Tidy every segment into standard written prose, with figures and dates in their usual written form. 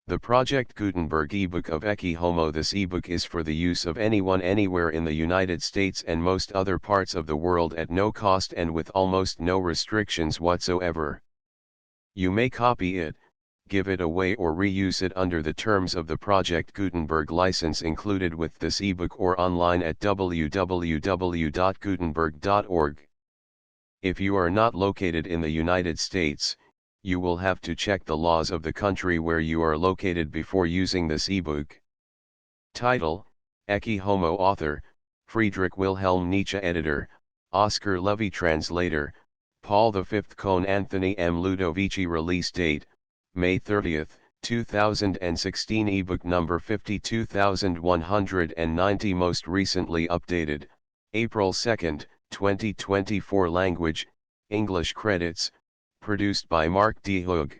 The Project Gutenberg ebook of Ecce Homo. This ebook is for the use of anyone anywhere in the United States and most other parts of the world at no cost and with almost no restrictions whatsoever. You may copy it, give it away or reuse it under the terms of the Project Gutenberg license included with this ebook or online at www.gutenberg.org. If you are not located in the United States, you will have to check the laws of the country where you are located before using this ebook. Title: Ecce Homo. Author: Friedrich Wilhelm Nietzsche. Editor: Oscar Levy. Translator: Paul V. Kohn. Anthony M. Ludovici. Release date: May 30, 2016. Ebook number 52190. Most recently updated, April 2, 2024. Language: English. Credits: produced by Mark D. Hoog.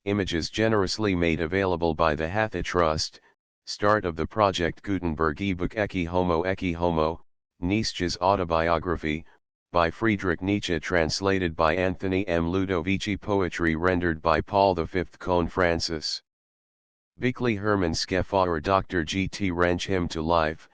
Images generously made available by the Hatha Trust. Start of the Project Gutenberg ebook. Ecce Homo. Ecce Homo, Nietzsche's autobiography, by Friedrich Nietzsche. Translated by Anthony M. Ludovici. Poetry rendered by Paul V. Kohn. Francis Bickley. Hermann Skeffa or Dr. G. T. Wrench. Hymn to Life,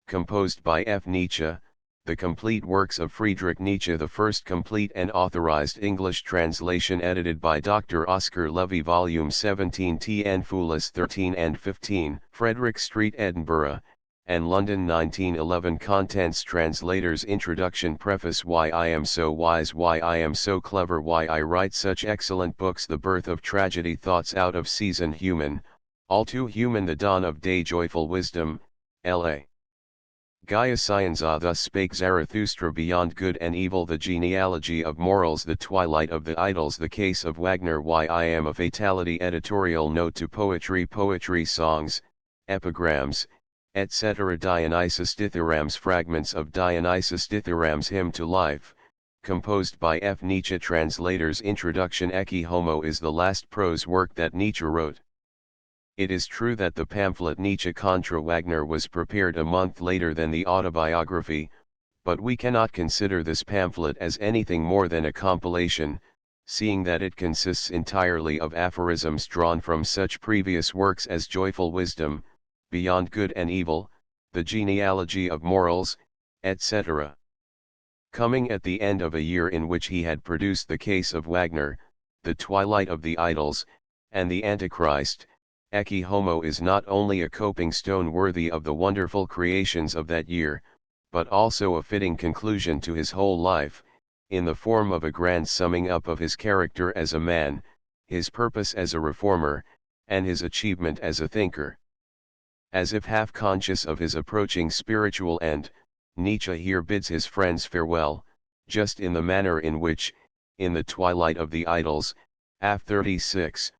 composed by F. Nietzsche. The Complete Works of Friedrich Nietzsche. The first complete and authorized English translation edited by Dr. Oscar Levy. Volume 17 T.N. Foulis 13 and 15, Frederick Street, Edinburgh, and London 1911. Contents: Translators. Introduction. Preface. Why I am so wise, why I am so clever, why I write such excellent books. The birth of tragedy. Thoughts out of season. Human, all too human. The dawn of day. Joyful wisdom. L.A. Gaia Scienza. Thus spake Zarathustra. Beyond good and evil. The genealogy of morals. The twilight of the idols. The case of Wagner. Why I am a fatality. Editorial note to poetry. Poetry, songs, epigrams, etc. Dionysus Dithyram's. Fragments of Dionysus Dithyram's Hymn to Life, composed by F. Nietzsche. Translators. Introduction. Ecce Homo is the last prose work that Nietzsche wrote. It is true that the pamphlet Nietzsche contra Wagner was prepared a month later than the autobiography, but we cannot consider this pamphlet as anything more than a compilation, seeing that it consists entirely of aphorisms drawn from such previous works as Joyful Wisdom, Beyond Good and Evil, The Genealogy of Morals, etc. Coming at the end of a year in which he had produced The Case of Wagner, The Twilight of the Idols, and The Antichrist, Ecce Homo is not only a coping stone worthy of the wonderful creations of that year, but also a fitting conclusion to his whole life, in the form of a grand summing up of his character as a man, his purpose as a reformer, and his achievement as a thinker. As if half conscious of his approaching spiritual end, Nietzsche here bids his friends farewell, just in the manner in which, in The Twilight of the Idols, F. 36,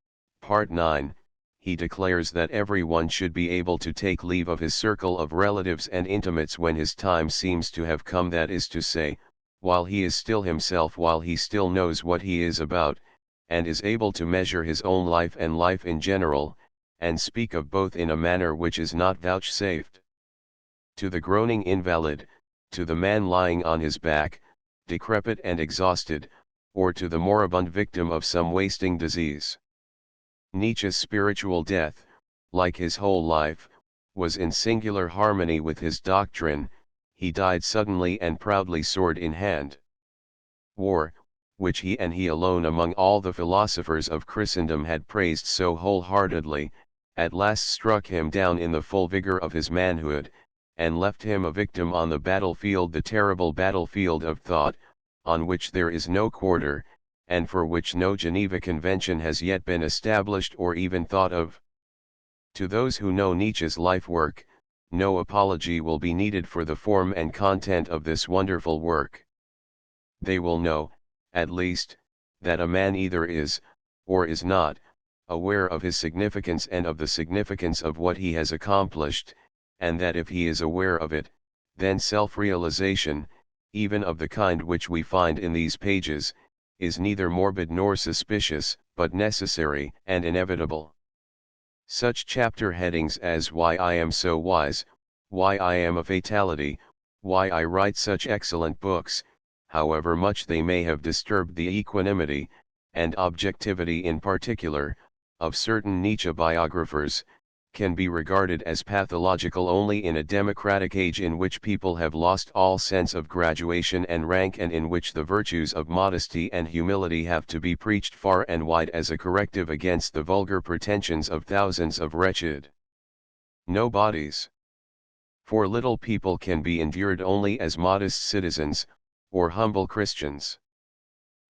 Part 9, he declares that everyone should be able to take leave of his circle of relatives and intimates when his time seems to have come, that is to say, while he is still himself, while he still knows what he is about, and is able to measure his own life and life in general, and speak of both in a manner which is not vouchsafed to the groaning invalid, to the man lying on his back, decrepit and exhausted, or to the moribund victim of some wasting disease. Nietzsche's spiritual death, like his whole life, was in singular harmony with his doctrine. He died suddenly and proudly, sword in hand. War, which he and he alone among all the philosophers of Christendom had praised so wholeheartedly, at last struck him down in the full vigor of his manhood, and left him a victim on the battlefield, the terrible battlefield of thought, on which there is no quarter, and for which no Geneva Convention has yet been established or even thought of. To those who know Nietzsche's life work, no apology will be needed for the form and content of this wonderful work. They will know, at least, that a man either is, or is not, aware of his significance and of the significance of what he has accomplished, and that if he is aware of it, then self-realization, even of the kind which we find in these pages, is neither morbid nor suspicious, but necessary and inevitable. Such chapter headings as Why I Am So Wise, Why I Am a Fatality, Why I Write Such Excellent Books, however much they may have disturbed the equanimity, and objectivity in particular, of certain Nietzsche biographers, can be regarded as pathological only in a democratic age in which people have lost all sense of graduation and rank, and in which the virtues of modesty and humility have to be preached far and wide as a corrective against the vulgar pretensions of thousands of wretched nobodies. For little people can be endured only as modest citizens, or humble Christians.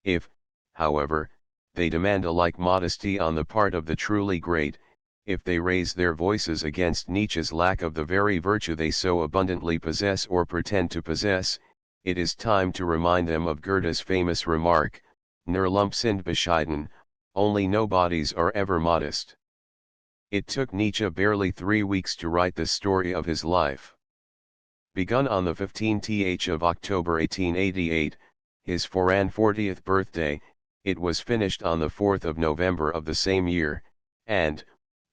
If, however, they demand a like modesty on the part of the truly great, if they raise their voices against Nietzsche's lack of the very virtue they so abundantly possess or pretend to possess, it is time to remind them of Goethe's famous remark, "Nur Lump sind bescheiden, only nobodies are ever modest." It took Nietzsche barely 3 weeks to write the story of his life. Begun on the 15th of October 1888, his 44th birthday, it was finished on the 4th of November of the same year, and,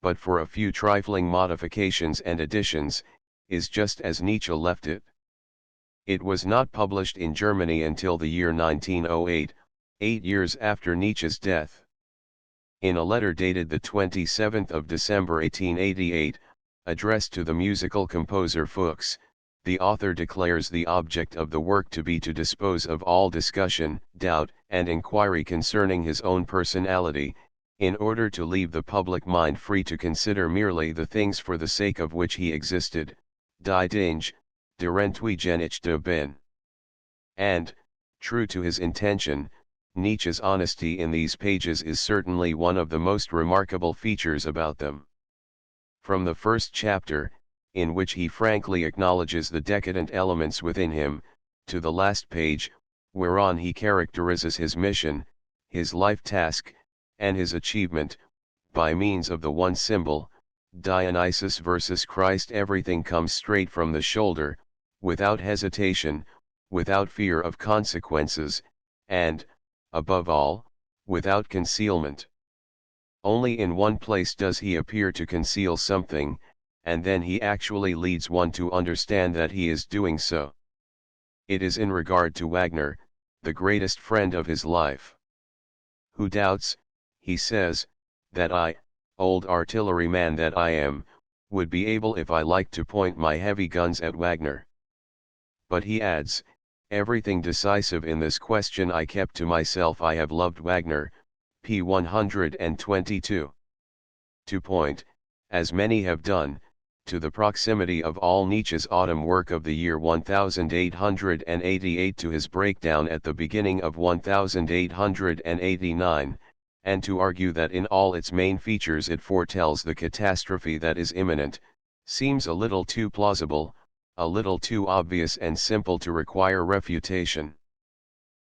but for a few trifling modifications and additions, is just as Nietzsche left it. It was not published in Germany until the year 1908, 8 years after Nietzsche's death. In a letter dated the 27th of December 1888, addressed to the musical composer Fuchs, the author declares the object of the work to be to dispose of all discussion, doubt, and inquiry concerning his own personality, in order to leave the public mind free to consider merely the things for the sake of which he existed, die Dinge, derentui genich de bin. And, true to his intention, Nietzsche's honesty in these pages is certainly one of the most remarkable features about them. From the first chapter, in which he frankly acknowledges the decadent elements within him, to the last page, whereon he characterizes his mission, his life task, and his achievement, by means of the one symbol, Dionysus versus Christ, everything comes straight from the shoulder, without hesitation, without fear of consequences, and, above all, without concealment. Only in one place does he appear to conceal something, and then he actually leads one to understand that he is doing so. It is in regard to Wagner, the greatest friend of his life. Who doubts, he says, that I, old artilleryman that I am, would be able if I liked to point my heavy guns at Wagner. But he adds, everything decisive in this question I kept to myself. I have loved Wagner, p. 122. To point, as many have done, to the proximity of all Nietzsche's autumn work of the year 1888 to his breakdown at the beginning of 1889, and to argue that in all its main features it foretells the catastrophe that is imminent, seems a little too plausible, a little too obvious and simple to require refutation.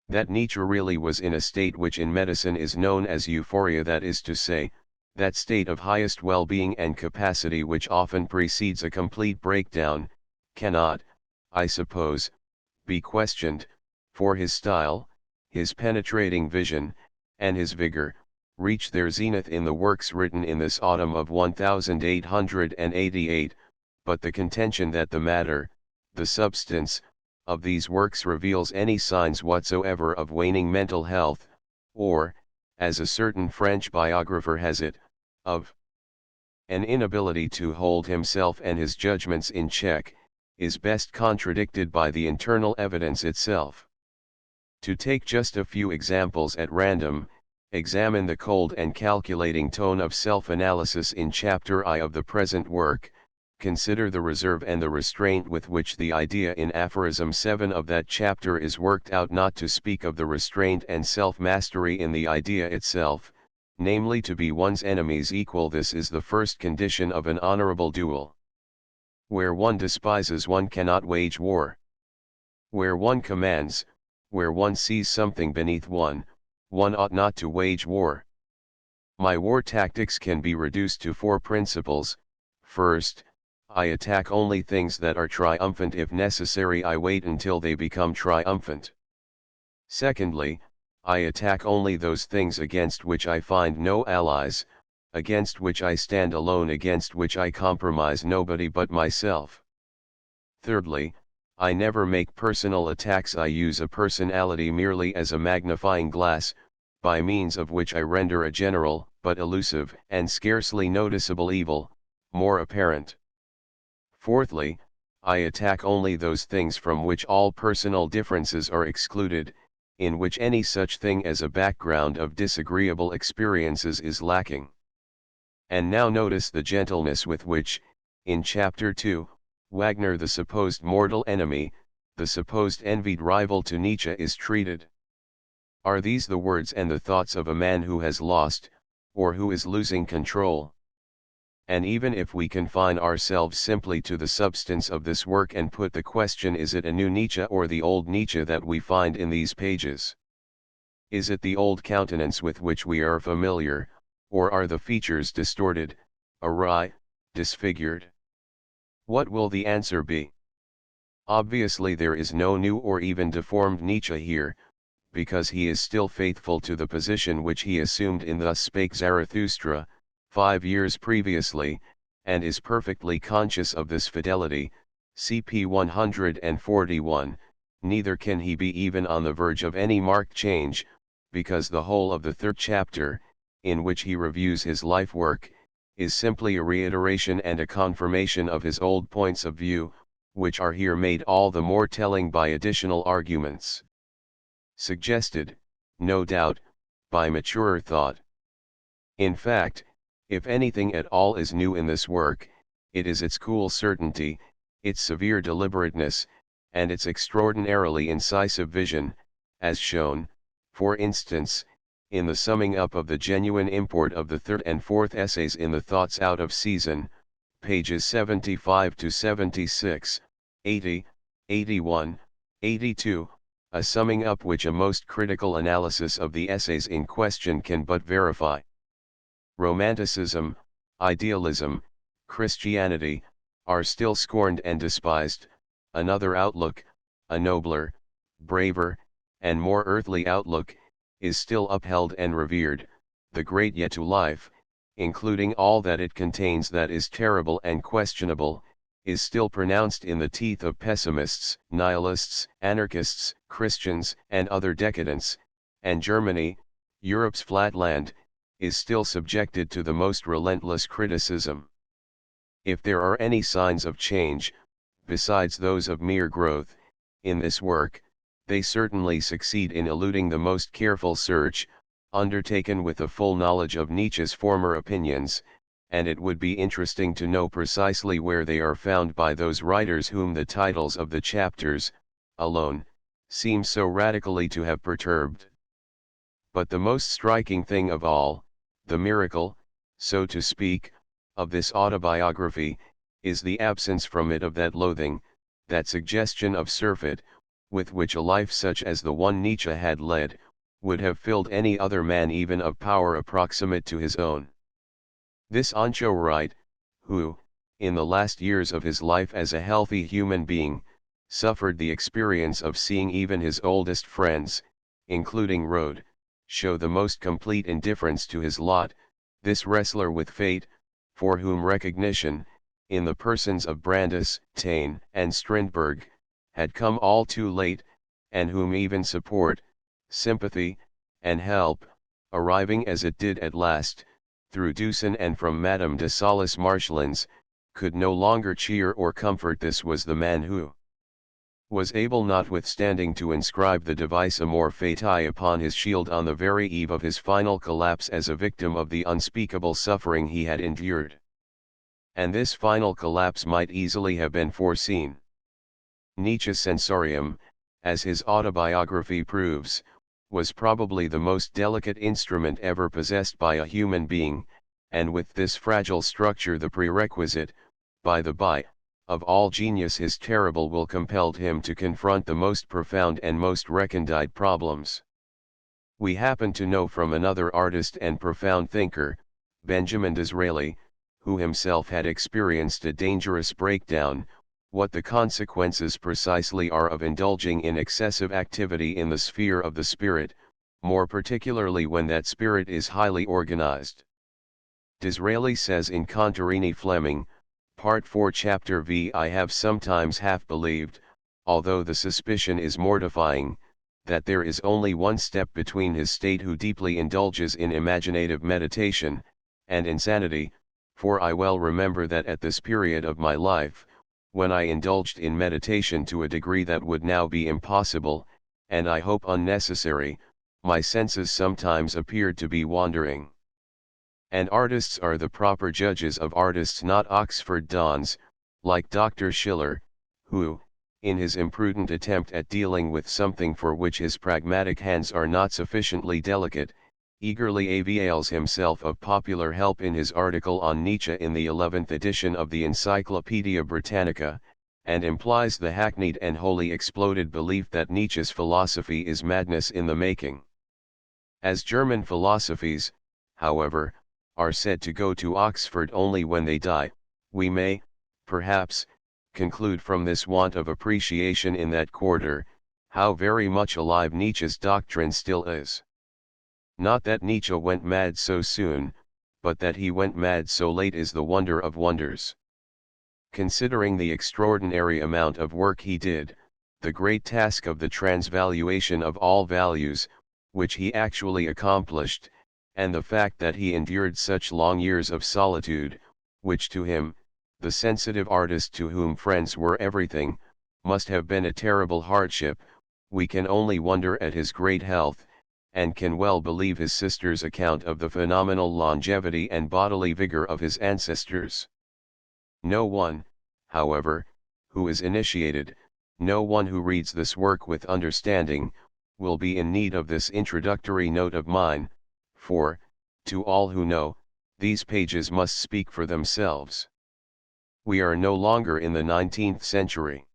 That Nietzsche really was in a state which in medicine is known as euphoria, that is to say, that state of highest well-being and capacity which often precedes a complete breakdown, cannot, I suppose, be questioned, for his style, his penetrating vision, and his vigor, reach their zenith in the works written in this autumn of 1888, but the contention that the matter, the substance, of these works reveals any signs whatsoever of waning mental health, or, as a certain French biographer has it, of an inability to hold himself and his judgments in check, is best contradicted by the internal evidence itself. To take just a few examples at random, examine the cold and calculating tone of self-analysis in Chapter I of the present work, consider the reserve and the restraint with which the idea in aphorism 7 of that chapter is worked out, not to speak of the restraint and self-mastery in the idea itself, namely to be one's enemy's equal. This is the first condition of an honorable duel. Where one despises one cannot wage war. Where one commands, where one sees something beneath one ought not to wage war. My war tactics can be reduced to 4 principles. First, I attack only things that are triumphant. If necessary, I wait until they become triumphant. Secondly, I attack only those things against which I find no allies, against which I stand alone, against which I compromise nobody but myself. Thirdly, I never make personal attacks. I use a personality merely as a magnifying glass, by means of which I render a general, but elusive and scarcely noticeable evil, more apparent. Fourthly, I attack only those things from which all personal differences are excluded, in which any such thing as a background of disagreeable experiences is lacking. And now notice the gentleness with which, in Chapter 2, Wagner, the supposed mortal enemy, the supposed envied rival to Nietzsche, is treated. Are these the words and the thoughts of a man who has lost, or who is losing control? And even if we confine ourselves simply to the substance of this work and put the question, is it a new Nietzsche or the old Nietzsche that we find in these pages? Is it the old countenance with which we are familiar, or are the features distorted, awry, disfigured? What will the answer be? Obviously there is no new or even deformed Nietzsche here, because he is still faithful to the position which he assumed in Thus Spake Zarathustra, 5 years previously, and is perfectly conscious of this fidelity, cp 141, neither can he be even on the verge of any marked change, because the whole of the 3rd chapter, in which he reviews his life work, is simply a reiteration and a confirmation of his old points of view, which are here made all the more telling by additional arguments. Suggested, no doubt, by maturer thought. In fact, if anything at all is new in this work, it is its cool certainty, its severe deliberateness, and its extraordinarily incisive vision, as shown, for instance, in the summing up of the genuine import of the 3rd and 4th essays in the Thoughts Out of Season, pages 75 to 76, 80, 81, 82, a summing up which a most critical analysis of the essays in question can but verify. Romanticism, idealism, Christianity, are still scorned and despised. Another outlook, a nobler, braver, and more earthly outlook, is still upheld and revered. The great yet to life, including all that it contains that is terrible and questionable, is still pronounced in the teeth of pessimists, nihilists, anarchists, Christians, and other decadents, and Germany, Europe's flatland, is still subjected to the most relentless criticism. If there are any signs of change, besides those of mere growth, in this work, they certainly succeed in eluding the most careful search, undertaken with a full knowledge of Nietzsche's former opinions, and it would be interesting to know precisely where they are found by those writers whom the titles of the chapters, alone, seem so radically to have perturbed. But the most striking thing of all, the miracle, so to speak, of this autobiography, is the absence from it of that loathing, that suggestion of surfeit, with which a life such as the one Nietzsche had led, would have filled any other man even of power approximate to his own. This anchorite, who, in the last years of his life as a healthy human being, suffered the experience of seeing even his oldest friends, including Rode, show the most complete indifference to his lot, this wrestler with fate, for whom recognition, in the persons of Brandes, Taine, and Strindberg, had come all too late, and whom even support, sympathy, and help, arriving as it did at last, through Deussen and from Madame de Salis Marschlands, could no longer cheer or comfort. This was the man who was able notwithstanding to inscribe the device Amor Fati upon his shield on the very eve of his final collapse as a victim of the unspeakable suffering he had endured. And this final collapse might easily have been foreseen. Nietzsche's sensorium, as his autobiography proves, was probably the most delicate instrument ever possessed by a human being, and with this fragile structure the prerequisite, by the by, of all genius, his terrible will compelled him to confront the most profound and most recondite problems. We happen to know from another artist and profound thinker, Benjamin Disraeli, who himself had experienced a dangerous breakdown, what the consequences precisely are of indulging in excessive activity in the sphere of the spirit, more particularly when that spirit is highly organized. Disraeli says in Contarini Fleming, Part 4 Chapter V, I have sometimes half believed, although the suspicion is mortifying, that there is only one step between his state who deeply indulges in imaginative meditation, and insanity, for I well remember that at this period of my life, when I indulged in meditation to a degree that would now be impossible, and I hope unnecessary, my senses sometimes appeared to be wandering. And artists are the proper judges of artists, not Oxford dons, like Dr. Schiller, who, in his imprudent attempt at dealing with something for which his pragmatic hands are not sufficiently delicate, eagerly avails himself of popular help in his article on Nietzsche in the 11th edition of the Encyclopaedia Britannica, and implies the hackneyed and wholly exploded belief that Nietzsche's philosophy is madness in the making. As German philosophies, however, are said to go to Oxford only when they die, we may, perhaps, conclude from this want of appreciation in that quarter, how very much alive Nietzsche's doctrine still is. Not that Nietzsche went mad so soon, but that he went mad so late is the wonder of wonders. Considering the extraordinary amount of work he did, the great task of the transvaluation of all values, which he actually accomplished, and the fact that he endured such long years of solitude, which to him, the sensitive artist to whom friends were everything, must have been a terrible hardship, we can only wonder at his great health, and can well believe his sister's account of the phenomenal longevity and bodily vigor of his ancestors. No one, however, who is initiated, no one who reads this work with understanding, will be in need of this introductory note of mine, for, to all who know, these pages must speak for themselves. We are no longer in the 19th century.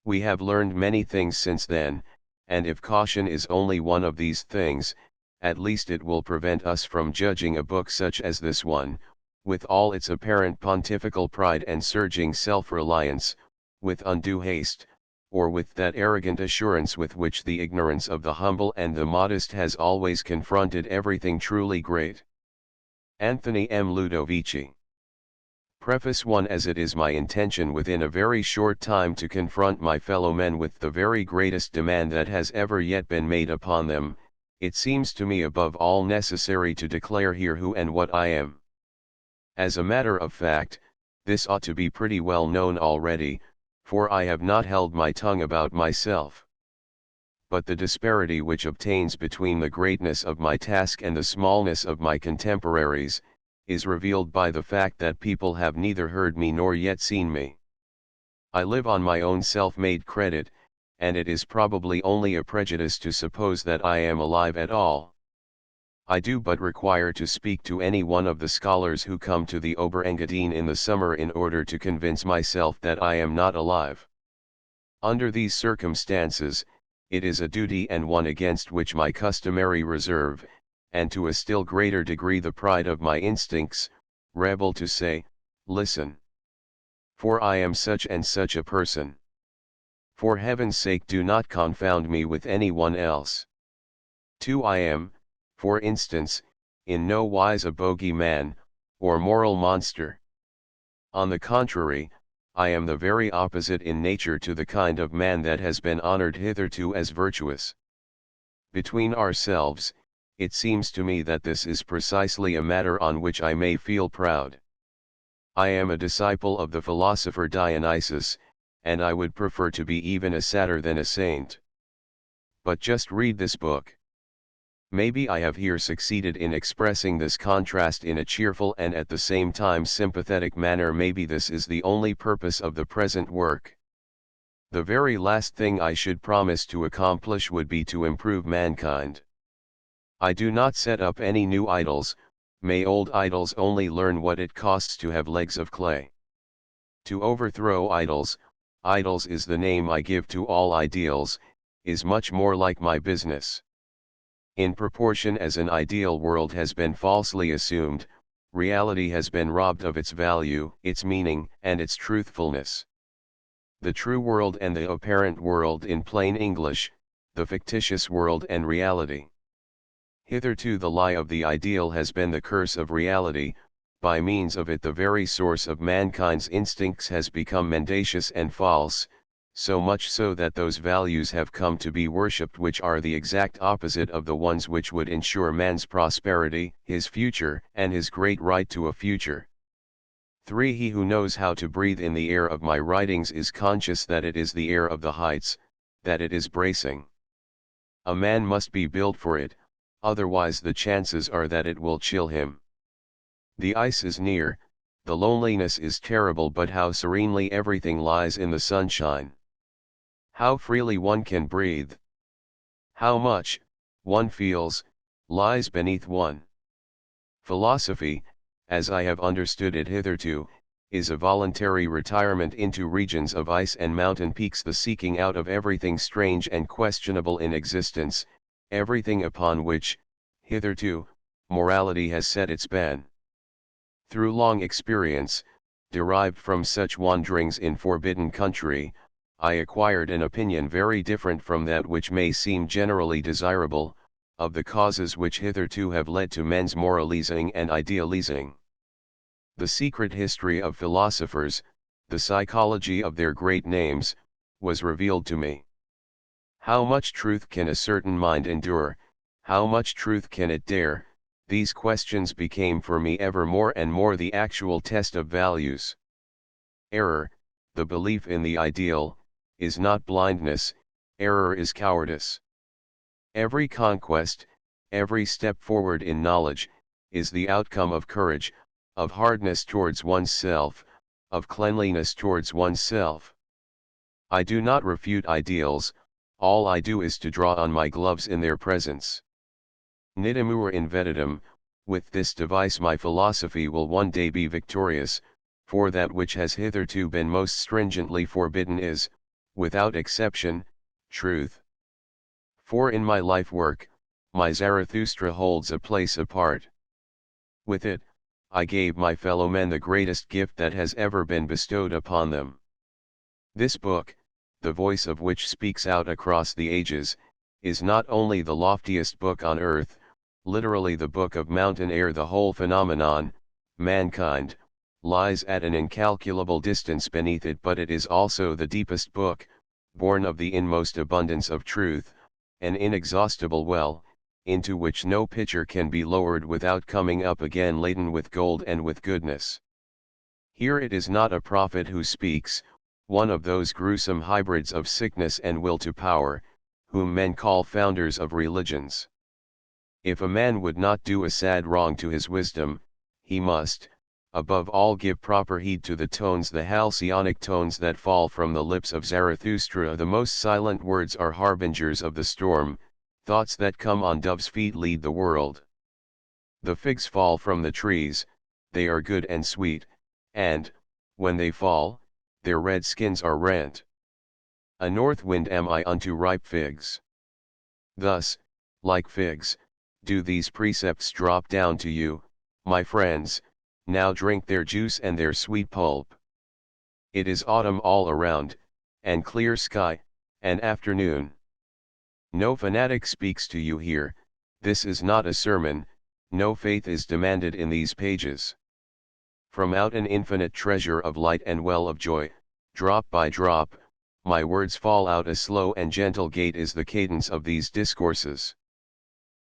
We have learned many things since then, and if caution is only one of these things, at least it will prevent us from judging a book such as this one, with all its apparent pontifical pride and surging self-reliance, with undue haste, or with that arrogant assurance with which the ignorance of the humble and the modest has always confronted everything truly great. Anthony M. Ludovici. Preface 1. As it is my intention within a very short time to confront my fellow men with the very greatest demand that has ever yet been made upon them, it seems to me above all necessary to declare here who and what I am. As a matter of fact, this ought to be pretty well known already, for I have not held my tongue about myself. But the disparity which obtains between the greatness of my task and the smallness of my contemporaries, is revealed by the fact that people have neither heard me nor yet seen me. I live on my own self-made credit, and it is probably only a prejudice to suppose that I am alive at all. I do but require to speak to any one of the scholars who come to the Oberengadin in the summer in order to convince myself that I am not alive. Under these circumstances, it is a duty and one against which my customary reserve, and to a still greater degree the pride of my instincts, rebel to say, listen. For I am such and such a person. For heaven's sake do not confound me with any one else. 2. I am, for instance, in no wise a bogey man, or moral monster. On the contrary, I am the very opposite in nature to the kind of man that has been honored hitherto as virtuous. Between ourselves, it seems to me that this is precisely a matter on which I may feel proud. I am a disciple of the philosopher Dionysus, and I would prefer to be even a satyr than a saint. But just read this book. Maybe I have here succeeded in expressing this contrast in a cheerful and at the same time sympathetic manner. Maybe this is the only purpose of the present work. The very last thing I should promise to accomplish would be to improve mankind. I do not set up any new idols, may old idols only learn what it costs to have legs of clay. To overthrow idols is the name I give to all ideals, is much more like my business. In proportion as an ideal world has been falsely assumed, reality has been robbed of its value, its meaning, and its truthfulness. The true world and the apparent world, in plain English, the fictitious world and reality. Hitherto the lie of the ideal has been the curse of reality, by means of it the very source of mankind's instincts has become mendacious and false, so much so that those values have come to be worshipped which are the exact opposite of the ones which would ensure man's prosperity, his future, and his great right to a future. 3. He who knows how to breathe in the air of my writings is conscious that it is the air of the heights, that it is bracing. A man must be built for it, otherwise the chances are that it will chill him. The ice is near, the loneliness is terrible, but how serenely everything lies in the sunshine. How freely one can breathe. How much, one feels, lies beneath one. Philosophy, as I have understood it hitherto, is a voluntary retirement into regions of ice and mountain peaks, the seeking out of everything strange and questionable in existence, everything upon which, hitherto, morality has set its ban. Through long experience, derived from such wanderings in forbidden country, I acquired an opinion very different from that which may seem generally desirable, of the causes which hitherto have led to men's moralizing and idealizing. The secret history of philosophers, the psychology of their great names, was revealed to me. How much truth can a certain mind endure, how much truth can it dare? These questions became for me ever more and more the actual test of values. Error, the belief in the ideal, is not blindness, error is cowardice. Every conquest, every step forward in knowledge, is the outcome of courage, of hardness towards oneself, of cleanliness towards oneself. I do not refute ideals, all I do is to draw on my gloves in their presence. Nidamur invetidum, with this device my philosophy will one day be victorious, for that which has hitherto been most stringently forbidden is, without exception, truth. For in my life work, my Zarathustra holds a place apart. With it, I gave my fellow men the greatest gift that has ever been bestowed upon them. This book, the voice of which speaks out across the ages, is not only the loftiest book on earth, literally the book of mountain air. The whole phenomenon, mankind, lies at an incalculable distance beneath it, but it is also the deepest book, born of the inmost abundance of truth, an inexhaustible well, into which no pitcher can be lowered without coming up again laden with gold and with goodness. Here it is not a prophet who speaks, one of those gruesome hybrids of sickness and will to power, whom men call founders of religions. If a man would not do a sad wrong to his wisdom, he must, above all, give proper heed to the tones, the halcyonic tones that fall from the lips of Zarathustra. The most silent words are harbingers of the storm, thoughts that come on dove's feet lead the world. The figs fall from the trees, they are good and sweet, and, when they fall, their red skins are rent. A north wind am I unto ripe figs. Thus, like figs, do these precepts drop down to you, my friends, now drink their juice and their sweet pulp. It is autumn all around, and clear sky, and afternoon. No fanatic speaks to you here, this is not a sermon, no faith is demanded in these pages. From out an infinite treasure of light and well of joy, drop by drop, my words fall out. A slow and gentle gait is the cadence of these discourses.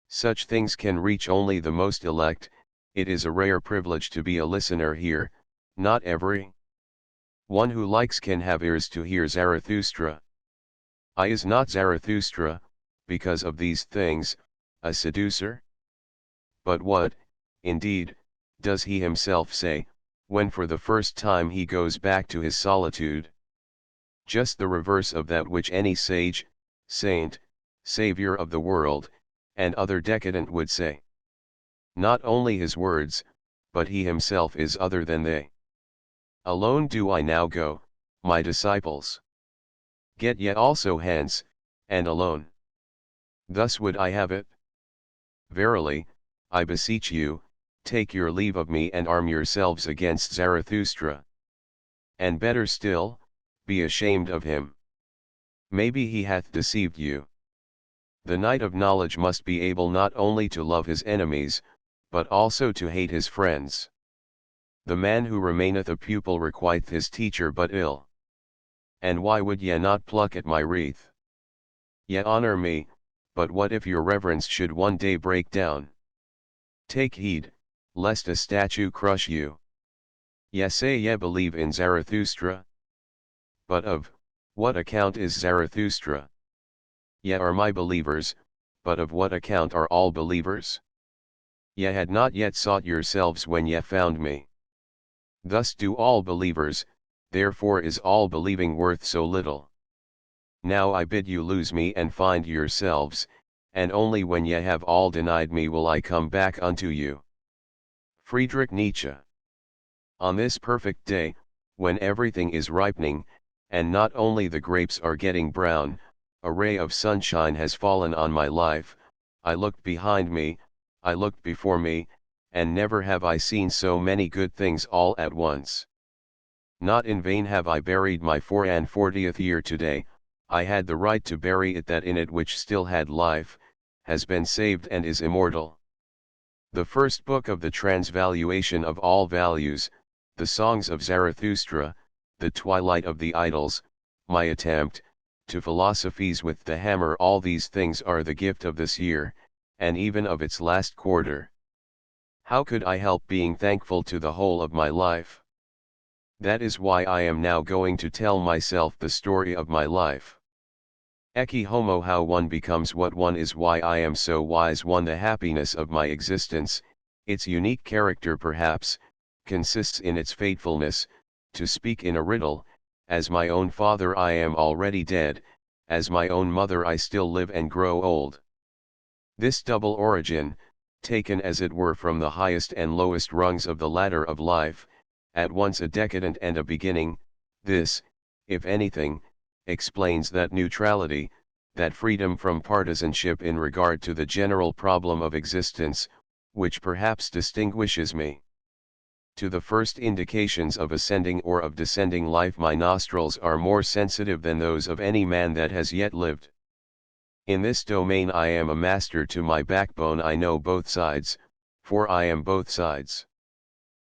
Such things can reach only the most elect. It is a rare privilege to be a listener here, not every one who likes can have ears to hear Zarathustra. I is not Zarathustra, because of these things, a seducer? But what, indeed, does he himself say, when for the first time he goes back to his solitude? Just the reverse of that which any sage, saint, savior of the world, and other decadent would say. Not only his words, but he himself is other than they. Alone do I now go, my disciples. Get ye also hence, and alone. Thus would I have it. Verily, I beseech you, take your leave of me and arm yourselves against Zarathustra. And better still, be ashamed of him. Maybe he hath deceived you. The knight of knowledge must be able not only to love his enemies, but also to hate his friends. The man who remaineth a pupil requiteth his teacher but ill. And why would ye not pluck at my wreath? Ye honor me, but what if your reverence should one day break down? Take heed, lest a statue crush you. Ye say ye believe in Zarathustra? But of what account is Zarathustra? Ye are my believers, but of what account are all believers? Ye had not yet sought yourselves when ye found me. Thus do all believers, therefore is all believing worth so little. Now I bid you lose me and find yourselves, and only when ye have all denied me will I come back unto you. Friedrich Nietzsche. On this perfect day, when everything is ripening, and not only the grapes are getting brown, a ray of sunshine has fallen on my life. I looked behind me, I looked before me, and never have I seen so many good things all at once. Not in vain have I buried my 44th year today. I had the right to bury it that in it which still had life, has been saved and is immortal. The first book of the transvaluation of all values, the Songs of Zarathustra, the Twilight of the Idols, my attempt, to philosophize with the hammer, all these things are the gift of this year, and even of its last quarter. How could I help being thankful to the whole of my life? That is why I am now going to tell myself the story of my life. Ecce Homo, how one becomes what one is, why I am so wise, one, the happiness of my existence, its unique character perhaps, consists in its faithfulness. To speak in a riddle, as my own father I am already dead, as my own mother I still live and grow old. This double origin, taken as it were from the highest and lowest rungs of the ladder of life, at once a decadent and a beginning, this, if anything, explains that neutrality, that freedom from partisanship in regard to the general problem of existence, which perhaps distinguishes me. To the first indications of ascending or of descending life my nostrils are more sensitive than those of any man that has yet lived. In this domain I am a master to my backbone. I know both sides, for I am both sides.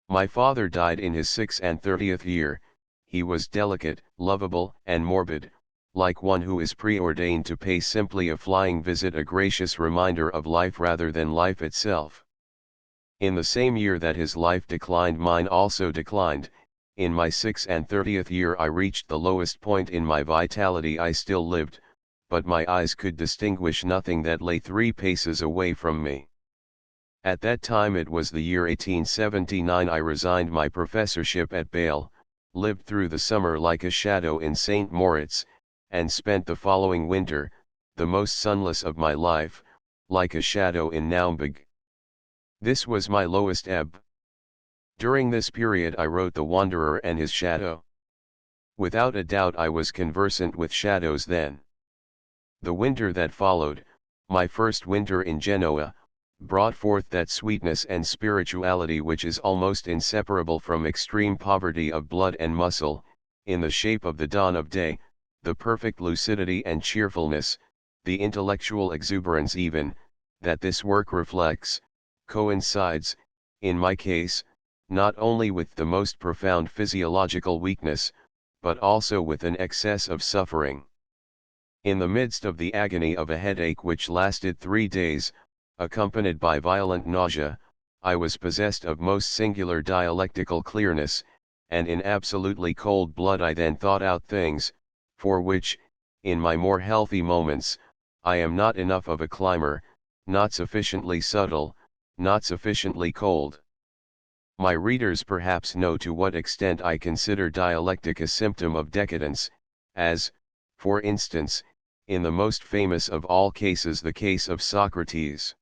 My father died in his 36th year. He was delicate, lovable, and morbid, like one who is preordained to pay simply a flying visit, a gracious reminder of life rather than life itself. In the same year that his life declined, mine also declined. In my 36th year I reached the lowest point in my vitality. I still lived, but my eyes could distinguish nothing that lay 3 paces away from me. At that time, it was the year 1879, I resigned my professorship at Bale, lived through the summer like a shadow in St. Moritz, and spent the following winter, the most sunless of my life, like a shadow in Naumburg. This was my lowest ebb. During this period I wrote The Wanderer and His Shadow. Without a doubt I was conversant with shadows then. The winter that followed, my first winter in Genoa, brought forth that sweetness and spirituality which is almost inseparable from extreme poverty of blood and muscle, in the shape of the dawn of day, the perfect lucidity and cheerfulness, the intellectual exuberance even, that this work reflects, coincides, in my case, not only with the most profound physiological weakness, but also with an excess of suffering. In the midst of the agony of a headache which lasted 3 days, accompanied by violent nausea, I was possessed of most singular dialectical clearness, and in absolutely cold blood I then thought out things, for which, in my more healthy moments, I am not enough of a climber, not sufficiently subtle, not sufficiently cold. My readers perhaps know to what extent I consider dialectic a symptom of decadence, as, for instance, in the most famous of all cases, the case of Socrates.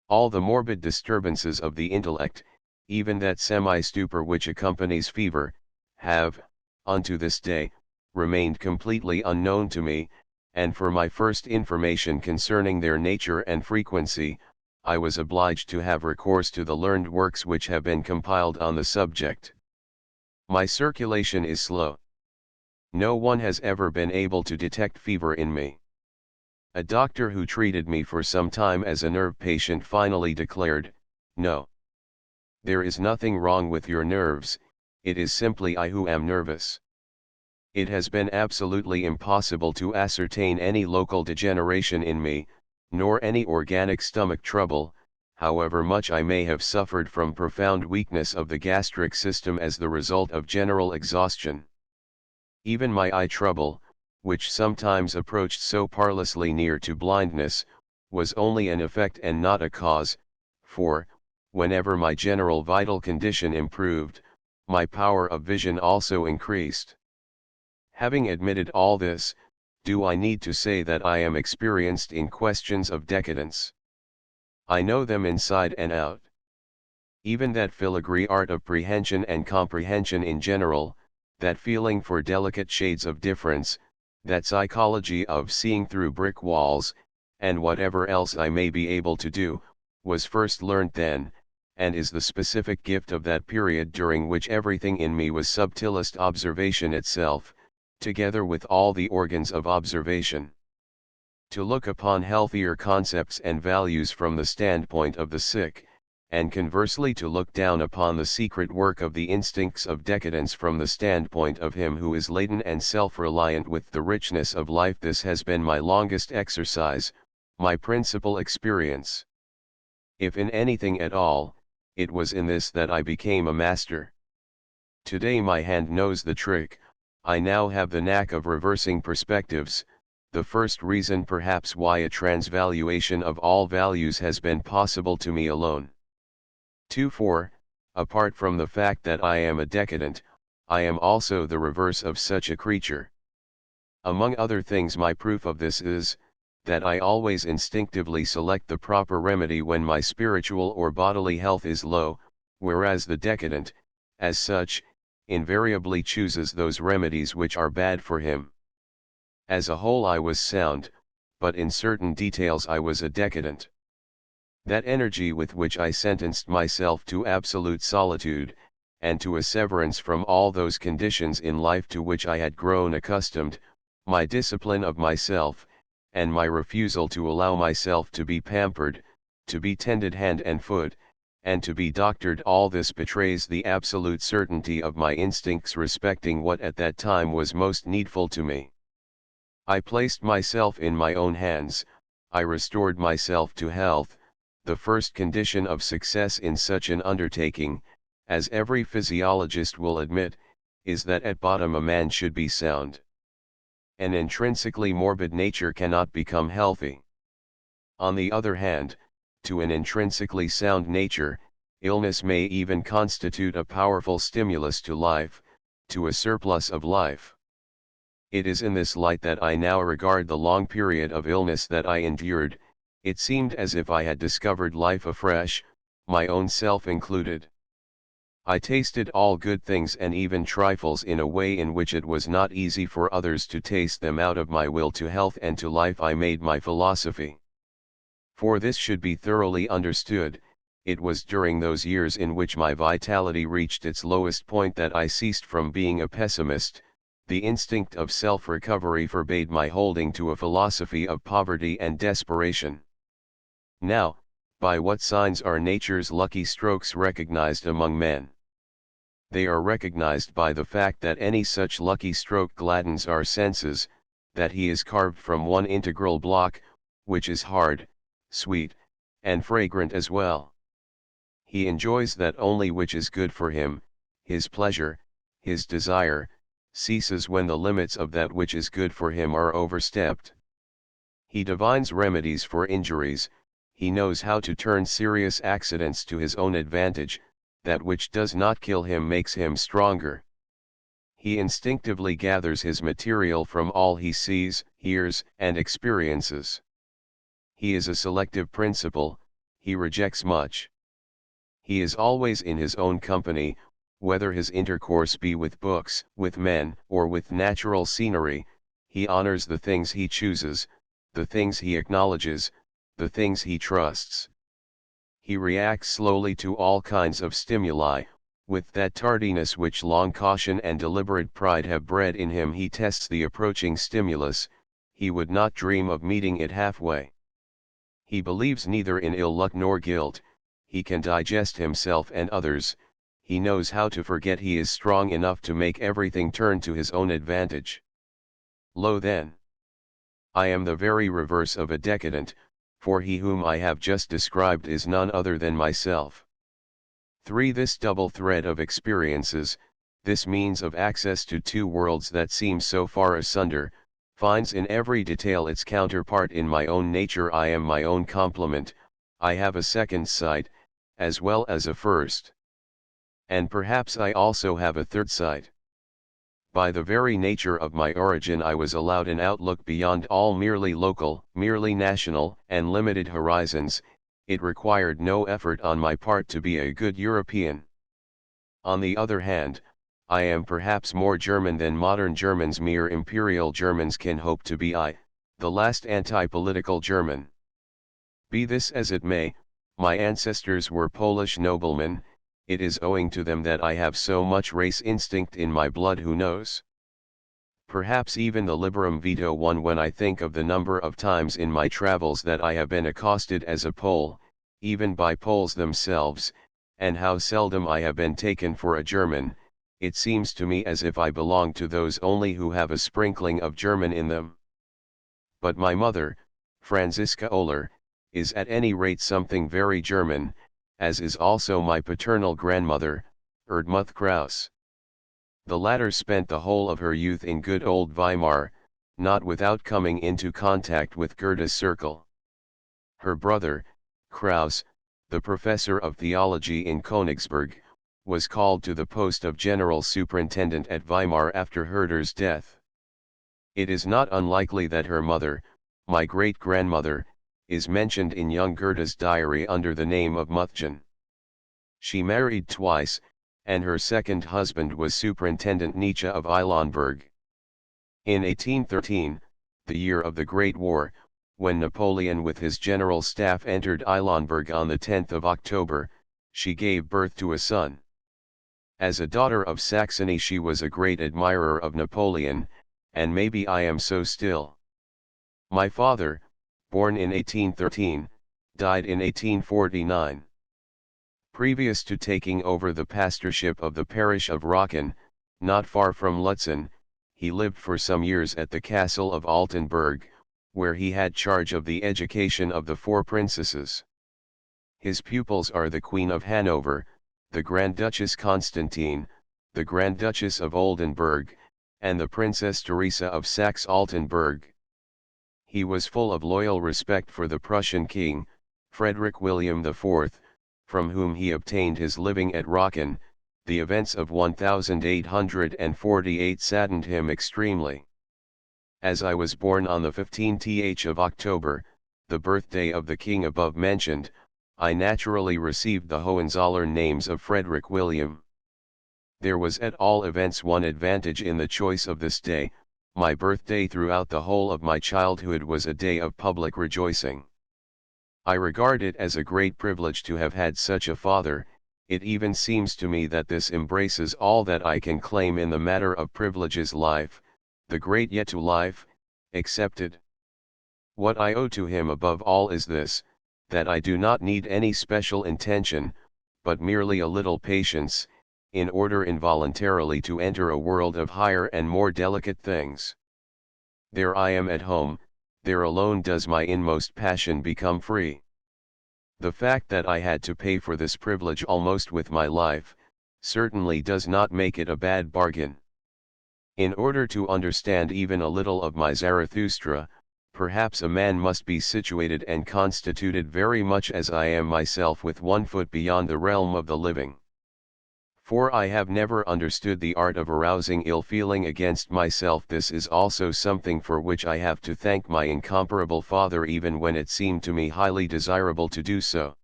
All the morbid disturbances of the intellect, even that semi-stupor which accompanies fever, have, unto this day, remained completely unknown to me, and for my first information concerning their nature and frequency, I was obliged to have recourse to the learned works which have been compiled on the subject. My circulation is slow. No one has ever been able to detect fever in me. A doctor who treated me for some time as a nerve patient finally declared, "No. There is nothing wrong with your nerves, it is simply I who am nervous." It has been absolutely impossible to ascertain any local degeneration in me, nor any organic stomach trouble, however much I may have suffered from profound weakness of the gastric system as the result of general exhaustion. Even my eye trouble, which sometimes approached so perilously near to blindness, was only an effect and not a cause, for, whenever my general vital condition improved, my power of vision also increased. Having admitted all this, do I need to say that I am experienced in questions of decadence? I know them inside and out. Even that filigree art of prehension and comprehension in general, that feeling for delicate shades of difference, that psychology of seeing through brick walls, and whatever else I may be able to do, was first learnt then, and is the specific gift of that period during which everything in me was subtlest observation itself, together with all the organs of observation. To look upon healthier concepts and values from the standpoint of the sick, and conversely to look down upon the secret work of the instincts of decadence from the standpoint of him who is laden and self-reliant with the richness of life, this has been my longest exercise, my principal experience. If in anything at all, it was in this that I became a master. Today my hand knows the trick. I now have the knack of reversing perspectives, the first reason perhaps why a transvaluation of all values has been possible to me alone. 2. Apart from the fact that I am a decadent, I am also the reverse of such a creature. Among other things, my proof of this is, that I always instinctively select the proper remedy when my spiritual or bodily health is low, whereas the decadent, as such, invariably chooses those remedies which are bad for him. As a whole I was sound, but in certain details I was a decadent. That energy with which I sentenced myself to absolute solitude, and to a severance from all those conditions in life to which I had grown accustomed, my discipline of myself, and my refusal to allow myself to be pampered, to be tended hand and foot, and to be doctored, all this betrays the absolute certainty of my instincts respecting what at that time was most needful to me. I placed myself in my own hands, I restored myself to health. The first condition of success in such an undertaking, as every physiologist will admit, is that at bottom a man should be sound. An intrinsically morbid nature cannot become healthy. On the other hand, to an intrinsically sound nature, illness may even constitute a powerful stimulus to life, to a surplus of life. It is in this light that I now regard the long period of illness that I endured. It seemed as if I had discovered life afresh, my own self included. I tasted all good things and even trifles in a way in which it was not easy for others to taste them. Out of my will to health and to life I made my philosophy. For this should be thoroughly understood, it was during those years in which my vitality reached its lowest point that I ceased from being a pessimist. The instinct of self-recovery forbade my holding to a philosophy of poverty and desperation. Now, by what signs are nature's lucky strokes recognized among men? They are recognized by the fact that any such lucky stroke gladdens our senses, that he is carved from one integral block, which is hard, sweet, and fragrant as well. He enjoys that only which is good for him. His pleasure, his desire, ceases when the limits of that which is good for him are overstepped. He divines remedies for injuries. He knows how to turn serious accidents to his own advantage. That which does not kill him makes him stronger. He instinctively gathers his material from all he sees, hears, and experiences. He is a selective principle, he rejects much. He is always in his own company, whether his intercourse be with books, with men, or with natural scenery. He honors the things he chooses, the things he acknowledges, the things he trusts. He reacts slowly to all kinds of stimuli. With that tardiness which long caution and deliberate pride have bred in him, he tests the approaching stimulus. He would not dream of meeting it halfway. He believes neither in ill luck nor guilt. He can digest himself and others. he knows how to forget he is strong enough to make everything turn to his own advantage. Lo then! I am the very reverse of a decadent, for he whom I have just described is none other than myself. 3. This double thread of experiences, this means of access to two worlds that seem so far asunder, finds in every detail its counterpart in my own nature. I am my own complement, I have a second sight, as well as a first. And perhaps I also have a third sight. By the very nature of my origin I was allowed an outlook beyond all merely local, merely national, and limited horizons. It required no effort on my part to be a good European. On the other hand, I am perhaps more German than modern Germans, mere imperial Germans, can hope to be. The last anti-political German. Be this as it may, my ancestors were Polish noblemen. It is owing to them that I have so much race instinct in my blood. Who knows? Perhaps even the liberum veto won when I think of the number of times in my travels that I have been accosted as a Pole, even by Poles themselves, and how seldom I have been taken for a German. It seems to me as if I belong to those only who have a sprinkling of German in them. But my mother, Franziska Oehler, is at any rate something very German, as is also my paternal grandmother, Erdmuth Krauss. The latter spent the whole of her youth in good old Weimar, not without coming into contact with Goethe's circle. Her brother, Krauss, the professor of theology in Königsberg, was called to the post of general superintendent at Weimar after Herder's death. It is not unlikely that her mother, my great-grandmother, is mentioned in young Goethe's diary under the name of Muthgen. She married twice, and her second husband was Superintendent Nietzsche of Eilenburg. In 1813, the year of the Great War, when Napoleon with his general staff entered Eilenburg on the 10th of October, she gave birth to a son. As a daughter of Saxony she was a great admirer of Napoleon, and maybe I am so still. My father, born in 1813, died in 1849. Previous to taking over the pastorship of the parish of Rocken, not far from Lutzen, he lived for some years at the castle of Altenburg, where he had charge of the education of the four princesses. His pupils are the Queen of Hanover, the Grand Duchess Constantine, the Grand Duchess of Oldenburg, and the Princess Teresa of Saxe-Altenburg. He was full of loyal respect for the Prussian king, Friedrich William IV, from whom he obtained his living at Rocken. The events of 1848 saddened him extremely. As I was born on the 15th of October, the birthday of the king above mentioned, I naturally received the Hohenzollern names of Friedrich William. There was at all events one advantage in the choice of this day. My birthday throughout the whole of my childhood was a day of public rejoicing. I regard it as a great privilege to have had such a father. It even seems to me that this embraces all that I can claim in the matter of privileges, life, the great yet to life, excepted. What I owe to him above all is this, that I do not need any special intention, but merely a little patience, in order involuntarily to enter a world of higher and more delicate things. There I am at home, there alone does my inmost passion become free. The fact that I had to pay for this privilege almost with my life, certainly does not make it a bad bargain. In order to understand even a little of my Zarathustra, perhaps a man must be situated and constituted very much as I am myself, with one foot beyond the realm of the living. For I have never understood the art of arousing ill feeling against myself. This is also something for which I have to thank my incomparable father, even when it seemed to me highly desirable to do so.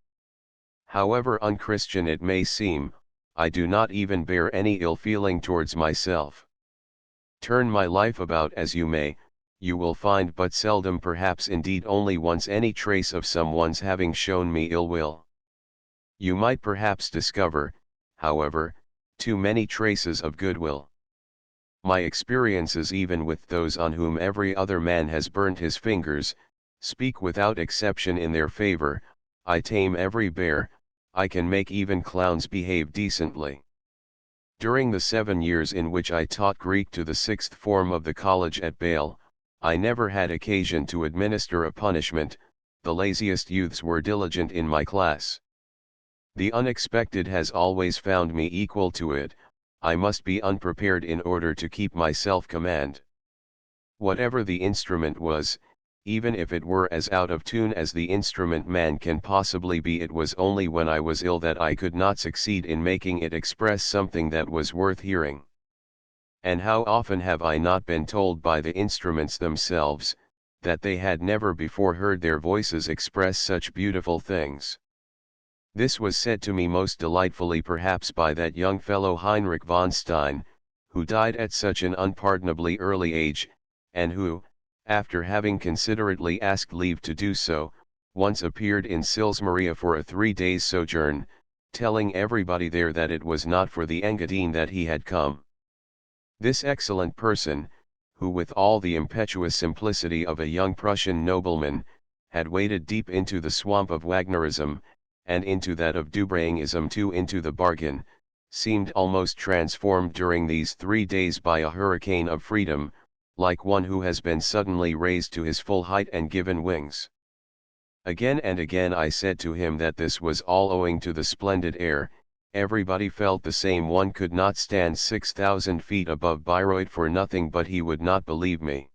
However unchristian it may seem, I do not even bear any ill feeling towards myself. Turn my life about as you may, you will find but seldom, perhaps indeed only once, any trace of someone's having shown me ill will. You might perhaps discover, however, too many traces of goodwill. My experiences, even with those on whom every other man has burnt his fingers, speak without exception in their favor. I tame every bear, I can make even clowns behave decently. During the 7 years in which I taught Greek to the 6th form of the college at Bale, I never had occasion to administer a punishment. The laziest youths were diligent in my class. The unexpected has always found me equal to it. I must be unprepared in order to keep my self-command. Whatever the instrument was, even if it were as out of tune as the instrument man can possibly be, it was only when I was ill that I could not succeed in making it express something that was worth hearing. And how often have I not been told by the instruments themselves, that they had never before heard their voices express such beautiful things. This was said to me most delightfully perhaps by that young fellow Heinrich von Stein, who died at such an unpardonably early age, and who, after having considerately asked leave to do so, once appeared in Sils Maria for a 3 days' sojourn, telling everybody there that it was not for the Engadine that he had come. This excellent person, who with all the impetuous simplicity of a young Prussian nobleman, had waded deep into the swamp of Wagnerism, and into that of Dubrayingism too into the bargain, seemed almost transformed during these 3 days by a hurricane of freedom, like one who has been suddenly raised to his full height and given wings. Again and again I said to him that this was all owing to the splendid air. Everybody felt the same. One could not stand 6,000 feet above Bayreuth for nothing, but he would not believe me.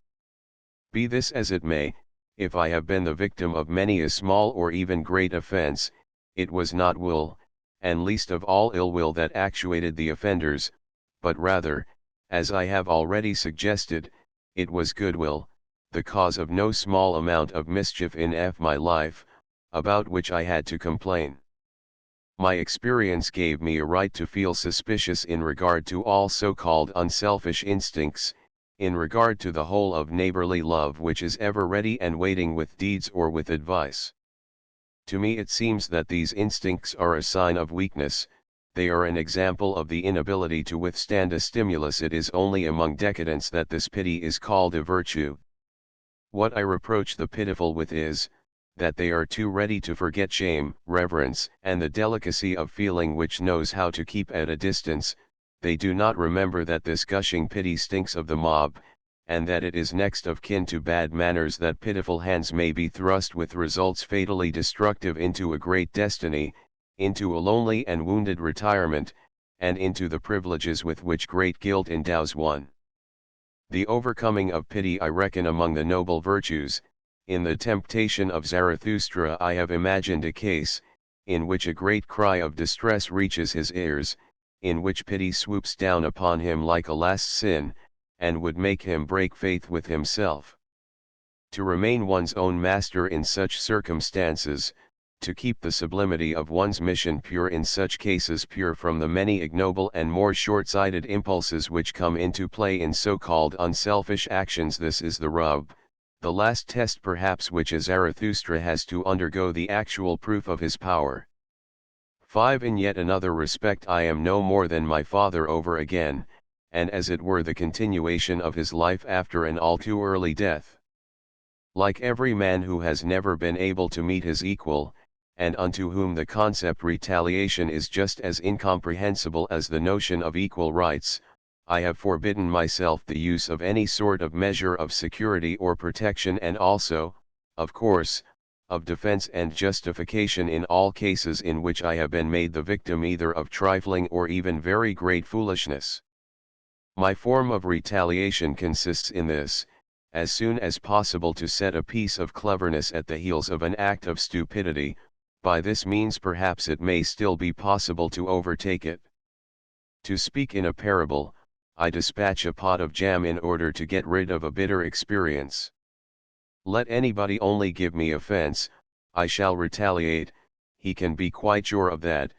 Be this as it may, if I have been the victim of many a small or even great offense, it was not will, and least of all ill will, that actuated the offenders, but rather, as I have already suggested, it was goodwill, the cause of no small amount of mischief in my life, about which I had to complain. My experience gave me a right to feel suspicious in regard to all so-called unselfish instincts, in regard to the whole of neighborly love which is ever ready and waiting with deeds or with advice. To me it seems that these instincts are a sign of weakness. They are an example of the inability to withstand a stimulus. It is only among decadents that this pity is called a virtue. What I reproach the pitiful with is, that they are too ready to forget shame, reverence, and the delicacy of feeling which knows how to keep at a distance. They do not remember that this gushing pity stinks of the mob, and that it is next of kin to bad manners that pitiful hands may be thrust with results fatally destructive into a great destiny, into a lonely and wounded retirement, and into the privileges with which great guilt endows one. The overcoming of pity I reckon among the noble virtues. In the Temptation of Zarathustra I have imagined a case, in which a great cry of distress reaches his ears, in which pity swoops down upon him like a last sin, and would make him break faith with himself. To remain one's own master in such circumstances, to keep the sublimity of one's mission pure in such cases, pure from the many ignoble and more short-sighted impulses which come into play in so-called unselfish actions, this is the rub, the last test perhaps which a Zarathustra has to undergo, the actual proof of his power. 5. In yet another respect I am no more than my father over again, and as it were the continuation of his life after an all too early death. Like every man who has never been able to meet his equal, and unto whom the concept retaliation is just as incomprehensible as the notion of equal rights, I have forbidden myself the use of any sort of measure of security or protection, and also, of course, of defense and justification in all cases in which I have been made the victim either of trifling or even very great foolishness. My form of retaliation consists in this: as soon as possible to set a piece of cleverness at the heels of an act of stupidity. By this means perhaps it may still be possible to overtake it. To speak in a parable, I dispatch a pot of jam in order to get rid of a bitter experience. Let anybody only give me offense, I shall retaliate, he can be quite sure of that.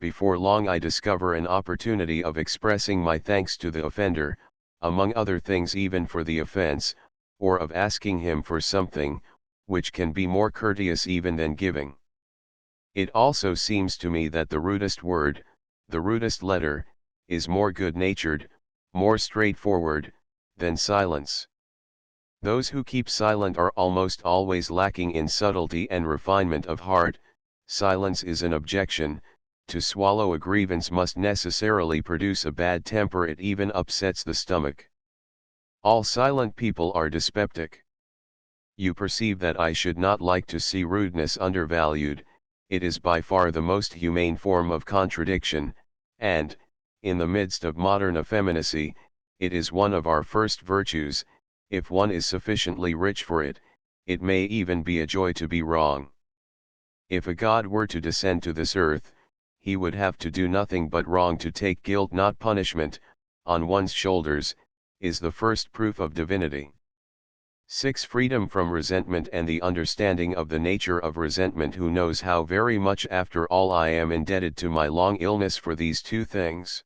Before long I discover an opportunity of expressing my thanks to the offender, among other things even for the offense, or of asking him for something, which can be more courteous even than giving. It also seems to me that the rudest word, the rudest letter, is more good-natured, more straightforward, than silence. Those who keep silent are almost always lacking in subtlety and refinement of heart. Silence is an objection, to swallow a grievance must necessarily produce a bad temper, it even upsets the stomach. All silent people are dyspeptic. You perceive that I should not like to see rudeness undervalued, it is by far the most humane form of contradiction, and, in the midst of modern effeminacy, it is one of our first virtues. If one is sufficiently rich for it, it may even be a joy to be wrong. If a god were to descend to this earth, he would have to do nothing but wrong to take guilt, not punishment, on one's shoulders, is the first proof of divinity. 6. Freedom from resentment and the understanding of the nature of resentment. Who knows how very much after all I am indebted to my long illness for these two things?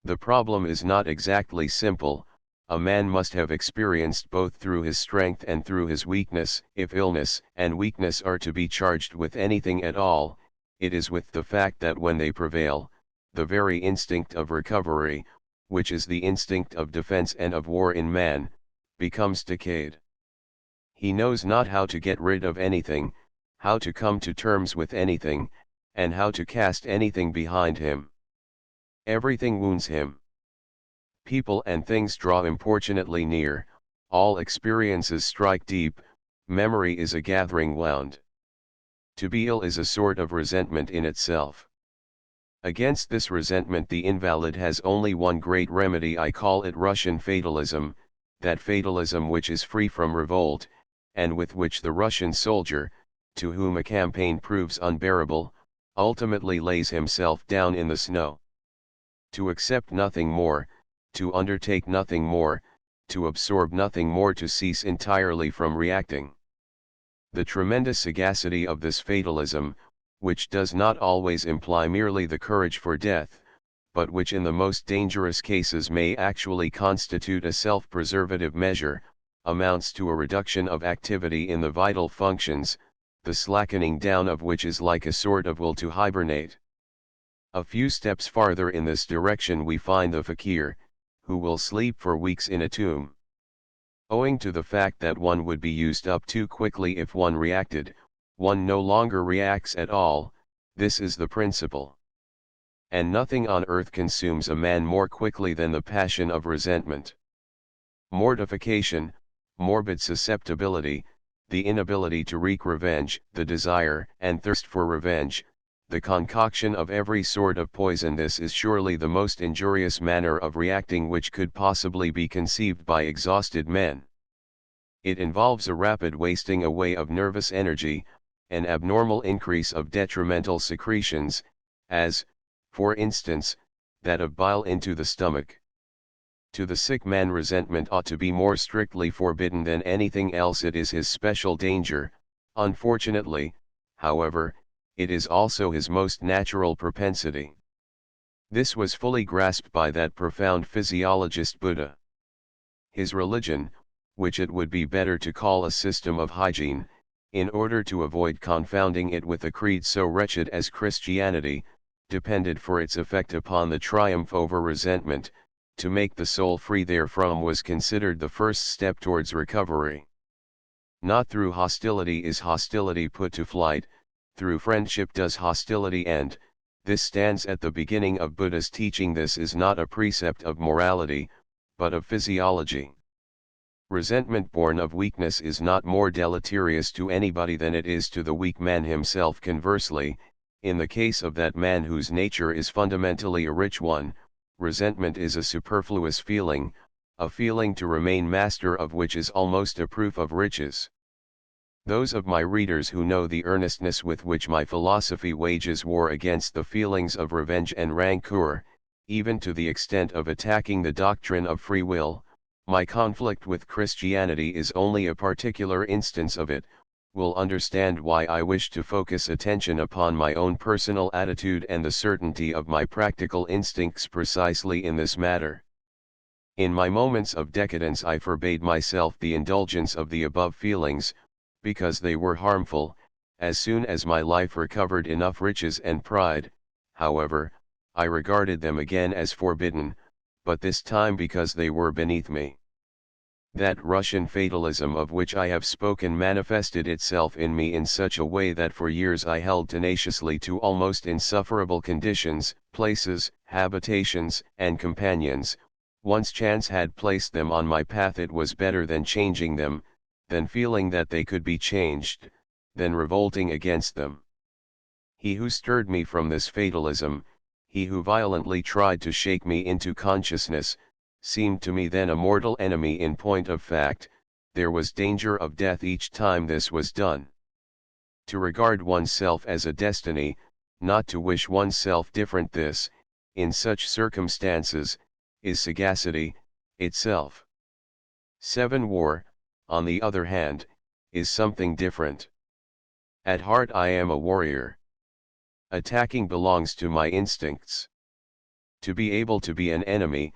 The problem is not exactly simple. A man must have experienced both through his strength and through his weakness. If illness and weakness are to be charged with anything at all, it is with the fact that when they prevail, the very instinct of recovery, which is the instinct of defense and of war in man, becomes decayed. He knows not how to get rid of anything, how to come to terms with anything, and how to cast anything behind him. Everything wounds him. People and things draw importunately near, all experiences strike deep, memory is a gathering wound. To be ill is a sort of resentment in itself. Against this resentment the invalid has only one great remedy. I call it Russian fatalism, that fatalism which is free from revolt, and with which the Russian soldier, to whom a campaign proves unbearable, ultimately lays himself down in the snow. To accept nothing more, to undertake nothing more, to absorb nothing more, to cease entirely from reacting. The tremendous sagacity of this fatalism, which does not always imply merely the courage for death, but which in the most dangerous cases may actually constitute a self-preservative measure, amounts to a reduction of activity in the vital functions, the slackening down of which is like a sort of will to hibernate. A few steps farther in this direction we find the fakir, who will sleep for weeks in a tomb. Owing to the fact that one would be used up too quickly if one reacted, one no longer reacts at all. This is the principle. And nothing on earth consumes a man more quickly than the passion of resentment. Mortification, morbid susceptibility, the inability to wreak revenge, the desire and thirst for revenge, the concoction of every sort of poison. This is surely the most injurious manner of reacting which could possibly be conceived by exhausted men. It involves a rapid wasting away of nervous energy, an abnormal increase of detrimental secretions, as, for instance, that of bile into the stomach. To the sick man resentment ought to be more strictly forbidden than anything else. It is his special danger. Unfortunately, however, it is also his most natural propensity. This was fully grasped by that profound physiologist Buddha. His religion, which it would be better to call a system of hygiene, in order to avoid confounding it with a creed so wretched as Christianity, depended for its effect upon the triumph over resentment. To make the soul free therefrom was considered the first step towards recovery. Not through hostility is hostility put to flight, through friendship does hostility end. This stands at the beginning of Buddha's teaching. This is not a precept of morality, but of physiology. Resentment born of weakness is not more deleterious to anybody than it is to the weak man himself. Conversely, in the case of that man whose nature is fundamentally a rich one, resentment is a superfluous feeling, a feeling to remain master of which is almost a proof of riches. Those of my readers who know the earnestness with which my philosophy wages war against the feelings of revenge and rancor, even to the extent of attacking the doctrine of free will, my conflict with Christianity is only a particular instance of it, will understand why I wish to focus attention upon my own personal attitude and the certainty of my practical instincts precisely in this matter. In my moments of decadence I forbade myself the indulgence of the above feelings, because they were harmful. As soon as my life recovered enough riches and pride, however, I regarded them again as forbidden, but this time because they were beneath me. That Russian fatalism of which I have spoken manifested itself in me in such a way that for years I held tenaciously to almost insufferable conditions, places, habitations, and companions. Once chance had placed them on my path, it was better than changing them, than feeling that they could be changed, than revolting against them. He who stirred me from this fatalism, he who violently tried to shake me into consciousness, seemed to me then a mortal enemy. In point of fact, there was danger of death each time this was done. To regard oneself as a destiny, not to wish oneself different, this, in such circumstances, is sagacity itself. 7. War, on the other hand, is something different. At heart I am a warrior. Attacking belongs to my instincts. To be able to be an enemy,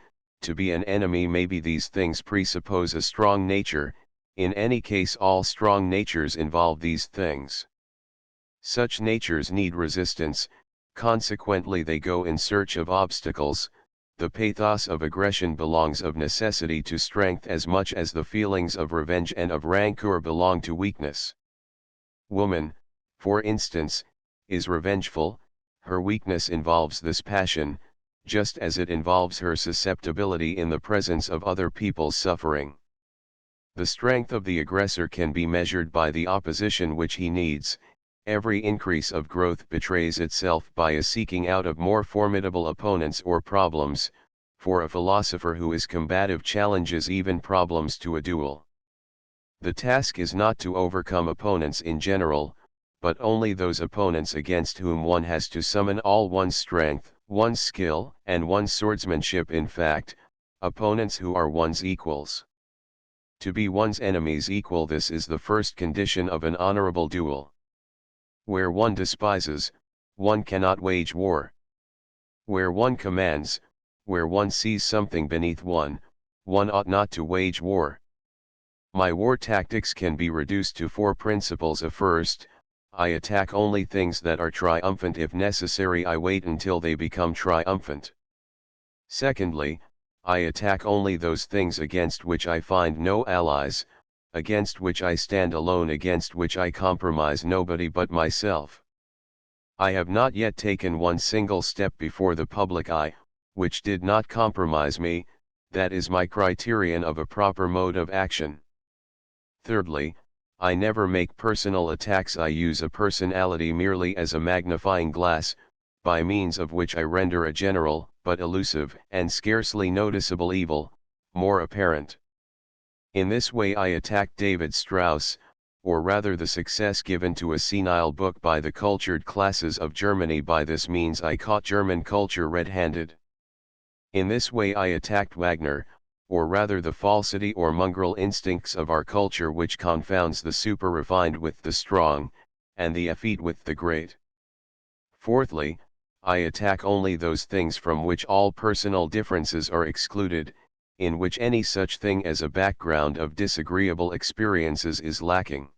maybe these things presuppose a strong nature. In any case, all strong natures involve these things. Such natures need resistance, consequently they go in search of obstacles. The pathos of aggression belongs of necessity to strength as much as the feelings of revenge and of rancor belong to weakness. Woman, for instance, is revengeful. Her weakness involves this passion, just as it involves her susceptibility in the presence of other people's suffering. The strength of the aggressor can be measured by the opposition which he needs. Every increase of growth betrays itself by a seeking out of more formidable opponents or problems, for a philosopher who is combative challenges even problems to a duel. The task is not to overcome opponents in general, but only those opponents against whom one has to summon all one's strength, one's skill, and one's swordsmanship, in fact, opponents who are one's equals. To be one's enemy's equal, this is the first condition of an honorable duel. Where one despises, one cannot wage war. Where one commands, where one sees something beneath one ought not to wage war. My war tactics can be reduced to 4 principles. First, I attack only things that are triumphant. If necessary, I wait until they become triumphant. Secondly, I attack only those things against which I find no allies, against which I stand alone, against which I compromise nobody but myself. I have not yet taken one single step before the public eye, which did not compromise me. That is my criterion of a proper mode of action. Thirdly, I never make personal attacks. I use a personality merely as a magnifying glass, by means of which I render a general, but elusive and scarcely noticeable evil, more apparent. In this way I attacked David Strauss, or rather the success given to a senile book by the cultured classes of Germany. By this means I caught German culture red-handed. In this way I attacked Wagner, or rather the falsity or mongrel instincts of our culture, which confounds the super-refined with the strong, and the effete with the great. Fourthly, I attack only those things from which all personal differences are excluded, in which any such thing as a background of disagreeable experiences is lacking.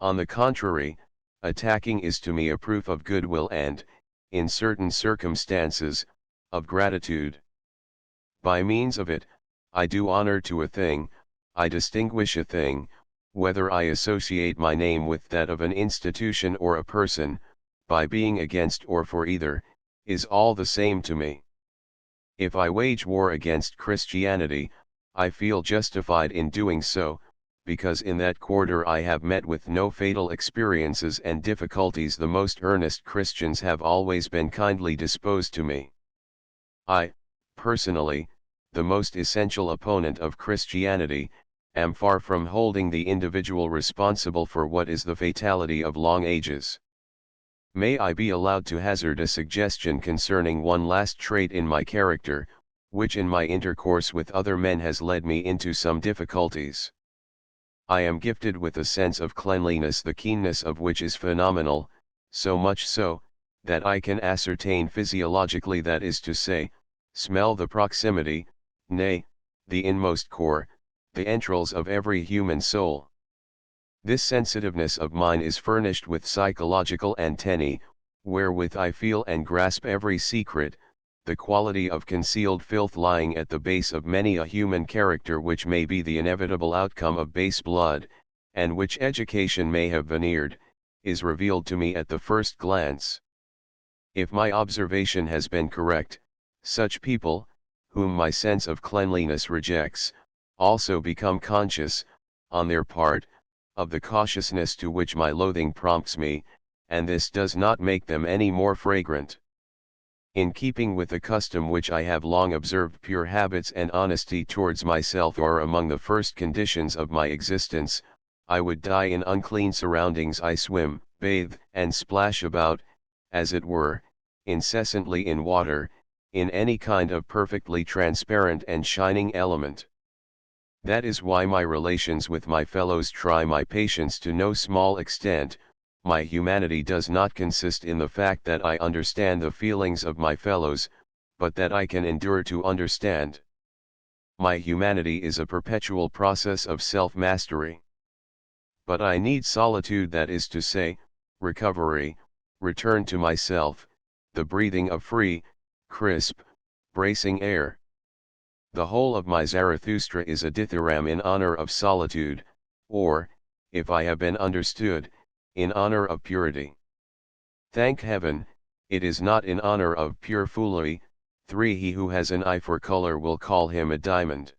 On the contrary, attacking is to me a proof of goodwill and, in certain circumstances, of gratitude. By means of it, I do honor to a thing, I distinguish a thing, whether I associate my name with that of an institution or a person, by being against or for either, is all the same to me. If I wage war against Christianity, I feel justified in doing so, because in that quarter I have met with no fatal experiences and difficulties. The most earnest Christians have always been kindly disposed to me. I, personally, the most essential opponent of Christianity, am far from holding the individual responsible for what is the fatality of long ages. May I be allowed to hazard a suggestion concerning one last trait in my character, which in my intercourse with other men has led me into some difficulties. I am gifted with a sense of cleanliness, the keenness of which is phenomenal, so much so, that I can ascertain physiologically, that is to say, smell the proximity, nay, the inmost core, the entrails of every human soul. This sensitiveness of mine is furnished with psychological antennae, wherewith I feel and grasp every secret, the quality of concealed filth lying at the base of many a human character which may be the inevitable outcome of base blood, and which education may have veneered, is revealed to me at the first glance. If my observation has been correct, such people, whom my sense of cleanliness rejects, also become conscious, on their part, of the cautiousness to which my loathing prompts me, and this does not make them any more fragrant. In keeping with the custom which I have long observed, pure habits and honesty towards myself are among the first conditions of my existence. I would die in unclean surroundings. I swim, bathe, and splash about, as it were, incessantly in water, in any kind of perfectly transparent and shining element. That is why my relations with my fellows try my patience to no small extent. My humanity does not consist in the fact that I understand the feelings of my fellows, but that I can endure to understand. My humanity is a perpetual process of self-mastery. But I need solitude, that is to say, recovery, return to myself, the breathing of free, crisp, bracing air. The whole of my Zarathustra is a dithyramb in honor of solitude, or, if I have been understood, in honor of purity. Thank heaven, it is not in honor of pure foolery. 3. He who has an eye for color will call him a diamond.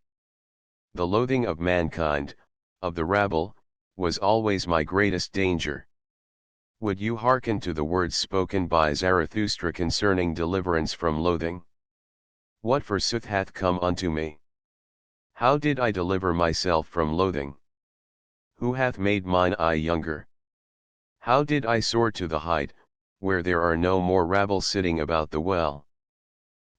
The loathing of mankind, of the rabble, was always my greatest danger. Would you hearken to the words spoken by Zarathustra concerning deliverance from loathing? What forsooth hath come unto me? How did I deliver myself from loathing? Who hath made mine eye younger? How did I soar to the height, where there are no more rabble sitting about the well?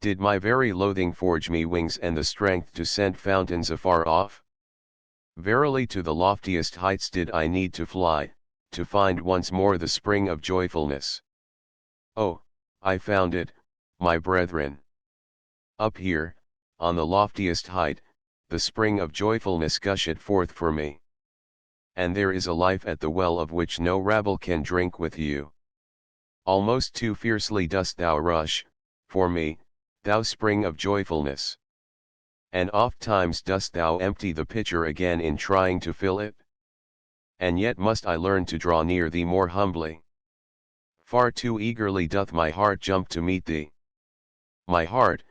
Did my very loathing forge me wings and the strength to scent fountains afar off? Verily to the loftiest heights did I need to fly, to find once more the spring of joyfulness. Oh, I found it, my brethren. Up here, on the loftiest height, the spring of joyfulness gusheth forth for me. And there is a life at the well of which no rabble can drink with you. Almost too fiercely dost thou rush, for me, thou spring of joyfulness. And oft times dost thou empty the pitcher again in trying to fill it. And yet must I learn to draw near thee more humbly. Far too eagerly doth my heart jump to meet thee. My heart,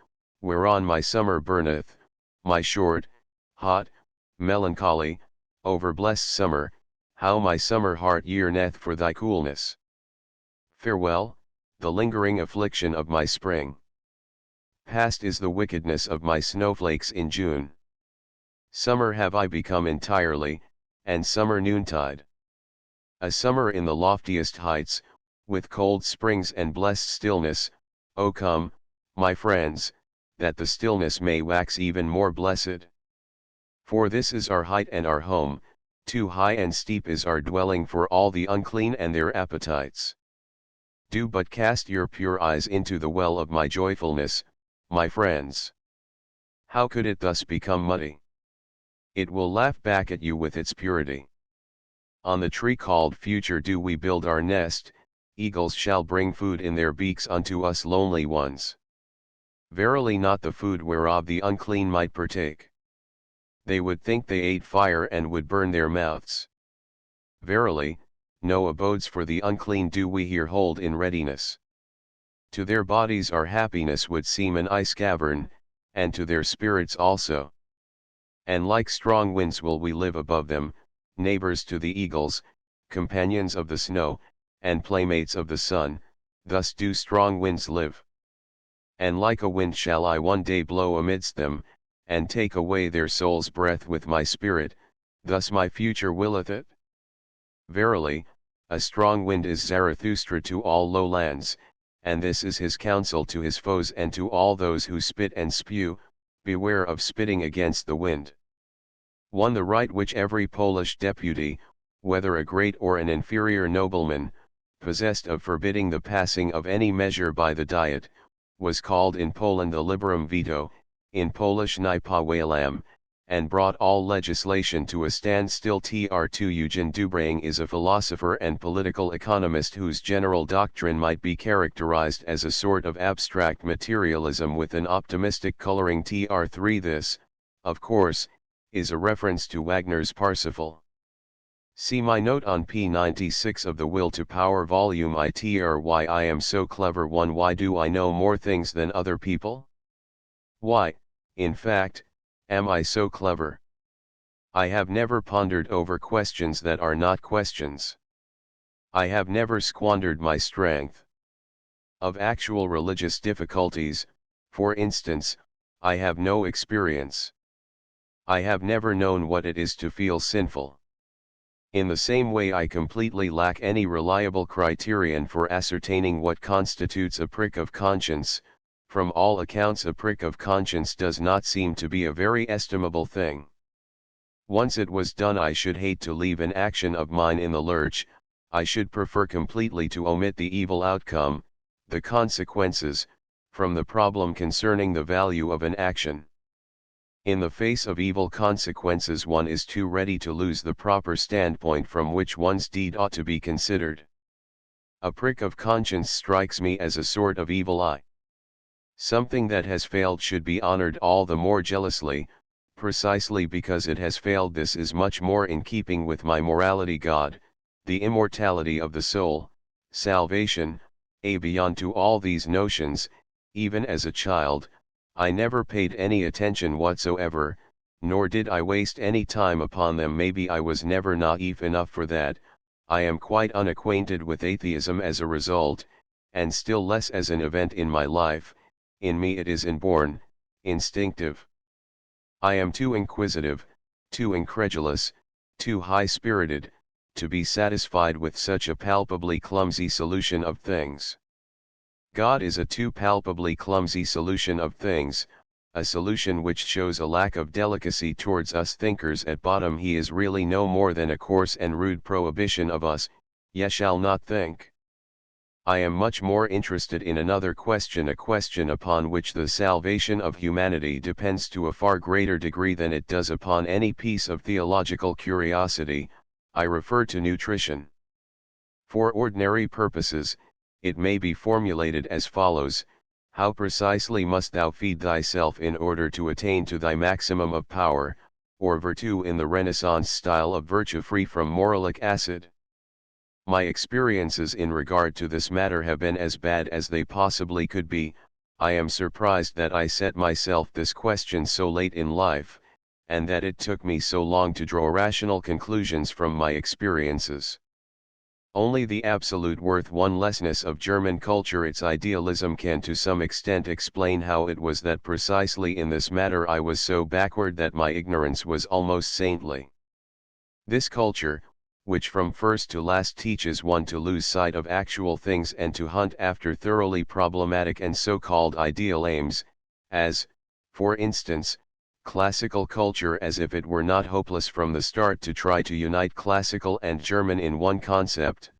whereon my summer burneth, my short, hot, melancholy, over-blessed summer, how my summer heart yearneth for thy coolness. Farewell, the lingering affliction of my spring. Past is the wickedness of my snowflakes in June. Summer have I become entirely, and summer noontide. A summer in the loftiest heights, with cold springs and blessed stillness. O come, my friends, that the stillness may wax even more blessed. For this is our height and our home, too high and steep is our dwelling for all the unclean and their appetites. Do but cast your pure eyes into the well of my joyfulness, my friends. How could it thus become muddy? It will laugh back at you with its purity. On the tree called future do we build our nest. Eagles shall bring food in their beaks unto us lonely ones. Verily not the food whereof the unclean might partake. They would think they ate fire and would burn their mouths. Verily, no abodes for the unclean do we here hold in readiness. To their bodies our happiness would seem an ice cavern, and to their spirits also. And like strong winds will we live above them, neighbors to the eagles, companions of the snow, and playmates of the sun. Thus do strong winds live. And like a wind shall I one day blow amidst them, and take away their soul's breath with my spirit. Thus my future willeth it. Verily, a strong wind is Zarathustra to all lowlands, and this is his counsel to his foes and to all those who spit and spew. Beware of spitting against the wind. 1. The right which every Polish deputy, whether a great or an inferior nobleman, possessed of forbidding the passing of any measure by the Diet, was called in Poland the liberum veto, in Polish Wilhelm, and brought all legislation to a standstill. Tr2 Eugen Dubreuil is a philosopher and political economist whose general doctrine might be characterized as a sort of abstract materialism with an optimistic coloring. Tr3 This, of course, is a reference to Wagner's Parsifal. See my note on p96 of the Will to Power volume ITR. Why I am so clever. 1. Why do I know more things than other people? Why, in fact, am I so clever? I have never pondered over questions that are not questions. I have never squandered my strength. Of actual religious difficulties, for instance, I have no experience. I have never known what it is to feel sinful. In the same way, I completely lack any reliable criterion for ascertaining what constitutes a prick of conscience. From all accounts, a prick of conscience does not seem to be a very estimable thing. Once it was done, I should hate to leave an action of mine in the lurch. I should prefer completely to omit the evil outcome, the consequences, from the problem concerning the value of an action. In the face of evil consequences, one is too ready to lose the proper standpoint from which one's deed ought to be considered. A prick of conscience strikes me as a sort of evil eye. Something that has failed should be honored all the more jealously, precisely because it has failed. This is much more in keeping with my morality. God, the immortality of the soul, salvation, beyond to all these notions, even as a child, I never paid any attention whatsoever, nor did I waste any time upon them. Maybe I was never naive enough for that. I am quite unacquainted with atheism as a result, and still less as an event in my life. In me it is inborn, instinctive. I am too inquisitive, too incredulous, too high-spirited, to be satisfied with such a palpably clumsy solution of things. God is a too palpably clumsy solution of things, a solution which shows a lack of delicacy towards us thinkers. At bottom he is really no more than a coarse and rude prohibition of us, ye shall not think. I am much more interested in another question, a question upon which the salvation of humanity depends to a far greater degree than it does upon any piece of theological curiosity. I refer to nutrition. For ordinary purposes, it may be formulated as follows: how precisely must thou feed thyself in order to attain to thy maximum of power, or virtue in the Renaissance style of virtue free from moralic acid? My experiences in regard to this matter have been as bad as they possibly could be. I am surprised that I set myself this question so late in life, and that it took me so long to draw rational conclusions from my experiences. Only the absolute worth-one-lessness of German culture, its idealism, can to some extent explain how it was that precisely in this matter I was so backward that my ignorance was almost saintly. This culture, which from first to last teaches one to lose sight of actual things and to hunt after thoroughly problematic and so-called ideal aims, as, for instance, classical culture, as if it were not hopeless from the start to try to unite classical and German in one concept.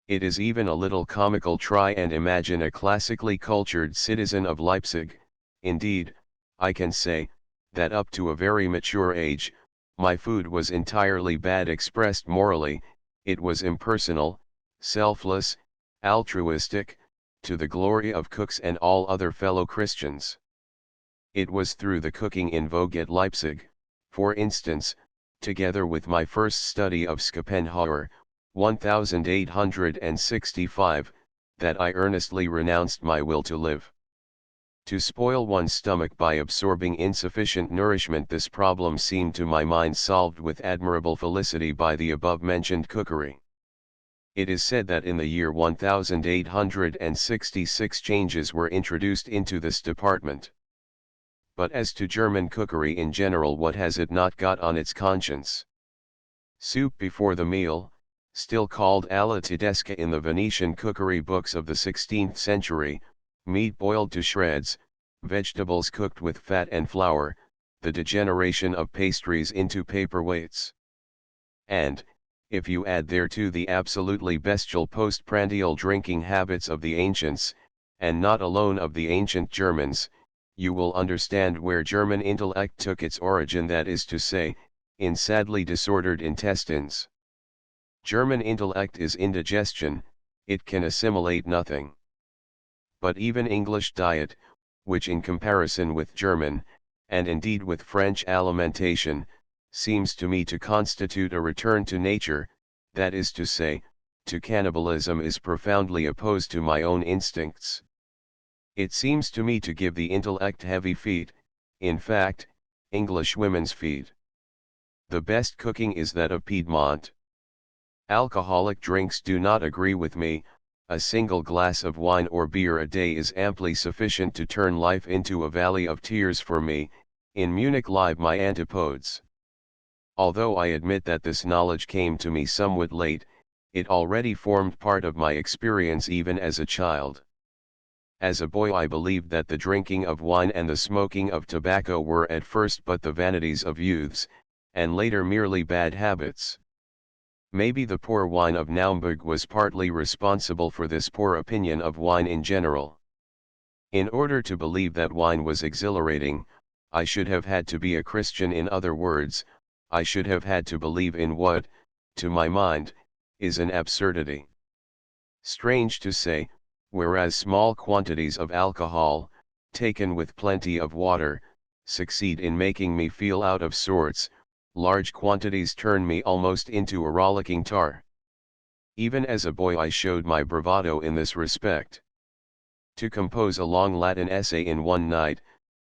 It is even a little comical. Try and imagine a classically cultured citizen of Leipzig. Indeed, I can say, that up to a very mature age, my food was entirely bad. Expressed morally, it was impersonal, selfless, altruistic, to the glory of cooks and all other fellow Christians. It was through the cooking in vogue at Leipzig, for instance, together with my first study of Schopenhauer, 1865, that I earnestly renounced my will to live. To spoil one's stomach by absorbing insufficient nourishment, this problem seemed to my mind solved with admirable felicity by the above-mentioned cookery. It is said that in the year 1866 changes were introduced into this department. But as to German cookery in general, what has it not got on its conscience? Soup before the meal, still called alla tedesca in the Venetian cookery books of the 16th century, meat boiled to shreds, vegetables cooked with fat and flour, the degeneration of pastries into paperweights. And, if you add thereto the absolutely bestial postprandial drinking habits of the ancients, and not alone of the ancient Germans, you will understand where German intellect took its origin, that is to say, in sadly disordered intestines. German intellect is indigestion, it can assimilate nothing. But even English diet, which in comparison with German, and indeed with French alimentation, seems to me to constitute a return to nature, that is to say, to cannibalism, is profoundly opposed to my own instincts. It seems to me to give the intellect heavy feet, in fact, English women's feet. The best cooking is that of Piedmont. Alcoholic drinks do not agree with me. A single glass of wine or beer a day is amply sufficient to turn life into a valley of tears for me. In Munich lie my antipodes. Although I admit that this knowledge came to me somewhat late, it already formed part of my experience even as a child. As a boy I believed that the drinking of wine and the smoking of tobacco were at first but the vanities of youths, and later merely bad habits. Maybe the poor wine of Naumburg was partly responsible for this poor opinion of wine in general. In order to believe that wine was exhilarating, I should have had to be a Christian. In other words, I should have had to believe in what, to my mind, is an absurdity. Strange to say, whereas small quantities of alcohol, taken with plenty of water, succeed in making me feel out of sorts, large quantities turn me almost into a rollicking tar. Even as a boy I showed my bravado in this respect. To compose a long Latin essay in one night,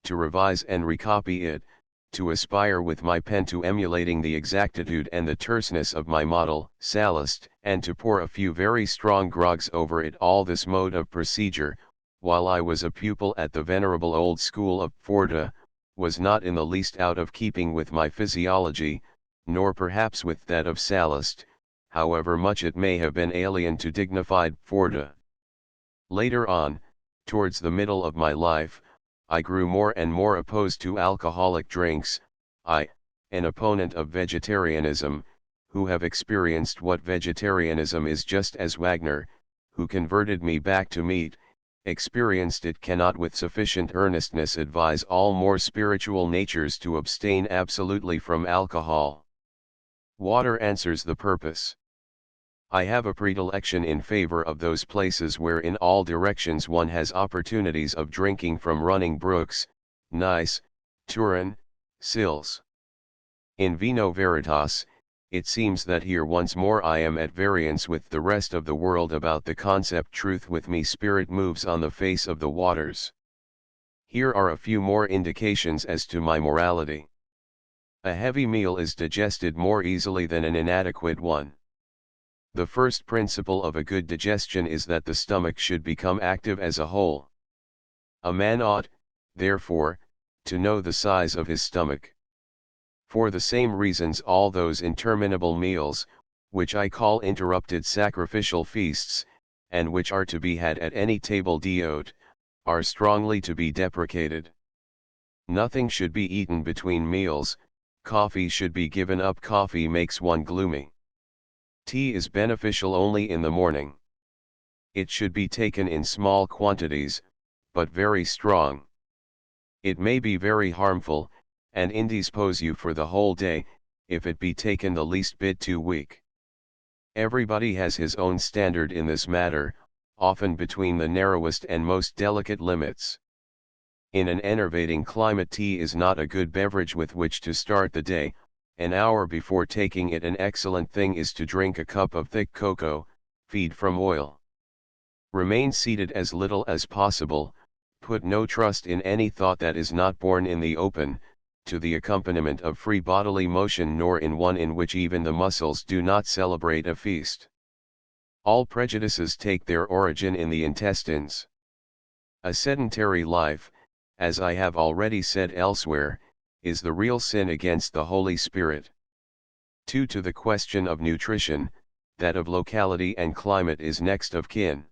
to revise and recopy it, to aspire with my pen to emulating the exactitude and the terseness of my model, Sallust, and to pour a few very strong grogs over it, all this mode of procedure, while I was a pupil at the venerable old school of Pforta, was not in the least out of keeping with my physiology, nor perhaps with that of Sallust, however much it may have been alien to dignified Pforta. Later on, towards the middle of my life, I grew more and more opposed to alcoholic drinks. I, an opponent of vegetarianism, who have experienced what vegetarianism is just as Wagner, who converted me back to meat, experienced it, cannot with sufficient earnestness advise all more spiritual natures to abstain absolutely from alcohol. Water answers the purpose. I have a predilection in favor of those places where in all directions one has opportunities of drinking, from running brooks, Nice, Turin, Sils. In vino veritas, it seems that here once more I am at variance with the rest of the world about the concept truth. With me spirit moves on the face of the waters. Here are a few more indications as to my morality. A heavy meal is digested more easily than an inadequate one. The first principle of a good digestion is that the stomach should become active as a whole. A man ought, therefore, to know the size of his stomach. For the same reasons all those interminable meals, which I call interrupted sacrificial feasts, and which are to be had at any table d'hôte, are strongly to be deprecated. Nothing should be eaten between meals, coffee should be given up. Coffee makes one gloomy. Tea is beneficial only in the morning. It should be taken in small quantities, but very strong. It may be very harmful, and indispose you for the whole day, if it be taken the least bit too weak. Everybody has his own standard in this matter, often between the narrowest and most delicate limits. In an enervating climate tea is not a good beverage with which to start the day. An hour before taking it an excellent thing is to drink a cup of thick cocoa, feed from oil. Remain seated as little as possible, put no trust in any thought that is not born in the open, to the accompaniment of free bodily motion, nor in one in which even the muscles do not celebrate a feast. All prejudices take their origin in the intestines. A sedentary life, as I have already said elsewhere, is the real sin against the Holy Spirit. 2. To the question of nutrition, that of locality and climate is next of kin.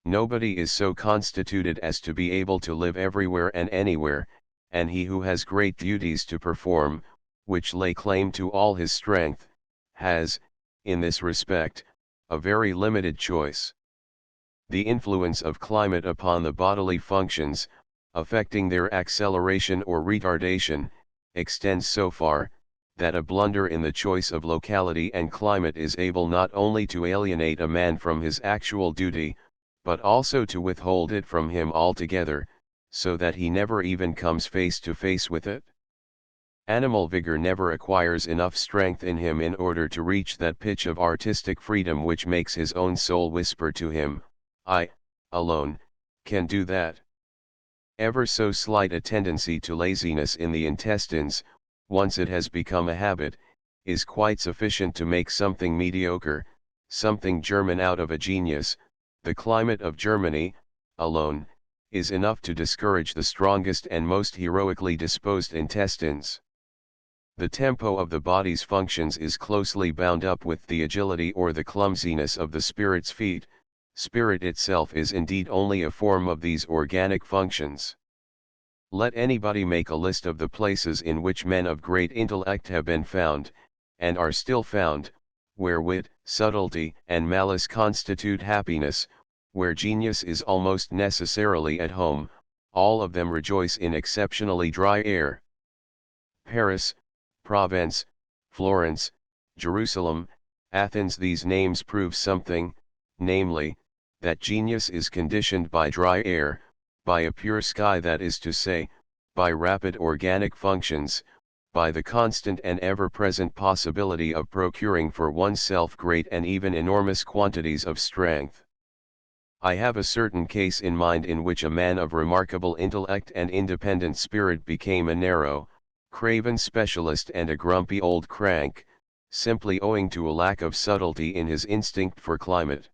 Nobody is so constituted as to be able to live everywhere and anywhere, and he who has great duties to perform, which lay claim to all his strength, has, in this respect, a very limited choice. The influence of climate upon the bodily functions, affecting their acceleration or retardation, extends so far, that a blunder in the choice of locality and climate is able not only to alienate a man from his actual duty, but also to withhold it from him altogether, so that he never even comes face to face with it. Animal vigor never acquires enough strength in him in order to reach that pitch of artistic freedom which makes his own soul whisper to him, "I, alone, can do that." Ever so slight a tendency to laziness in the intestines, once it has become a habit, is quite sufficient to make something mediocre, something German out of a genius. The climate of Germany, alone, is enough to discourage the strongest and most heroically disposed intestines. The tempo of the body's functions is closely bound up with the agility or the clumsiness of the spirit's feet. Spirit itself is indeed only a form of these organic functions. Let anybody make a list of the places in which men of great intellect have been found, and are still found, where wit, subtlety, and malice constitute happiness, where genius is almost necessarily at home. All of them rejoice in exceptionally dry air. Paris, Provence, Florence, Jerusalem, Athens. These names prove something, namely, that genius is conditioned by dry air, by a pure sky, that is to say, by rapid organic functions, by the constant and ever-present possibility of procuring for oneself great and even enormous quantities of strength. I have a certain case in mind in which a man of remarkable intellect and independent spirit became a narrow, craven specialist and a grumpy old crank, simply owing to a lack of subtlety in his instinct for climate.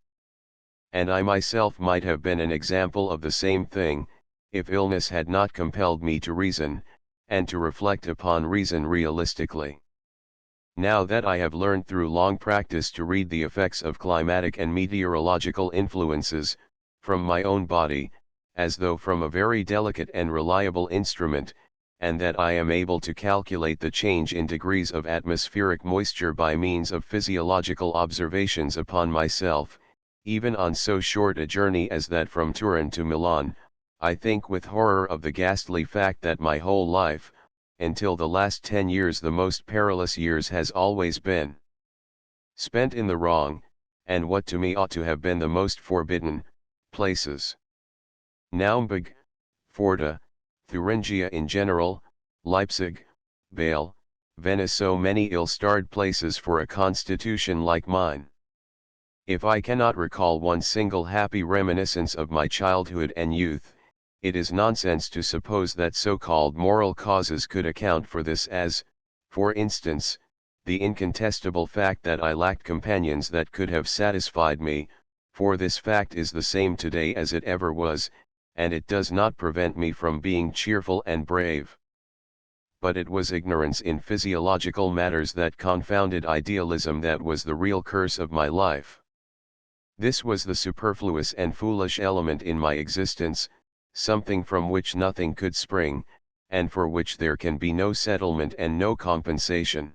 And I myself might have been an example of the same thing, if illness had not compelled me to reason, and to reflect upon reason realistically. Now that I have learned through long practice to read the effects of climatic and meteorological influences, from my own body, as though from a very delicate and reliable instrument, and that I am able to calculate the change in degrees of atmospheric moisture by means of physiological observations upon myself, even on so short a journey as that from Turin to Milan, I think with horror of the ghastly fact that my whole life, until the last 10 years, the most perilous years, has always been spent in the wrong, and what to me ought to have been the most forbidden, places. Naumburg, Forta, Thuringia in general, Leipzig, Bâle, Venice, so many ill-starred places for a constitution like mine. If I cannot recall one single happy reminiscence of my childhood and youth, it is nonsense to suppose that so-called moral causes could account for this, as, for instance, the incontestable fact that I lacked companions that could have satisfied me, for this fact is the same today as it ever was, and it does not prevent me from being cheerful and brave. But it was ignorance in physiological matters that confounded idealism that was the real curse of my life. This was the superfluous and foolish element in my existence, something from which nothing could spring, and for which there can be no settlement and no compensation.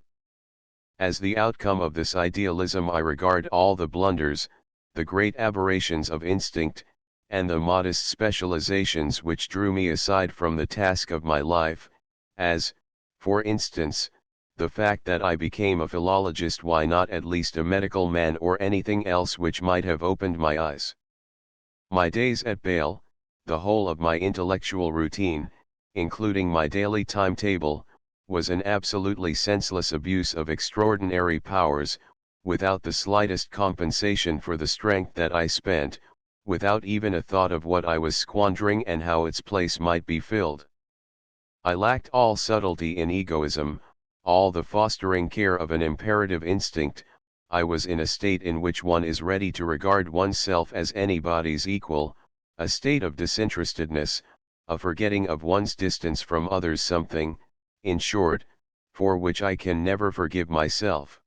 As the outcome of this idealism I regard all the blunders, the great aberrations of instinct, and the modest specializations which drew me aside from the task of my life, as, for instance, the fact that I became a philologist, why not at least a medical man, or anything else which might have opened my eyes. My days at Bâle, the whole of my intellectual routine, including my daily timetable, was an absolutely senseless abuse of extraordinary powers, without the slightest compensation for the strength that I spent, without even a thought of what I was squandering and how its place might be filled. I lacked all subtlety in egoism, all the fostering care of an imperative instinct. I was in a state in which one is ready to regard oneself as anybody's equal, a state of disinterestedness, a forgetting of one's distance from others, something, in short, for which I can never forgive myself.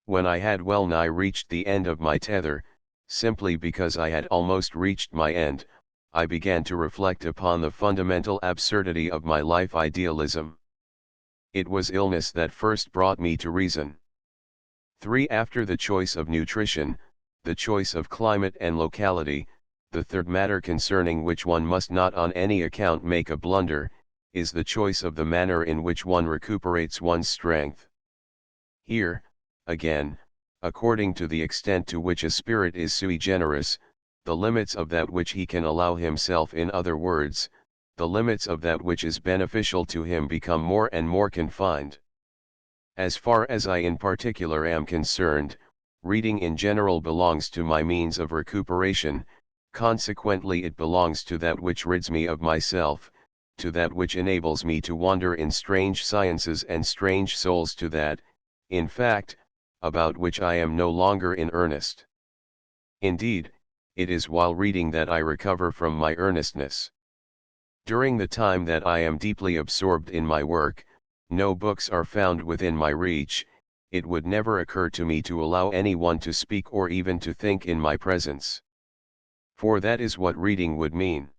When I had well nigh reached the end of my tether, simply because I had almost reached my end, I began to reflect upon the fundamental absurdity of my life idealism. It was illness that first brought me to reason. 3. After the choice of nutrition, the choice of climate and locality, The third matter concerning which one must not on any account make a blunder, is the choice of the manner in which one recuperates one's strength. Here, again, according to the extent to which a spirit is sui generis, the limits of that which he can allow himself, in other words, the limits of that which is beneficial to him, become more and more confined. As far as I in particular am concerned, reading in general belongs to my means of recuperation, consequently it belongs to that which rids me of myself, to that which enables me to wander in strange sciences and strange souls, to that, in fact, about which I am no longer in earnest. Indeed, it is while reading that I recover from my earnestness. During the time that I am deeply absorbed in my work, no books are found within my reach. It would never occur to me to allow anyone to speak or even to think in my presence. For that is what reading would mean.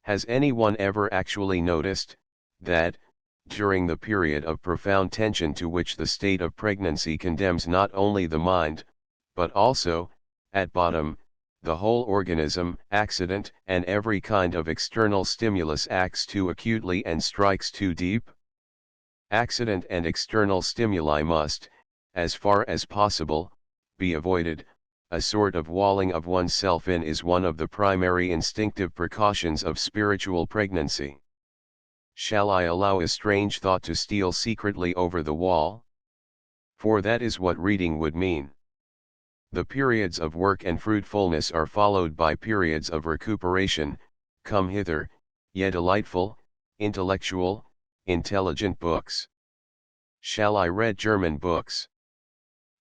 Has anyone ever actually noticed that, during the period of profound tension to which the state of pregnancy condemns not only the mind, but also, at bottom, the whole organism, accident and every kind of external stimulus acts too acutely and strikes too deep? Accident and external stimuli must, as far as possible, be avoided. A sort of walling of oneself in is one of the primary instinctive precautions of spiritual pregnancy. Shall I allow a strange thought to steal secretly over the wall? For that is what reading would mean. The periods of work and fruitfulness are followed by periods of recuperation. Come hither, yet delightful, intellectual, intelligent books. Shall I read German books?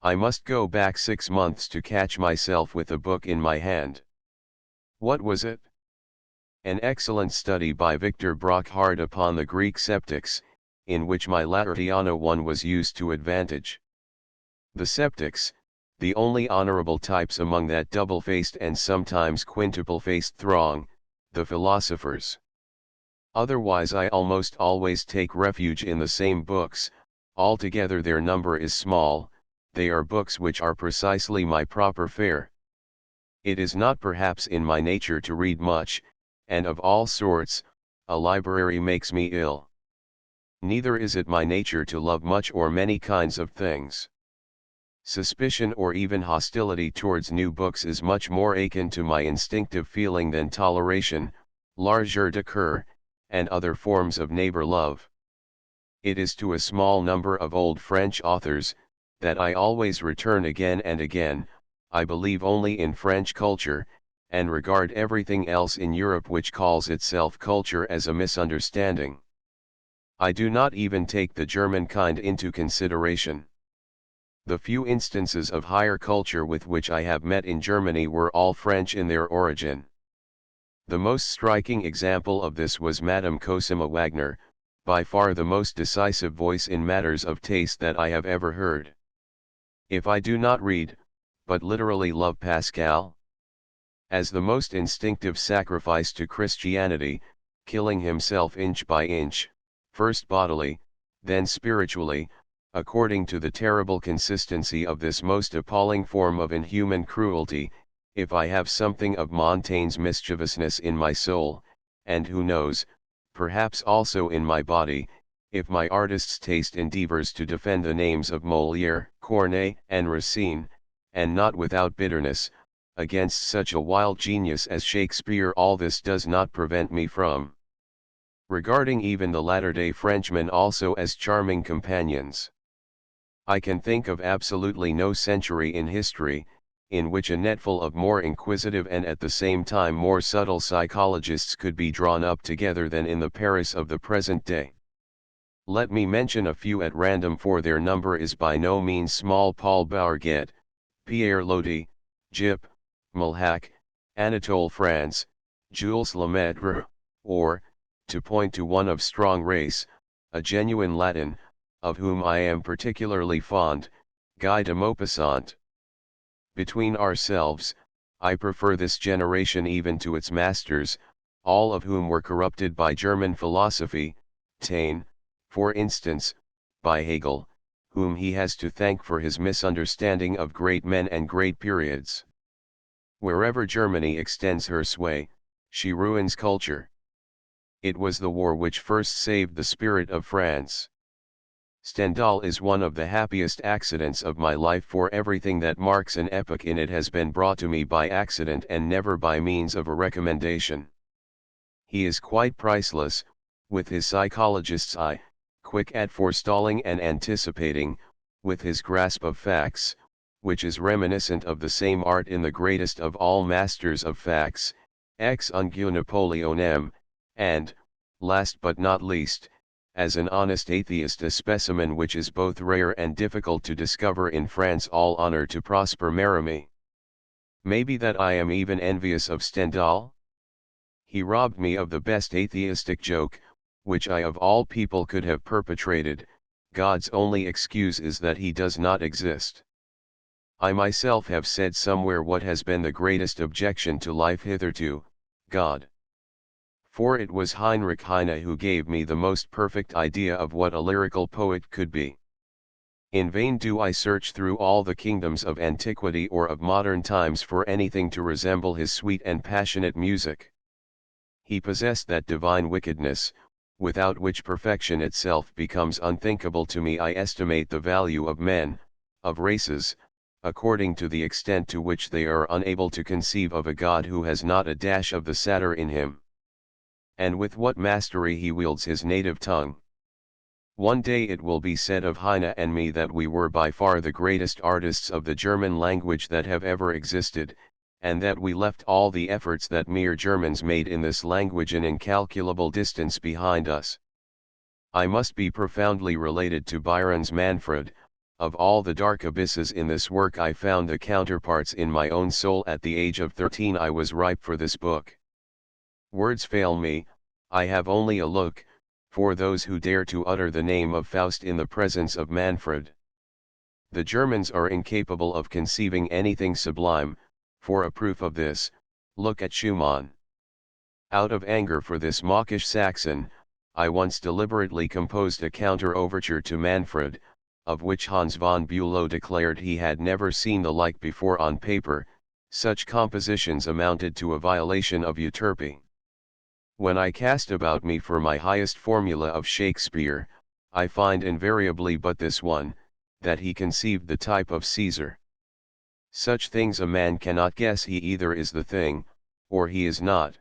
I must go back 6 months to catch myself with a book in my hand. What was it? An excellent study by Victor Brockhard upon the Greek septics, in which my Laertiana one was used to advantage. The septics, the only honorable types among that double-faced and sometimes quintuple-faced throng, the philosophers. Otherwise I almost always take refuge in the same books. Altogether their number is small. They are books which are precisely my proper fare. It is not perhaps in my nature to read much, and of all sorts. A library makes me ill. Neither is it my nature to love much or many kinds of things. Suspicion or even hostility towards new books is much more akin to my instinctive feeling than toleration, largeur de coeur, and other forms of neighbor love. It is to a small number of old French authors that I always return again and again. I believe only in French culture, and regard everything else in Europe which calls itself culture as a misunderstanding. I do not even take the German kind into consideration. The few instances of higher culture with which I have met in Germany were all French in their origin. The most striking example of this was Madame Cosima Wagner, by far the most decisive voice in matters of taste that I have ever heard. If I do not read, but literally love Pascal, as the most instinctive sacrifice to Christianity, killing himself inch by inch, first bodily, then spiritually, according to the terrible consistency of this most appalling form of inhuman cruelty, if I have something of Montaigne's mischievousness in my soul, and who knows, perhaps also in my body, if my artist's taste endeavors to defend the names of Molière, Corneille, and Racine, and not without bitterness, against such a wild genius as Shakespeare, all this does not prevent me from regarding even the latter-day Frenchmen also as charming companions. I can think of absolutely no century in history, in which a netful of more inquisitive and at the same time more subtle psychologists could be drawn up together than in the Paris of the present day. Let me mention a few at random, for their number is by no means small: Paul Bourget, Pierre Loti, Gyp, Malhac, Anatole France, Jules Lemaitre, or, to point to one of strong race, a genuine Latin, of whom I am particularly fond, Guy de Maupassant. Between ourselves, I prefer this generation even to its masters, all of whom were corrupted by German philosophy. Taine, for instance, by Hegel, whom he has to thank for his misunderstanding of great men and great periods. Wherever Germany extends her sway, she ruins culture. It was the war which first saved the spirit of France. Stendhal is one of the happiest accidents of my life, for everything that marks an epoch in it has been brought to me by accident and never by means of a recommendation. He is quite priceless, with his psychologist's eye, quick at forestalling and anticipating, with his grasp of facts, which is reminiscent of the same art in the greatest of all masters of facts, ex ungue Napoleonem, and, last but not least, as an honest atheist, a specimen which is both rare and difficult to discover in France. All honor to Prosper Mérimée. Maybe that I am even envious of Stendhal? He robbed me of the best atheistic joke, which I of all people could have perpetrated. God's only excuse is that he does not exist. I myself have said somewhere what has been the greatest objection to life hitherto: God. For it was Heinrich Heine who gave me the most perfect idea of what a lyrical poet could be. In vain do I search through all the kingdoms of antiquity or of modern times for anything to resemble his sweet and passionate music. He possessed that divine wickedness, without which perfection itself becomes unthinkable to me. I estimate the value of men, of races, according to the extent to which they are unable to conceive of a God who has not a dash of the satyr in him. And with what mastery he wields his native tongue. One day it will be said of Heine and me that we were by far the greatest artists of the German language that have ever existed, and that we left all the efforts that mere Germans made in this language an incalculable distance behind us. I must be profoundly related to Byron's Manfred. Of all the dark abysses in this work I found the counterparts in my own soul. At the age of 13 I was ripe for this book. Words fail me, I have only a look, for those who dare to utter the name of Faust in the presence of Manfred. The Germans are incapable of conceiving anything sublime. For a proof of this, look at Schumann. Out of anger for this mawkish Saxon, I once deliberately composed a counter-overture to Manfred, of which Hans von Bülow declared he had never seen the like before on paper. Such compositions amounted to a violation of euterpe. When I cast about me for my highest formula of Shakespeare, I find invariably but this one, that he conceived the type of Caesar. Such things a man cannot guess. He either is the thing, or he is not.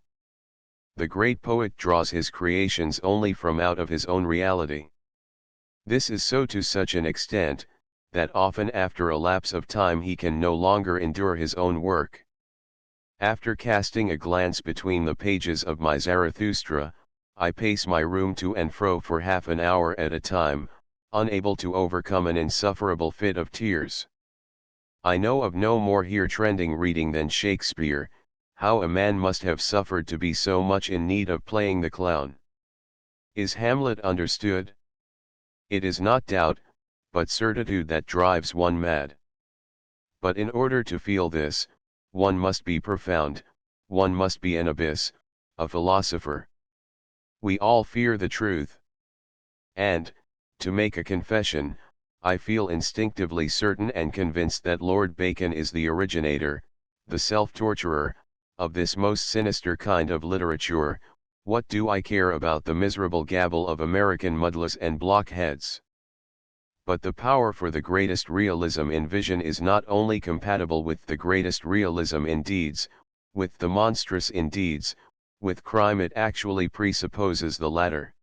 The great poet draws his creations only from out of his own reality. This is so to such an extent, that often after a lapse of time he can no longer endure his own work. After casting a glance between the pages of my Zarathustra, I pace my room to and fro for half an hour at a time, unable to overcome an insufferable fit of tears. I know of no more here trending reading than Shakespeare. How a man must have suffered to be so much in need of playing the clown. Is Hamlet understood? It is not doubt, but certitude that drives one mad. But in order to feel this, one must be profound, one must be an abyss, a philosopher. We all fear the truth. And, to make a confession, I feel instinctively certain and convinced that Lord Bacon is the originator, the self-torturer, of this most sinister kind of literature. What do I care about the miserable gabble of American muddlers and blockheads? But the power for the greatest realism in vision is not only compatible with the greatest realism in deeds, with the monstrous in deeds, with crime it actually presupposes the latter.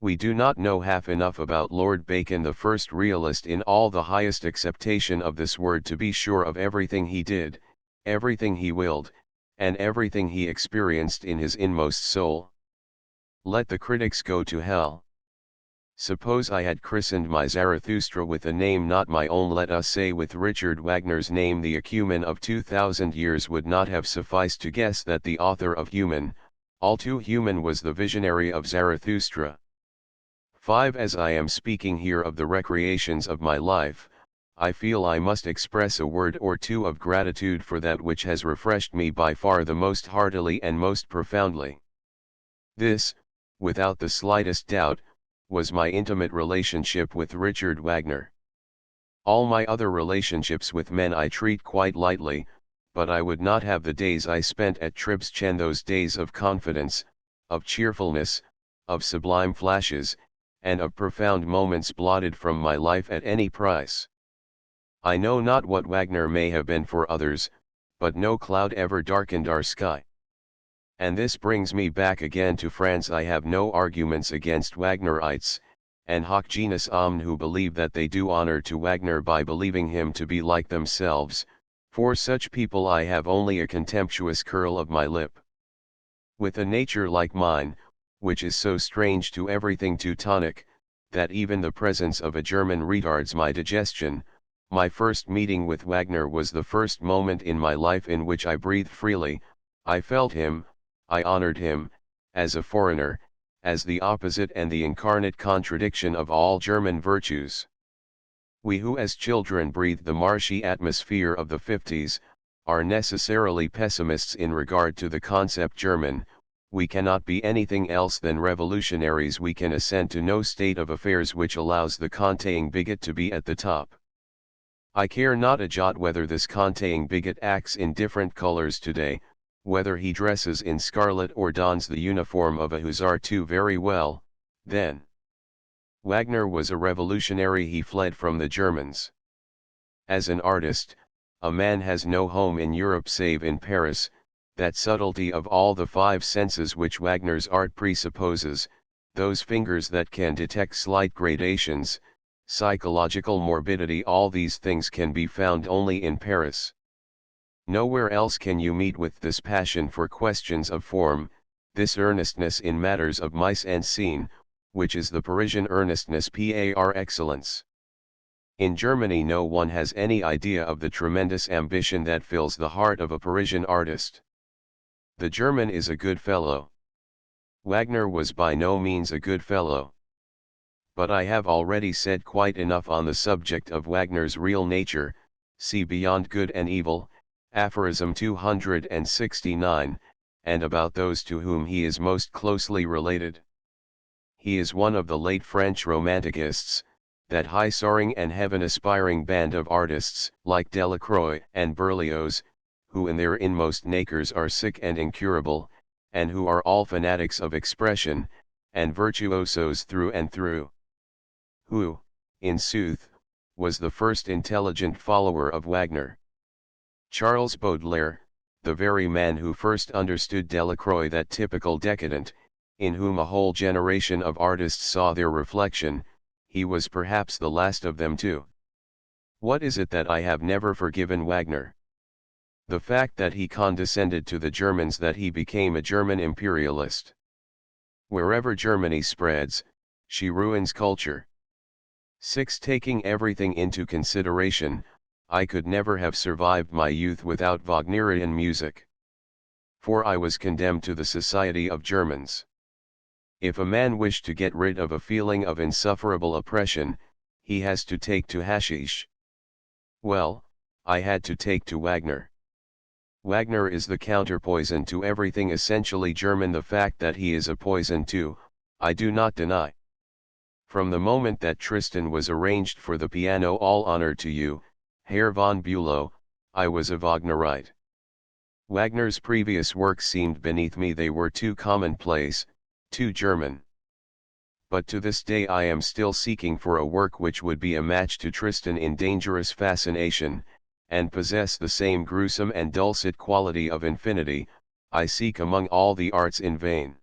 We do not know half enough about Lord Bacon, the first realist in all the highest acceptation of this word, to be sure of everything he did, everything he willed, and everything he experienced in his inmost soul. Let the critics go to hell. Suppose I had christened my Zarathustra with a name not my own, let us say with Richard Wagner's name, the acumen of 2,000 years would not have sufficed to guess that the author of Human, all too human, was the visionary of Zarathustra. 5. As I am speaking here of the recreations of my life, I feel I must express a word or two of gratitude for that which has refreshed me by far the most heartily and most profoundly. This, without the slightest doubt, was my intimate relationship with Richard Wagner. All my other relationships with men I treat quite lightly, but I would not have the days I spent at Tribschen, those days of confidence, of cheerfulness, of sublime flashes, and of profound moments blotted from my life at any price. I know not what Wagner may have been for others, but no cloud ever darkened our sky. And this brings me back again to France. I have no arguments against Wagnerites, and hoc genus omne who believe that they do honor to Wagner by believing him to be like themselves. For such people I have only a contemptuous curl of my lip. With a nature like mine, which is so strange to everything Teutonic, that even the presence of a German retards my digestion, my first meeting with Wagner was the first moment in my life in which I breathed freely. I felt him, I honored him, as a foreigner, as the opposite and the incarnate contradiction of all German virtues. We who as children breathed the marshy atmosphere of the 50s, are necessarily pessimists in regard to the concept German. We cannot be anything else than revolutionaries. We can assent to no state of affairs which allows the Kanteing bigot to be at the top. I care not a jot whether this Kanteing bigot acts in different colors today, whether he dresses in scarlet or dons the uniform of a hussar. Too very well, then. Wagner was a revolutionary. He fled from the Germans. As an artist, a man has no home in Europe save in Paris. That subtlety of all the five senses which Wagner's art presupposes, those fingers that can detect slight gradations, psychological morbidity, all these things can be found only in Paris. Nowhere else can you meet with this passion for questions of form, this earnestness in matters of mise en scene, which is the Parisian earnestness par excellence. In Germany no one has any idea of the tremendous ambition that fills the heart of a Parisian artist. The German is a good fellow. Wagner was by no means a good fellow. But I have already said quite enough on the subject of Wagner's real nature. See Beyond Good and Evil, aphorism 269, and about those to whom he is most closely related. He is one of the late French romanticists, that high-soaring and heaven-aspiring band of artists, like Delacroix and Berlioz, who in their inmost natures are sick and incurable, and who are all fanatics of expression, and virtuosos through and through. Who, in sooth, was the first intelligent follower of Wagner? Charles Baudelaire, the very man who first understood Delacroix, that typical decadent, in whom a whole generation of artists saw their reflection. He was perhaps the last of them too. What is it that I have never forgiven Wagner? The fact that he condescended to the Germans, that he became a German imperialist. Wherever Germany spreads, she ruins culture. 6. Taking everything into consideration, I could never have survived my youth without Wagnerian music. For I was condemned to the society of Germans. If a man wished to get rid of a feeling of insufferable oppression, he has to take to hashish. Well, I had to take to Wagner. Wagner is the counterpoison to everything essentially German. The fact that he is a poison too, I do not deny. From the moment that Tristan was arranged for the piano, all honor to you, Herr von Bülow, I was a Wagnerite. Wagner's previous works seemed beneath me. They were too commonplace, too German. But to this day I am still seeking for a work which would be a match to Tristan in dangerous fascination, and possess the same gruesome and dulcet quality of infinity. I seek among all the arts in vain.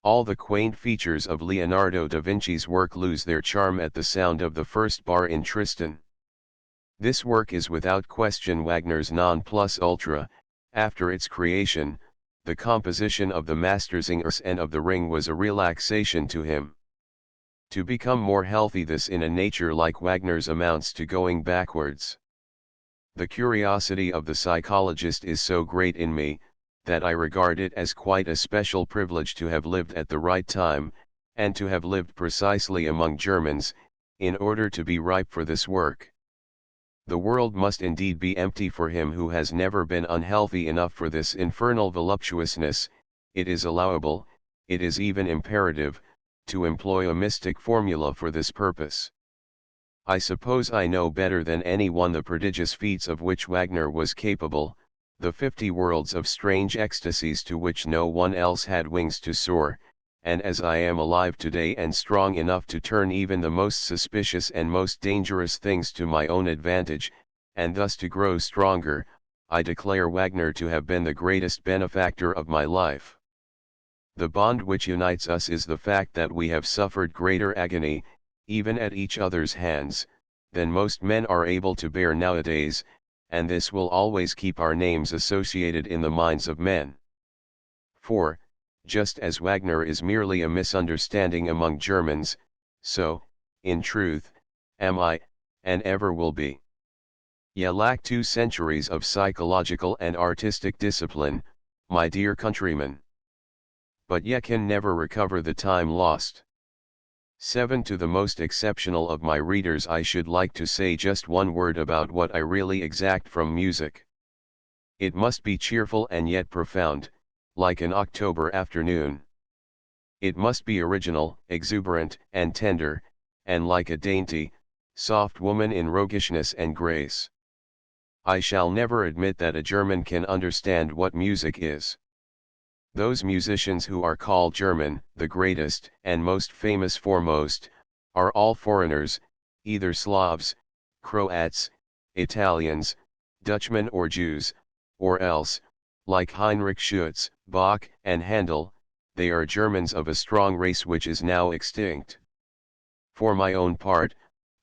All the quaint features of Leonardo da Vinci's work lose their charm at the sound of the first bar in Tristan. This work is without question Wagner's non plus ultra. After its creation, the composition of the Mastersingers and of the Ring was a relaxation to him. To become more healthy, this in a nature like Wagner's amounts to going backwards. The curiosity of the psychologist is so great in me, that I regard it as quite a special privilege to have lived at the right time, and to have lived precisely among Germans, in order to be ripe for this work. The world must indeed be empty for him who has never been unhealthy enough for this infernal voluptuousness. It is allowable, it is even imperative, to employ a mystic formula for this purpose. I suppose I know better than anyone the prodigious feats of which Wagner was capable, the 50 worlds of strange ecstasies to which no one else had wings to soar, and as I am alive today and strong enough to turn even the most suspicious and most dangerous things to my own advantage, and thus to grow stronger, I declare Wagner to have been the greatest benefactor of my life. The bond which unites us is the fact that we have suffered greater agony, even at each other's hands, than most men are able to bear nowadays, and this will always keep our names associated in the minds of men. For, just as Wagner is merely a misunderstanding among Germans, so, in truth, am I, and ever will be. Ye lack 2 centuries of psychological and artistic discipline, my dear countrymen. But ye can never recover the time lost. 7. To the most exceptional of my readers I should like to say just one word about what I really exact from music. It must be cheerful and yet profound, like an October afternoon. It must be original, exuberant, and tender, and like a dainty, soft woman in roguishness and grace. I shall never admit that a German can understand what music is. Those musicians who are called German, the greatest and most famous foremost, are all foreigners, either Slavs, Croats, Italians, Dutchmen or Jews, or else, like Heinrich Schütz, Bach, and Handel, they are Germans of a strong race which is now extinct. For my own part,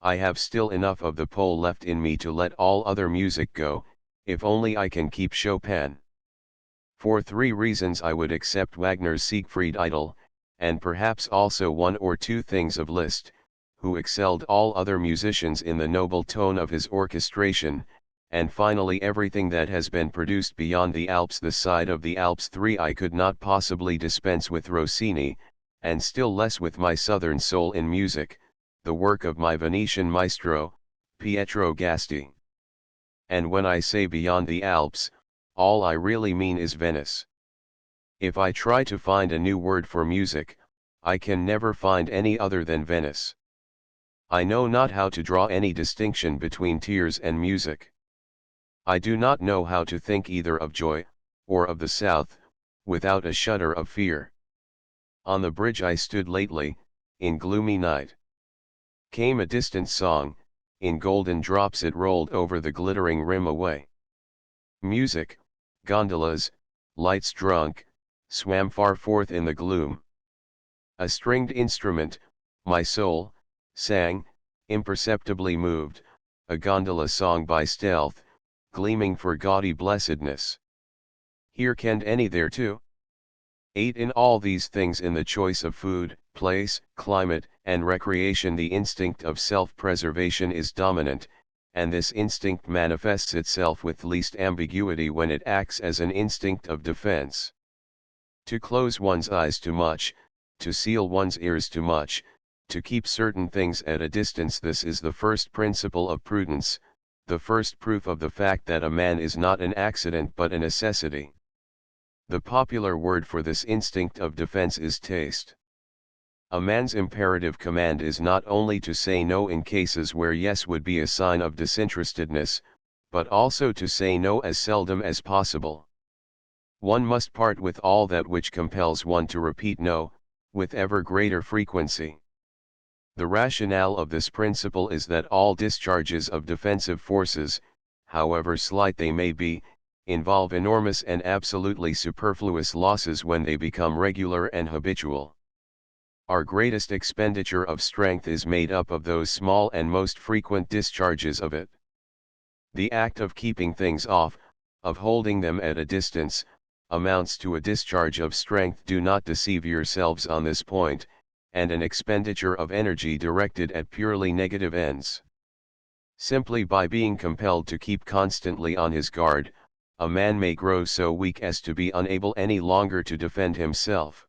I have still enough of the Pole left in me to let all other music go, if only I can keep Chopin. For 3 reasons I would accept Wagner's Siegfried Idyll, and perhaps also 1 or 2 things of Liszt, who excelled all other musicians in the noble tone of his orchestration, and finally everything that has been produced beyond the Alps. The side of the Alps 3 I could not possibly dispense with Rossini, and still less with my southern soul in music, the work of my Venetian maestro, Pietro Gasti. And when I say beyond the Alps, all I really mean is Venice. If I try to find a new word for music, I can never find any other than Venice. I know not how to draw any distinction between tears and music. I do not know how to think either of joy, or of the South, without a shudder of fear. On the bridge I stood lately, in gloomy night. Came a distant song, in golden drops it rolled over the glittering rim away. Music, gondolas, lights drunk, swam far forth in the gloom. A stringed instrument, my soul, sang, imperceptibly moved, a gondola song by stealth, gleaming for gaudy blessedness. Here kenned any there too? 8. In all these things, in the choice of food, place, climate, and recreation, the instinct of self-preservation is dominant, and this instinct manifests itself with least ambiguity when it acts as an instinct of defense. To close one's eyes too much, to seal one's ears too much, to keep certain things at a distance, this is the first principle of prudence, the first proof of the fact that a man is not an accident but a necessity. The popular word for this instinct of defense is taste. A man's imperative command is not only to say no in cases where yes would be a sign of disinterestedness, but also to say no as seldom as possible. One must part with all that which compels one to repeat no, with ever greater frequency. The rationale of this principle is that all discharges of defensive forces, however slight they may be, involve enormous and absolutely superfluous losses when they become regular and habitual. Our greatest expenditure of strength is made up of those small and most frequent discharges of it. The act of keeping things off, of holding them at a distance, amounts to a discharge of strength. Do not deceive yourselves on this point, and an expenditure of energy directed at purely negative ends. Simply by being compelled to keep constantly on his guard, a man may grow so weak as to be unable any longer to defend himself.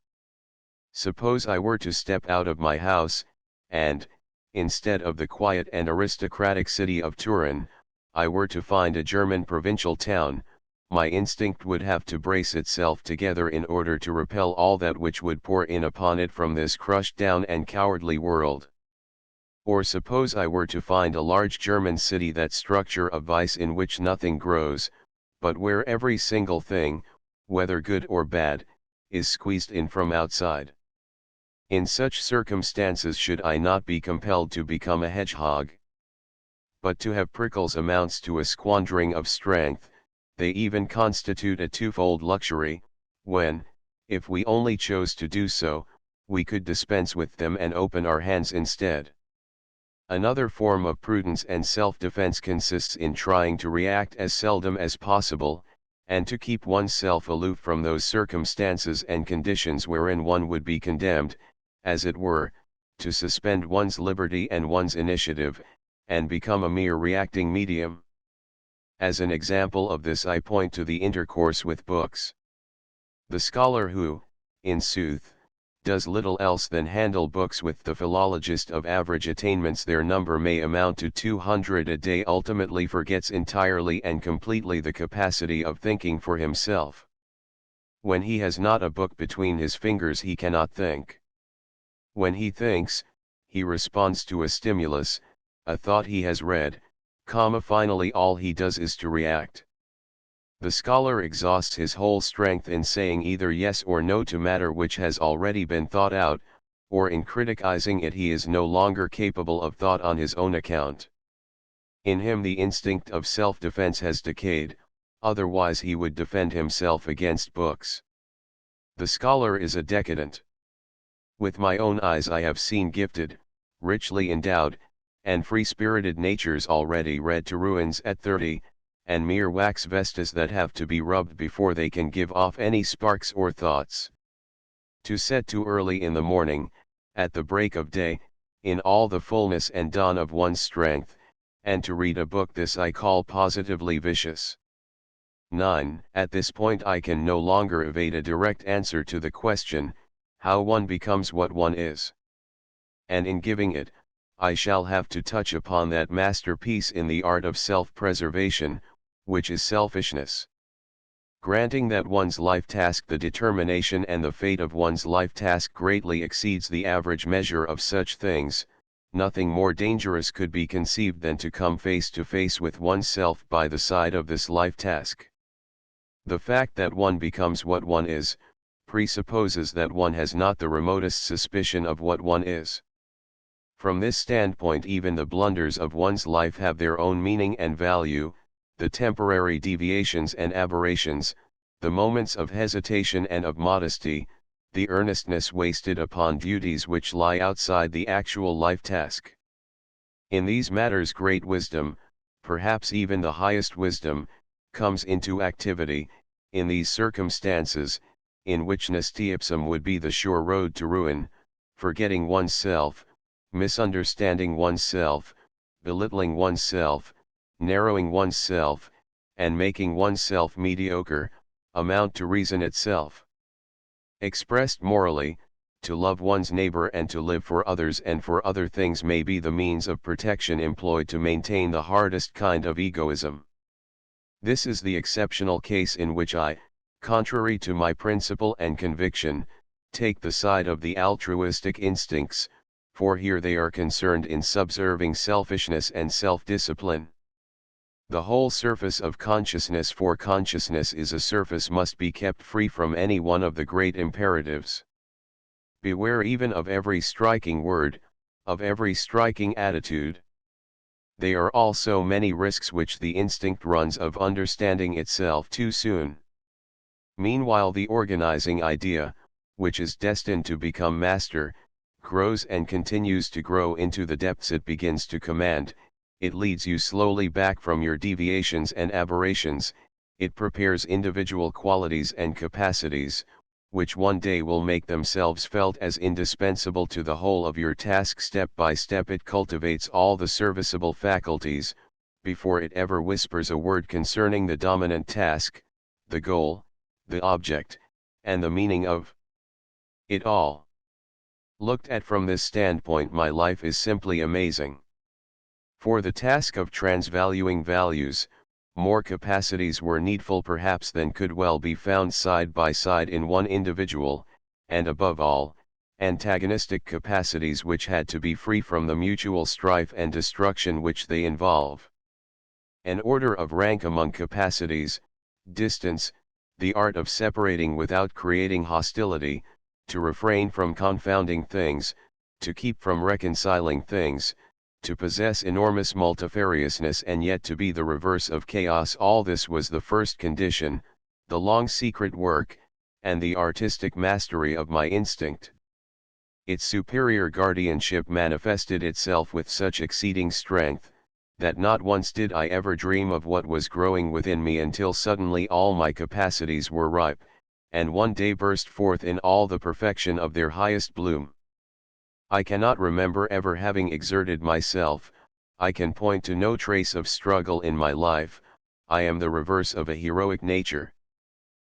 Suppose I were to step out of my house, and, instead of the quiet and aristocratic city of Turin, I were to find a German provincial town, my instinct would have to brace itself together in order to repel all that which would pour in upon it from this crushed down and cowardly world. Or suppose I were to find a large German city, that structure of vice in which nothing grows, but where every single thing, whether good or bad, is squeezed in from outside. In such circumstances should I not be compelled to become a hedgehog? But to have prickles amounts to a squandering of strength, they even constitute a twofold luxury, when, if we only chose to do so, we could dispense with them and open our hands instead. Another form of prudence and self-defense consists in trying to react as seldom as possible, and to keep oneself aloof from those circumstances and conditions wherein one would be condemned, as it were, to suspend one's liberty and one's initiative, and become a mere reacting medium. As an example of this I point to the intercourse with books. The scholar who, in sooth, does little else than handle books with the philologist of average attainments, their number may amount to 200 a day, ultimately forgets entirely and completely the capacity of thinking for himself. When he has not a book between his fingers he cannot think. When he thinks, he responds to a stimulus, a thought he has read, finally all he does is to react. The scholar exhausts his whole strength in saying either yes or no to matter which has already been thought out, or in criticizing it he is no longer capable of thought on his own account. In him the instinct of self-defense has decayed, otherwise he would defend himself against books. The scholar is a decadent. With my own eyes I have seen gifted, richly endowed, and free-spirited natures already read to ruins at 30, and mere wax vestas that have to be rubbed before they can give off any sparks or thoughts. To set to early in the morning, at the break of day, in all the fullness and dawn of one's strength, and to read a book, this I call positively vicious. 9. At this point I can no longer evade a direct answer to the question, how one becomes what one is. And in giving it, I shall have to touch upon that masterpiece in the art of self-preservation, which is selfishness. Granting that one's life task, the determination and the fate of one's life task greatly exceeds the average measure of such things, nothing more dangerous could be conceived than to come face to face with oneself by the side of this life task. The fact that one becomes what one is, presupposes that one has not the remotest suspicion of what one is. From this standpoint even the blunders of one's life have their own meaning and value, the temporary deviations and aberrations, the moments of hesitation and of modesty, the earnestness wasted upon duties which lie outside the actual life task. In these matters great wisdom, perhaps even the highest wisdom, comes into activity. In these circumstances, in which nesti ipsum would be the sure road to ruin, forgetting oneself, misunderstanding oneself, belittling oneself, narrowing oneself, and making oneself mediocre, amount to reason itself. Expressed morally, to love one's neighbor and to live for others and for other things may be the means of protection employed to maintain the hardest kind of egoism. This is the exceptional case in which I, contrary to my principle and conviction, take the side of the altruistic instincts, for here they are concerned in subserving selfishness and self-discipline. The whole surface of consciousness, for consciousness is a surface, must be kept free from any one of the great imperatives. Beware even of every striking word, of every striking attitude. They are all so many risks which the instinct runs of understanding itself too soon. Meanwhile the organizing idea, which is destined to become master, grows and continues to grow into the depths it begins to command. It leads you slowly back from your deviations and aberrations, it prepares individual qualities and capacities, which one day will make themselves felt as indispensable to the whole of your task. Step by step it cultivates all the serviceable faculties, before it ever whispers a word concerning the dominant task, the goal, the object, and the meaning of it all. Looked at from this standpoint, my life is simply amazing. For the task of transvaluing values, more capacities were needful perhaps than could well be found side by side in one individual, and above all, antagonistic capacities which had to be free from the mutual strife and destruction which they involve. An order of rank among capacities, distance, the art of separating without creating hostility, to refrain from confounding things, to keep from reconciling things, to possess enormous multifariousness and yet to be the reverse of chaos. All this was the first condition, the long secret work, and the artistic mastery of my instinct. Its superior guardianship manifested itself with such exceeding strength, that not once did I ever dream of what was growing within me until suddenly all my capacities were ripe, and one day burst forth in all the perfection of their highest bloom. I cannot remember ever having exerted myself, I can point to no trace of struggle in my life, I am the reverse of a heroic nature.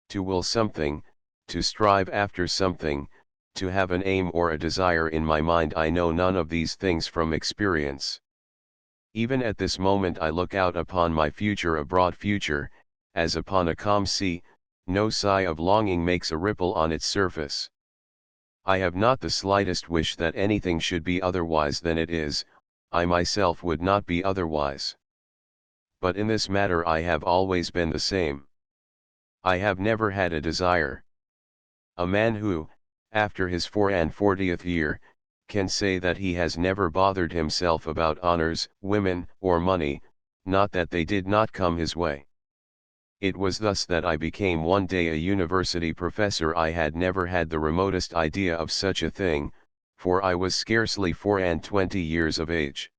To will something, to strive after something, to have an aim or a desire in my mind, I know none of these things from experience. Even at this moment I look out upon my future, a broad future, as upon a calm sea, no sigh of longing makes a ripple on its surface. I have not the slightest wish that anything should be otherwise than it is, I myself would not be otherwise. But in this matter I have always been the same. I have never had a desire. A man who, after his 44th year, can say that he has never bothered himself about honors, women, or money, not that they did not come his way. It was thus that I became one day a university professor. I had never had the remotest idea of such a thing, for I was scarcely 24 years of age.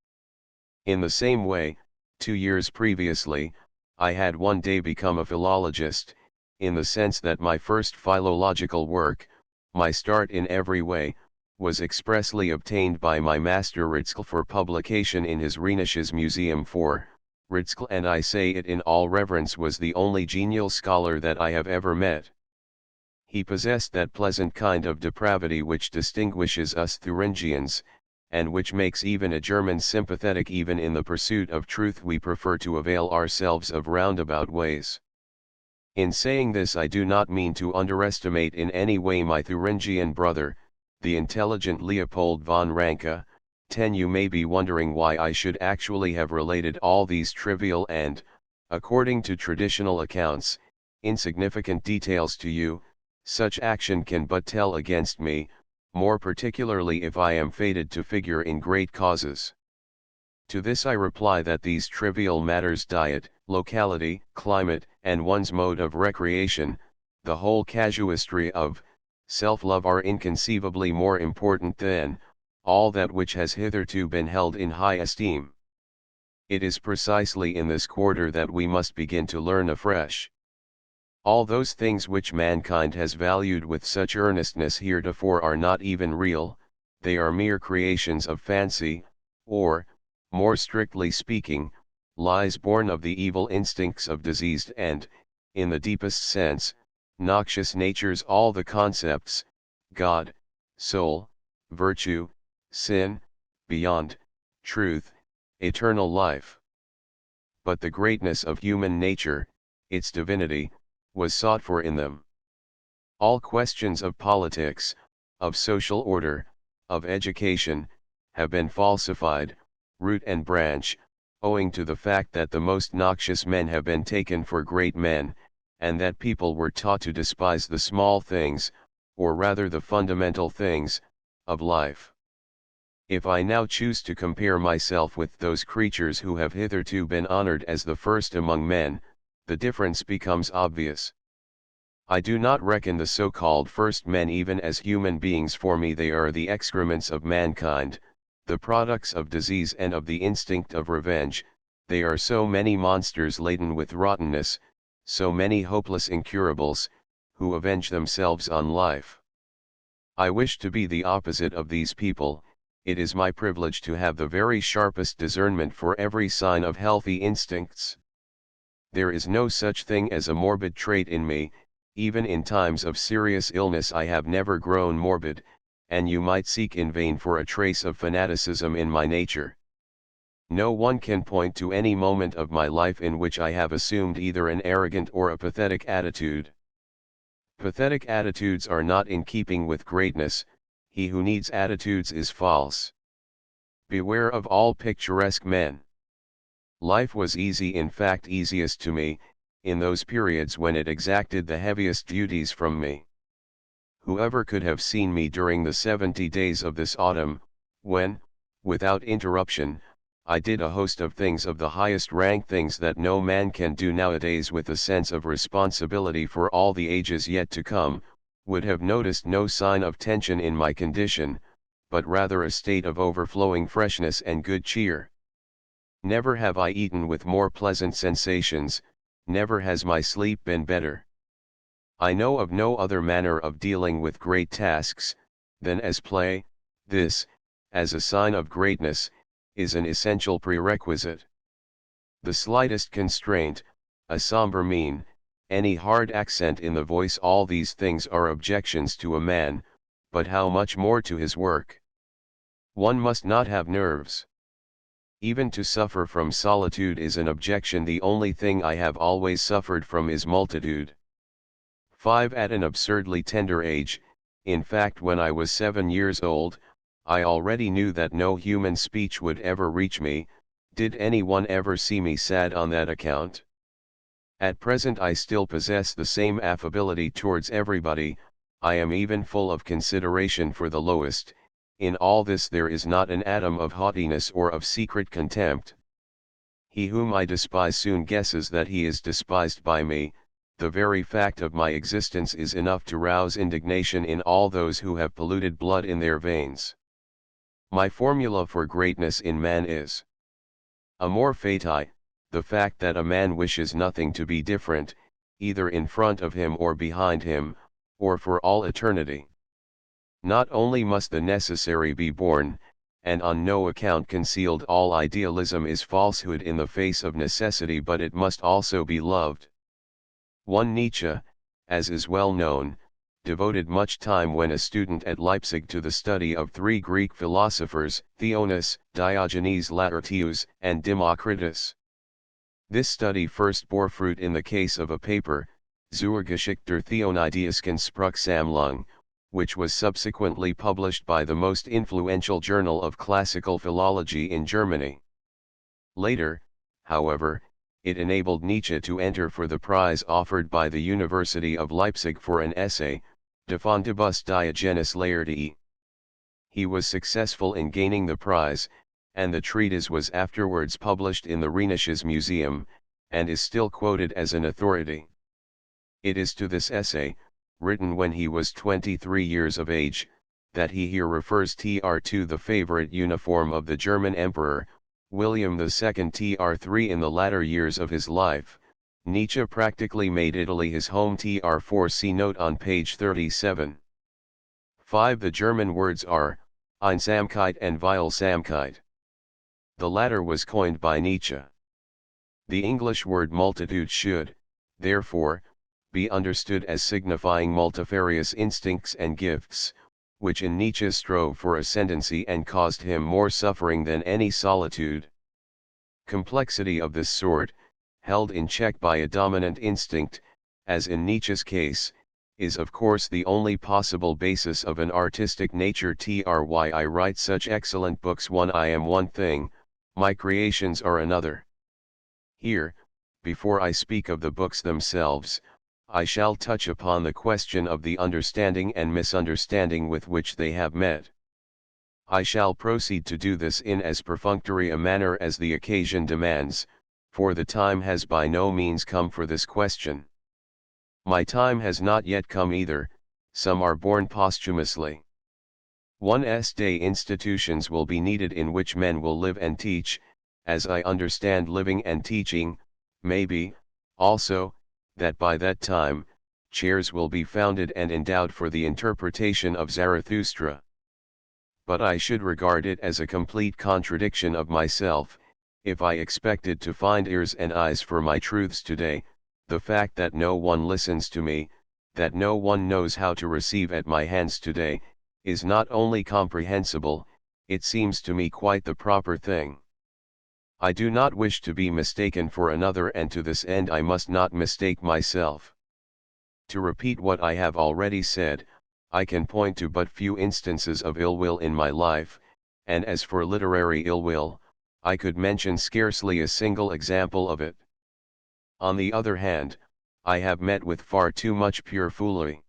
In the same way, 2 years previously, I had one day become a philologist, in the sense that my first philological work, my start in every way, was expressly obtained by my master Friedrich for publication in his Rheinisches Museum. For Friedrich, and I say it in all reverence, was the only genial scholar that I have ever met. He possessed that pleasant kind of depravity which distinguishes us Thuringians, and which makes even a German sympathetic. Even in the pursuit of truth we prefer to avail ourselves of roundabout ways. In saying this I do not mean to underestimate in any way my Thuringian brother, the intelligent Leopold von Ranke. You may be wondering why I should actually have related all these trivial and, according to traditional accounts, insignificant details to you. Such action can but tell against me, more particularly if I am fated to figure in great causes. To this I reply that these trivial matters, diet, locality, climate, and one's mode of recreation, the whole casuistry of self-love, are inconceivably more important than all that which has hitherto been held in high esteem. It is precisely in this quarter that we must begin to learn afresh. All those things which mankind has valued with such earnestness heretofore are not even real, they are mere creations of fancy, or, more strictly speaking, lies born of the evil instincts of diseased and, in the deepest sense, noxious natures. All the concepts, God, soul, virtue, sin, beyond, truth, eternal life. But the greatness of human nature, its divinity, was sought for in them. All questions of politics, of social order, of education, have been falsified, root and branch, owing to the fact that the most noxious men have been taken for great men, and that people were taught to despise the small things, or rather the fundamental things, of life. If I now choose to compare myself with those creatures who have hitherto been honored as the first among men, the difference becomes obvious. I do not reckon the so-called first men even as human beings. For me they are the excrements of mankind, the products of disease and of the instinct of revenge. They are so many monsters laden with rottenness, so many hopeless incurables, who avenge themselves on life. I wish to be the opposite of these people. It is my privilege to have the very sharpest discernment for every sign of healthy instincts. There is no such thing as a morbid trait in me. Even in times of serious illness I have never grown morbid, and you might seek in vain for a trace of fanaticism in my nature. No one can point to any moment of my life in which I have assumed either an arrogant or a pathetic attitude. Pathetic attitudes are not in keeping with greatness. He who needs attitudes is false. Beware of all picturesque men. Life was easy, in fact easiest to me, in those periods when it exacted the heaviest duties from me. Whoever could have seen me during the 70 days of this autumn, when, without interruption, I did a host of things of the highest rank, things that no man can do nowadays with a sense of responsibility for all the ages yet to come, would have noticed no sign of tension in my condition, but rather a state of overflowing freshness and good cheer. Never have I eaten with more pleasant sensations, never has my sleep been better. I know of no other manner of dealing with great tasks, than as play. This, as a sign of greatness, is an essential prerequisite. The slightest constraint, a somber mien, any hard accent in the voice, all these things are objections to a man, but how much more to his work. One must not have nerves. Even to suffer from solitude is an objection. The only thing I have always suffered from is multitude. 5. At an absurdly tender age, in fact when I was 7 years old, I already knew that no human speech would ever reach me. Did anyone ever see me sad on that account? At present I still possess the same affability towards everybody. I am even full of consideration for the lowest. In all this there is not an atom of haughtiness or of secret contempt. He whom I despise soon guesses that he is despised by me. The very fact of my existence is enough to rouse indignation in all those who have polluted blood in their veins. My formula for greatness in man is amor fati, the fact that a man wishes nothing to be different, either in front of him or behind him, or for all eternity. Not only must the necessary be borne, and on no account concealed, all idealism is falsehood in the face of necessity, but it must also be loved. One Nietzsche, as is well known, devoted much time when a student at Leipzig to the study of 3 Greek philosophers, Theonis, Diogenes Laertius, and Democritus. This study first bore fruit in the case of a paper, Zur Geschichte Theonideischen Sprachsammlung, which was subsequently published by the most influential journal of classical philology in Germany. Later, however, it enabled Nietzsche to enter for the prize offered by the University of Leipzig for an essay, De Fondibus Diogenes Laertii. He was successful in gaining the prize, and the treatise was afterwards published in the Rheinisches Museum, and is still quoted as an authority. It is to this essay, written when he was 23 years of age, that he here refers to the favorite uniform of the German Emperor, William II. In the latter years of his life, Nietzsche practically made Italy his home. 4 see note on page 37. 5. The German words are, Einsamkeit and Vielsamkeit. The latter was coined by Nietzsche. The English word multitude should, therefore, be understood as signifying multifarious instincts and gifts, which in Nietzsche strove for ascendancy and caused him more suffering than any solitude. Complexity of this sort, held in check by a dominant instinct, as in Nietzsche's case, is of course the only possible basis of an artistic nature. Why I write such excellent books. 1. I am one thing, my creations are another. Here, before I speak of the books themselves, I shall touch upon the question of the understanding and misunderstanding with which they have met. I shall proceed to do this in as perfunctory a manner as the occasion demands, for the time has by no means come for this question. My time has not yet come either. Some are born posthumously. 1's day institutions will be needed in which men will live and teach, as I understand living and teaching, maybe, also, that by that time, chairs will be founded and endowed for the interpretation of Zarathustra. But I should regard it as a complete contradiction of myself, if I expected to find ears and eyes for my truths today. The fact that no one listens to me, that no one knows how to receive at my hands today, is not only comprehensible, it seems to me quite the proper thing. I do not wish to be mistaken for another, and to this end I must not mistake myself. To repeat what I have already said, I can point to but few instances of ill will in my life, and as for literary ill will, I could mention scarcely a single example of it. On the other hand, I have met with far too much pure foolery.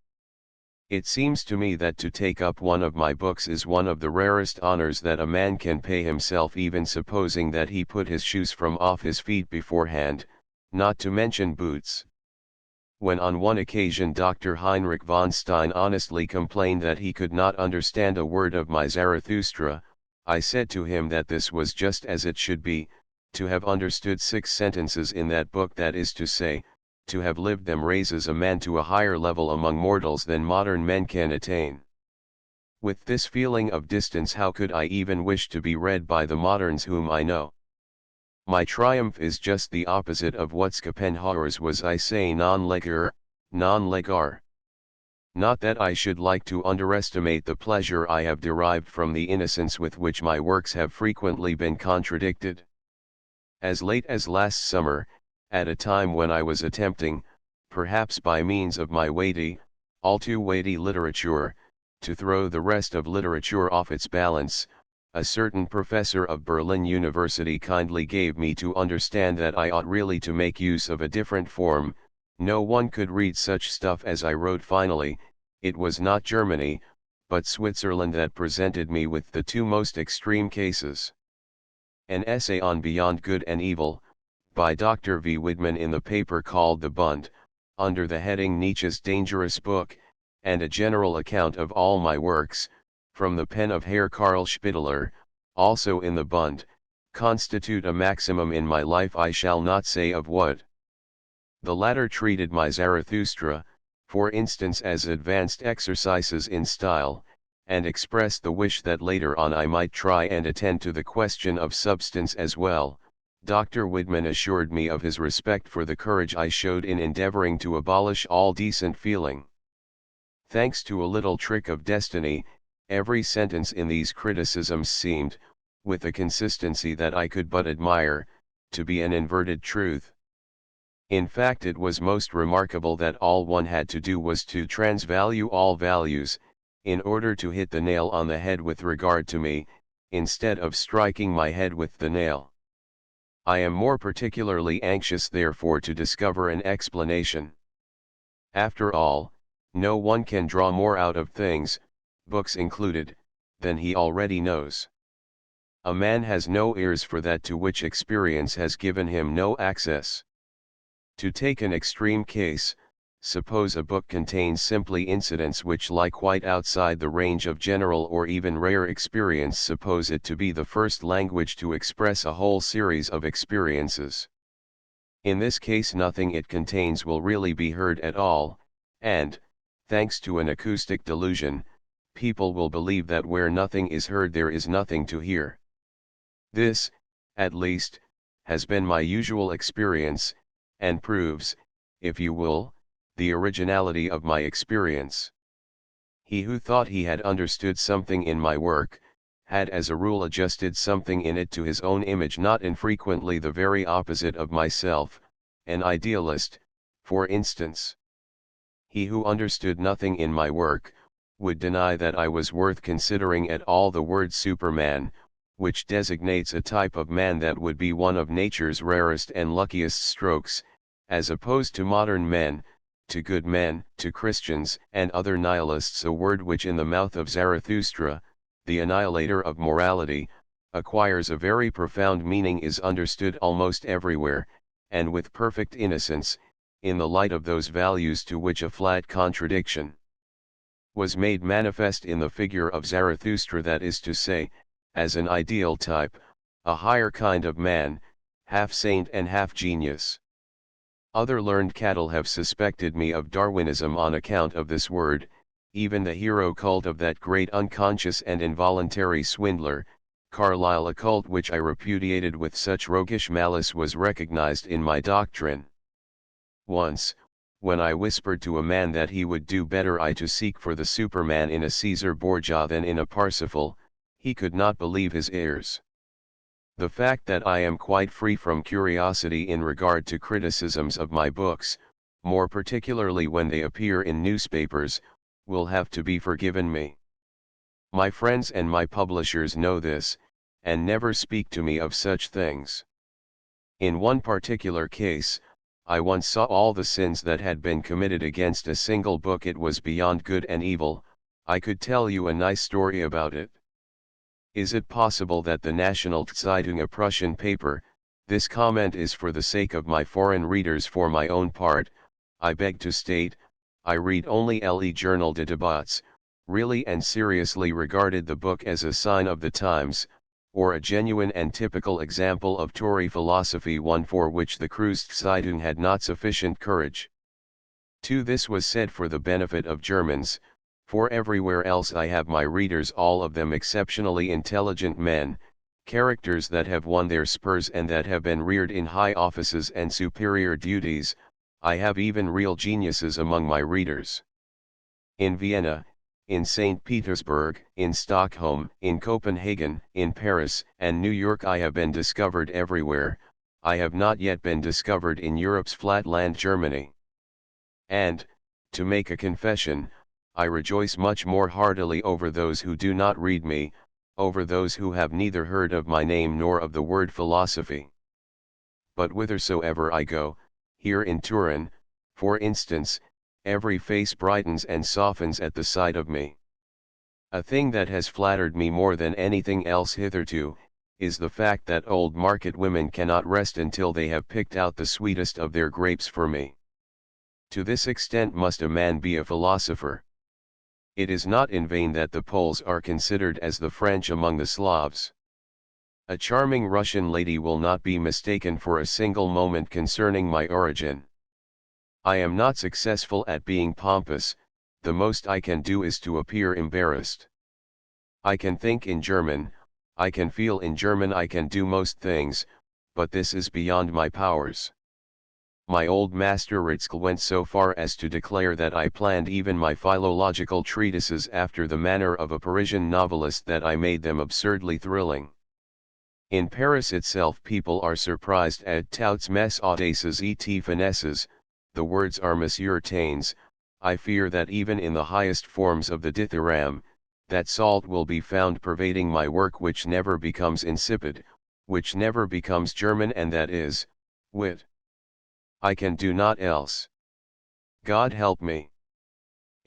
It seems to me that to take up one of my books is one of the rarest honors that a man can pay himself, even supposing that he put his shoes from off his feet beforehand, not to mention boots. When on one occasion Dr. Heinrich von Stein honestly complained that he could not understand a word of my Zarathustra, I said to him that this was just as it should be, to have understood 6 sentences in that book, that is to say, to have lived them, raises a man to a higher level among mortals than modern men can attain. With this feeling of distance, how could I even wish to be read by the moderns whom I know? My triumph is just the opposite of what Schopenhauer's was. I say non legere, non legare. Not that I should like to underestimate the pleasure I have derived from the innocence with which my works have frequently been contradicted. As late as last summer, at a time when I was attempting, perhaps by means of my weighty, all too weighty literature, to throw the rest of literature off its balance, a certain professor of Berlin University kindly gave me to understand that I ought really to make use of a different form. No one could read such stuff as I wrote. Finally, it was not Germany, but Switzerland that presented me with the 2 most extreme cases. An essay on Beyond Good and Evil, by Dr. V. Widman in the paper called The Bund, under the heading Nietzsche's Dangerous Book, and a general account of all my works, from the pen of Herr Karl Spitteler, also in the Bund, constitute a maximum in my life. I shall not say of what. The latter treated my Zarathustra, for instance, as advanced exercises in style, and expressed the wish that later on I might try and attend to the question of substance as well. Dr. Widman assured me of his respect for the courage I showed in endeavoring to abolish all decent feeling. Thanks to a little trick of destiny, every sentence in these criticisms seemed, with a consistency that I could but admire, to be an inverted truth. In fact, it was most remarkable that all one had to do was to transvalue all values, in order to hit the nail on the head with regard to me, instead of striking my head with the nail. I am more particularly anxious therefore to discover an explanation. After all, no one can draw more out of things, books included, than he already knows. A man has no ears for that to which experience has given him no access. To take an extreme case, suppose a book contains simply incidents which lie quite outside the range of general or even rare experience. Suppose it to be the first language to express a whole series of experiences. In this case, nothing it contains will really be heard at all, and, thanks to an acoustic delusion, people will believe that where nothing is heard there is nothing to hear. This, at least, has been my usual experience, and proves, if you will, the originality of my experience. He who thought he had understood something in my work, had as a rule adjusted something in it to his own image, not infrequently the very opposite of myself, an idealist, for instance. He who understood nothing in my work, would deny that I was worth considering at all. The word Superman, which designates a type of man that would be one of nature's rarest and luckiest strokes, as opposed to modern men, to good men, to Christians and other nihilists, a word which in the mouth of Zarathustra, the annihilator of morality, acquires a very profound meaning, is understood almost everywhere, and with perfect innocence, in the light of those values to which a flat contradiction was made manifest in the figure of Zarathustra, that is to say, as an ideal type, a higher kind of man, half saint and half genius. Other learned cattle have suspected me of Darwinism on account of this word. Even the hero cult of that great unconscious and involuntary swindler, Carlyle, a cult which I repudiated with such roguish malice, was recognized in my doctrine. Once, when I whispered to a man that he would do better to seek for the Superman in a Caesar Borgia than in a Parsifal, he could not believe his ears. The fact that I am quite free from curiosity in regard to criticisms of my books, more particularly when they appear in newspapers, will have to be forgiven me. My friends and my publishers know this, and never speak to me of such things. In one particular case, I once saw all the sins that had been committed against a single book. It was beyond good and evil. I could tell you a nice story about it. Is it possible that the National Zeitung, a Prussian paper, this comment is for the sake of my foreign readers. For my own part, I beg to state, I read only Le Journal des Débats, really and seriously regarded the book as a sign of the times, or a genuine and typical example of Tory philosophy, one for which the Zeitung had not sufficient courage. 2. This was said for the benefit of Germans, for everywhere else I have my readers, all of them exceptionally intelligent men, characters that have won their spurs and that have been reared in high offices and superior duties. I have even real geniuses among my readers. In Vienna, in St. Petersburg, in Stockholm, in Copenhagen, in Paris, and New York I have been discovered everywhere. I have not yet been discovered in Europe's flatland Germany. And, to make a confession, I rejoice much more heartily over those who do not read me, over those who have neither heard of my name nor of the word philosophy. But whithersoever I go, here in Turin, for instance, every face brightens and softens at the sight of me. A thing that has flattered me more than anything else hitherto, is the fact that old market women cannot rest until they have picked out the sweetest of their grapes for me. To this extent must a man be a philosopher. It is not in vain that the Poles are considered as the French among the Slavs. A charming Russian lady will not be mistaken for a single moment concerning my origin. I am not successful at being pompous. The most I can do is to appear embarrassed. I can think in German, I can feel in German, I can do most things, but this is beyond my powers. My old master Ritschl went so far as to declare that I planned even my philological treatises after the manner of a Parisian novelist, that I made them absurdly thrilling. In Paris itself people are surprised at toutes mes audaces et finesses. The words are Monsieur Taine's. I fear that even in the highest forms of the dithyramb, that salt will be found pervading my work which never becomes insipid, which never becomes German, and that is, wit. I can do naught else. God help me.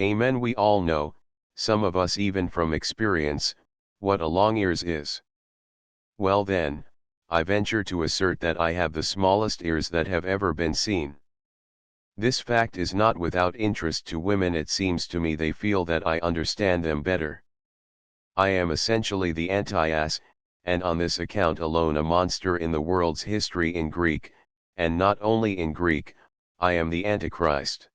Amen. We all know, some of us even from experience, what a long ears is. Well then, I venture to assert that I have the smallest ears that have ever been seen. This fact is not without interest to women. It seems to me they feel that I understand them better. I am essentially the anti-ass, and on this account alone a monster in the world's history in Greek, and not only in Greek. I am the Antichrist.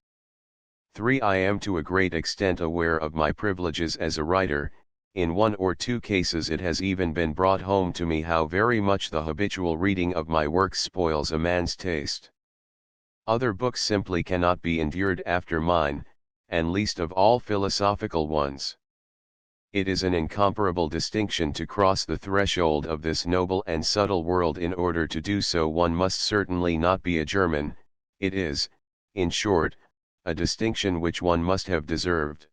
3. I am to a great extent aware of my privileges as a writer. In one or two cases it has even been brought home to me how very much the habitual reading of my works spoils a man's taste. Other books simply cannot be endured after mine, and least of all philosophical ones. It is an incomparable distinction to cross the threshold of this noble and subtle world. In order to do so one must certainly not be a German. It is, in short, a distinction which one must have deserved.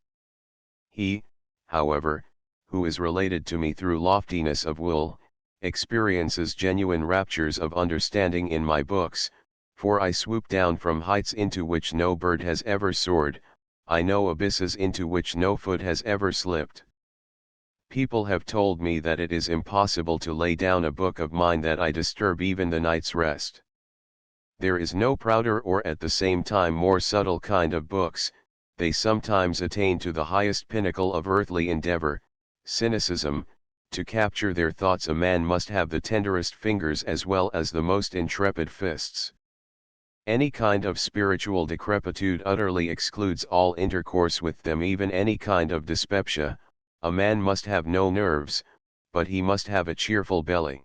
He, however, who is related to me through loftiness of will, experiences genuine raptures of understanding in my books, for I swoop down from heights into which no bird has ever soared. I know abysses into which no foot has ever slipped. People have told me that it is impossible to lay down a book of mine that I disturb even the night's rest. There is no prouder or at the same time more subtle kind of books. They sometimes attain to the highest pinnacle of earthly endeavor, cynicism. To capture their thoughts a man must have the tenderest fingers as well as the most intrepid fists. Any kind of spiritual decrepitude utterly excludes all intercourse with them, even any kind of dyspepsia. A man must have no nerves, but he must have a cheerful belly.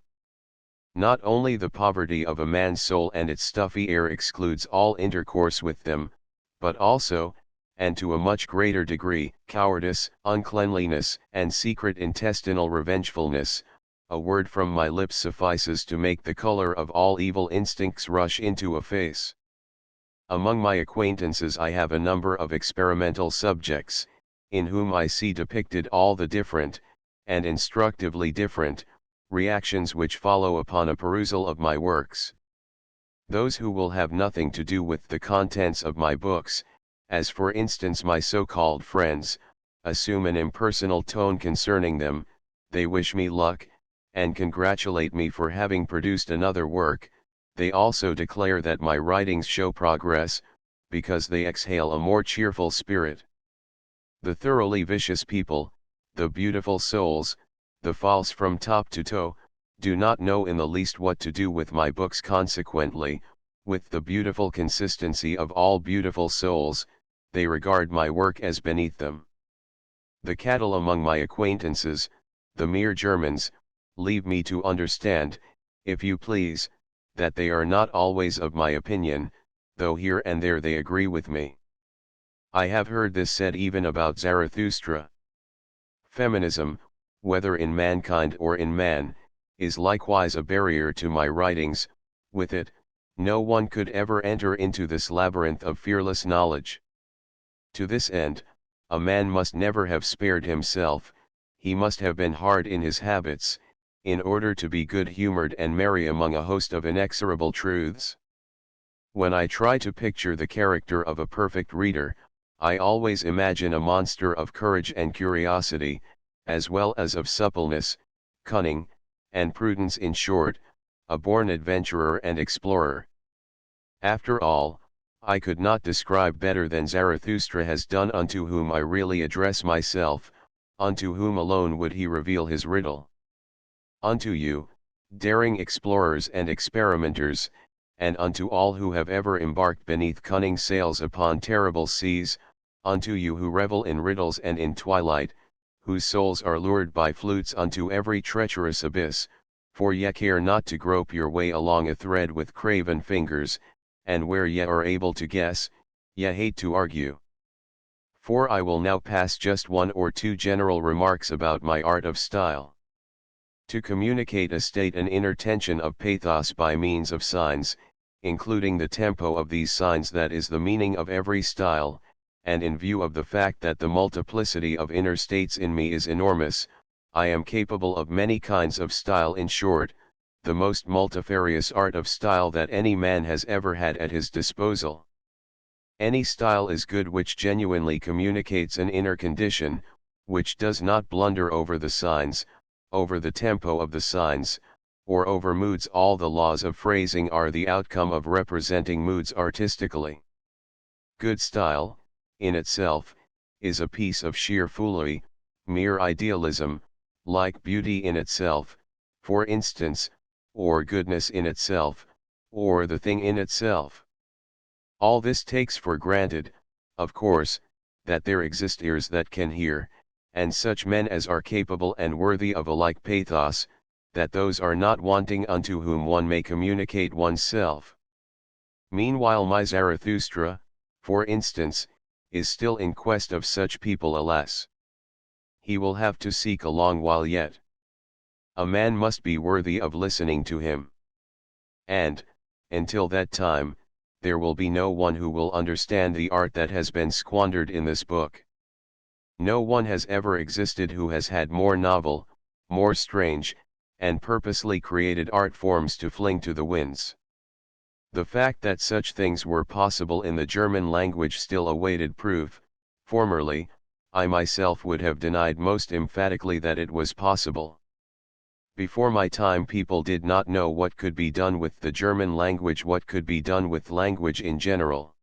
Not only the poverty of a man's soul and its stuffy air excludes all intercourse with them, but also, and to a much greater degree, cowardice, uncleanliness, and secret intestinal revengefulness. A word from my lips suffices to make the color of all evil instincts rush into a face. Among my acquaintances I have a number of experimental subjects, in whom I see depicted all the different, and instructively different, reactions which follow upon a perusal of my works. Those who will have nothing to do with the contents of my books, as for instance my so-called friends, assume an impersonal tone concerning them. They wish me luck, and congratulate me for having produced another work. They also declare that my writings show progress, because they exhale a more cheerful spirit. The thoroughly vicious people, the beautiful souls, the false from top to toe, do not know in the least what to do with my books. Consequently, with the beautiful consistency of all beautiful souls, they regard my work as beneath them. The cattle among my acquaintances, the mere Germans, leave me to understand, if you please, that they are not always of my opinion, though here and there they agree with me. I have heard this said even about Zarathustra. Feminism, whether in mankind or in man, is likewise a barrier to my writings. With it, no one could ever enter into this labyrinth of fearless knowledge. To this end, a man must never have spared himself, he must have been hard in his habits, in order to be good-humored and merry among a host of inexorable truths. When I try to picture the character of a perfect reader, I always imagine a monster of courage and curiosity, as well as of suppleness, cunning, and prudence, in short, a born adventurer and explorer. After all, I could not describe better than Zarathustra has done unto whom I really address myself, unto whom alone would he reveal his riddle. Unto you, daring explorers and experimenters, and unto all who have ever embarked beneath cunning sails upon terrible seas, unto you who revel in riddles and in twilight, whose souls are lured by flutes unto every treacherous abyss, for ye care not to grope your way along a thread with craven fingers, and where ye are able to guess, ye hate to argue. For I will now pass just one or two general remarks about my art of style. To communicate a state and inner tension of pathos by means of signs, including the tempo of these signs, that is the meaning of every style, and in view of the fact that the multiplicity of inner states in me is enormous, I am capable of many kinds of style. In short, the most multifarious art of style that any man has ever had at his disposal. Any style is good which genuinely communicates an inner condition, which does not blunder over the signs, over the tempo of the signs, or over moods. All the laws of phrasing are the outcome of representing moods artistically. Good style, in itself, is a piece of sheer foolery, mere idealism, like beauty in itself, for instance, or goodness in itself, or the thing in itself. All this takes for granted, of course, that there exist ears that can hear, and such men as are capable and worthy of a like pathos, that those are not wanting unto whom one may communicate oneself. Meanwhile my Zarathustra, for instance, is still in quest of such people. Alas! He will have to seek a long while yet. A man must be worthy of listening to him. And, until that time, there will be no one who will understand the art that has been squandered in this book. No one has ever existed who has had more novel, more strange, and purposely created art forms to fling to the winds. The fact that such things were possible in the German language still awaited proof. Formerly, I myself would have denied most emphatically that it was possible. Before my time people did not know what could be done with the German language, what could be done with language in general.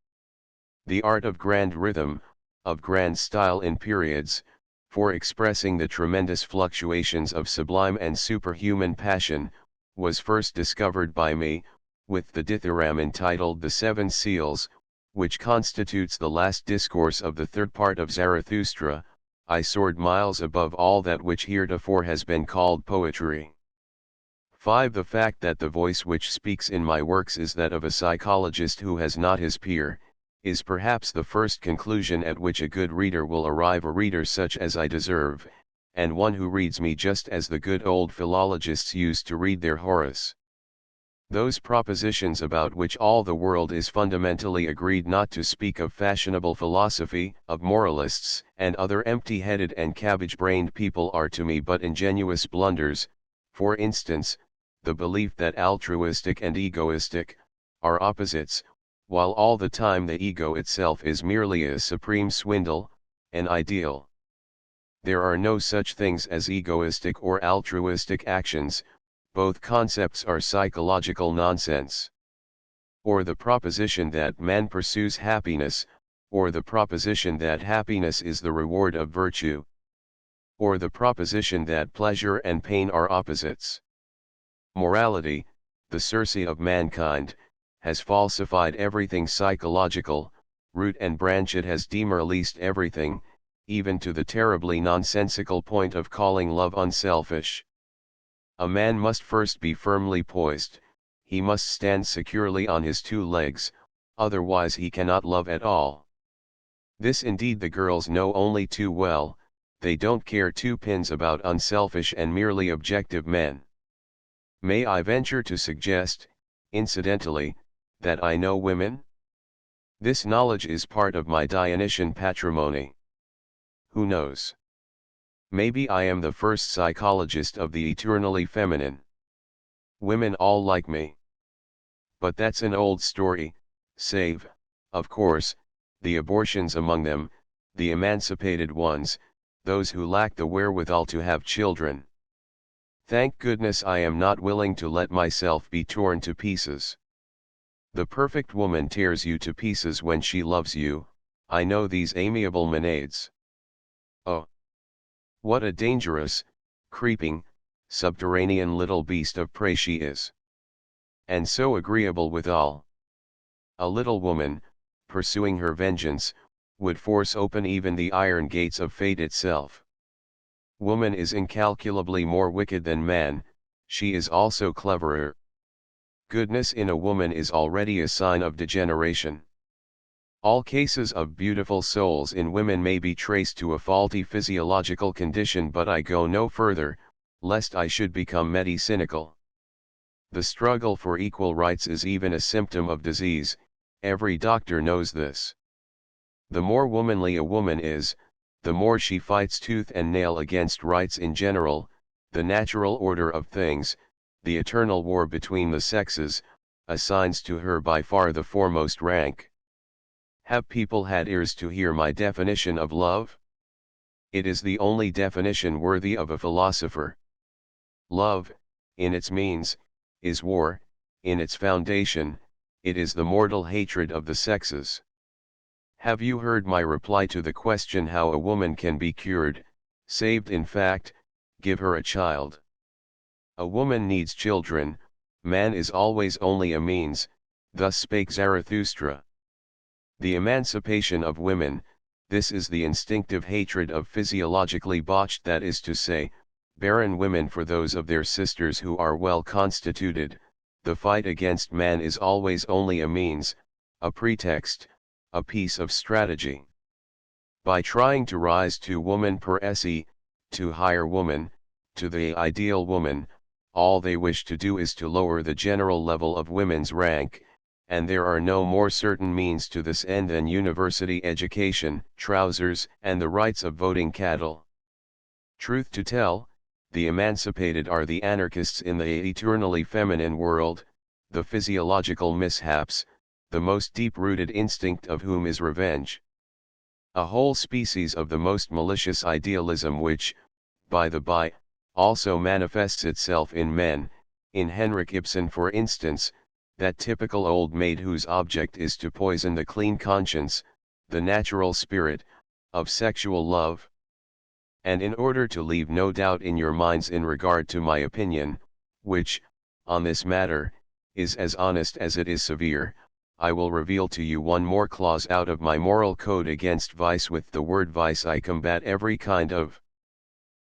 The art of grand rhythm, of grand style in periods, for expressing the tremendous fluctuations of sublime and superhuman passion, was first discovered by me, with the dithyramb entitled The Seven Seals, which constitutes the last discourse of the third part of Zarathustra. I soared miles above all that which heretofore has been called poetry. 5. The fact that the voice which speaks in my works is that of a psychologist who has not his peer, is perhaps the first conclusion at which a good reader will arrive, a reader such as I deserve, and one who reads me just as the good old philologists used to read their Horace. Those propositions about which all the world is fundamentally agreed, not to speak of fashionable philosophy, of moralists, and other empty-headed and cabbage-brained people, are to me but ingenious blunders. For instance, the belief that altruistic and egoistic, are opposites, while all the time the ego itself is merely a supreme swindle, an ideal. There are no such things as egoistic or altruistic actions, both concepts are psychological nonsense. Or the proposition that man pursues happiness, or the proposition that happiness is the reward of virtue. Or the proposition that pleasure and pain are opposites. Morality, the Circe of mankind, has falsified everything psychological, root and branch it has demoralized everything, even to the terribly nonsensical point of calling love unselfish. A man must first be firmly poised, he must stand securely on his two legs, otherwise he cannot love at all. This indeed the girls know only too well, they don't care two pins about unselfish and merely objective men. May I venture to suggest, incidentally, that I know women? This knowledge is part of my Dionysian patrimony. Who knows? Maybe I am the first psychologist of the eternally feminine. Women all like me. But that's an old story, save, of course, the abortions among them, the emancipated ones, those who lack the wherewithal to have children. Thank goodness I am not willing to let myself be torn to pieces. The perfect woman tears you to pieces when she loves you, I know these amiable Maenades. Oh! What a dangerous, creeping, subterranean little beast of prey she is. And so agreeable withal. A little woman, pursuing her vengeance, would force open even the iron gates of fate itself. Woman is incalculably more wicked than man, she is also cleverer. Goodness in a woman is already a sign of degeneration. All cases of beautiful souls in women may be traced to a faulty physiological condition, but I go no further, lest I should become medi-cynical. The struggle for equal rights is even a symptom of disease, every doctor knows this. The more womanly a woman is, the more she fights tooth and nail against rights in general, the natural order of things, the eternal war between the sexes, assigns to her by far the foremost rank. Have people had ears to hear my definition of love? It is the only definition worthy of a philosopher. Love, in its means, is war, in its foundation, it is the mortal hatred of the sexes. Have you heard my reply to the question how a woman can be cured, saved? In fact, give her a child. A woman needs children, man is always only a means, thus spake Zarathustra. The emancipation of women, this is the instinctive hatred of physiologically botched, that is to say, barren women for those of their sisters who are well constituted. The fight against man is always only a means, a pretext, a piece of strategy. By trying to rise to woman per se, to higher woman, to the ideal woman, all they wish to do is to lower the general level of women's rank, and there are no more certain means to this end than university education, trousers, and the rights of voting cattle. Truth to tell, the emancipated are the anarchists in the eternally feminine world, the physiological mishaps, the most deep-rooted instinct of whom is revenge. A whole species of the most malicious idealism which, by the by, also manifests itself in men, in Henrik Ibsen for instance, that typical old maid whose object is to poison the clean conscience, the natural spirit, of sexual love. And in order to leave no doubt in your minds in regard to my opinion, which, on this matter, is as honest as it is severe, I will reveal to you one more clause out of my moral code against vice. With the word vice I combat every kind of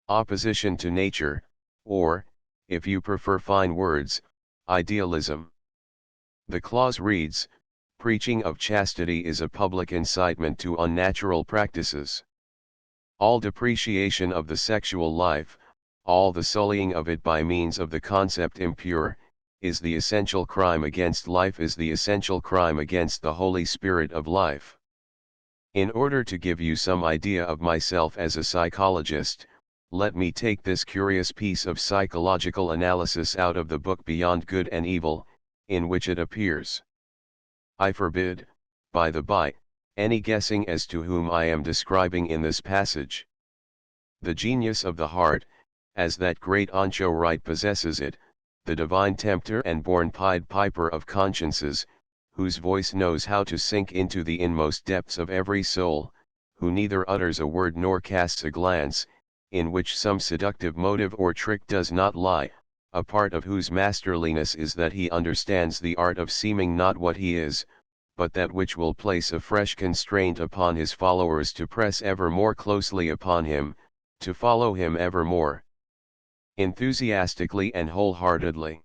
opposition to nature, or, if you prefer fine words, idealism. The clause reads, preaching of chastity is a public incitement to unnatural practices. All depreciation of the sexual life, all the sullying of it by means of the concept impure, is the essential crime against life, is the essential crime against the Holy Spirit of life. In order to give you some idea of myself as a psychologist, let me take this curious piece of psychological analysis out of the book Beyond Good and Evil, in which it appears. I forbid, by the by, any guessing as to whom I am describing in this passage. The genius of the heart, as that great anchorite possesses it, the divine tempter and born Pied Piper of consciences, whose voice knows how to sink into the inmost depths of every soul, who neither utters a word nor casts a glance, in which some seductive motive or trick does not lie, a part of whose masterliness is that he understands the art of seeming not what he is, but that which will place a fresh constraint upon his followers to press ever more closely upon him, to follow him ever more enthusiastically and wholeheartedly.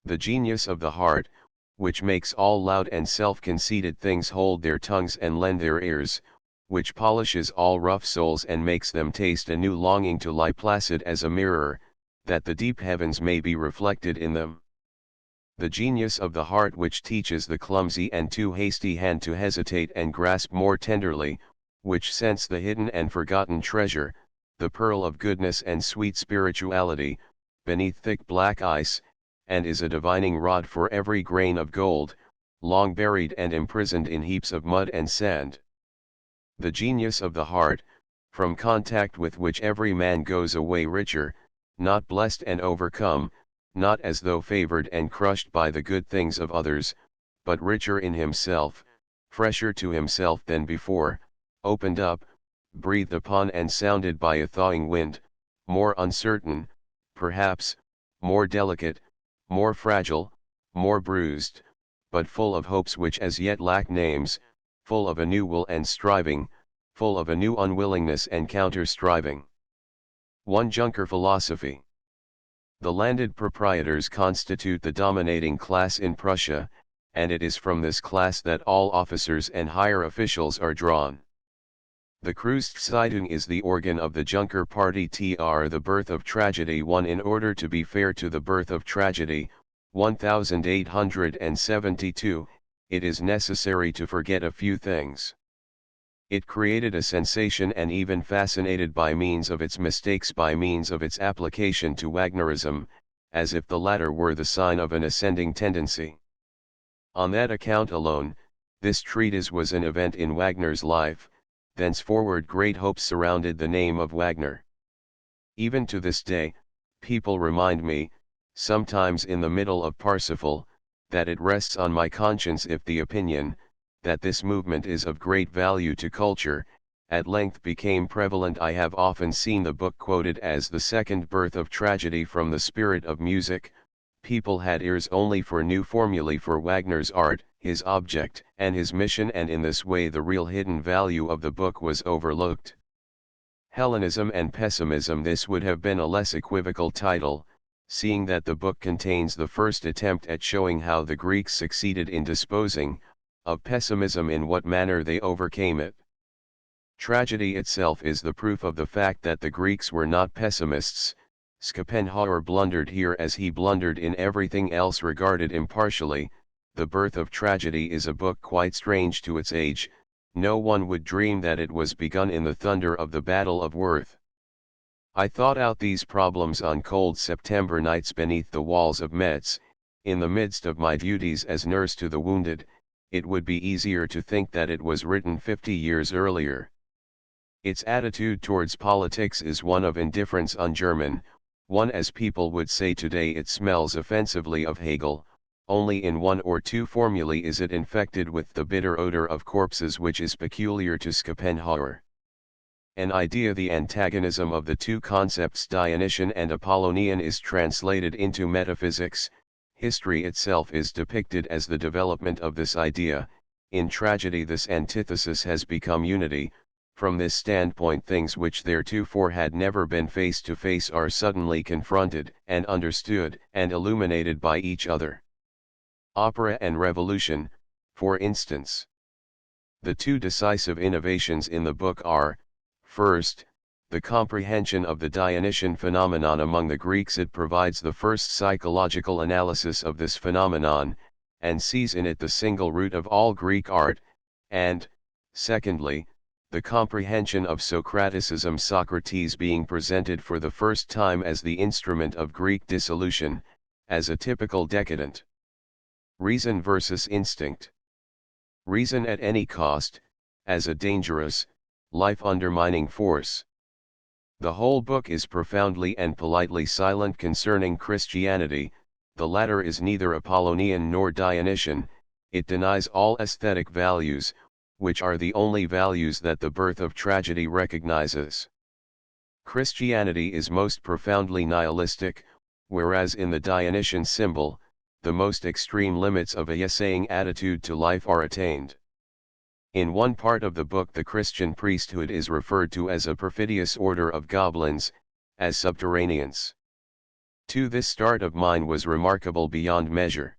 The genius of the heart, which makes all loud and self-conceited things hold their tongues and lend their ears, which polishes all rough souls and makes them taste a new longing to lie placid as a mirror, that the deep heavens may be reflected in them. The genius of the heart which teaches the clumsy and too hasty hand to hesitate and grasp more tenderly, which scents the hidden and forgotten treasure, the pearl of goodness and sweet spirituality, beneath thick black ice, and is a divining rod for every grain of gold, long buried and imprisoned in heaps of mud and sand. The genius of the heart, from contact with which every man goes away richer, not blessed and overcome, not as though favored and crushed by the good things of others, but richer in himself, fresher to himself than before, opened up, breathed upon and sounded by a thawing wind, more uncertain, perhaps, more delicate, more fragile, more bruised, but full of hopes which as yet lack names, full of a new will and striving, full of a new unwillingness and counter-striving. 1. Junker philosophy. The landed proprietors constitute the dominating class in Prussia, and it is from this class that all officers and higher officials are drawn. The Kreuzzeitung is the organ of the Junker party. The birth of tragedy. 1. In order to be fair to the birth of tragedy, 1872, it is necessary to forget a few things. It created a sensation and even fascinated by means of its mistakes, by means of its application to Wagnerism, as if the latter were the sign of an ascending tendency. On that account alone, this treatise was an event in Wagner's life. Thenceforward great hopes surrounded the name of Wagner. Even to this day, people remind me, sometimes in the middle of Parsifal, that it rests on my conscience if the opinion, that this movement is of great value to culture, at length became prevalent. I have often seen the book quoted as the second birth of tragedy from the spirit of music. People had ears only for new formulae for Wagner's art, his object and his mission, and in this way the real hidden value of the book was overlooked. Hellenism and Pessimism. This would have been a less equivocal title, seeing that the book contains the first attempt at showing how the Greeks succeeded in disposing of pessimism, in what manner they overcame it. Tragedy itself is the proof of the fact that the Greeks were not pessimists. Schopenhauer blundered here as he blundered in everything else regarded impartially. The Birth of Tragedy is a book quite strange to its age. No one would dream that it was begun in the thunder of the Battle of Worth. I thought out these problems on cold September nights beneath the walls of Metz, in the midst of my duties as nurse to the wounded. It would be easier to think that it was written 50 years earlier. Its attitude towards politics is one of indifference un-German, one, as people would say today. It smells offensively of Hegel. Only in one or two formulae is it infected with the bitter odor of corpses which is peculiar to Schopenhauer. An idea, the antagonism of the two concepts Dionysian and Apollonian, is translated into metaphysics. History itself is depicted as the development of this idea. In tragedy this antithesis has become unity. From this standpoint things which theretofore had never been face to face are suddenly confronted and understood and illuminated by each other. Opera and revolution, for instance. The two decisive innovations in the book are, first, the comprehension of the Dionysian phenomenon among the Greeks. It provides the first psychological analysis of this phenomenon, and sees in it the single root of all Greek art, and, secondly, the comprehension of Socraticism, Socrates being presented for the first time as the instrument of Greek dissolution, as a typical decadent. Reason versus instinct. Reason at any cost, as a dangerous, life-undermining force. The whole book is profoundly and politely silent concerning Christianity. The latter is neither Apollonian nor Dionysian. It denies all aesthetic values, which are the only values that the birth of tragedy recognizes. Christianity is most profoundly nihilistic, whereas in the Dionysian symbol, the most extreme limits of a essaying attitude to life are attained. In one part of the book the Christian priesthood is referred to as a perfidious order of goblins, as subterraneans. This start of mine was remarkable beyond measure.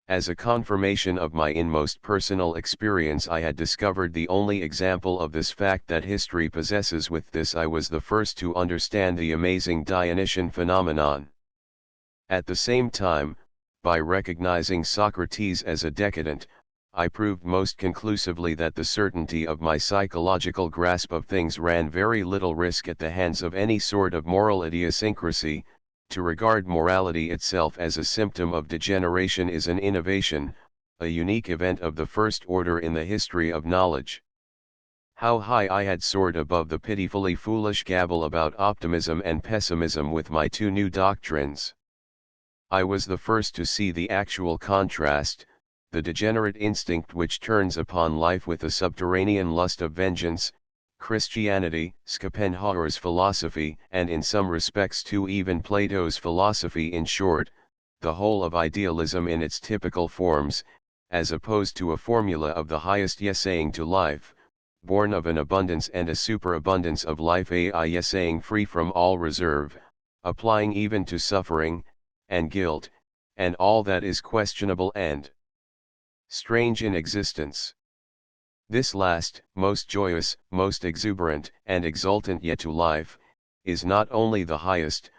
As a confirmation of my inmost personal experience I had discovered the only example of this fact that history possesses. With this I was the first to understand the amazing Dionysian phenomenon. At the same time, by recognizing Socrates as a decadent, I proved most conclusively that the certainty of my psychological grasp of things ran very little risk at the hands of any sort of moral idiosyncrasy. To regard morality itself as a symptom of degeneration is an innovation, a unique event of the first order in the history of knowledge. How high I had soared above the pitifully foolish gabble about optimism and pessimism with my two new doctrines. I was the first to see the actual contrast, the degenerate instinct which turns upon life with a subterranean lust of vengeance. Christianity, Schopenhauer's philosophy, and in some respects too even Plato's philosophy, in short, the whole of idealism in its typical forms, as opposed to a formula of the highest essaying to life, born of an abundance and a superabundance of life, a essaying free from all reserve, applying even to suffering, and guilt, and all that is questionable and strange in existence. This last, most joyous, most exuberant, and exultant yet to life, is not only the highest,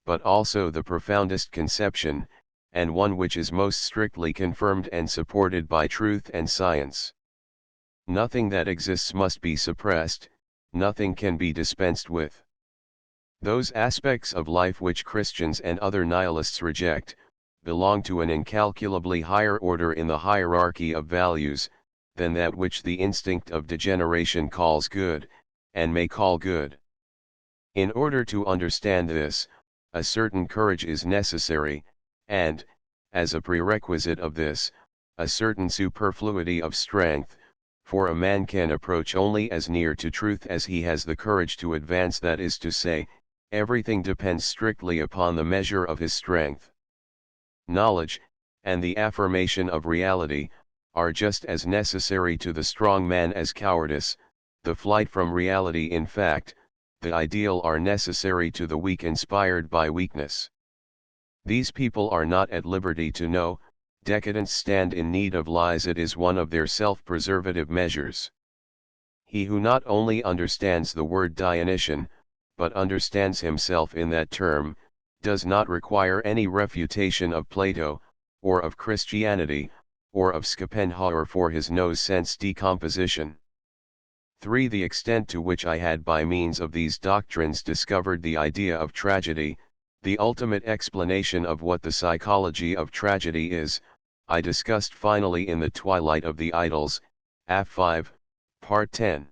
but also the profoundest conception, and one which is most strictly confirmed and supported by truth and science. Nothing that exists must be suppressed, nothing can be dispensed with. Those aspects of life which Christians and other nihilists reject, belong to an incalculably higher order in the hierarchy of values, than that which the instinct of degeneration calls good, and may call good. In order to understand this, a certain courage is necessary, and, as a prerequisite of this, a certain superfluity of strength, for a man can approach only as near to truth as he has the courage to advance, that is to say, everything depends strictly upon the measure of his strength. Knowledge, and the affirmation of reality, are just as necessary to the strong man as cowardice, the flight from reality. In fact, the ideal are necessary to the weak inspired by weakness. These people are not at liberty to know, decadents stand in need of lies, it is one of their self-preservative measures. He who not only understands the word Dionysian, but understands himself in that term, does not require any refutation of Plato, or of Christianity, or of Schopenhauer for his no-sense decomposition. 3. The extent to which I had by means of these doctrines discovered the idea of tragedy, the ultimate explanation of what the psychology of tragedy is, I discussed finally in The Twilight of the Idols, F5, Part 10.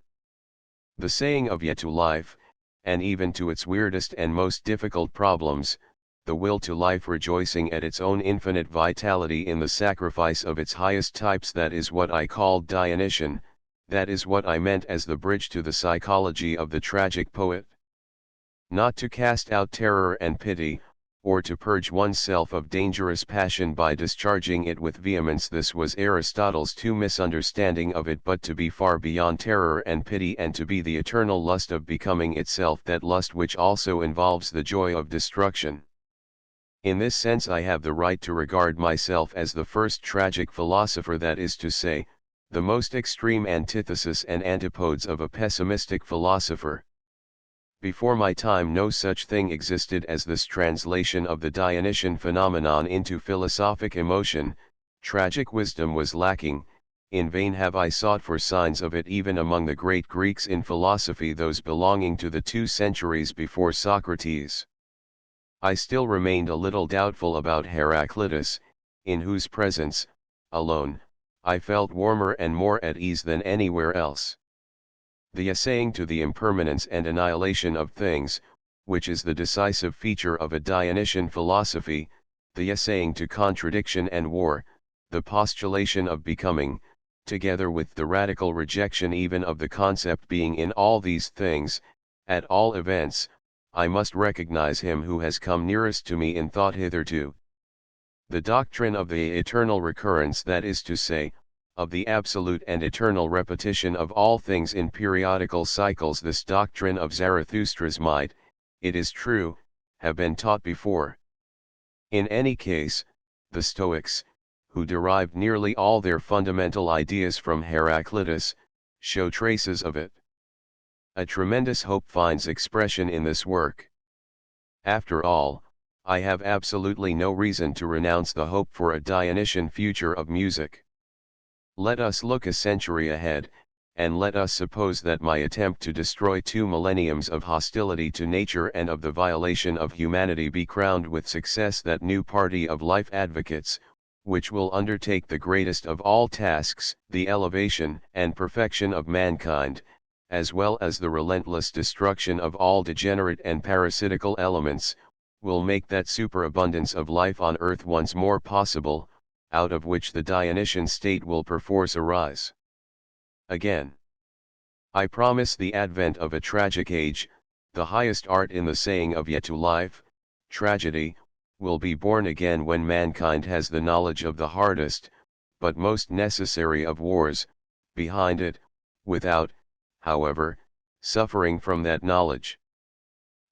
The saying of yet to life, and even to its weirdest and most difficult problems, the will to life rejoicing at its own infinite vitality in the sacrifice of its highest types, that is what I called Dionysian, that is what I meant as the bridge to the psychology of the tragic poet. Not to cast out terror and pity, or to purge oneself of dangerous passion by discharging it with vehemence, this was Aristotle's too misunderstanding of it, but to be far beyond terror and pity, and to be the eternal lust of becoming itself, that lust which also involves the joy of destruction. In this sense I have the right to regard myself as the first tragic philosopher, that is to say, the most extreme antithesis and antipodes of a pessimistic philosopher. Before my time no such thing existed as this translation of the Dionysian phenomenon into philosophic emotion. Tragic wisdom was lacking. In vain have I sought for signs of it even among the great Greeks in philosophy, those belonging to the 2 centuries before Socrates. I still remained a little doubtful about Heraclitus, in whose presence, alone, I felt warmer and more at ease than anywhere else. The essaying to the impermanence and annihilation of things, which is the decisive feature of a Dionysian philosophy, the essaying to contradiction and war, the postulation of becoming, together with the radical rejection even of the concept being in all these things, at all events, I must recognize him who has come nearest to me in thought hitherto. The doctrine of the eternal recurrence, that is to say, of the absolute and eternal repetition of all things in periodical cycles, this doctrine of Zarathustra's might, it is true, have been taught before. In any case, the Stoics, who derived nearly all their fundamental ideas from Heraclitus, show traces of it. A tremendous hope finds expression in this work. After all, I have absolutely no reason to renounce the hope for a Dionysian future of music. Let us look a century ahead, and let us suppose that my attempt to destroy 2 millenniums of hostility to nature and of the violation of humanity be crowned with success. That new party of life advocates, which will undertake the greatest of all tasks, the elevation and perfection of mankind, as well as the relentless destruction of all degenerate and parasitical elements, will make that superabundance of life on earth once more possible, out of which the Dionysian state will perforce arise. Again, I promise the advent of a tragic age. The highest art in the saying of yet to life, tragedy, will be born again when mankind has the knowledge of the hardest, but most necessary of wars, behind it, without, however, suffering from that knowledge.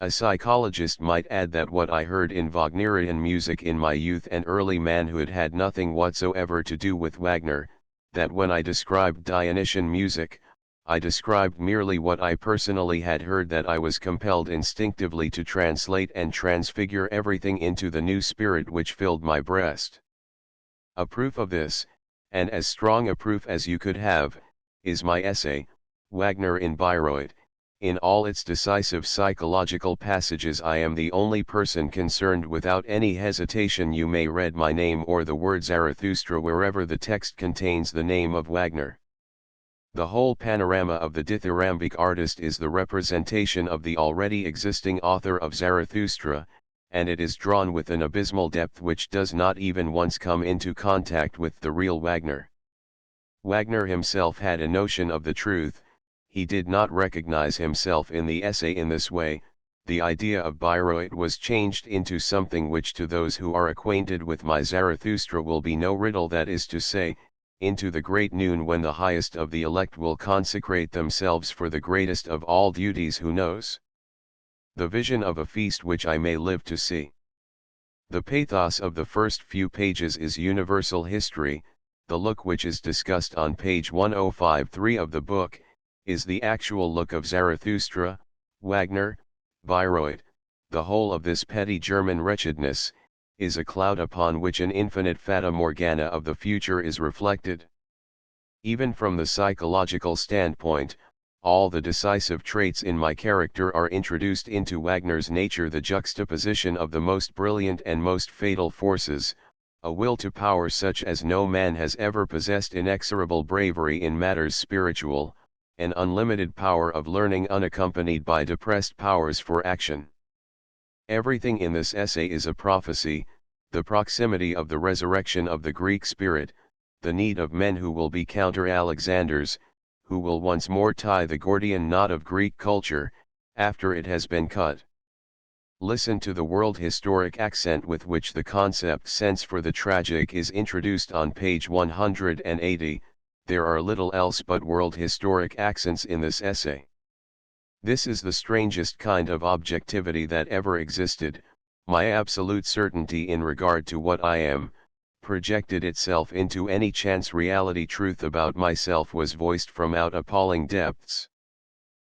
A psychologist might add that what I heard in Wagnerian music in my youth and early manhood had nothing whatsoever to do with Wagner, that when I described Dionysian music, I described merely what I personally had heard, that I was compelled instinctively to translate and transfigure everything into the new spirit which filled my breast. A proof of this, and as strong a proof as you could have, is my essay, Wagner in Bayreuth. In all its decisive psychological passages I am the only person concerned. Without any hesitation you may read my name or the word Zarathustra wherever the text contains the name of Wagner. The whole panorama of the dithyrambic artist is the representation of the already existing author of Zarathustra, and it is drawn with an abysmal depth which does not even once come into contact with the real Wagner. Wagner himself had a notion of the truth. He did not recognize himself in the essay in this way. The idea of Bayreuth was changed into something which to those who are acquainted with my Zarathustra will be no riddle, that is to say, into the great noon when the highest of the elect will consecrate themselves for the greatest of all duties. Who knows? The vision of a feast which I may live to see. The pathos of the first few pages is universal history. The look which is discussed on page 1053 of the book, is the actual look of Zarathustra, Wagner, Bayreuth. The whole of this petty German wretchedness, is a cloud upon which an infinite fata morgana of the future is reflected. Even from the psychological standpoint, all the decisive traits in my character are introduced into Wagner's nature. The juxtaposition of the most brilliant and most fatal forces, a will to power such as no man has ever possessed, inexorable bravery in matters spiritual, an unlimited power of learning unaccompanied by depressed powers for action. Everything in this essay is a prophecy, the proximity of the resurrection of the Greek spirit, the need of men who will be counter-Alexanders, who will once more tie the Gordian knot of Greek culture, after it has been cut. Listen to the world historic accent with which the concept sense for the tragic is introduced on page 180, there are little else but world historic accents in this essay. This is the strangest kind of objectivity that ever existed. My absolute certainty in regard to what I am, projected itself into any chance reality. Truth about myself was voiced from out appalling depths.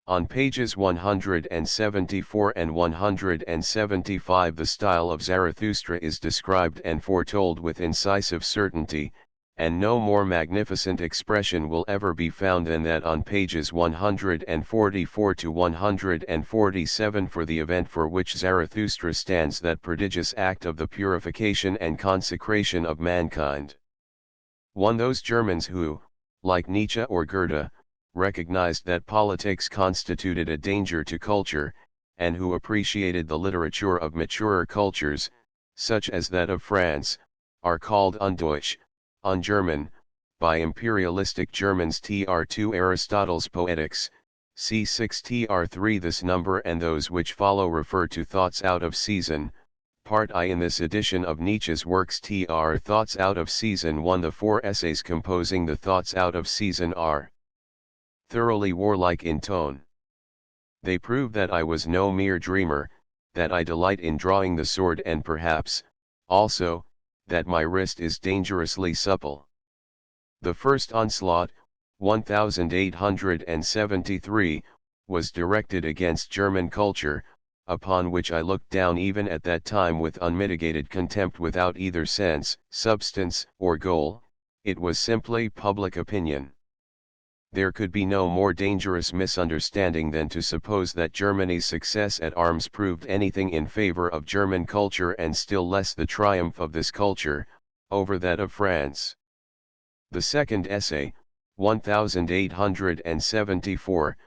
On pages 174 and 175 the style of Zarathustra is described and foretold with incisive certainty, and no more magnificent expression will ever be found than that on pages 144 to 147 for the event for which Zarathustra stands, that prodigious act of the purification and consecration of mankind. 1. Those Germans who, like Nietzsche or Goethe, recognized that politics constituted a danger to culture, and who appreciated the literature of maturer cultures, such as that of France, are called undeutsch, un-German, by imperialistic Germans. Tr2 Aristotle's Poetics, c6 Tr3 This number and those which follow refer to thoughts out of season, Part I. In this edition of Nietzsche's works Tr Thoughts Out of Season 1. The 4 essays composing the Thoughts Out of Season are thoroughly warlike in tone. They prove that I was no mere dreamer, that I delight in drawing the sword, and perhaps, also, that my wrist is dangerously supple. The first onslaught, 1873, was directed against German culture, upon which I looked down even at that time with unmitigated contempt, without either sense, substance, or goal. It was simply public opinion. There could be no more dangerous misunderstanding than to suppose that Germany's success at arms proved anything in favor of German culture, and still less the triumph of this culture over that of France. The second essay, 1874,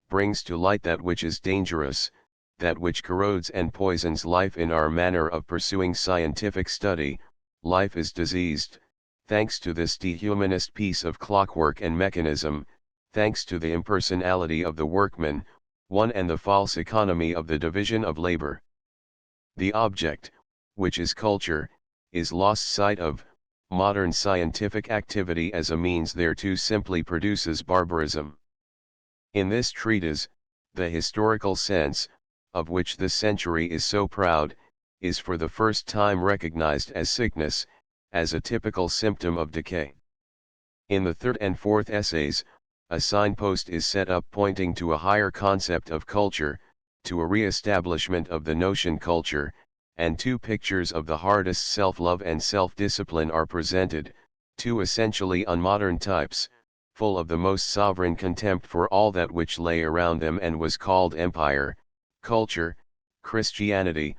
brings to light that which is dangerous, that which corrodes and poisons life in our manner of pursuing scientific study. Life is diseased, thanks to this dehumanist piece of clockwork and mechanism, thanks to the impersonality of the workman, and the false economy of the division of labor. The object, which is culture, is lost sight of. Modern scientific activity as a means thereto simply produces barbarism. In this treatise, the historical sense, of which this century is so proud, is for the first time recognized as sickness, as a typical symptom of decay. In the third and fourth essays, a signpost is set up pointing to a higher concept of culture, to a re-establishment of the notion culture, and 2 pictures of the hardest self-love and self-discipline are presented, 2 essentially unmodern types, full of the most sovereign contempt for all that which lay around them and was called empire, culture, Christianity,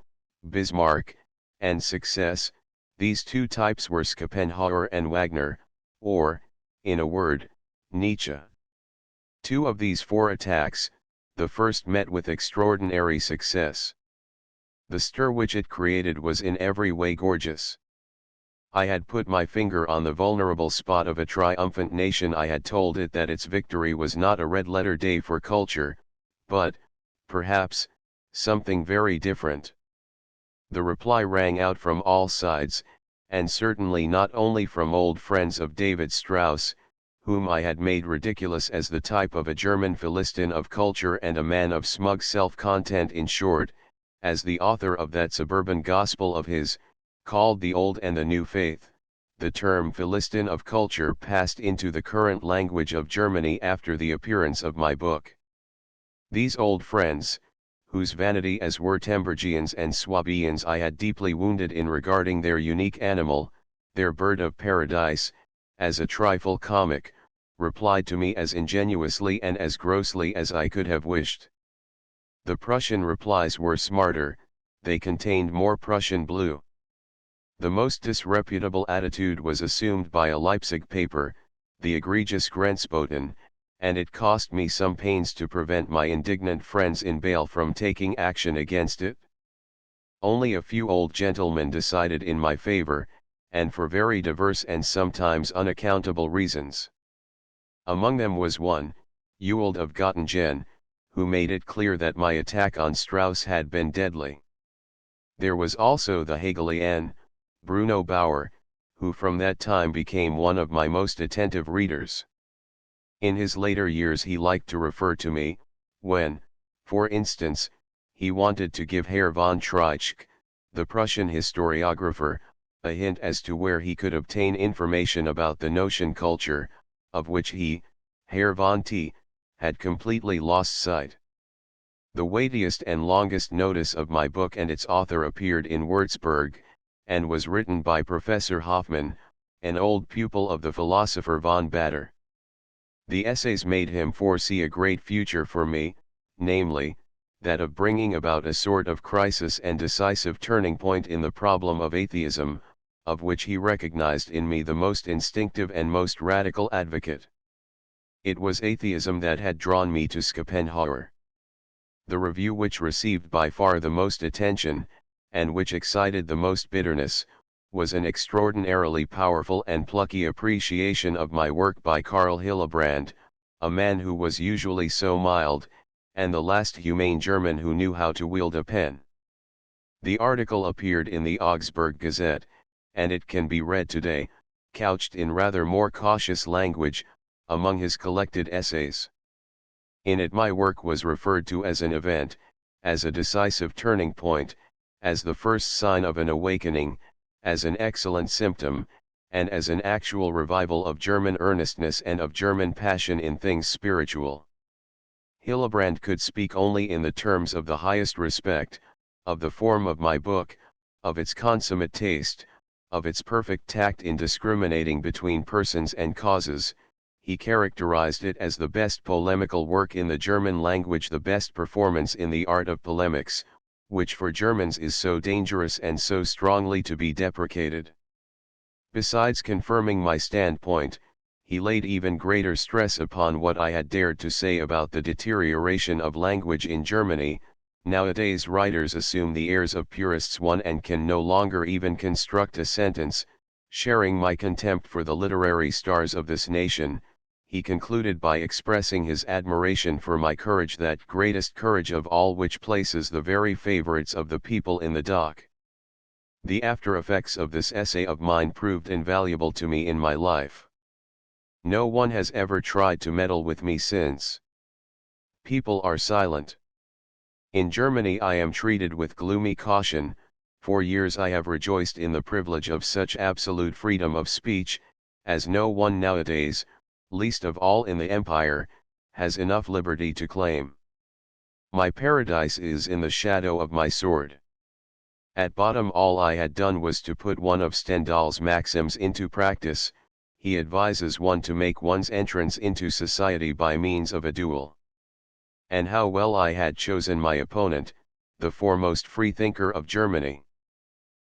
Bismarck, and success. These 2 types were Schopenhauer and Wagner, or, in a word, Nietzsche. 2 of these 4 attacks, the first met with extraordinary success. The stir which it created was in every way gorgeous. I had put my finger on the vulnerable spot of a triumphant nation. I had told it that its victory was not a red-letter day for culture, but, perhaps, something very different. The reply rang out from all sides, and certainly not only from old friends of David Strauss, whom I had made ridiculous as the type of a German Philistine of culture and a man of smug self-content, in short, as the author of that suburban gospel of his, called The Old and the New Faith. The term Philistine of culture passed into the current language of Germany after the appearance of my book. These old friends, whose vanity as Württembergians and Swabians I had deeply wounded in regarding their unique animal, their bird of paradise, as a trifle comic, replied to me as ingenuously and as grossly as I could have wished. The Prussian replies were smarter, they contained more Prussian blue. The most disreputable attitude was assumed by a Leipzig paper, the egregious Grenzboten, and it cost me some pains to prevent my indignant friends in Bale from taking action against it. Only a few old gentlemen decided in my favor, and for very diverse and sometimes unaccountable reasons. Among them was one, Ewald of Göttingen, who made it clear that my attack on Strauss had been deadly. There was also the Hegelian, Bruno Bauer, who from that time became one of my most attentive readers. In his later years he liked to refer to me, when, for instance, he wanted to give Herr von Treitschke, the Prussian historiographer, a hint as to where he could obtain information about the notion culture, of which he, Herr von T., had completely lost sight. The weightiest and longest notice of my book and its author appeared in Würzburg, and was written by Professor Hoffmann, an old pupil of the philosopher von Bader. The essays made him foresee a great future for me, namely, that of bringing about a sort of crisis and decisive turning point in the problem of atheism, of which he recognized in me the most instinctive and most radical advocate. It was atheism that had drawn me to Schopenhauer. The review which received by far the most attention, and which excited the most bitterness, was an extraordinarily powerful and plucky appreciation of my work by Karl Hillebrand, a man who was usually so mild, and the last humane German who knew how to wield a pen. The article appeared in the Augsburg Gazette, and it can be read today, couched in rather more cautious language, among his collected essays. In it my work was referred to as an event, as a decisive turning point, as the first sign of an awakening, as an excellent symptom, and as an actual revival of German earnestness and of German passion in things spiritual. Hillebrand could speak only in the terms of the highest respect, of the form of my book, of its consummate taste, of its perfect tact in discriminating between persons and causes. He characterized it as the best polemical work in the German language, the best performance in the art of polemics, which for Germans is so dangerous and so strongly to be deprecated. Besides confirming my standpoint, he laid even greater stress upon what I had dared to say about the deterioration of language in Germany. Nowadays writers assume the airs of purists and can no longer even construct a sentence. Sharing my contempt for the literary stars of this nation, he concluded by expressing his admiration for my courage, that greatest courage of all which places the very favorites of the people in the dock. The after effects of this essay of mine proved invaluable to me in my life. No one has ever tried to meddle with me since. People are silent. In Germany I am treated with gloomy caution. For years I have rejoiced in the privilege of such absolute freedom of speech, as no one nowadays, least of all in the empire, has enough liberty to claim. My paradise is in the shadow of my sword. At bottom all I had done was to put one of Stendhal's maxims into practice. He advises one to make one's entrance into society by means of a duel. And how well I had chosen my opponent, the foremost freethinker of Germany.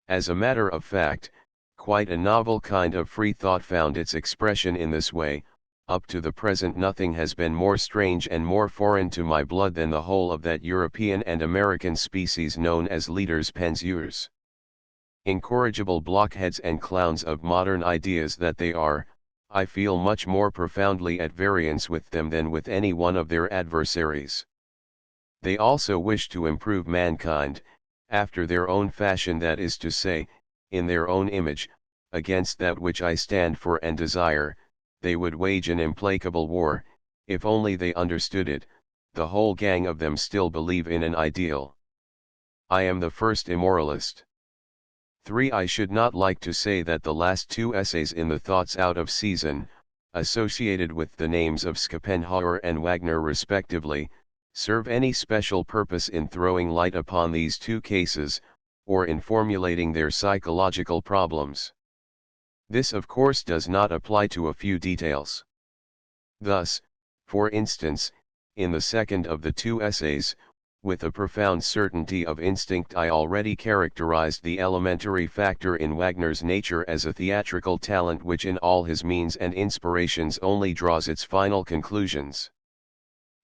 As a matter of fact, quite a novel kind of free thought found its expression in this way. Up to the present nothing has been more strange and more foreign to my blood than the whole of that European and American species known as leaders penseurs. Incorrigible blockheads and clowns of modern ideas that they are, I feel much more profoundly at variance with them than with any one of their adversaries. They also wish to improve mankind, after their own fashion, that is to say, in their own image. Against that which I stand for and desire, they would wage an implacable war. If only they understood it. The whole gang of them still believe in an ideal. I am the first immoralist. 3. I should not like to say that the last two essays in the Thoughts Out of Season, associated with the names of Schopenhauer and Wagner respectively, serve any special purpose in throwing light upon these two cases, or in formulating their psychological problems. This of course does not apply to a few details. Thus, for instance, in the second of the two essays, with a profound certainty of instinct I already characterized the elementary factor in Wagner's nature as a theatrical talent which in all his means and inspirations only draws its final conclusions.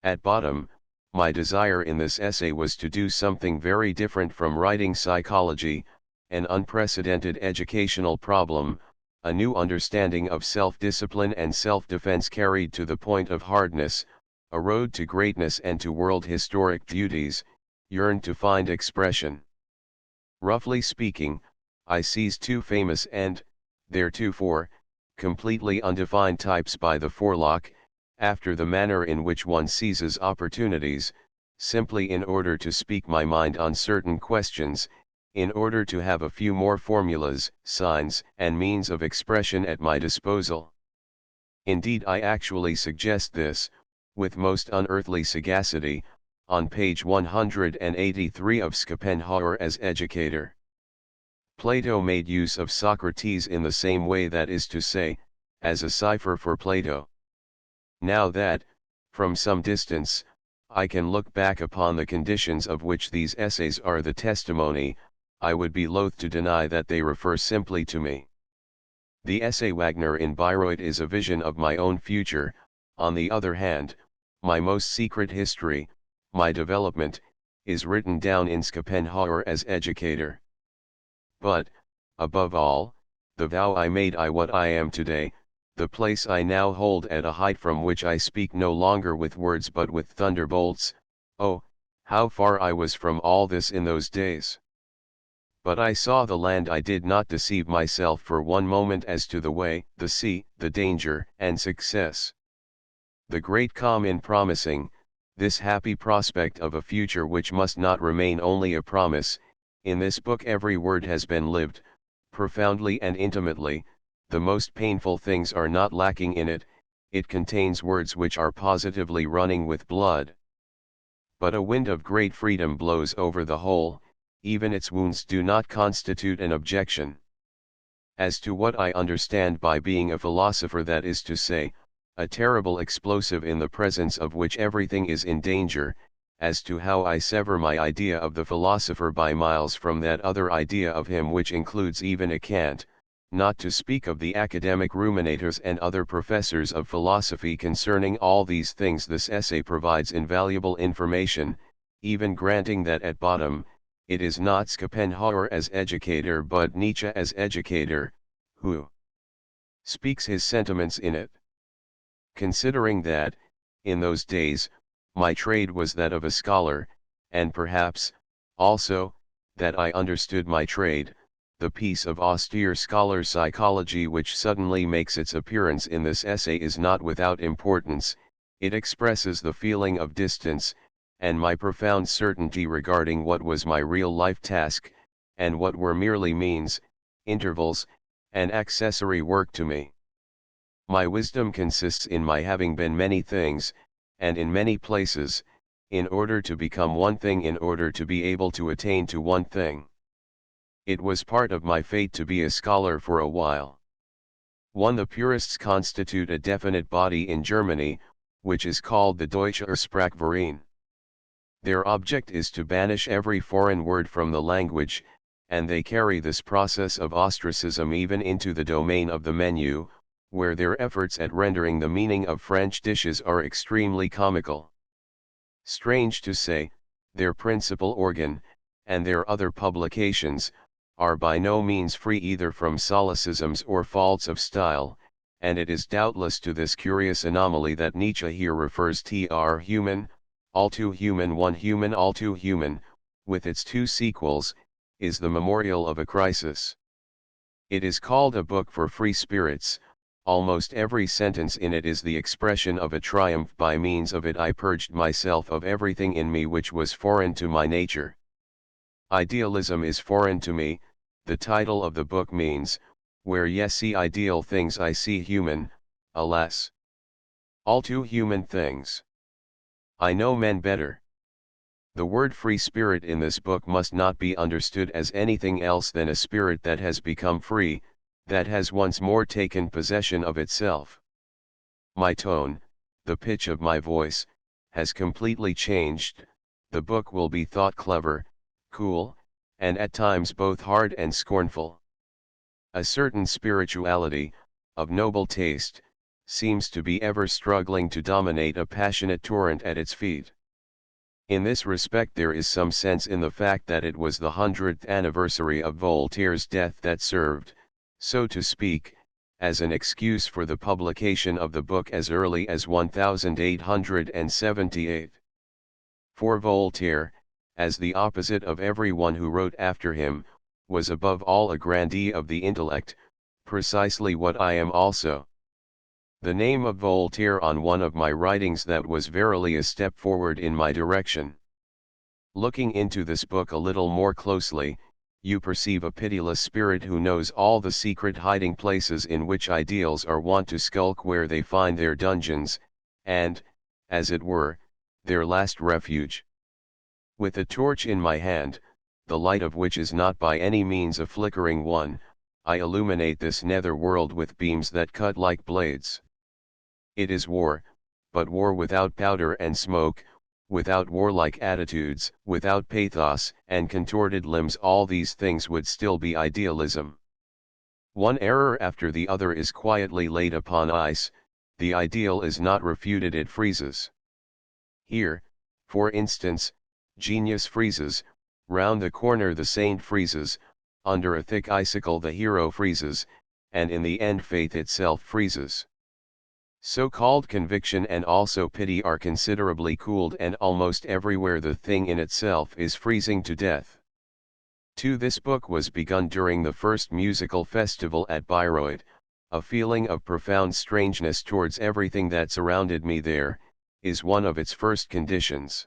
At bottom, my desire in this essay was to do something very different from writing psychology, an unprecedented educational problem, a new understanding of self-discipline and self-defense carried to the point of hardness, a road to greatness and to world historic duties, yearned to find expression. Roughly speaking, I seized two famous and, theretofore, completely undefined types by the forelock, after the manner in which one seizes opportunities, simply in order to speak my mind on certain questions, in order to have a few more formulas, signs, and means of expression at my disposal. Indeed, I actually suggest this, with most unearthly sagacity, on page 183 of Schopenhauer as Educator. Plato made use of Socrates in the same way, that is to say, as a cipher for Plato. Now that, from some distance, I can look back upon the conditions of which these essays are the testimony, I would be loath to deny that they refer simply to me. The essay Wagner in Bayreuth is a vision of my own future. On the other hand, my most secret history, my development, is written down in Schopenhauer as educator. But, above all, the vow I made I what I am today, the place I now hold at a height from which I speak no longer with words but with thunderbolts, oh, how far I was from all this in those days. But I saw the land. I did not deceive myself for one moment as to the way, the sea, the danger, and success. The great calm in promising, this happy prospect of a future which must not remain only a promise. In this book every word has been lived, profoundly and intimately. The most painful things are not lacking in it. It contains words which are positively running with blood. But a wind of great freedom blows over the whole. Even its wounds do not constitute an objection. As to what I understand by being a philosopher, that is to say, a terrible explosive in the presence of which everything is in danger, as to how I sever my idea of the philosopher by miles from that other idea of him which includes even a Kant, not to speak of the academic ruminators and other professors of philosophy concerning all these things, this essay provides invaluable information, even granting that at bottom, it is not Schopenhauer as educator but Nietzsche as educator, who speaks his sentiments in it. Considering that, in those days, my trade was that of a scholar, and perhaps, also, that I understood my trade, the piece of austere scholar psychology which suddenly makes its appearance in this essay is not without importance. It expresses the feeling of distance, and my profound certainty regarding what was my real life task, and what were merely means, intervals, and accessory work to me. My wisdom consists in my having been many things, and in many places, in order to become one thing, in order to be able to attain to one thing. It was part of my fate to be a scholar for a while. The purists constitute a definite body in Germany, which is called the Deutsche Sprachverein. Their object is to banish every foreign word from the language, and they carry this process of ostracism even into the domain of the menu, where their efforts at rendering the meaning of French dishes are extremely comical. Strange to say, their principal organ, and their other publications, are by no means free either from solecisms or faults of style, and it is doubtless to this curious anomaly that Nietzsche here refers. Tr human, all too human, one human, all too human, with its two sequels, is the memorial of a crisis. It is called a book for free spirits. Almost every sentence in it is the expression of a triumph. By means of it I purged myself of everything in me which was foreign to my nature. Idealism is foreign to me, the title of the book means, where ye see ideal things I see human, alas, all too human things. I know men better. The word free spirit in this book must not be understood as anything else than a spirit that has become free, that has once more taken possession of itself. My tone, the pitch of my voice, has completely changed. The book will be thought clever, cool, and at times both hard and scornful. A certain spirituality, of noble taste, seems to be ever struggling to dominate a passionate torrent at its feet. In this respect there is some sense in the fact that it was the 100th anniversary of Voltaire's death that served, so to speak, as an excuse for the publication of the book as early as 1878. For Voltaire, as the opposite of everyone who wrote after him, was above all a grandee of the intellect, precisely what I am also. The name of Voltaire on one of my writings, that was verily a step forward in my direction. Looking into this book a little more closely, you perceive a pitiless spirit who knows all the secret hiding places in which ideals are wont to skulk, where they find their dungeons, and, as it were, their last refuge. With a torch in my hand, the light of which is not by any means a flickering one, I illuminate this nether world with beams that cut like blades. It is war, but war without powder and smoke, without warlike attitudes, without pathos and contorted limbs, all these things would still be idealism. One error after the other is quietly laid upon ice, the ideal is not refuted, it freezes. Here, for instance, genius freezes, round the corner the saint freezes, under a thick icicle the hero freezes, and in the end faith itself freezes. So-called conviction and also pity are considerably cooled, and almost everywhere the thing in itself is freezing to death. This book was begun during the first musical festival at Bayreuth. A feeling of profound strangeness towards everything that surrounded me there, is one of its first conditions.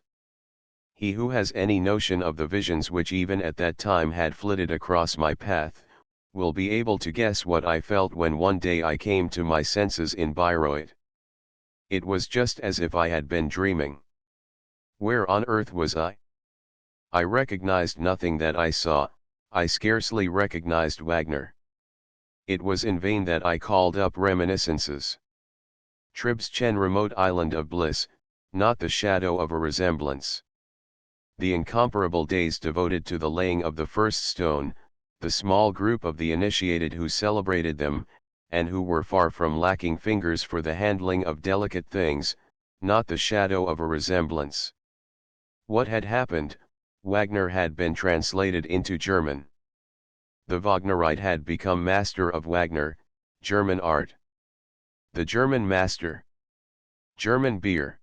He who has any notion of the visions which even at that time had flitted across my path, will be able to guess what I felt when one day I came to my senses in Bayreuth. It was just as if I had been dreaming. Where on earth was I? I recognized nothing that I saw, I scarcely recognized Wagner. It was in vain that I called up reminiscences. Tribschen, remote island of bliss, not the shadow of a resemblance. The incomparable days devoted to the laying of the first stone, the small group of the initiated who celebrated them, and who were far from lacking fingers for the handling of delicate things, not the shadow of a resemblance. What had happened? Wagner had been translated into German. The Wagnerite had become master of Wagner, German art. The German master. German beer.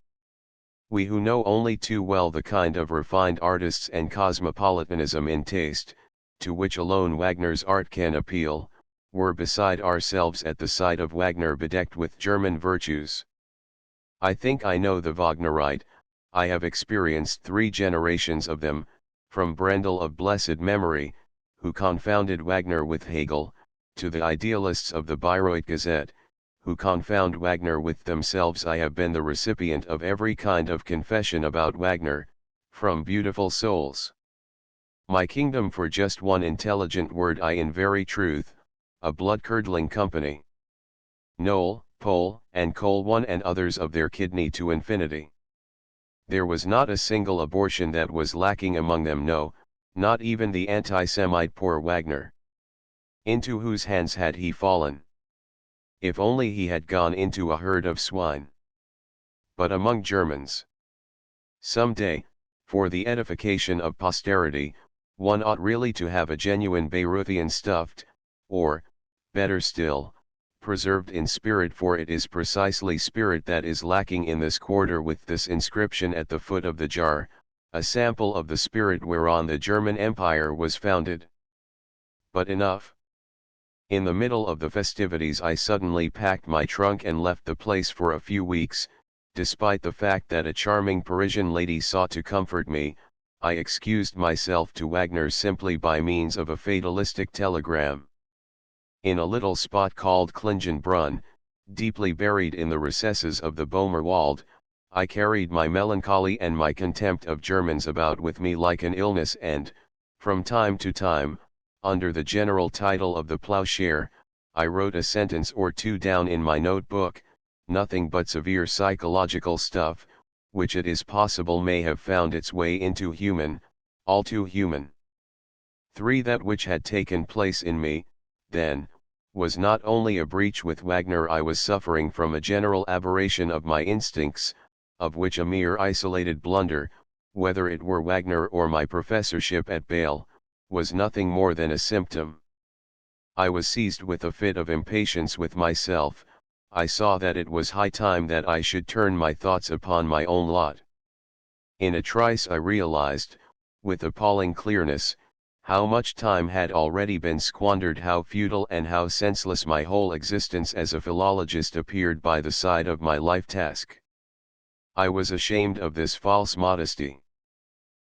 We who know only too well the kind of refined artists and cosmopolitanism in taste, to which alone Wagner's art can appeal, were beside ourselves at the sight of Wagner bedecked with German virtues. I think I know the Wagnerite. I have experienced 3 generations of them, from Brendel of blessed memory, who confounded Wagner with Hegel, to the idealists of the Bayreuth Gazette, who confound Wagner with themselves. I have been the recipient of every kind of confession about Wagner, from beautiful souls. My kingdom for just one intelligent word, I in very truth, a blood-curdling company. Knoll, Pole, and Cole, one and others of their kidney to infinity. There was not a single abortion that was lacking among them, no, not even the anti-Semite poor Wagner. Into whose hands had he fallen? If only he had gone into a herd of swine. But among Germans. Some day, for the edification of posterity, one ought really to have a genuine Bayreuthian stuffed, or, better still, preserved in spirit, for it is precisely spirit that is lacking in this quarter, with this inscription at the foot of the jar, a sample of the spirit whereon the German Empire was founded. But enough. In the middle of the festivities I suddenly packed my trunk and left the place for a few weeks. Despite the fact that a charming Parisian lady sought to comfort me, I excused myself to Wagner simply by means of a fatalistic telegram. In a little spot called Klingenbrunn, deeply buried in the recesses of the Bomerwald, I carried my melancholy and my contempt of Germans about with me like an illness, and, from time to time, under the general title of the Plowshare, I wrote a sentence or two down in my notebook, nothing but severe psychological stuff, which it is possible may have found its way into human, all too human. 3. That which had taken place in me, then, was not only a breach with Wagner. I was suffering from a general aberration of my instincts, of which a mere isolated blunder, whether it were Wagner or my professorship at Bale, was nothing more than a symptom. I was seized with a fit of impatience with myself. I saw that it was high time that I should turn my thoughts upon my own lot. In a trice I realized, with appalling clearness, how much time had already been squandered, how futile and how senseless my whole existence as a philologist appeared by the side of my life task. I was ashamed of this false modesty.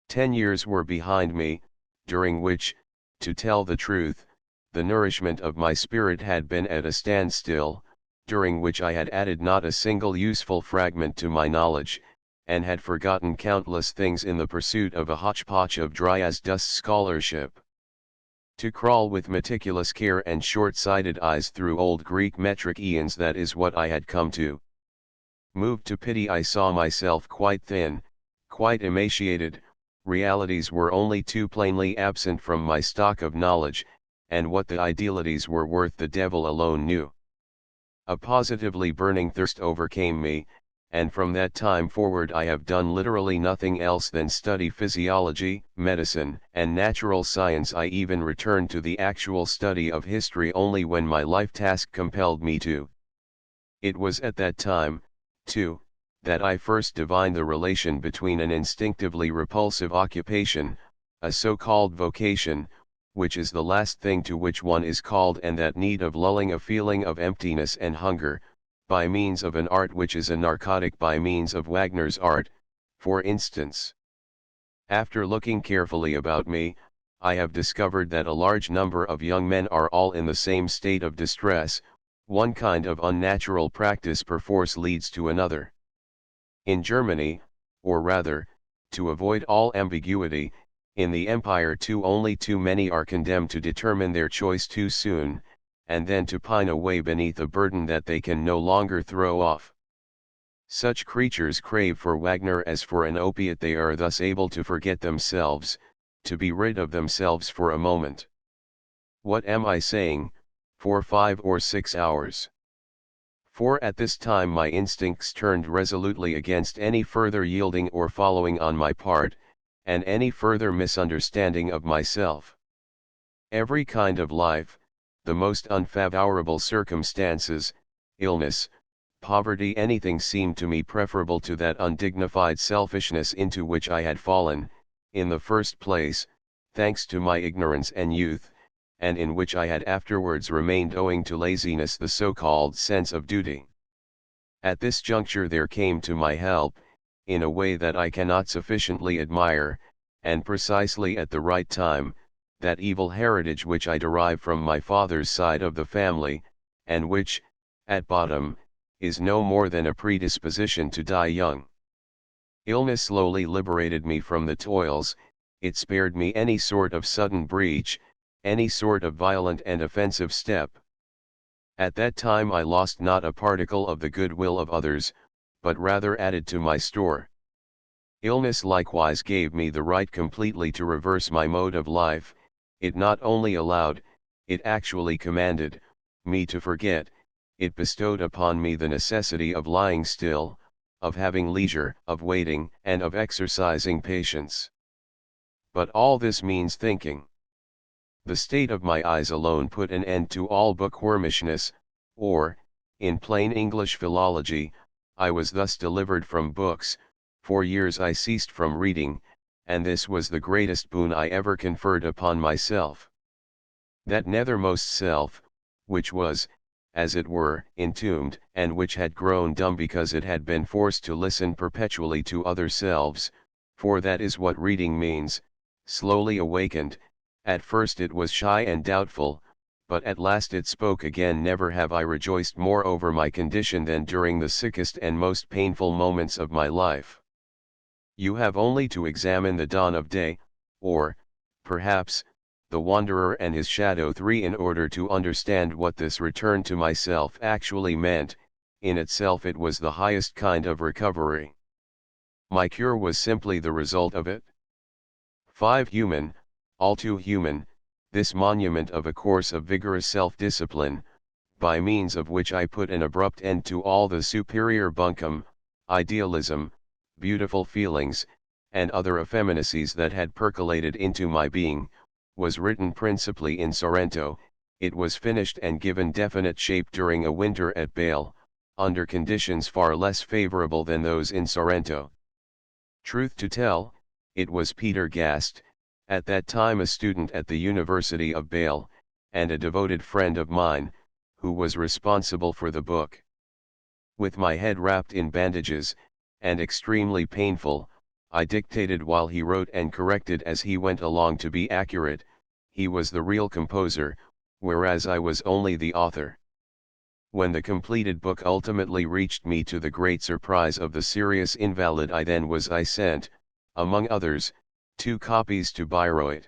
10 years were behind me, during which, to tell the truth, the nourishment of my spirit had been at a standstill, during which I had added not a single useful fragment to my knowledge, and had forgotten countless things in the pursuit of a hodgepodge of dry-as-dust scholarship. To crawl with meticulous care and short-sighted eyes through old Greek metric aeons, that is what I had come to. Moved to pity, I saw myself quite thin, quite emaciated, realities were only too plainly absent from my stock of knowledge, and what the idealities were worth the devil alone knew. A positively burning thirst overcame me, and from that time forward I have done literally nothing else than study physiology, medicine, and natural science. I even returned to the actual study of history only when my life task compelled me to. It was at that time, too, that I first divined the relation between an instinctively repulsive occupation, a so-called vocation, which is the last thing to which one is called, and that need of lulling a feeling of emptiness and hunger, by means of an art which is a narcotic, by means of Wagner's art, for instance. After looking carefully about me, I have discovered that a large number of young men are all in the same state of distress. One kind of unnatural practice perforce leads to another. In Germany, or rather, to avoid all ambiguity, in the empire too, only too many are condemned to determine their choice too soon, and then to pine away beneath a burden that they can no longer throw off. Such creatures crave for Wagner as for an opiate. They are thus able to forget themselves, to be rid of themselves for a moment. What am I saying, for 5 or 6 hours? For at this time my instincts turned resolutely against any further yielding or following on my part, and any further misunderstanding of myself. Every kind of life, the most unfavorable circumstances, illness, poverty, anything seemed to me preferable to that undignified selfishness into which I had fallen, in the first place, thanks to my ignorance and youth, and in which I had afterwards remained owing to laziness, the so-called sense of duty. At this juncture there came to my help, in a way that I cannot sufficiently admire, and precisely at the right time, that evil heritage which I derive from my father's side of the family, and which, at bottom, is no more than a predisposition to die young. Illness slowly liberated me from the toils, it spared me any sort of sudden breach, any sort of violent and offensive step. At that time I lost not a particle of the goodwill of others, but rather added to my store. Illness likewise gave me the right completely to reverse my mode of life. It not only allowed, it actually commanded, me to forget. It bestowed upon me the necessity of lying still, of having leisure, of waiting, and of exercising patience. But all this means thinking. The state of my eyes alone put an end to all bookwormishness, or, in plain English philology, I was thus delivered from books. For years I ceased from reading, and this was the greatest boon I ever conferred upon myself. That nethermost self, which was, as it were, entombed, and which had grown dumb because it had been forced to listen perpetually to other selves, for that is what reading means, slowly awakened. At first it was shy and doubtful, but at last it spoke again. Never have I rejoiced more over my condition than during the sickest and most painful moments of my life. You have only to examine the dawn of day, or, perhaps, the wanderer and his shadow 3 in order to understand what this return to myself actually meant. In itself it was the highest kind of recovery. My cure was simply the result of it. 5. Human, all too human, this monument of a course of vigorous self-discipline, by means of which I put an abrupt end to all the superior bunkum, idealism, beautiful feelings, and other effeminacies that had percolated into my being, was written principally in Sorrento. It was finished and given definite shape during a winter at Bale, under conditions far less favorable than those in Sorrento. Truth to tell, it was Peter Gast, at that time a student at the University of Bale, and a devoted friend of mine, who was responsible for the book. With my head wrapped in bandages, and extremely painful, I dictated while he wrote and corrected as he went along to be accurate. He was the real composer, whereas I was only the author. When the completed book ultimately reached me, to the great surprise of the serious invalid, I sent, among others, 2 copies to Bayreuth.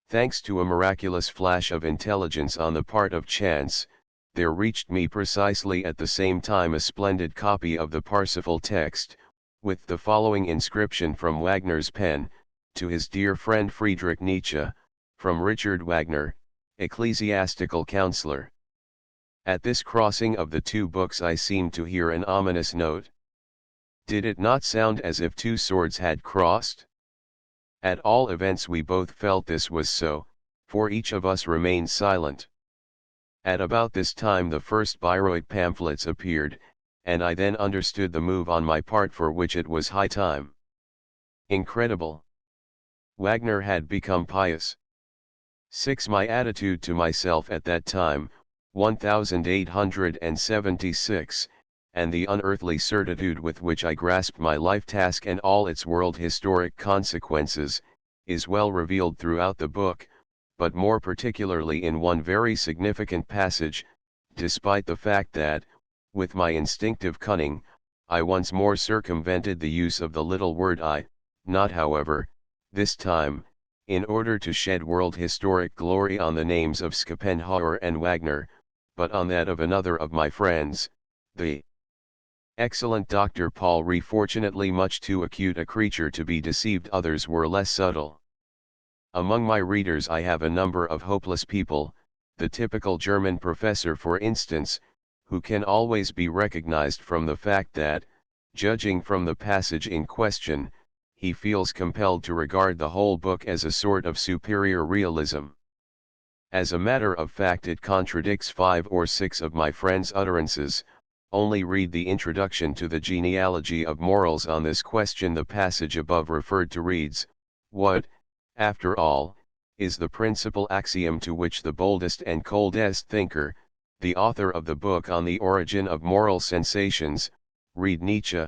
Thanks to a miraculous flash of intelligence on the part of chance, there reached me precisely at the same time a splendid copy of the Parsifal text, with the following inscription from Wagner's pen, to his dear friend Friedrich Nietzsche, from Richard Wagner, ecclesiastical counselor. At this crossing of the two books I seemed to hear an ominous note. Did it not sound as if two swords had crossed? At all events we both felt this was so, for each of us remained silent. At about this time the first Bayreuth pamphlets appeared, and I then understood the move on my part for which it was high time. Incredible! Wagner had become pious. 6. My attitude to myself at that time, 1876, and the unearthly certitude with which I grasped my life task and all its world historic consequences, is well revealed throughout the book, but more particularly in one very significant passage, despite the fact that, with my instinctive cunning, I once more circumvented the use of the little word I, not however, this time, in order to shed world historic glory on the names of Schopenhauer and Wagner, but on that of another of my friends, the excellent Dr. Paul Re. Fortunately much too acute a creature to be deceived, others were less subtle. Among my readers I have a number of hopeless people, the typical German professor for instance, who can always be recognized from the fact that, judging from the passage in question, he feels compelled to regard the whole book as a sort of superior realism. As a matter of fact it contradicts 5 or 6 of my friends' utterances. Only read the introduction to the genealogy of morals on this question. The passage above referred to reads, "What, after all, is the principal axiom to which the boldest and coldest thinker, the author of the book on the origin of moral sensations, read Nietzsche,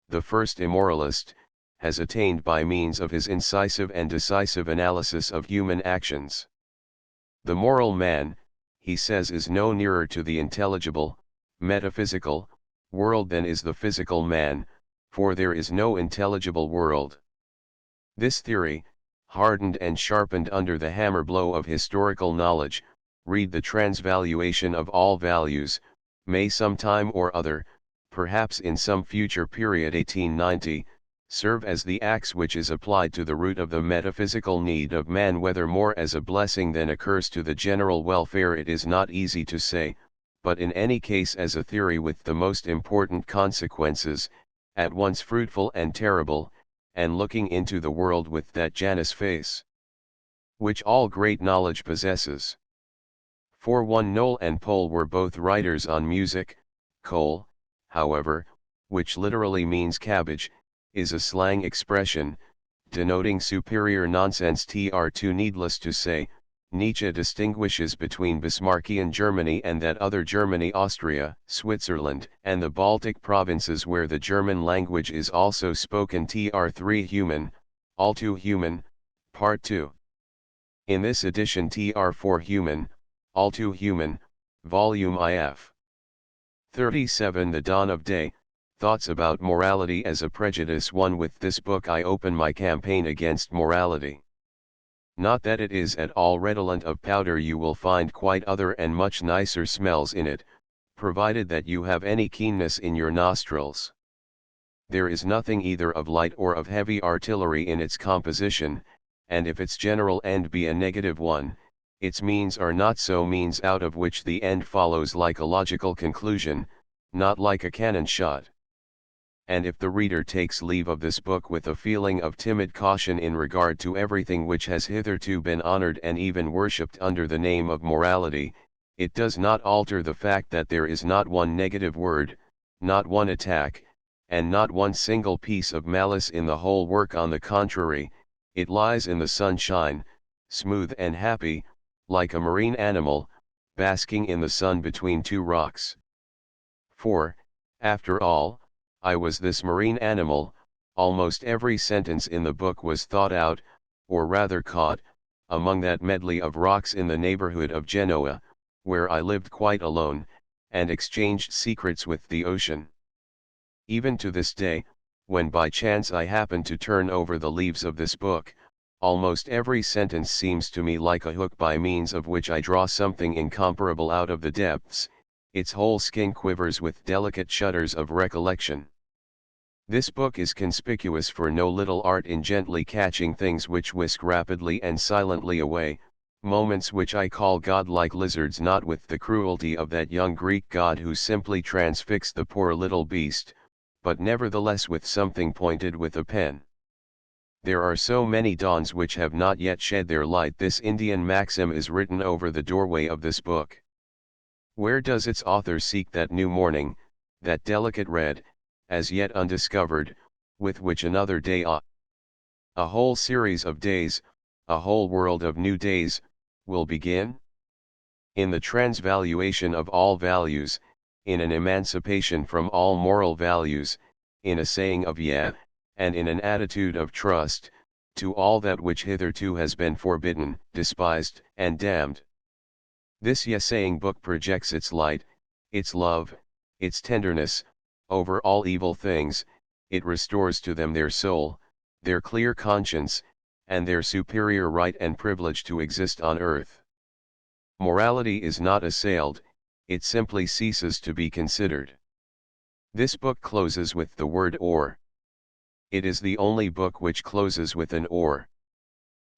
the first immoralist, has attained by means of his incisive and decisive analysis of human actions. The moral man, he says, is no nearer to the intelligible, metaphysical, world than is the physical man, for there is no intelligible world." This theory, hardened and sharpened under the hammer blow of historical knowledge, read the transvaluation of all values, may some time or other, perhaps in some future period 1890, serve as the axe which is applied to the root of the metaphysical need of man, whether more as a blessing than a curse to the general welfare it is not easy to say, but in any case as a theory with the most important consequences, at once fruitful and terrible, and looking into the world with that Janus face which all great knowledge possesses. For one Knoll and Pohl were both writers on music. Coal, however, which literally means cabbage, is a slang expression, denoting superior nonsense. Too needless to say, Nietzsche distinguishes between Bismarckian Germany and that other Germany, Austria, Switzerland, and the Baltic provinces where the German language is also spoken. 3 Human, All Too Human, Part 2. In this edition 4 Human, All Too Human, Volume IF. 37 The Dawn of Day, Thoughts about Morality as a Prejudice. 1 With this book I open my campaign against morality. Not that it is at all redolent of powder, you will find quite other and much nicer smells in it, provided that you have any keenness in your nostrils. There is nothing either of light or of heavy artillery in its composition, and if its general end be a negative one, its means are not so means out of which the end follows like a logical conclusion, not like a cannon shot. And if the reader takes leave of this book with a feeling of timid caution in regard to everything which has hitherto been honored and even worshipped under the name of morality, it does not alter the fact that there is not one negative word, not one attack, and not one single piece of malice in the whole work. On the contrary, it lies in the sunshine, smooth and happy, like a marine animal, basking in the sun between two rocks. For, after all, I was this marine animal. Almost every sentence in the book was thought out, or rather caught, among that medley of rocks in the neighborhood of Genoa, where I lived quite alone, and exchanged secrets with the ocean. Even to this day, when by chance I happen to turn over the leaves of this book, almost every sentence seems to me like a hook by means of which I draw something incomparable out of the depths. Its whole skin quivers with delicate shudders of recollection. This book is conspicuous for no little art in gently catching things which whisk rapidly and silently away, moments which I call godlike lizards, not with the cruelty of that young Greek god who simply transfixed the poor little beast, but nevertheless with something pointed with a pen. There are so many dawns which have not yet shed their light. This Indian maxim is written over the doorway of this book. Where does its author seek that new morning, that delicate red, as yet undiscovered, with which another day a whole series of days, a whole world of new days, will begin? In the transvaluation of all values, in an emancipation from all moral values, in a saying of yeah, and in an attitude of trust, to all that which hitherto has been forbidden, despised, and damned. This yes-saying book projects its light, its love, its tenderness, over all evil things. It restores to them their soul, their clear conscience, and their superior right and privilege to exist on earth. Morality is not assailed, it simply ceases to be considered. This book closes with the word or. It is the only book which closes with an or.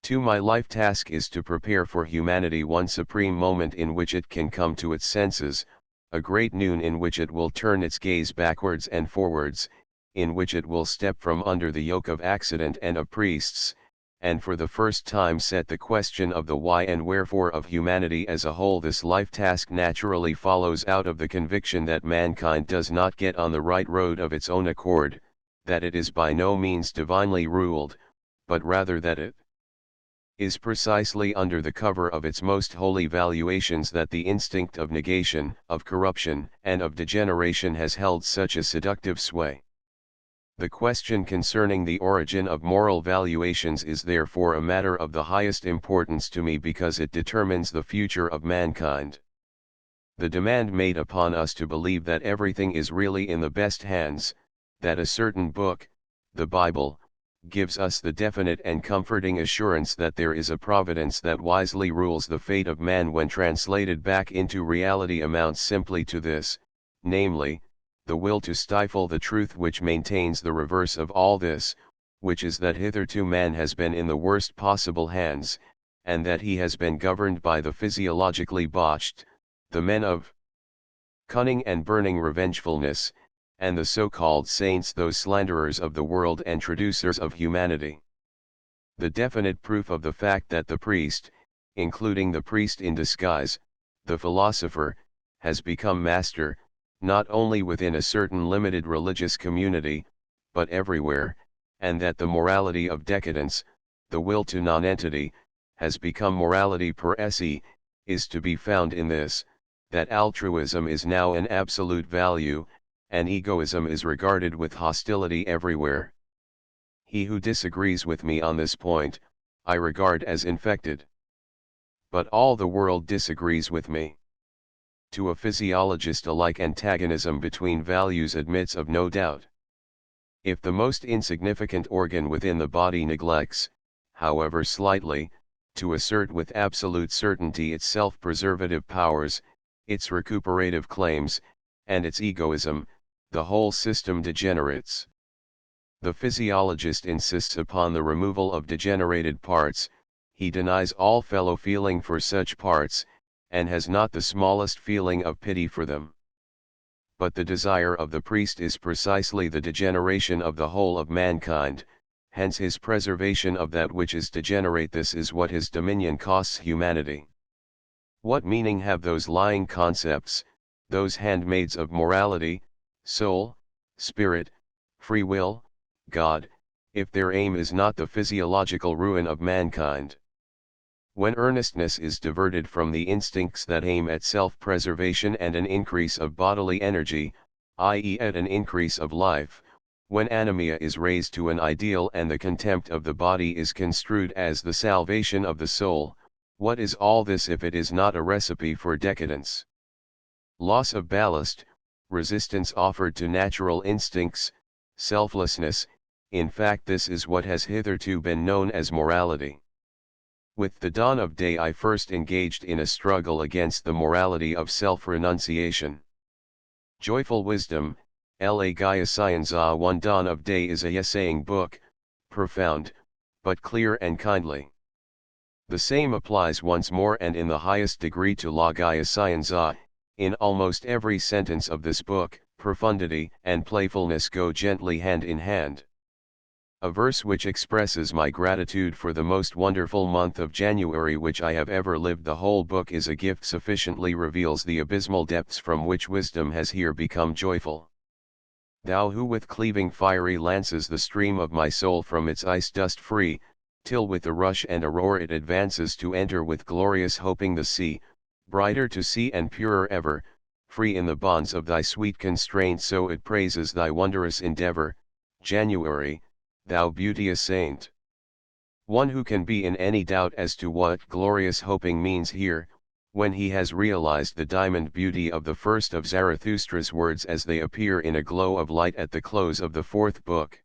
My life task is to prepare for humanity one supreme moment in which it can come to its senses, a great noon in which it will turn its gaze backwards and forwards, in which it will step from under the yoke of accident and of priests, and for the first time set the question of the why and wherefore of humanity as a whole. This life task naturally follows out of the conviction that mankind does not get on the right road of its own accord, that it is by no means divinely ruled, but rather that it is precisely under the cover of its most holy valuations that the instinct of negation, of corruption, and of degeneration has held such a seductive sway. The question concerning the origin of moral valuations is therefore a matter of the highest importance to me, because it determines the future of mankind. The demand made upon us to believe that everything is really in the best hands, that a certain book, the Bible, gives us the definite and comforting assurance that there is a providence that wisely rules the fate of man, when translated back into reality amounts simply to this, namely, the will to stifle the truth which maintains the reverse of all this, which is that hitherto man has been in the worst possible hands, and that he has been governed by the physiologically botched, the men of cunning and burning revengefulness, and the so-called saints, those slanderers of the world and traducers of humanity. The definite proof of the fact that the priest, including the priest in disguise, the philosopher, has become master, not only within a certain limited religious community, but everywhere, and that the morality of decadence, the will to nonentity, has become morality per se, is to be found in this, that altruism is now an absolute value, and egoism is regarded with hostility everywhere. He who disagrees with me on this point, I regard as infected. But all the world disagrees with me. To a physiologist alike, antagonism between values admits of no doubt. If the most insignificant organ within the body neglects, however slightly, to assert with absolute certainty its self-preservative powers, its recuperative claims, and its egoism, the whole system degenerates. The physiologist insists upon the removal of degenerated parts, he denies all fellow feeling for such parts, and has not the smallest feeling of pity for them. But the desire of the priest is precisely the degeneration of the whole of mankind, hence his preservation of that which is degenerate. This is what his dominion costs humanity. What meaning have those lying concepts, those handmaids of morality, soul, spirit, free will, God, if their aim is not the physiological ruin of mankind? When earnestness is diverted from the instincts that aim at self-preservation and an increase of bodily energy, i.e. at an increase of life, when anemia is raised to an ideal and the contempt of the body is construed as the salvation of the soul, what is all this if it is not a recipe for decadence? Loss of ballast, resistance offered to natural instincts, selflessness, in fact this is what has hitherto been known as morality. With the dawn of day I first engaged in a struggle against the morality of self-renunciation. Joyful wisdom, La Gaia Science One Dawn of Day is a essaying book, profound, but clear and kindly. The same applies once more and in the highest degree to La Gaia Science. In almost every sentence of this book, profundity and playfulness go gently hand in hand. A verse which expresses my gratitude for the most wonderful month of January which I have ever lived. The whole book is a gift sufficiently reveals the abysmal depths from which wisdom has here become joyful. Thou who with cleaving fiery lances the stream of my soul from its ice dost free, till with a rush and a roar it advances to enter with glorious hoping the sea, brighter to see and purer ever, free in the bonds of thy sweet constraint, so it praises thy wondrous endeavor, January, thou beauteous saint. One who can be in any doubt as to what glorious hoping means here, when he has realized the diamond beauty of the first of Zarathustra's words as they appear in a glow of light at the close of the fourth book.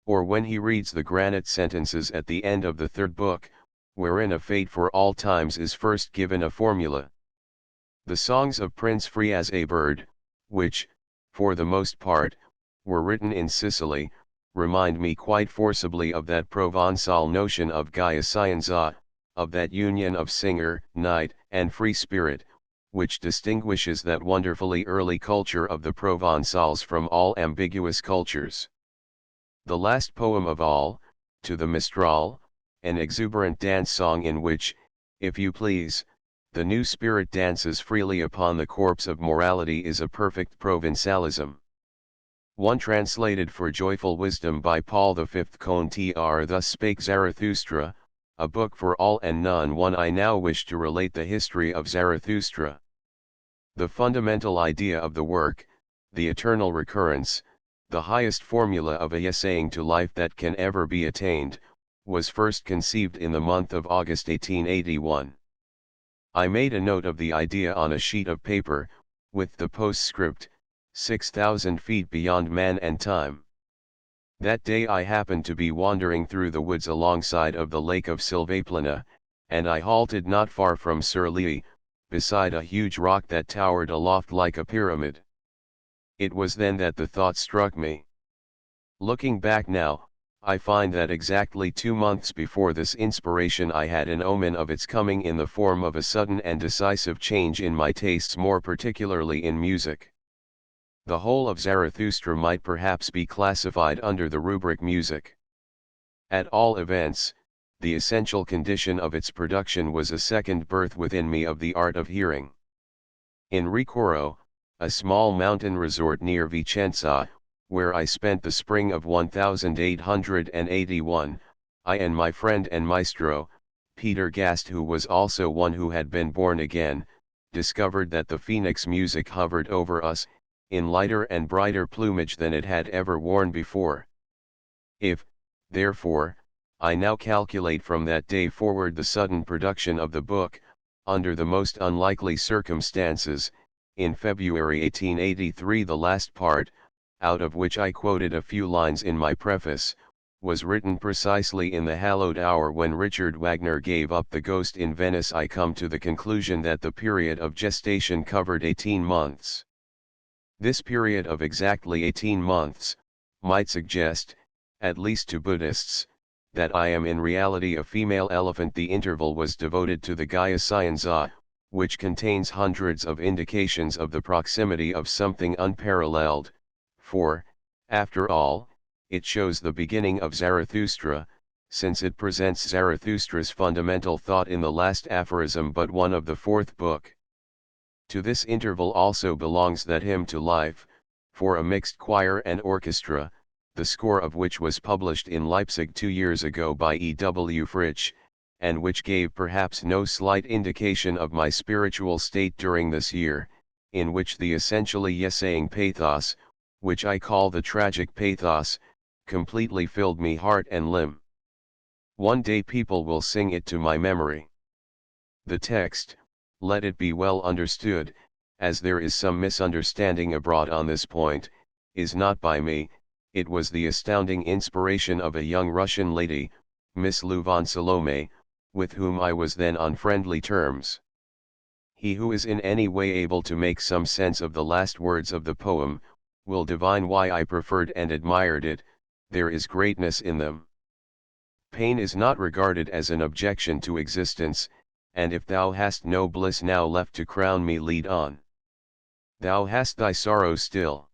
Or when he reads the granite sentences at the end of the third book, wherein a fate for all times is first given a formula. The songs of Prince Free as a Bird, which, for the most part, were written in Sicily, remind me quite forcibly of that Provençal notion of Gaia Scienza, of that union of singer, knight, and free spirit, which distinguishes that wonderfully early culture of the Provençals from all ambiguous cultures. The last poem of all, To the Mistral, an exuberant dance song in which, if you please, the new spirit dances freely upon the corpse of morality, is a perfect Provençalism. One translated for joyful wisdom by Paul V. Contr. Thus Spake Zarathustra, a book for all and none. One I now wish to relate the history of Zarathustra. The fundamental idea of the work, the eternal recurrence, the highest formula of a essaying to life that can ever be attained, was first conceived in the month of August 1881. I made a note of the idea on a sheet of paper, with the postscript, 6,000 feet beyond man and time. That day I happened to be wandering through the woods alongside of the lake of Sylvaplana, and I halted not far from Surley, beside a huge rock that towered aloft like a pyramid. It was then that the thought struck me. Looking back now, I find that exactly 2 months before this inspiration I had an omen of its coming in the form of a sudden and decisive change in my tastes, more particularly in music. The whole of Zarathustra might perhaps be classified under the rubric music. At all events, the essential condition of its production was a second birth within me of the art of hearing. In Ricoro, a small mountain resort near Vicenza, where I spent the spring of 1881, I and my friend and maestro, Peter Gast, who was also one who had been born again, discovered that the phoenix music hovered over us, in lighter and brighter plumage than it had ever worn before. If, therefore, I now calculate from that day forward the sudden production of the book, under the most unlikely circumstances, in February 1883, the last part, out of which I quoted a few lines in my preface, was written precisely in the hallowed hour when Richard Wagner gave up the ghost in Venice. I come to the conclusion that the period of gestation covered 18 months. This period of exactly 18 months, might suggest, at least to Buddhists, that I am in reality a female elephant. The interval was devoted to the Gaia Scienza, which contains hundreds of indications of the proximity of something unparalleled, for, after all, it shows the beginning of Zarathustra, since it presents Zarathustra's fundamental thought in the last aphorism but one of the fourth book. To this interval also belongs that hymn to life, for a mixed choir and orchestra, the score of which was published in Leipzig 2 years ago by E.W. Friedrich, and which gave perhaps no slight indication of my spiritual state during this year, in which the essentially essaying pathos, which I call the tragic pathos, completely filled me heart and limb. One day people will sing it to my memory. The text, let it be well understood, as there is some misunderstanding abroad on this point, is not by me. It was the astounding inspiration of a young Russian lady, Miss Louvain Salome, with whom I was then on friendly terms. He who is in any way able to make some sense of the last words of the poem, will divine why I preferred and admired it. There is greatness in them. Pain is not regarded as an objection to existence, and if thou hast no bliss now left to crown me, lead on. Thou hast thy sorrow still.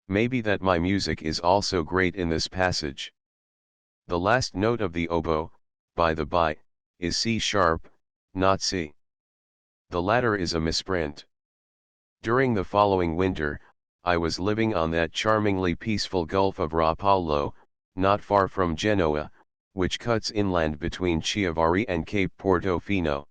Maybe that my music is also great in this passage. The last note of the oboe, by the by, is C sharp, not C. The latter is a misprint. During the following winter, I was living on that charmingly peaceful Gulf of Rapallo, not far from Genoa, which cuts inland between Chiavari and Cape Portofino.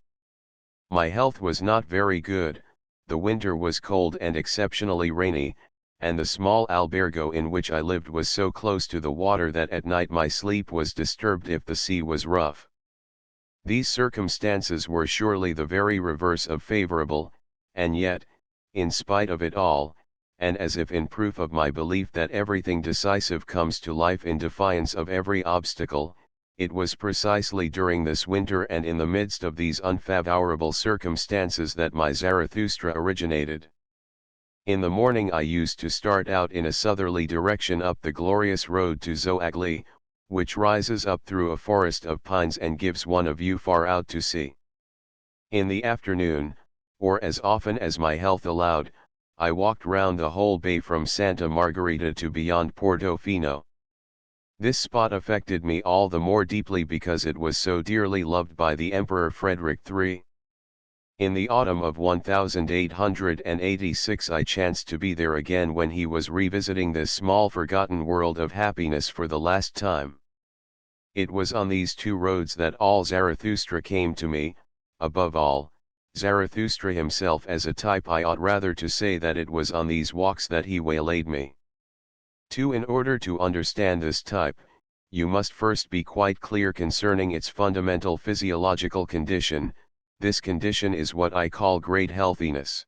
My health was not very good, the winter was cold and exceptionally rainy, and the small albergo in which I lived was so close to the water that at night my sleep was disturbed if the sea was rough. These circumstances were surely the very reverse of favorable, and yet, in spite of it all, and as if in proof of my belief that everything decisive comes to life in defiance of every obstacle, it was precisely during this winter and in the midst of these unfavorable circumstances that my Zarathustra originated. In the morning I used to start out in a southerly direction up the glorious road to Zoagli, which rises up through a forest of pines and gives one a view far out to sea. In the afternoon, or as often as my health allowed, I walked round the whole bay from Santa Margherita to beyond Portofino. This spot affected me all the more deeply because it was so dearly loved by the Emperor Friedrich III. In the autumn of 1886 I chanced to be there again when he was revisiting this small forgotten world of happiness for the last time. It was on these two roads that all Zarathustra came to me, above all, Zarathustra himself as a type. I ought rather to say that it was on these walks that he waylaid me. In order to understand this type, you must first be quite clear concerning its fundamental physiological condition. This condition is what I call great healthiness.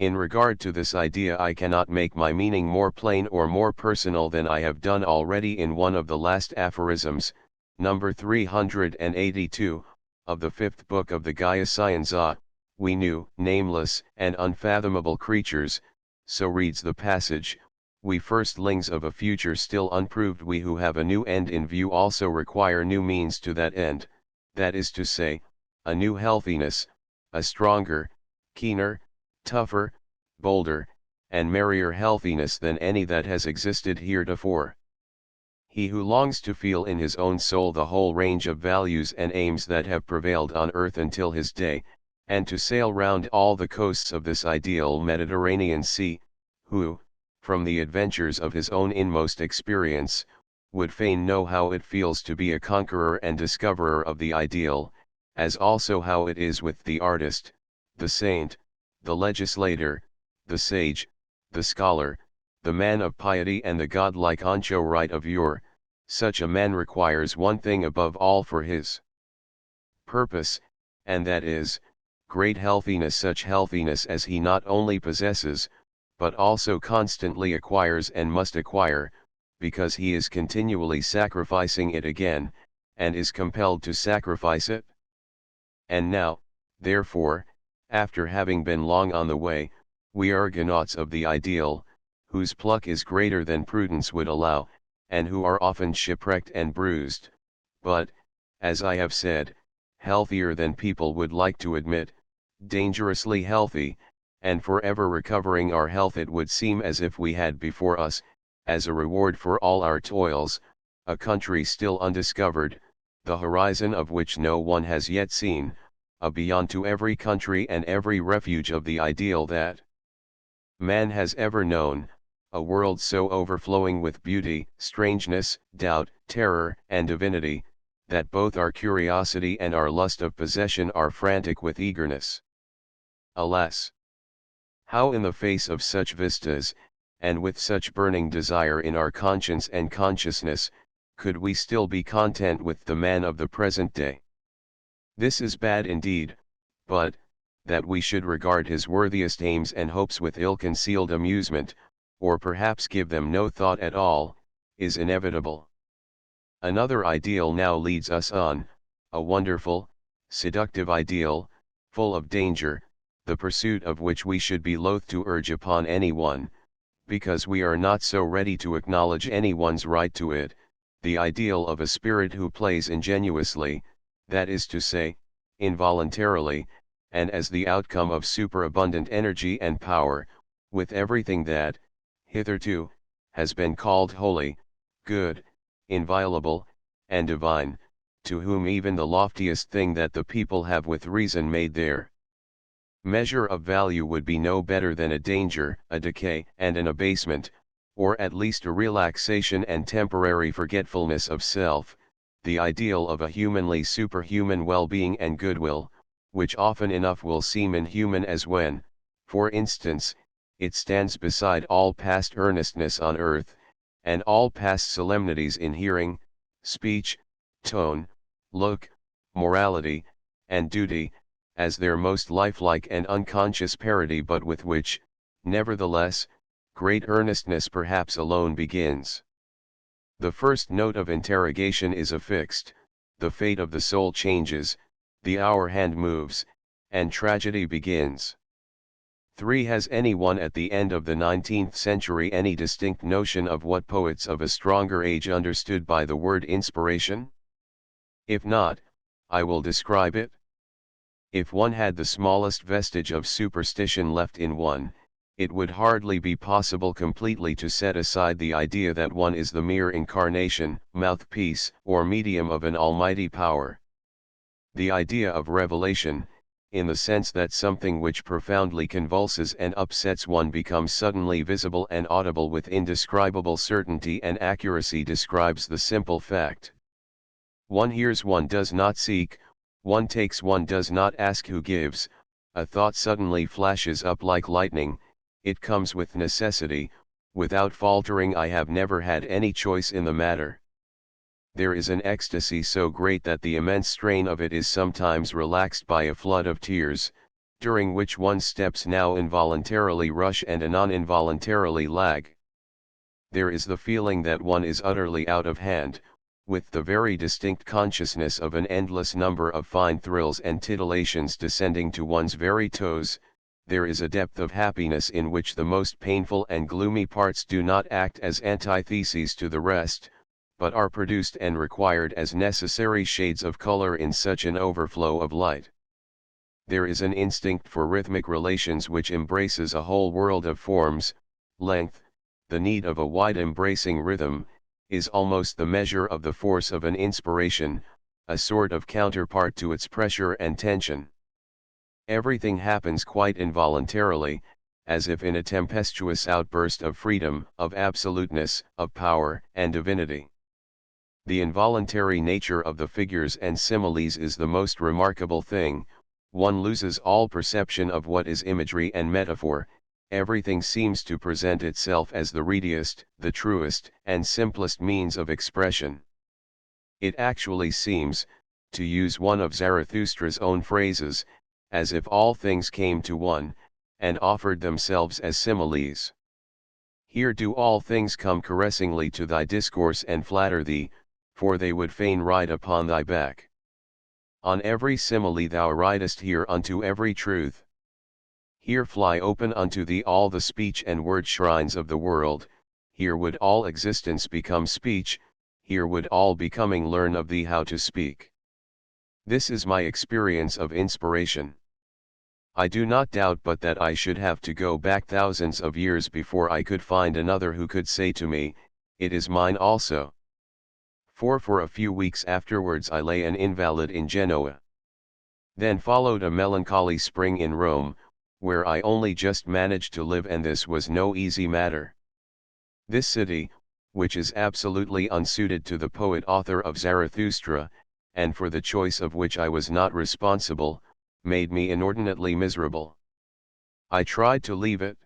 In regard to this idea I cannot make my meaning more plain or more personal than I have done already in one of the last aphorisms, number 382, of the fifth book of the Gaia Scienza. We new, nameless, and unfathomable creatures, so reads the passage, we firstlings of a future still unproved, we who have a new end in view also require new means to that end, that is to say, a new healthiness, a stronger, keener, tougher, bolder, and merrier healthiness than any that has existed heretofore. He who longs to feel in his own soul the whole range of values and aims that have prevailed on earth until his day, and to sail round all the coasts of this ideal Mediterranean Sea, who, from the adventures of his own inmost experience, would fain know how it feels to be a conqueror and discoverer of the ideal, as also how it is with the artist, the saint, the legislator, the sage, the scholar, the man of piety and the godlike anchorite of yore, such a man requires one thing above all for his purpose, and that is, great healthiness, such healthiness as he not only possesses, but also constantly acquires and must acquire, because he is continually sacrificing it again, and is compelled to sacrifice it. And now, therefore, after having been long on the way, we Argonauts of the ideal, whose pluck is greater than prudence would allow, and who are often shipwrecked and bruised, but, as I have said, healthier than people would like to admit, dangerously healthy, and forever recovering our health, it would seem as if we had before us, as a reward for all our toils, a country still undiscovered, the horizon of which no one has yet seen, a beyond to every country and every refuge of the ideal that man has ever known, a world so overflowing with beauty, strangeness, doubt, terror, and divinity, that both our curiosity and our lust of possession are frantic with eagerness. Alas! How in the face of such vistas, and with such burning desire in our conscience and consciousness, could we still be content with the man of the present day? This is bad indeed, but, that we should regard his worthiest aims and hopes with ill-concealed amusement, or perhaps give them no thought at all, is inevitable. Another ideal now leads us on, a wonderful, seductive ideal, full of danger, the pursuit of which we should be loath to urge upon anyone, because we are not so ready to acknowledge anyone's right to it, the ideal of a spirit who plays ingenuously, that is to say, involuntarily, and as the outcome of superabundant energy and power, with everything that, hitherto, has been called holy, good, inviolable, and divine, to whom even the loftiest thing that the people have with reason made their measure of value would be no better than a danger, a decay, and an abasement, or at least a relaxation and temporary forgetfulness of self, the ideal of a humanly superhuman well-being and goodwill, which often enough will seem inhuman as when, for instance, it stands beside all past earnestness on earth, and all past solemnities in hearing, speech, tone, look, morality, and duty, as their most lifelike and unconscious parody, but with which, nevertheless, great earnestness perhaps alone begins. The first note of interrogation is affixed, the fate of the soul changes, the hour hand moves, and tragedy begins. 3. Has anyone at the end of the 19th century any distinct notion of what poets of a stronger age understood by the word inspiration? If not, I will describe it. If one had the smallest vestige of superstition left in one, it would hardly be possible completely to set aside the idea that one is the mere incarnation, mouthpiece, or medium of an almighty power. The idea of revelation, in the sense that something which profoundly convulses and upsets one becomes suddenly visible and audible with indescribable certainty and accuracy, describes the simple fact. One hears, one does not seek, one takes, one does not ask who gives, a thought suddenly flashes up like lightning, it comes with necessity, without faltering. I have never had any choice in the matter. There is an ecstasy so great that the immense strain of it is sometimes relaxed by a flood of tears, during which one's steps now involuntarily rush and anon involuntarily lag. There is the feeling that one is utterly out of hand, with the very distinct consciousness of an endless number of fine thrills and titillations descending to one's very toes. There is a depth of happiness in which the most painful and gloomy parts do not act as antitheses to the rest, but are produced and required as necessary shades of color in such an overflow of light. There is an instinct for rhythmic relations which embraces a whole world of forms, length, the need of a wide embracing rhythm, is almost the measure of the force of an inspiration, a sort of counterpart to its pressure and tension. Everything happens quite involuntarily, as if in a tempestuous outburst of freedom, of absoluteness, of power, and divinity. The involuntary nature of the figures and similes is the most remarkable thing. One loses all perception of what is imagery and metaphor, everything seems to present itself as the readiest, the truest, and simplest means of expression. It actually seems, to use one of Zarathustra's own phrases, as if all things came to one, and offered themselves as similes. Here do all things come caressingly to thy discourse and flatter thee, for they would fain ride upon thy back. On every simile thou ridest, here unto every truth. Here fly open unto thee all the speech and word shrines of the world, here would all existence become speech, here would all becoming learn of thee how to speak. This is my experience of inspiration. I do not doubt but that I should have to go back thousands of years before I could find another who could say to me, it is mine also. For a few weeks afterwards I lay an invalid in Genoa. Then followed a melancholy spring in Rome, where I only just managed to live, and this was no easy matter. This city, which is absolutely unsuited to the poet-author of Zarathustra, and for the choice of which I was not responsible, made me inordinately miserable. I tried to leave it.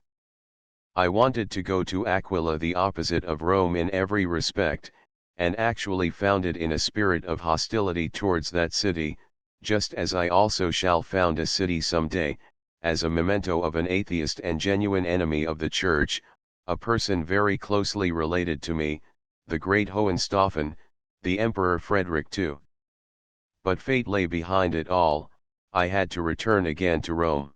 I wanted to go to Aquila, the opposite of Rome in every respect, and actually found it in a spirit of hostility towards that city, just as I also shall found a city some day, as a memento of an atheist and genuine enemy of the Church, a person very closely related to me, the great Hohenstaufen, the Emperor Friedrich too. But fate lay behind it all. I had to return again to Rome.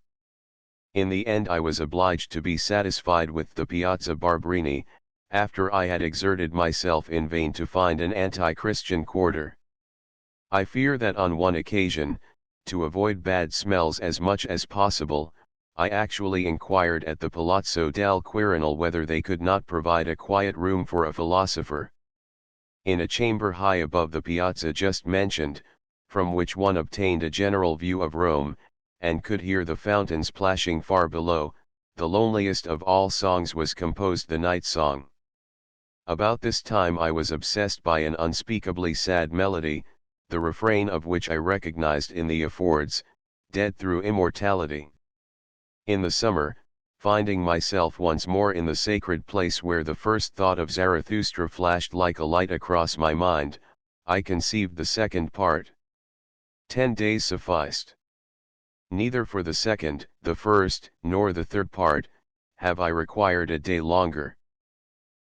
In the end I was obliged to be satisfied with the Piazza Barberini, after I had exerted myself in vain to find an anti-Christian quarter. I fear that on one occasion, to avoid bad smells as much as possible, I actually inquired at the Palazzo del Quirinal whether they could not provide a quiet room for a philosopher. In a chamber high above the piazza just mentioned, from which one obtained a general view of Rome, and could hear the fountains plashing far below, the loneliest of all songs was composed the night song. About this time I was obsessed by an unspeakably sad melody, the refrain of which I recognized in the Affords, dead through immortality. In the summer, finding myself once more in the sacred place where the first thought of Zarathustra flashed like a light across my mind, I conceived the second part. 10 days sufficed. Neither for the second, the first, nor the third part, have I required a day longer.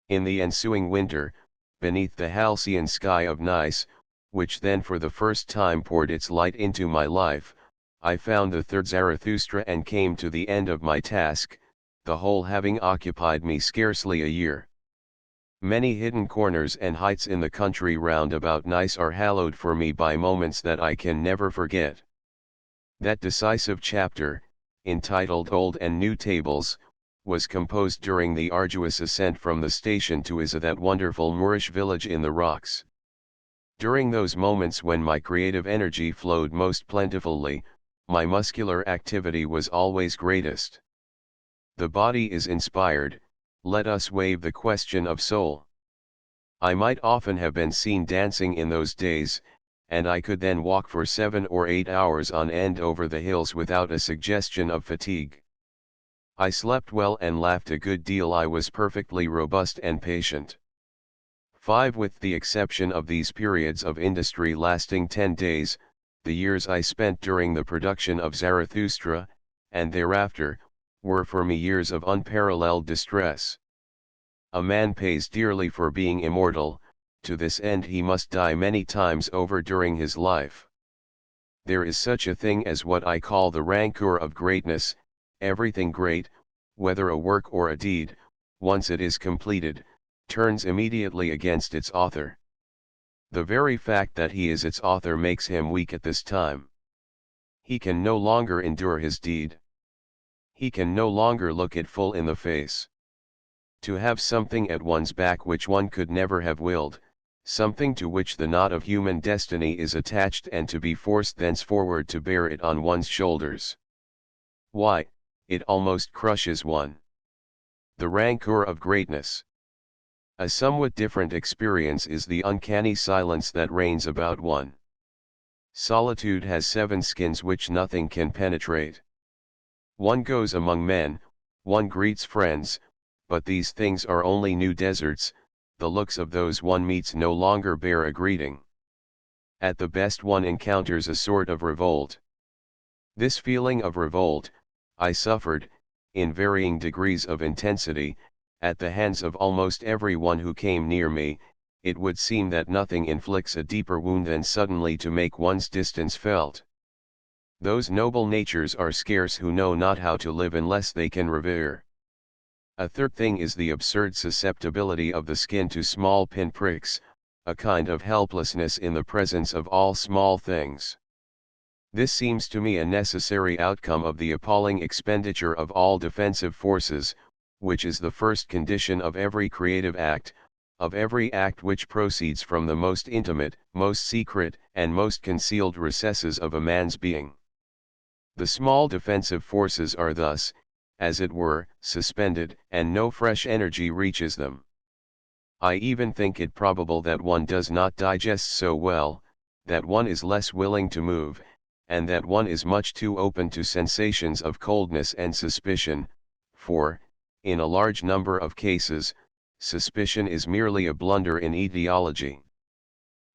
In the ensuing winter, beneath the halcyon sky of Nice, which then for the first time poured its light into my life, I found the third Zarathustra and came to the end of my task, the whole having occupied me scarcely a year. Many hidden corners and heights in the country round about Nice are hallowed for me by moments that I can never forget. That decisive chapter, entitled Old and New Tables, was composed during the arduous ascent from the station to Ecce, that wonderful Moorish village in the rocks. During those moments when my creative energy flowed most plentifully, my muscular activity was always greatest. The body is inspired, let us waive the question of soul. I might often have been seen dancing in those days, and I could then walk for 7 or 8 hours on end over the hills without a suggestion of fatigue. I slept well and laughed a good deal. I was perfectly robust and patient. 5. With the exception of these periods of industry lasting 10 days, the years I spent during the production of Zarathustra, and thereafter, were for me years of unparalleled distress. A man pays dearly for being immortal, to this end he must die many times over during his life. There is such a thing as what I call the rancor of greatness. Everything great, whether a work or a deed, once it is completed, turns immediately against its author. The very fact that he is its author makes him weak at this time. He can no longer endure his deed. He can no longer look it full in the face. To have something at one's back which one could never have willed, something to which the knot of human destiny is attached, and to be forced thenceforward to bear it on one's shoulders. Why, it almost crushes one. The rancor of greatness. A somewhat different experience is the uncanny silence that reigns about one. Solitude has 7 skins which nothing can penetrate. One goes among men, one greets friends, but these things are only new deserts. The looks of those one meets no longer bear a greeting. At the best one encounters a sort of revolt. This feeling of revolt, I suffered, in varying degrees of intensity, at the hands of almost every one who came near me. It would seem that nothing inflicts a deeper wound than suddenly to make one's distance felt. Those noble natures are scarce who know not how to live unless they can revere. A third thing is the absurd susceptibility of the skin to small pin-pricks, a kind of helplessness in the presence of all small things. This seems to me a necessary outcome of the appalling expenditure of all defensive forces, which is the first condition of every creative act, of every act which proceeds from the most intimate, most secret, and most concealed recesses of a man's being. The small defensive forces are thus, as it were, suspended, and no fresh energy reaches them. I even think it probable that one does not digest so well, that one is less willing to move, and that one is much too open to sensations of coldness and suspicion, for, in a large number of cases, suspicion is merely a blunder in etiology.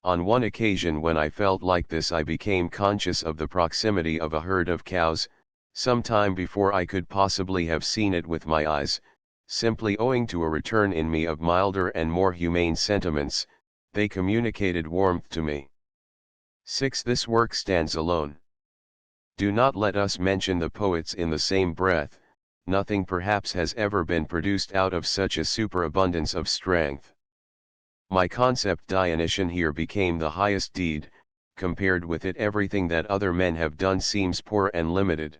On one occasion when I felt like this, I became conscious of the proximity of a herd of cows, some time before I could possibly have seen it with my eyes. Simply owing to a return in me of milder and more humane sentiments, they communicated warmth to me. 6. This work stands alone. Do not let us mention the poets in the same breath, nothing perhaps has ever been produced out of such a superabundance of strength. My concept Dionysian here became the highest deed, compared with it everything that other men have done seems poor and limited.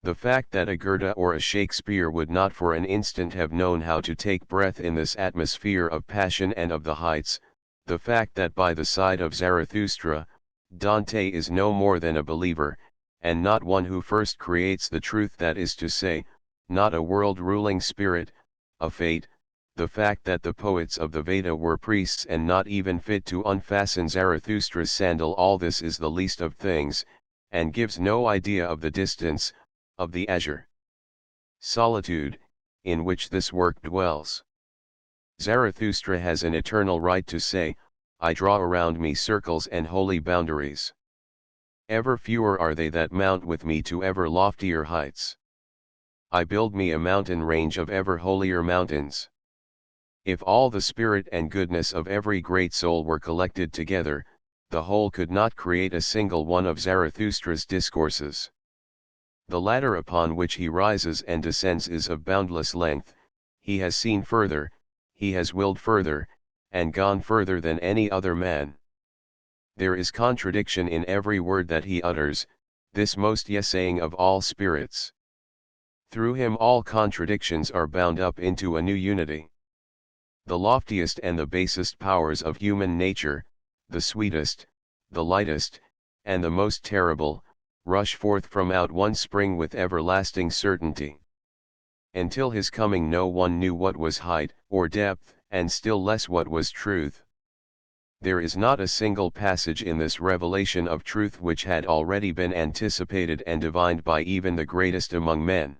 The fact that a Goethe or a Shakespeare would not for an instant have known how to take breath in this atmosphere of passion and of the heights, the fact that by the side of Zarathustra, Dante is no more than a believer, and not one who first creates the truth, that is to say, not a world-ruling spirit, a fate, the fact that the poets of the Veda were priests and not even fit to unfasten Zarathustra's sandal, all this is the least of things, and gives no idea of the distance, of the azure solitude, in which this work dwells. Zarathustra has an eternal right to say, I draw around me circles and holy boundaries. Ever fewer are they that mount with me to ever loftier heights. I build me a mountain range of ever holier mountains. If all the spirit and goodness of every great soul were collected together, the whole could not create a single one of Zarathustra's discourses. The ladder upon which he rises and descends is of boundless length, he has seen further, he has willed further, and gone further than any other man. There is contradiction in every word that he utters, this most yesaying of all spirits. Through him all contradictions are bound up into a new unity. The loftiest and the basest powers of human nature, the sweetest, the lightest, and the most terrible, rush forth from out one spring with everlasting certainty. Until his coming no one knew what was height or depth, and still less what was truth. There is not a single passage in this revelation of truth which had already been anticipated and divined by even the greatest among men.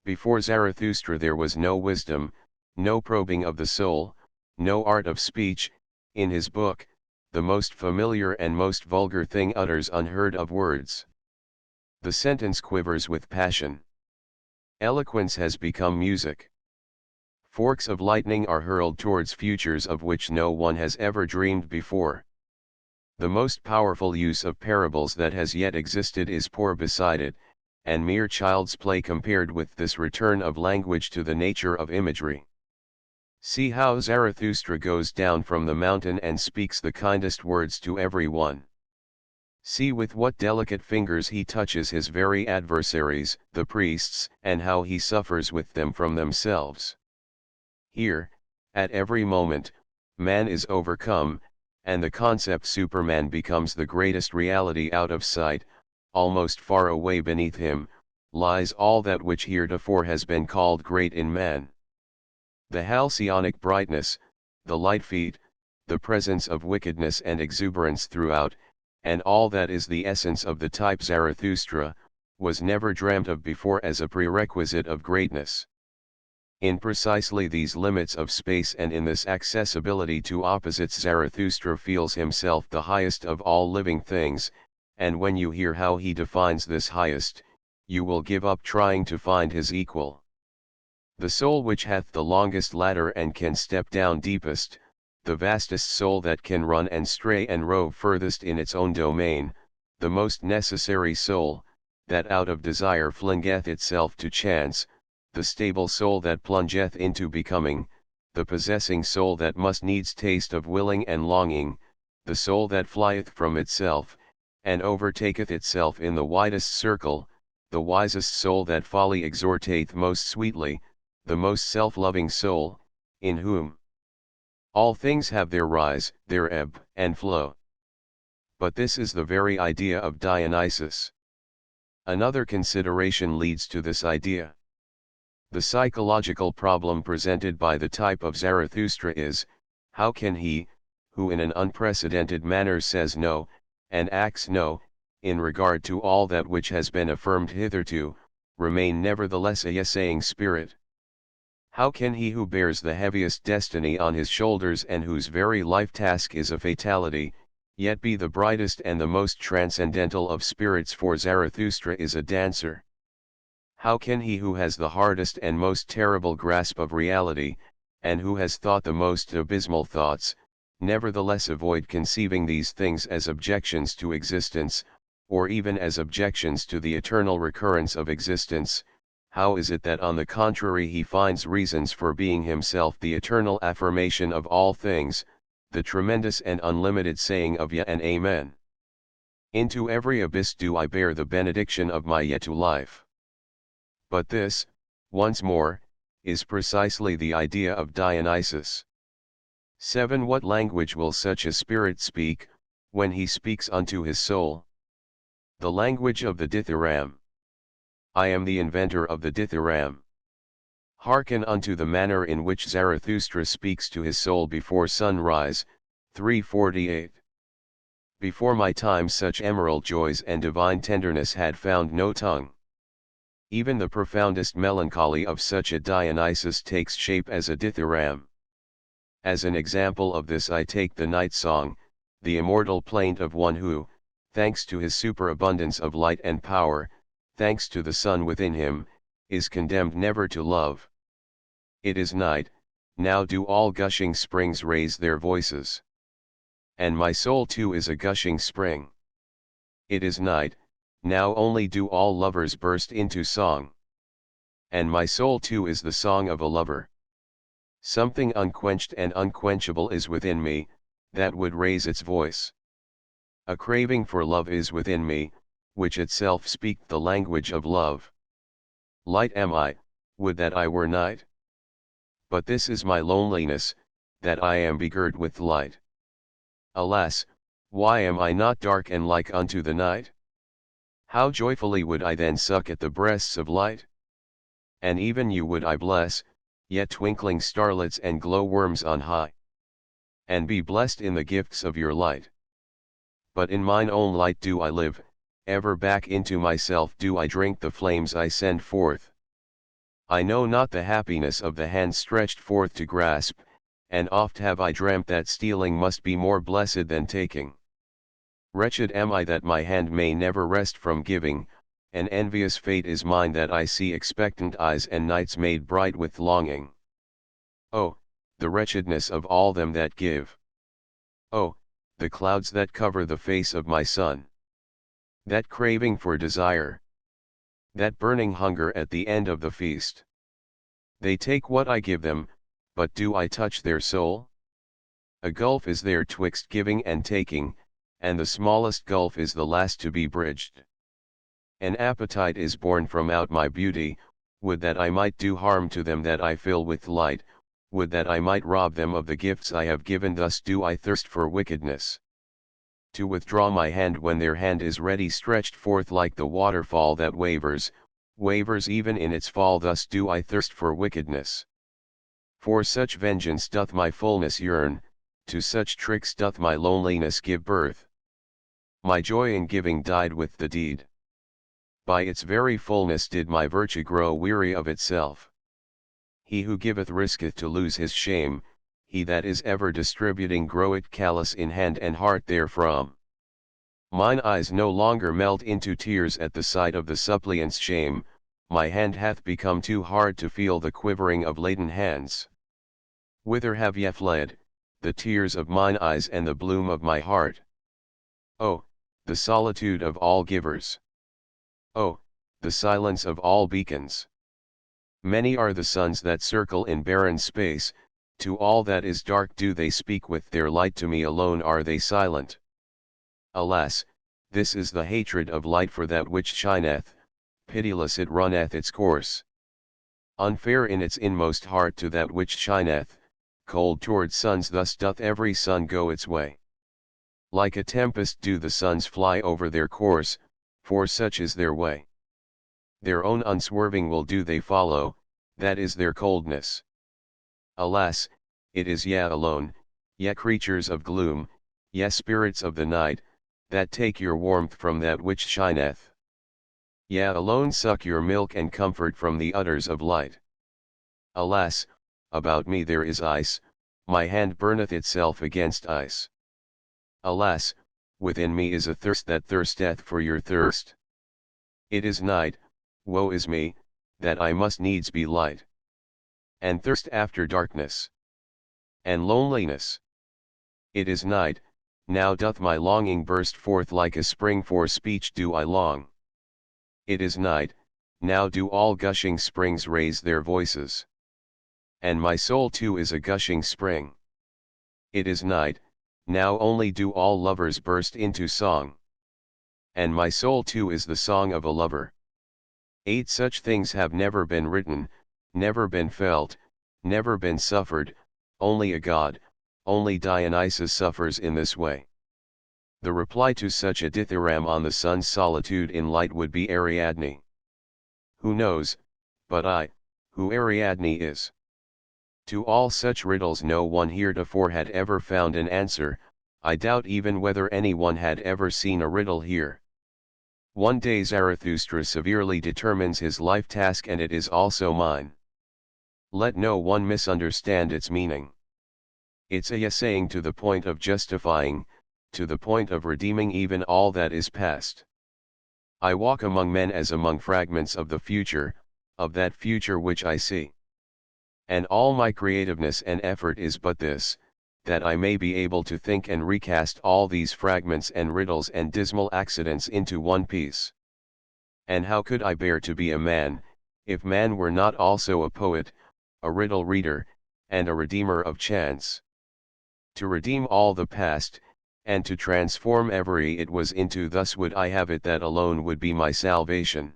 Before Zarathustra there was no wisdom, no probing of the soul, no art of speech. In his book, the most familiar and most vulgar thing utters unheard of words. The sentence quivers with passion. Eloquence has become music. Forks of lightning are hurled towards futures of which no one has ever dreamed before. The most powerful use of parables that has yet existed is poor beside it, and mere child's play compared with this return of language to the nature of imagery. See how Zarathustra goes down from the mountain and speaks the kindest words to every one. See with what delicate fingers he touches his very adversaries, the priests, and how he suffers with them from themselves. Here, at every moment, man is overcome, and the concept Superman becomes the greatest reality. Out of sight, almost far away beneath him, lies all that which heretofore has been called great in man. The halcyonic brightness, the light feet, the presence of wickedness and exuberance throughout, and all that is the essence of the type Zarathustra, was never dreamt of before as a prerequisite of greatness. In precisely these limits of space and in this accessibility to opposites Zarathustra feels himself the highest of all living things, and when you hear how he defines this highest, you will give up trying to find his equal. The soul which hath the longest ladder and can step down deepest, the vastest soul that can run and stray and rove furthest in its own domain, the most necessary soul, that out of desire flingeth itself to chance, the stable soul that plungeth into becoming, the possessing soul that must needs taste of willing and longing, the soul that flieth from itself, and overtaketh itself in the widest circle, the wisest soul that folly exhortateth most sweetly, the most self-loving soul, in whom all things have their rise, their ebb, and flow. But this is the very idea of Dionysus. Another consideration leads to this idea. The psychological problem presented by the type of Zarathustra is, how can he, who in an unprecedented manner says no, and acts no, in regard to all that which has been affirmed hitherto, remain nevertheless a yesaying spirit? How can he who bears the heaviest destiny on his shoulders and whose very life task is a fatality, yet be the brightest and the most transcendental of spirits? For Zarathustra is a dancer. How can he who has the hardest and most terrible grasp of reality, and who has thought the most abysmal thoughts, nevertheless avoid conceiving these things as objections to existence, or even as objections to the eternal recurrence of existence? how is it that on the contrary he finds reasons for being himself the eternal affirmation of all things, the tremendous and unlimited saying of Yea and Amen? Into every abyss do I bear the benediction of my Yea to life. But this, once more, is precisely the idea of Dionysus. 7. What language will such a spirit speak, when he speaks unto his soul? The language of the dithyramb. I am the inventor of the dithyramb. Hearken unto the manner in which Zarathustra speaks to his soul before sunrise, 348. Before my time such emerald joys and divine tenderness had found no tongue. Even the profoundest melancholy of such a Dionysus takes shape as a dithyramb. As an example of this I take the night song, the immortal plaint of one who, thanks to his superabundance of light and power, thanks to the sun within him, is condemned never to love. It is night, now do all gushing springs raise their voices. And my soul too is a gushing spring. It is night, now only do all lovers burst into song. And my soul too is the song of a lover. Something unquenched and unquenchable is within me, that would raise its voice. A craving for love is within me, which itself speak the language of love. Light am I, would that I were night. But this is my loneliness, that I am begirt with light. Alas, why am I not dark and like unto the night? How joyfully would I then suck at the breasts of light? And even you would I bless, yet twinkling starlets and glow worms on high. And be blessed in the gifts of your light. But in mine own light do I live, ever back into myself do I drink the flames I send forth. I know not the happiness of the hand stretched forth to grasp, and oft have I dreamt that stealing must be more blessed than taking. Wretched am I that my hand may never rest from giving, an envious fate is mine that I see expectant eyes and nights made bright with longing. Oh, the wretchedness of all them that give! Oh, the clouds that cover the face of my sun! That craving for desire! That burning hunger at the end of the feast! They take what I give them, but do I touch their soul? A gulf is there twixt giving and taking, and the smallest gulf is the last to be bridged. An appetite is born from out my beauty, would that I might do harm to them that I fill with light, would that I might rob them of the gifts I have given, thus do I thirst for wickedness. To withdraw my hand when their hand is ready stretched forth like the waterfall that wavers even in its fall, thus do I thirst for wickedness. For such vengeance doth my fullness yearn, to such tricks doth my loneliness give birth. My joy in giving died with the deed. By its very fullness did my virtue grow weary of itself. He who giveth risketh to lose his shame, he that is ever distributing groweth callous in hand and heart therefrom. Mine eyes no longer melt into tears at the sight of the suppliant's shame, my hand hath become too hard to feel the quivering of laden hands. Whither have ye fled, the tears of mine eyes and the bloom of my heart? Oh, the solitude of all givers! Oh, the silence of all beacons! Many are the suns that circle in barren space, to all that is dark do they speak with their light, to me alone are they silent. Alas, this is the hatred of light for that which shineth, pitiless it runneth its course. Unfair in its inmost heart to that which shineth, cold toward suns, thus doth every sun go its way. Like a tempest do the suns fly over their course, for such is their way. Their own unswerving will do they follow, that is their coldness. Alas, it is ye alone, ye creatures of gloom, ye spirits of the night, that take your warmth from that which shineth. Ye alone suck your milk and comfort from the udders of light. Alas, about me there is ice, my hand burneth itself against ice. Alas, within me is a thirst that thirsteth for your thirst. It is night, woe is me, that I must needs be light. And thirst after darkness. And loneliness. It is night, now doth my longing burst forth like a spring, for speech do I long. It is night, now do all gushing springs raise their voices. And my soul too is a gushing spring. It is night, now only do all lovers burst into song. And my soul too is the song of a lover. 8 Such things have never been written, never been felt, never been suffered, only a god, only Dionysus suffers in this way. The reply to such a dithyramb on the sun's solitude in light would be Ariadne. Who knows, but I, who Ariadne is? To all such riddles no one heretofore had ever found an answer. I doubt even whether anyone had ever seen a riddle here. One day Zarathustra severely determines his life task, and it is also mine. Let no one misunderstand its meaning. It's a saying to the point of justifying, to the point of redeeming even all that is past. I walk among men as among fragments of the future, of that future which I see. And all my creativeness and effort is but this, that I may be able to think and recast all these fragments and riddles and dismal accidents into one piece. And how could I bear to be a man, if man were not also a poet, a riddle reader, and a redeemer of chance? To redeem all the past, and to transform every it was into thus would I have it, that alone would be my salvation.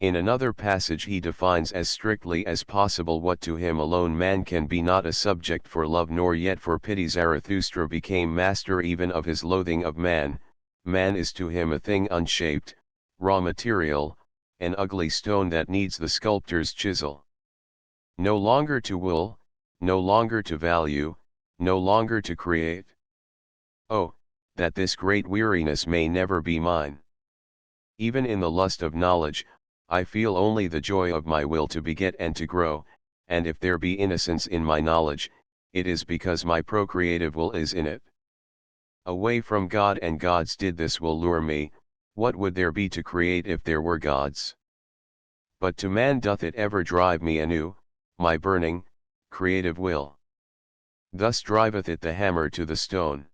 In another passage he defines as strictly as possible what to him alone man can be, not a subject for love nor yet for pity. Zarathustra became master even of his loathing of man. Man is to him a thing unshaped, raw material, an ugly stone that needs the sculptor's chisel. No longer to will, no longer to value, no longer to create. Oh, that this great weariness may never be mine. Even in the lust of knowledge, I feel only the joy of my will to beget and to grow, and if there be innocence in my knowledge, it is because my procreative will is in it. Away from God and gods did this will lure me. What would there be to create if there were gods? But to man doth it ever drive me anew, my burning, creative will. Thus driveth it the hammer to the stone.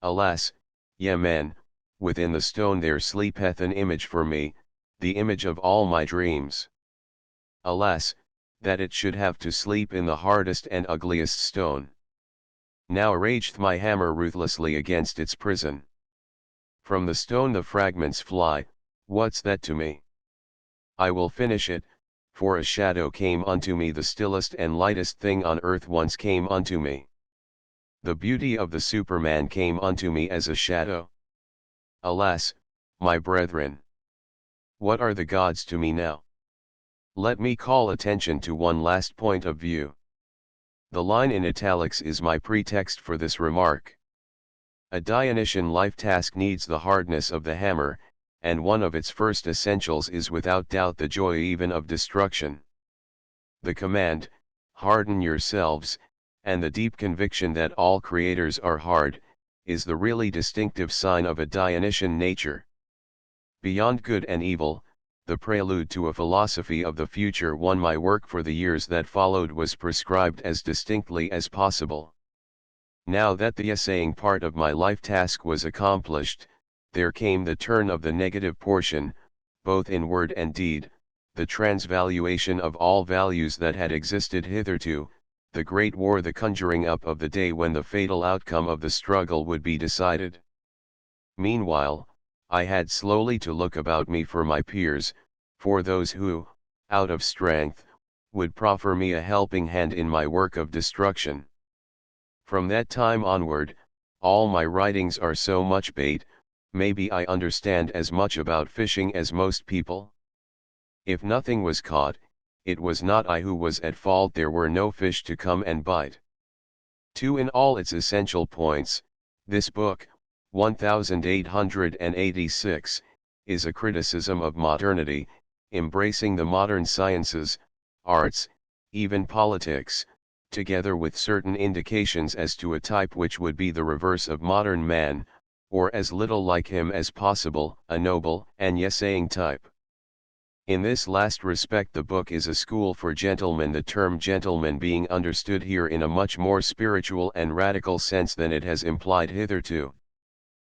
Alas, ye men, within the stone there sleepeth an image for me, the image of all my dreams. Alas, that it should have to sleep in the hardest and ugliest stone. Now rageth my hammer ruthlessly against its prison. From the stone the fragments fly, what's that to me? I will finish it, for a shadow came unto me, the stillest and lightest thing on earth once came unto me. The beauty of the Superman came unto me as a shadow. Alas, my brethren! What are the gods to me now? Let me call attention to one last point of view. The line in italics is my pretext for this remark. A Dionysian life task needs the hardness of the hammer, and one of its first essentials is without doubt the joy even of destruction. The command, harden yourselves, and the deep conviction that all creators are hard, is the really distinctive sign of a Dionysian nature. Beyond good and evil, the prelude to a philosophy of the future one my work for the years that followed was prescribed as distinctly as possible. Now that the essaying part of my life task was accomplished, there came the turn of the negative portion, both in word and deed, the transvaluation of all values that had existed hitherto, the great war, the conjuring up of the day when the fatal outcome of the struggle would be decided. Meanwhile, I had slowly to look about me for my peers, for those who, out of strength, would proffer me a helping hand in my work of destruction. From that time onward, all my writings are so much bait. Maybe I understand as much about fishing as most people. If nothing was caught, it was not I who was at fault, there were no fish to come and bite. 2. In all its essential points, this book, 1886, is a criticism of modernity, embracing the modern sciences, arts, even politics, together with certain indications as to a type which would be the reverse of modern man, or as little like him as possible, a noble and essaying type. In this last respect the book is a school for gentlemen, the term gentleman being understood here in a much more spiritual and radical sense than it has implied hitherto.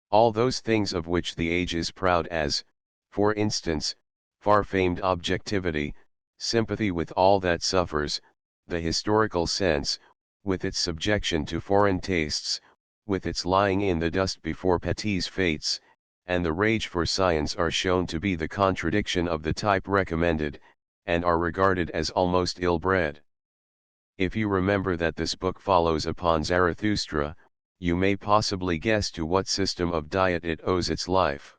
All those things of which the age is proud, as, for instance, far-famed objectivity, sympathy with all that suffers, the historical sense, with its subjection to foreign tastes, with its lying in the dust before Petit's fates, and the rage for science are shown to be the contradiction of the type recommended, and are regarded as almost ill-bred. If you remember that this book follows upon Zarathustra, you may possibly guess to what system of diet it owes its life.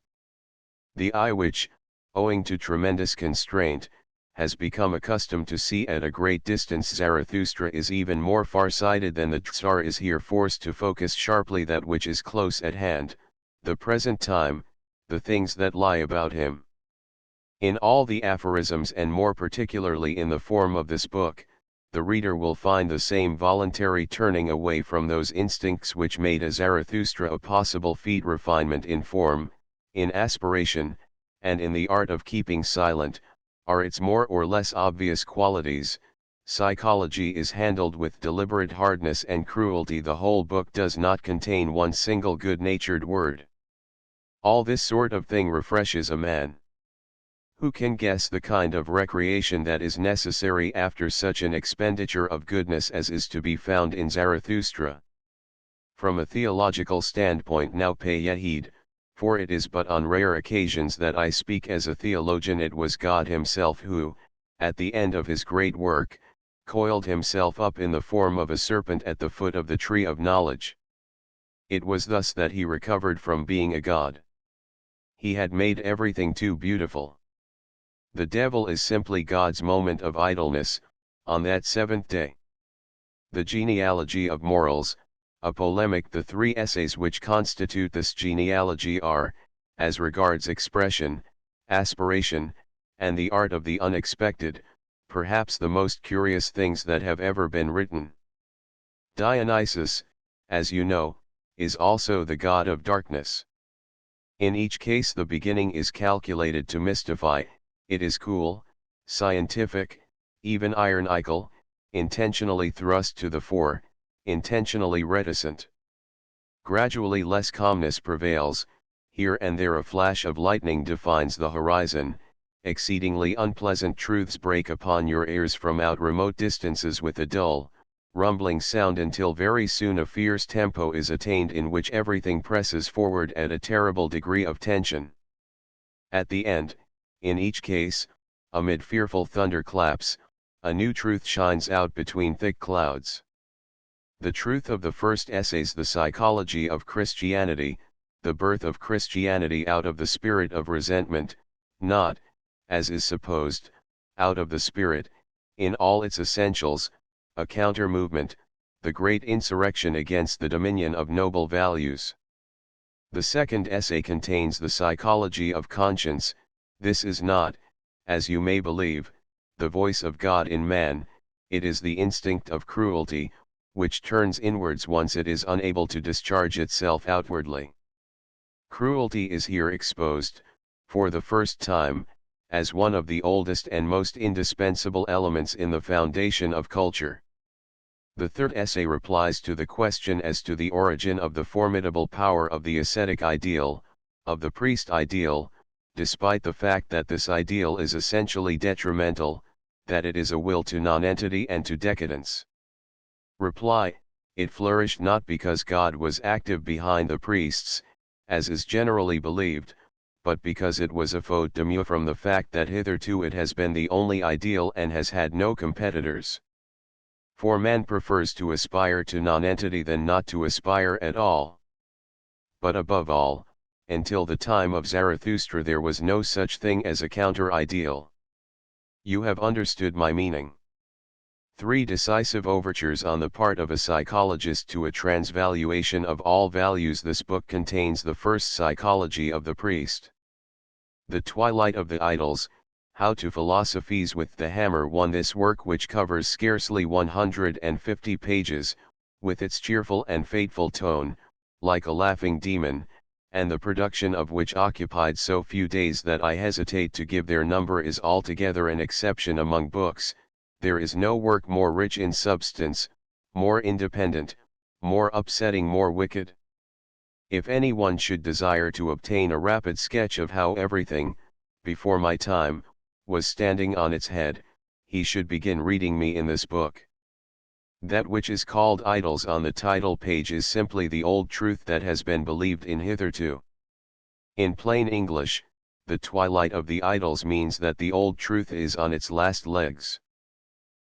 The eye which, owing to tremendous constraint, has become accustomed to see at a great distance Zarathustra is even more far-sighted than the Tsar is here forced to focus sharply that which is close at hand, the present time, the things that lie about him. In all the aphorisms and more particularly in the form of this book, the reader will find the same voluntary turning away from those instincts which made a Zarathustra a possible feat refinement in form, in aspiration, and in the art of keeping silent, are its more or less obvious qualities. Psychology is handled with deliberate hardness and cruelty. The whole book does not contain one single good-natured word. All this sort of thing refreshes a man. Who can guess the kind of recreation that is necessary after such an expenditure of goodness as is to be found in Zarathustra? From a theological standpoint now pay heed, for it is but on rare occasions that I speak as a theologian. It was God himself who, at the end of his great work, coiled himself up in the form of a serpent at the foot of the tree of knowledge. It was thus that he recovered from being a god. He had made everything too beautiful. The devil is simply God's moment of idleness, on that seventh day. The genealogy of morals, a polemic. The three essays which constitute this genealogy are, as regards expression, aspiration, and the art of the unexpected, perhaps the most curious things that have ever been written. Dionysus, as you know, is also the god of darkness. In each case the beginning is calculated to mystify. It is cool, scientific, even ironical, intentionally thrust to the fore, intentionally reticent. Gradually less calmness prevails, here and there a flash of lightning defines the horizon, exceedingly unpleasant truths break upon your ears from out remote distances with a dull, rumbling sound until very soon a fierce tempo is attained in which everything presses forward at a terrible degree of tension. At the end, in each case, amid fearful thunderclaps, a new truth shines out between thick clouds. The truth of the first essays, the psychology of Christianity, the birth of Christianity out of the spirit of resentment, not, as is supposed, out of the spirit, in all its essentials, a counter-movement, the great insurrection against the dominion of noble values. The second essay contains the psychology of conscience. This is not, as you may believe, the voice of God in man, it is the instinct of cruelty, which turns inwards once it is unable to discharge itself outwardly. Cruelty is here exposed, for the first time, as one of the oldest and most indispensable elements in the foundation of culture. The third essay replies to the question as to the origin of the formidable power of the ascetic ideal, of the priest ideal, despite the fact that this ideal is essentially detrimental, that it is a will to nonentity and to decadence. Reply: it flourished not because God was active behind the priests, as is generally believed, but because it was a faute de mieux from the fact that hitherto it has been the only ideal and has had no competitors. For man prefers to aspire to nonentity than not to aspire at all. But above all, until the time of Zarathustra there was no such thing as a counter-ideal. You have understood my meaning. 3 decisive overtures on the part of a psychologist to a transvaluation of all values. This book contains the first psychology of the priest. The Twilight of the Idols, How to Philosophize with the Hammer. This work, which covers scarcely 150 pages, with its cheerful and fateful tone, like a laughing demon, and the production of which occupied so few days that I hesitate to give their number, is altogether an exception among books. There is no work more rich in substance, more independent, more upsetting, more wicked. If anyone should desire to obtain a rapid sketch of how everything, before my time, was standing on its head, he should begin reading me in this book. That which is called idols on the title page is simply the old truth that has been believed in hitherto. In plain English, the twilight of the idols means that the old truth is on its last legs.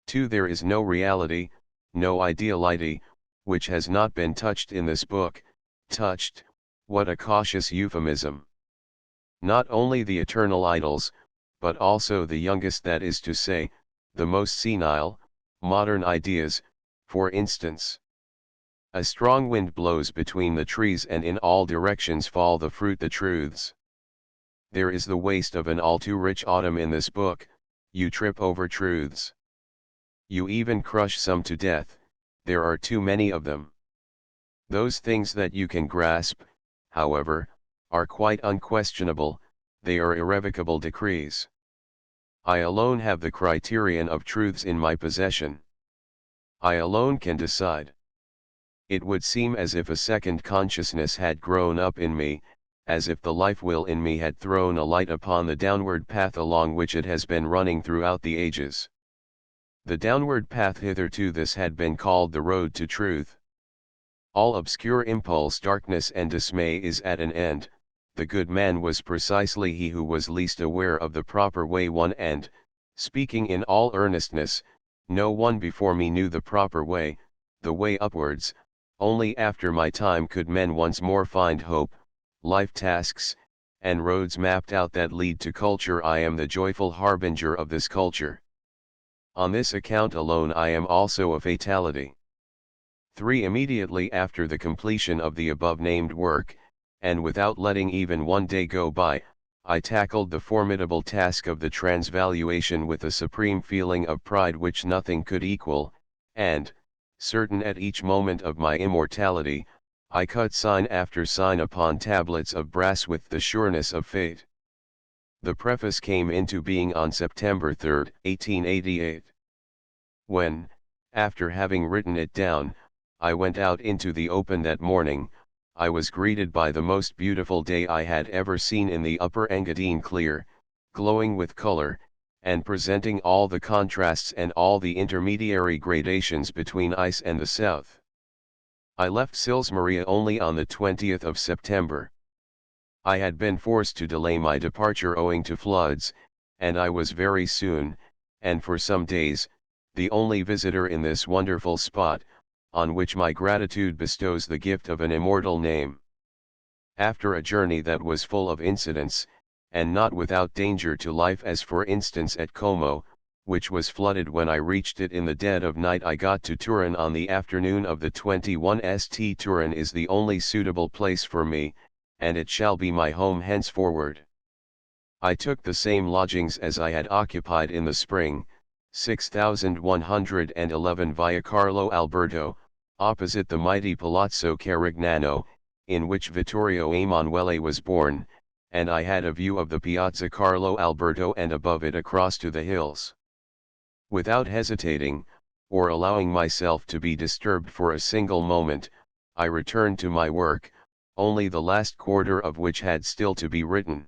2. There is no reality, no ideality, which has not been touched in this book. Touched, what a cautious euphemism. Not only the eternal idols, but also the youngest, that is to say, the most senile, modern ideas, for instance. A strong wind blows between the trees and in all directions fall the fruit, the truths. There is the waste of an all too rich autumn in this book. You trip over truths. You even crush some to death, there are too many of them. Those things that you can grasp, however, are quite unquestionable, they are irrevocable decrees. I alone have the criterion of truths in my possession. I alone can decide. It would seem as if a second consciousness had grown up in me, as if the life will in me had thrown a light upon the downward path along which it has been running throughout the ages. The downward path hitherto, this had been called the road to truth. All obscure impulse, darkness and dismay is at an end. The good man was precisely he who was least aware of the proper way one, and, speaking in all earnestness, no one before me knew the proper way, the way upwards. Only after my time could men once more find hope, life tasks, and roads mapped out that lead to culture. I am the joyful harbinger of this culture. On this account alone I am also a fatality. 3. Immediately after the completion of the above-named work, and without letting even one day go by, I tackled the formidable task of the transvaluation with a supreme feeling of pride which nothing could equal, and, certain at each moment of my immortality, I cut sign after sign upon tablets of brass with the sureness of fate. The preface came into being on September 3, 1888. When, after having written it down, I went out into the open that morning, I was greeted by the most beautiful day I had ever seen in the Upper Engadine, clear, glowing with color, and presenting all the contrasts and all the intermediary gradations between ice and the south. I left Sils Maria only on the 20th of September. I had been forced to delay my departure owing to floods, and I was very soon, and for some days, the only visitor in this wonderful spot, on which my gratitude bestows the gift of an immortal name. After a journey that was full of incidents, and not without danger to life, as for instance at Como, which was flooded when I reached it in the dead of night, I got to Turin on the afternoon of the 21st. Turin is the only suitable place for me, and it shall be my home henceforward. I took the same lodgings as I had occupied in the spring, 6111 Via Carlo Alberto, opposite the mighty Palazzo Carignano, in which Vittorio Emanuele was born, and I had a view of the Piazza Carlo Alberto and above it across to the hills. Without hesitating, or allowing myself to be disturbed for a single moment, I returned to my work, only the last quarter of which had still to be written.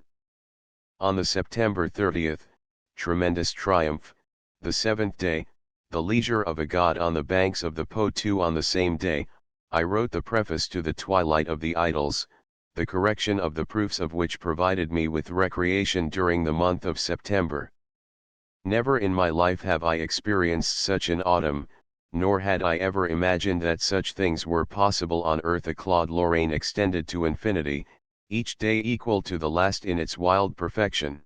On the September 30th, tremendous triumph, the 7th day, the leisure of a god on the banks of the Po. 2. On the same day, I wrote the preface to the Twilight of the Idols, the correction of the proofs of which provided me with recreation during the month of September. Never in my life have I experienced such an autumn, nor had I ever imagined that such things were possible on earth. A Claude Lorraine extended to infinity, each day equal to the last in its wild perfection.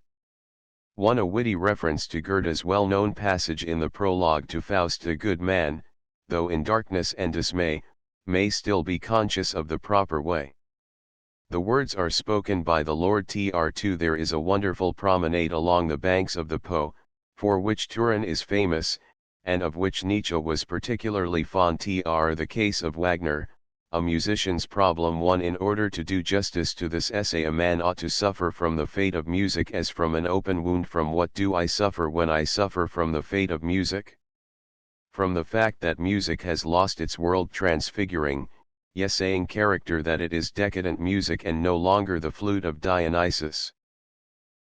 1. A witty reference to Goethe's well-known passage in the prologue to Faust: a good man, though in darkness and dismay, may still be conscious of the proper way. The words are spoken by the Lord Tr. 2. There is a wonderful promenade along the banks of the Po, for which Turin is famous, and of which Nietzsche was particularly fond. Tr. The case of Wagner, a musician's problem. 1. In order to do justice to this essay, a man ought to suffer from the fate of music as from an open wound. From what do I suffer when I suffer from the fate of music? From the fact that music has lost its world transfiguring, yes-saying character, that it is decadent music and no longer the flute of Dionysus.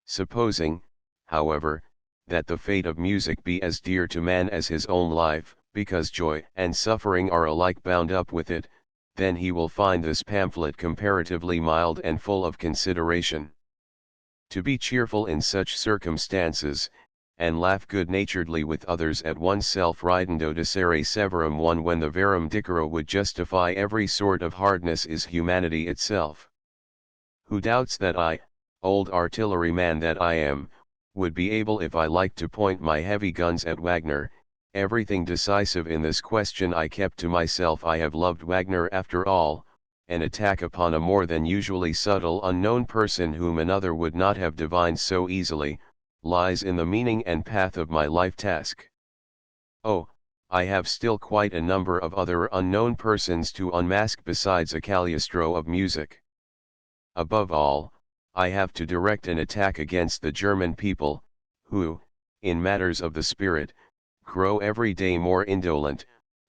Supposing, however, that the fate of music be as dear to man as his own life, because joy and suffering are alike bound up with it, then he will find this pamphlet comparatively mild and full of consideration. To be cheerful in such circumstances, and laugh good-naturedly with others at oneself ridendo dicere severum one when the verum dicere would justify every sort of hardness is humanity itself. Who doubts that I, old artilleryman that I am, would be able if I liked to point my heavy guns at Wagner? Everything decisive in this question I kept to myself. I have loved Wagner after all. An attack upon a more than usually subtle unknown person whom another would not have divined so easily, lies in the meaning and path of my life task. Oh, I have still quite a number of other unknown persons to unmask besides a Cagliostro of music. Above all, I have to direct an attack against the German people, who, in matters of the spirit, grow every day more indolent,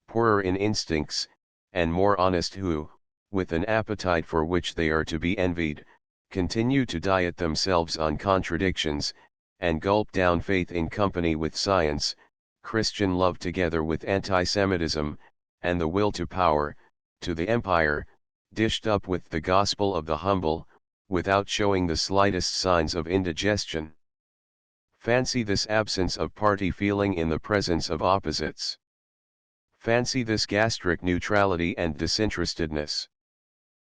poorer in instincts, and more honest, who, with an appetite for which they are to be envied, continue to diet themselves on contradictions, and gulp down faith in company with science, Christian love together with anti-Semitism, and the will to power, to the empire, dished up with the gospel of the humble, without showing the slightest signs of indigestion. Fancy this absence of party feeling in the presence of opposites. Fancy this gastric neutrality and disinterestedness.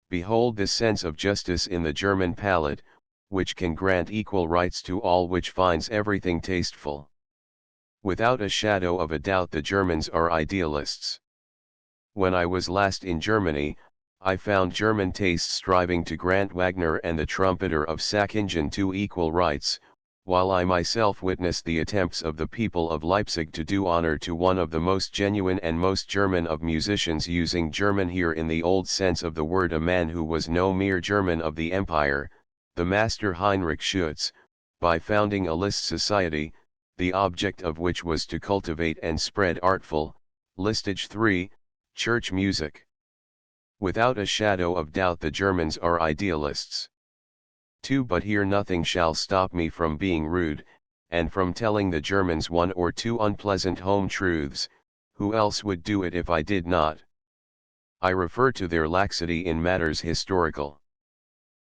Behold this sense of justice in the German palate, which can grant equal rights to all, which finds everything tasteful. Without a shadow of a doubt the Germans are idealists. When I was last in Germany, I found German tastes striving to grant Wagner and the trumpeter of Säckingen two equal rights, while I myself witnessed the attempts of the people of Leipzig to do honor to one of the most genuine and most German of musicians, using German here in the old sense of the word, a man who was no mere German of the empire, the master Heinrich Schütz, by founding a Liszt society, the object of which was to cultivate and spread artful, listage 3, church music. Without a shadow of doubt the Germans are idealists. 2. But here nothing shall stop me from being rude, and from telling the Germans one or two unpleasant home truths. Who else would do it if I did not? I refer to their laxity in matters historical.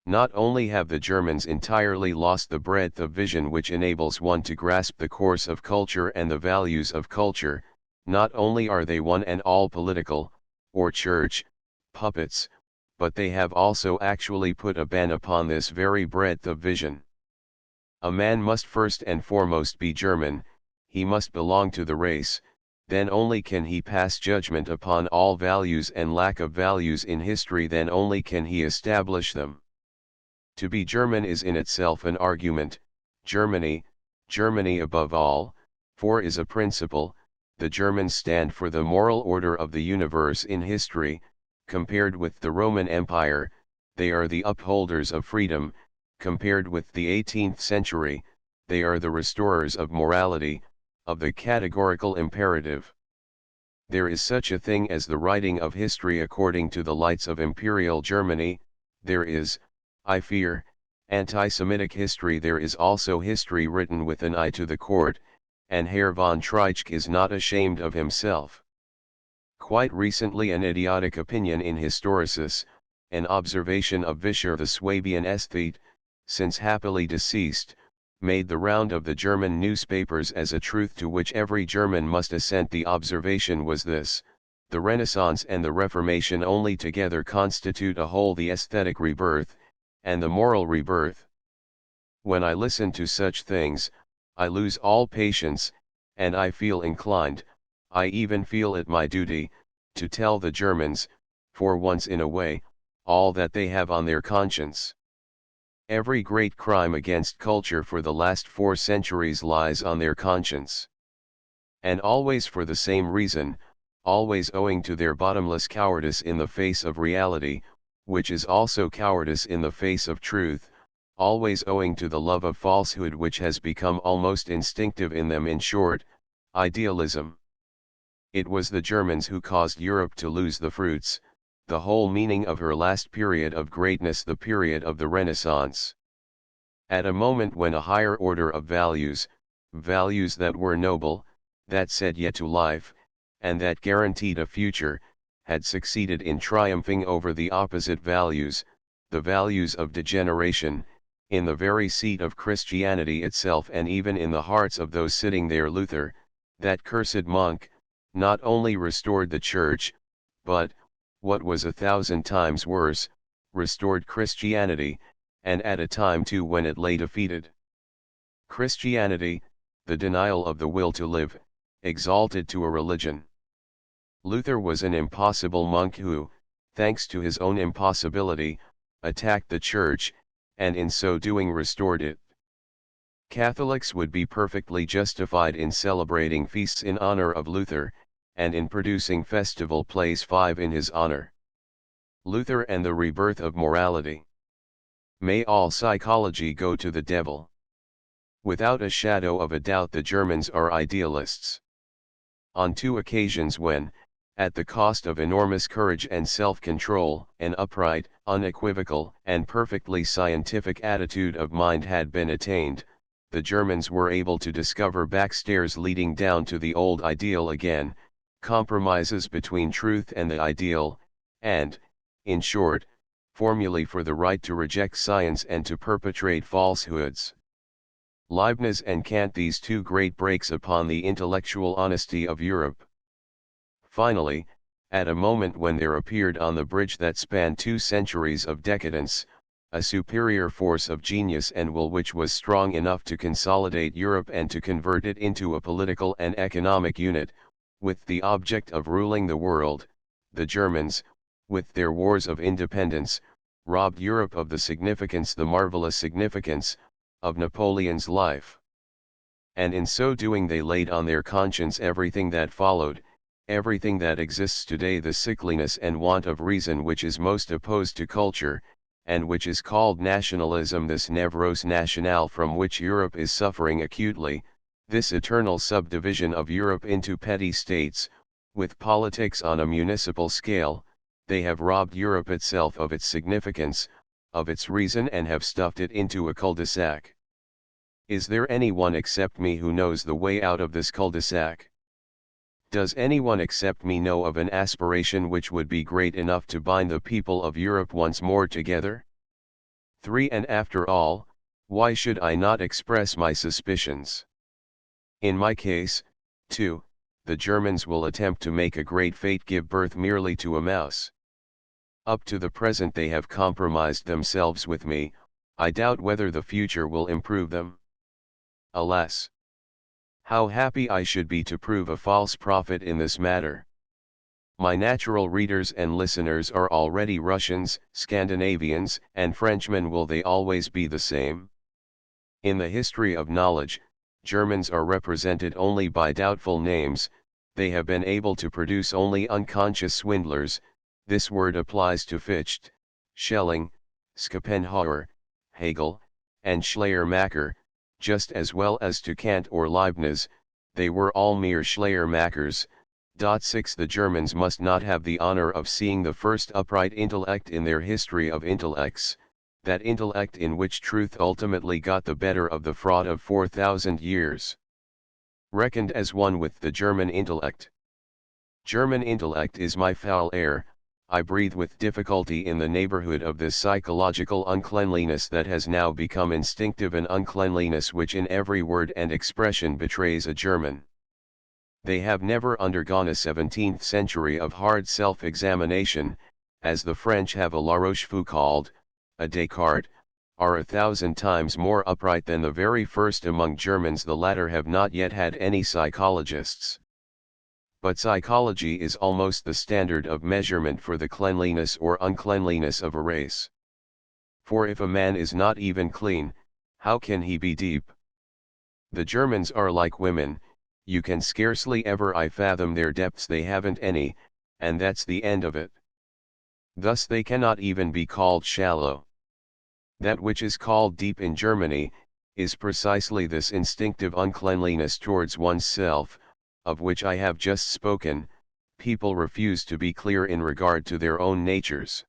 Not only have the Germans entirely lost the breadth of vision which enables one to grasp the course of culture and the values of culture, not only are they one and all political, or church, puppets, but they have also actually put a ban upon this very breadth of vision. A man must first and foremost be German, he must belong to the race, then only can he pass judgment upon all values and lack of values in history, then only can he establish them. To be German is in itself an argument. Germany, Germany above all, for is a principle. The Germans stand for the moral order of the universe in history. Compared with the Roman Empire, they are the upholders of freedom. Compared with the 18th century, they are the restorers of morality, of the categorical imperative. There is such a thing as the writing of history according to the lights of Imperial Germany. There is, I fear, anti-Semitic history. There is also history written with an eye to the court, and Herr von Treitschke is not ashamed of himself. Quite recently an idiotic opinion in Historicis, an observation of Vischer the Swabian aesthete, since happily deceased, made the round of the German newspapers as a truth to which every German must assent. The observation was this: the Renaissance and the Reformation only together constitute a whole, the aesthetic rebirth, and the moral rebirth. When I listen to such things, I lose all patience, and I feel inclined, I even feel it my duty, to tell the Germans, for once in a way, all that they have on their conscience. Every great crime against culture for the last 4 centuries lies on their conscience. And always for the same reason, always owing to their bottomless cowardice in the face of reality, which is also cowardice in the face of truth, always owing to the love of falsehood which has become almost instinctive in them, in short, idealism. It was the Germans who caused Europe to lose the fruits, the whole meaning of her last period of greatness, the period of the Renaissance. At a moment when a higher order of values, values that were noble, that said yet to life, and that guaranteed a future, had succeeded in triumphing over the opposite values, the values of degeneration, in the very seat of Christianity itself and even in the hearts of those sitting there. Luther, that cursed monk, not only restored the Church, but, what was 1,000 times worse, restored Christianity, and at a time too when it lay defeated. Christianity, the denial of the will to live, exalted to a religion. Luther was an impossible monk who, thanks to his own impossibility, attacked the Church, and in so doing restored it. Catholics would be perfectly justified in celebrating feasts in honor of Luther, and in producing festival plays 5 in his honor. Luther and the rebirth of morality. May all psychology go to the devil. Without a shadow of a doubt the Germans are idealists. On 2 occasions when, at the cost of enormous courage and self-control, an upright, unequivocal, and perfectly scientific attitude of mind had been attained, the Germans were able to discover backstairs leading down to the old ideal again, compromises between truth and the ideal, and, in short, formulae for the right to reject science and to perpetrate falsehoods. Leibniz and Kant, these 2 great breaks upon the intellectual honesty of Europe. Finally, at a moment when there appeared on the bridge that spanned 2 centuries of decadence, a superior force of genius and will which was strong enough to consolidate Europe and to convert it into a political and economic unit, with the object of ruling the world, the Germans, with their wars of independence, robbed Europe of the significance, the marvelous significance, of Napoleon's life. And in so doing they laid on their conscience everything that followed, everything that exists today, the sickliness and want of reason which is most opposed to culture, and which is called nationalism, this névrose nationale from which Europe is suffering acutely, this eternal subdivision of Europe into petty states, with politics on a municipal scale. They have robbed Europe itself of its significance, of its reason, and have stuffed it into a cul-de-sac. Is there anyone except me who knows the way out of this cul-de-sac? Does anyone except me know of an aspiration which would be great enough to bind the people of Europe once more together? 3. And after all, why should I not express my suspicions? In my case, too, the Germans will attempt to make a great fate give birth merely to a mouse. Up to the present they have compromised themselves with me. I doubt whether the future will improve them. Alas! How happy I should be to prove a false prophet in this matter. My natural readers and listeners are already Russians, Scandinavians, and Frenchmen. Will they always be the same? In the history of knowledge, Germans are represented only by doubtful names. They have been able to produce only unconscious swindlers. This word applies to Fichte, Schelling, Schopenhauer, Hegel, and Schleiermacher, just as well as to Kant or Leibniz. They were all mere Schleiermachers. 6. The Germans must not have the honor of seeing the first upright intellect in their history of intellects, that intellect in which truth ultimately got the better of the fraud of 4,000 years. Reckoned as one with the German intellect. German intellect is my foul air. I breathe with difficulty in the neighborhood of this psychological uncleanliness that has now become instinctive, an uncleanliness which in every word and expression betrays a German. They have never undergone a 17th century of hard self-examination, as the French have. A La Rochefoucauld, a Descartes, are 1,000 times more upright than the very first among Germans. The latter have not yet had any psychologists. But psychology is almost the standard of measurement for the cleanliness or uncleanliness of a race. For if a man is not even clean, how can he be deep? The Germans are like women. You can scarcely ever fathom their depths. They haven't any, and that's the end of it. Thus they cannot even be called shallow. That which is called deep in Germany, is precisely this instinctive uncleanliness towards oneself, of which I have just spoken. People refuse to be clear in regard to their own natures.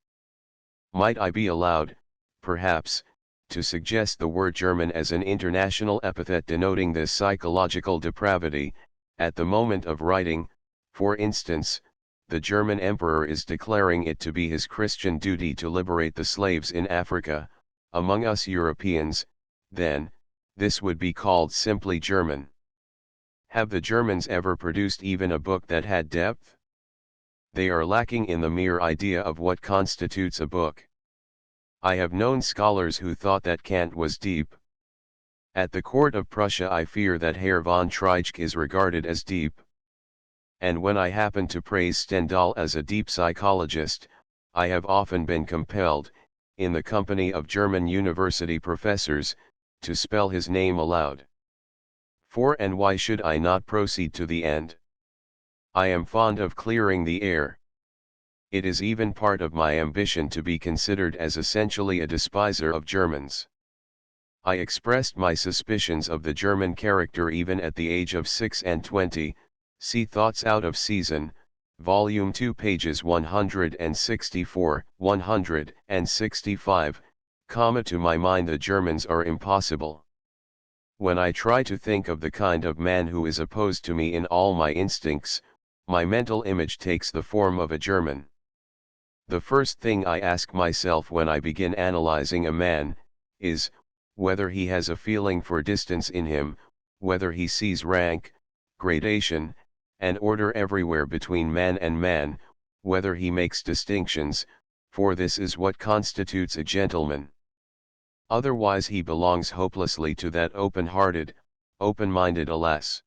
Might I be allowed, perhaps, to suggest the word German as an international epithet denoting this psychological depravity. At the moment of writing, for instance, the German emperor is declaring it to be his Christian duty to liberate the slaves in Africa. Among us Europeans, then, this would be called simply German. Have the Germans ever produced even a book that had depth? They are lacking in the mere idea of what constitutes a book. I have known scholars who thought that Kant was deep. At the court of Prussia I fear that Herr von Treitschke is regarded as deep. And when I happen to praise Stendhal as a deep psychologist, I have often been compelled, in the company of German university professors, to spell his name aloud. For and why should I not proceed to the end? I am fond of clearing the air. It is even part of my ambition to be considered as essentially a despiser of Germans. I expressed my suspicions of the German character even at the age of 26. See Thoughts Out of Season, Volume 2 pages 164, 165, to my mind the Germans are impossible. When I try to think of the kind of man who is opposed to me in all my instincts, my mental image takes the form of a German. The first thing I ask myself when I begin analyzing a man, is, whether he has a feeling for distance in him, whether he sees rank, gradation, and order everywhere between man and man, whether he makes distinctions, for this is what constitutes a gentleman. Otherwise he belongs hopelessly to that open-hearted, open-minded alas,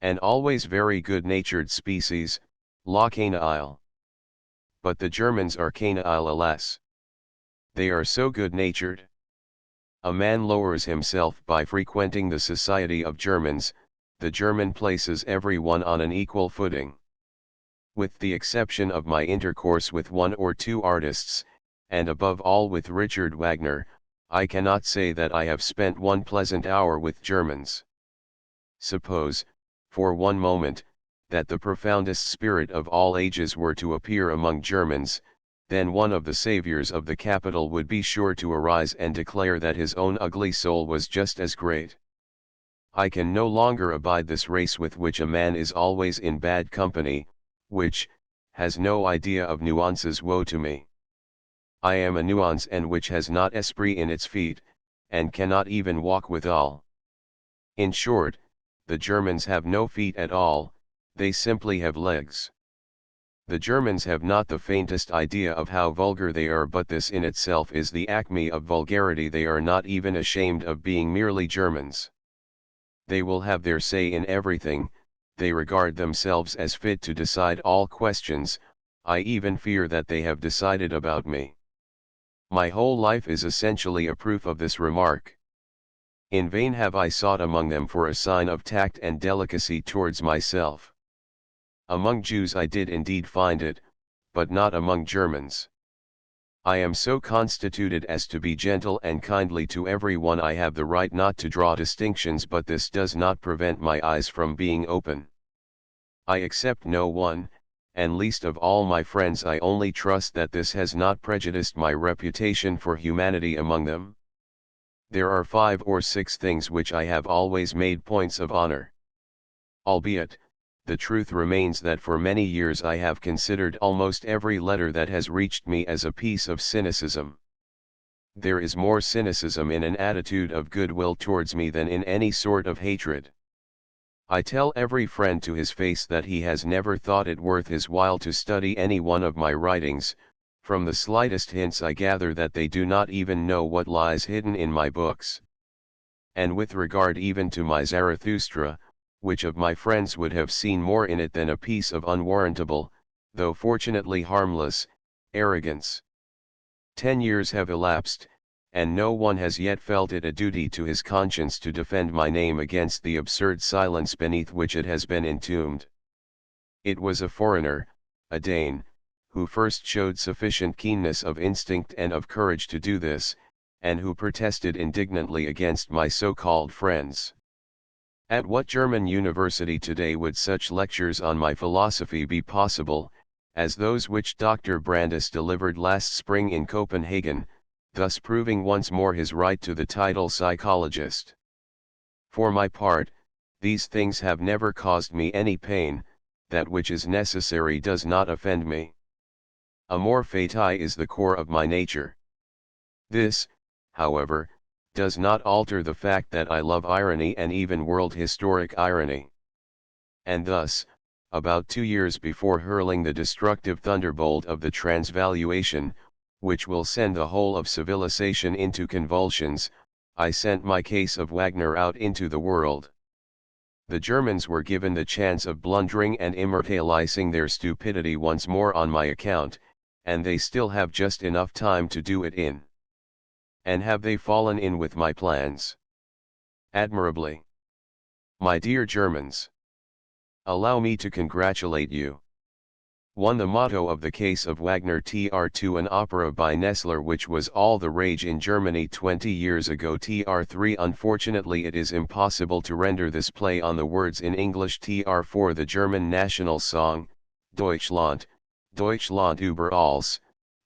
and always very good-natured species, la canaille. But the Germans are canaille alas. They are so good-natured. A man lowers himself by frequenting the society of Germans. The German places everyone on an equal footing. With the exception of my intercourse with one or two artists, and above all with Richard Wagner, I cannot say that I have spent one pleasant hour with Germans. Suppose, for one moment, that the profoundest spirit of all ages were to appear among Germans, then one of the saviors of the capital would be sure to arise and declare that his own ugly soul was just as great. I can no longer abide this race with which a man is always in bad company, which has no idea of nuances. Woe to me! I am a nuance and which has not esprit in its feet, and cannot even walk withal. In short, the Germans have no feet at all, they simply have legs. The Germans have not the faintest idea of how vulgar they are, but this in itself is the acme of vulgarity. They are not even ashamed of being merely Germans. They will have their say in everything, they regard themselves as fit to decide all questions. I even fear that they have decided about me. My whole life is essentially a proof of this remark. In vain have I sought among them for a sign of tact and delicacy towards myself. Among Jews I did indeed find it, but not among Germans. I am so constituted as to be gentle and kindly to everyone. I have the right not to draw distinctions, but this does not prevent my eyes from being open. I accept no one, and least of all my friends. I only trust that this has not prejudiced my reputation for humanity among them. There are 5 or 6 things which I have always made points of honor. Albeit, the truth remains that for many years I have considered almost every letter that has reached me as a piece of cynicism. There is more cynicism in an attitude of goodwill towards me than in any sort of hatred. I tell every friend to his face that he has never thought it worth his while to study any one of my writings. From the slightest hints I gather that they do not even know what lies hidden in my books. And with regard even to my Zarathustra, which of my friends would have seen more in it than a piece of unwarrantable, though fortunately harmless, arrogance? 10 years have elapsed, and no one has yet felt it a duty to his conscience to defend my name against the absurd silence beneath which it has been entombed. It was a foreigner, a Dane, who first showed sufficient keenness of instinct and of courage to do this, and who protested indignantly against my so-called friends. At what German university today would such lectures on my philosophy be possible, as those which Dr. Brandes delivered last spring in Copenhagen? thus proving once more his right to the title psychologist. For my part, these things have never caused me any pain, that which is necessary does not offend me. Amor fati is the core of my nature. This, however, does not alter the fact that I love irony and even world-historic irony. And thus, about 2 years before hurling the destructive thunderbolt of the transvaluation, which will send the whole of civilization into convulsions, I sent my case of Wagner out into the world. The Germans were given the chance of blundering and immortalizing their stupidity once more on my account, and they still have just enough time to do it in. And have they fallen in with my plans? Admirably. My dear Germans, allow me to congratulate you. 1. The motto of the case of Wagner Tr2, an opera by Nessler which was all the rage in Germany 20 years ago. Tr3. Unfortunately it is impossible to render this play on the words in English. Tr4. The German national song, Deutschland, Deutschland über alles.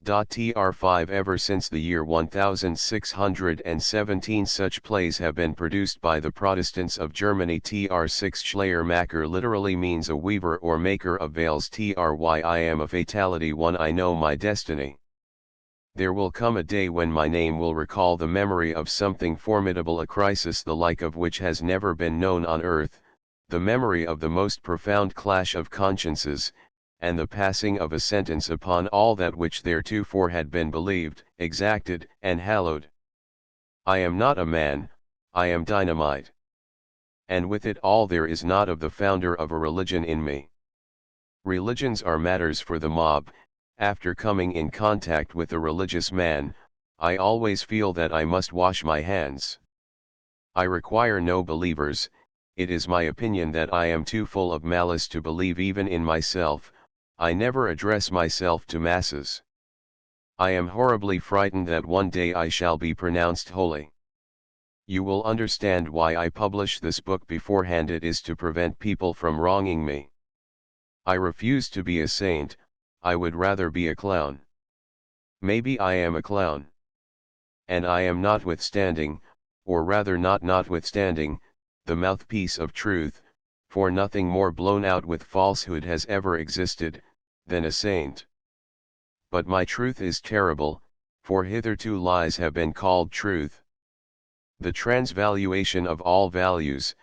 Tr5. Ever since the year 1617 such plays have been produced by the Protestants of Germany. Tr6. Schleiermacher literally means a weaver or maker of veils. Try. I am a fatality. 1. I know my destiny. There will come a day when my name will recall the memory of something formidable, a crisis the like of which has never been known on earth, the memory of the most profound clash of consciences, and the passing of a sentence upon all that which theretofore had been believed, exacted, and hallowed. I am not a man, I am dynamite. And with it all there is not of the founder of a religion in me. Religions are matters for the mob. After coming in contact with a religious man, I always feel that I must wash my hands. I require no believers. It is my opinion that I am too full of malice to believe even in myself. I never address myself to masses. I am horribly frightened that one day I shall be pronounced holy. You will understand why I publish this book beforehand. It is to prevent people from wronging me. I refuse to be a saint, I would rather be a clown. Maybe I am a clown. And I am notwithstanding, or rather not notwithstanding, the mouthpiece of truth, for nothing more blown out with falsehood has ever existed, than a saint. But my truth is terrible, for hitherto lies have been called truth. The transvaluation of all values,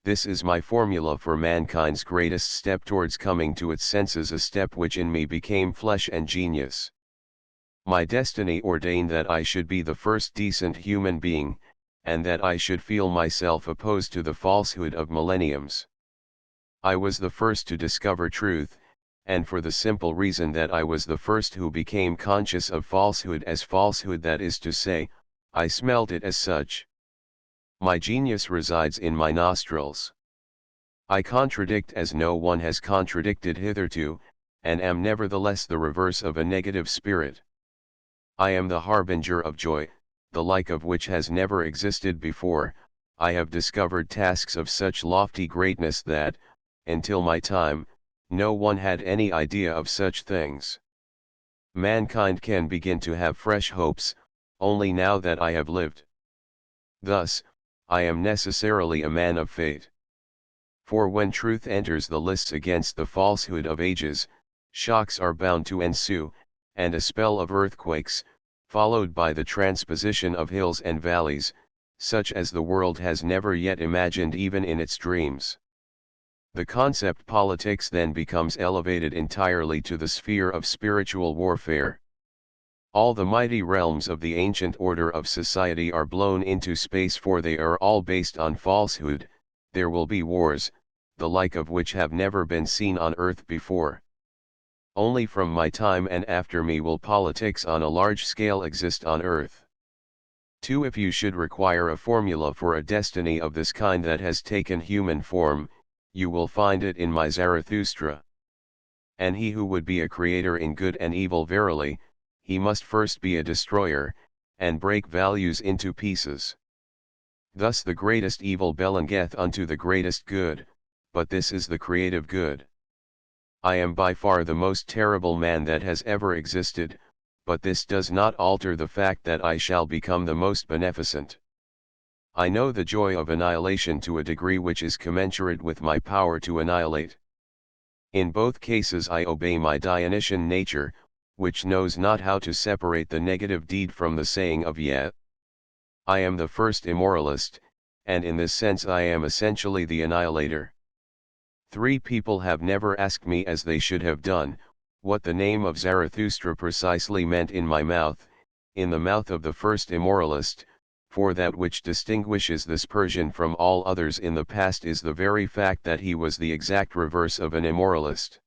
this is my formula for mankind's greatest step towards coming to its senses, a step which in me became flesh and genius. My destiny ordained that I should be the first decent human being, and that I should feel myself opposed to the falsehood of millenniums. I was the first to discover truth, and for the simple reason that I was the first who became conscious of falsehood as falsehood, that is to say, I smelled it as such. My genius resides in my nostrils. I contradict as no one has contradicted hitherto, and am nevertheless the reverse of a negative spirit. I am the harbinger of joy, the like of which has never existed before. I have discovered tasks of such lofty greatness that, until my time, no one had any idea of such things. Mankind can begin to have fresh hopes, only now that I have lived. Thus, I am necessarily a man of fate. For when truth enters the lists against the falsehood of ages, shocks are bound to ensue, and a spell of earthquakes, followed by the transposition of hills and valleys, such as the world has never yet imagined even in its dreams. The concept politics then becomes elevated entirely to the sphere of spiritual warfare. All the mighty realms of the ancient order of society are blown into space, for they are all based on falsehood. There will be wars, the like of which have never been seen on earth before. Only from my time and after me will politics on a large scale exist on earth. 2. If you should require a formula for a destiny of this kind that has taken human form, you will find it in my Zarathustra. And he who would be a creator in good and evil, verily, he must first be a destroyer, and break values into pieces. Thus the greatest evil belongeth unto the greatest good, but this is the creative good. I am by far the most terrible man that has ever existed, but this does not alter the fact that I shall become the most beneficent. I know the joy of annihilation to a degree which is commensurate with my power to annihilate. In both cases I obey my Dionysian nature, which knows not how to separate the negative deed from the saying of yet. I am the first immoralist, and in this sense I am essentially the annihilator. 3 people have never asked me, as they should have done, what the name of Zarathustra precisely meant in my mouth, in the mouth of the first immoralist, for that which distinguishes this Persian from all others in the past is the very fact that he was the exact reverse of an immoralist.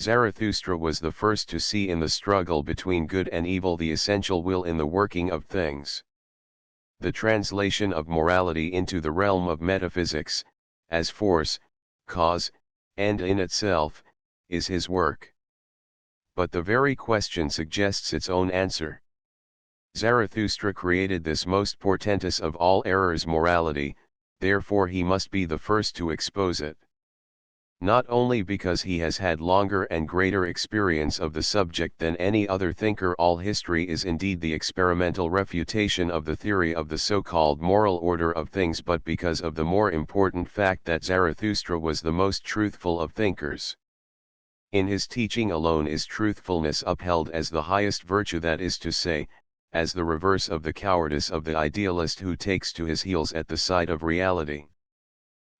Zarathustra was the first to see in the struggle between good and evil the essential will in the working of things. The translation of morality into the realm of metaphysics, as force, cause, end in itself, is his work. But the very question suggests its own answer. Zarathustra created this most portentous of all errors, morality, therefore he must be the first to expose it. Not only because he has had longer and greater experience of the subject than any other thinker, all history is indeed the experimental refutation of the theory of the so-called moral order of things, but because of the more important fact that Zarathustra was the most truthful of thinkers. In his teaching alone is truthfulness upheld as the highest virtue, that is to say, as the reverse of the cowardice of the idealist who takes to his heels at the sight of reality.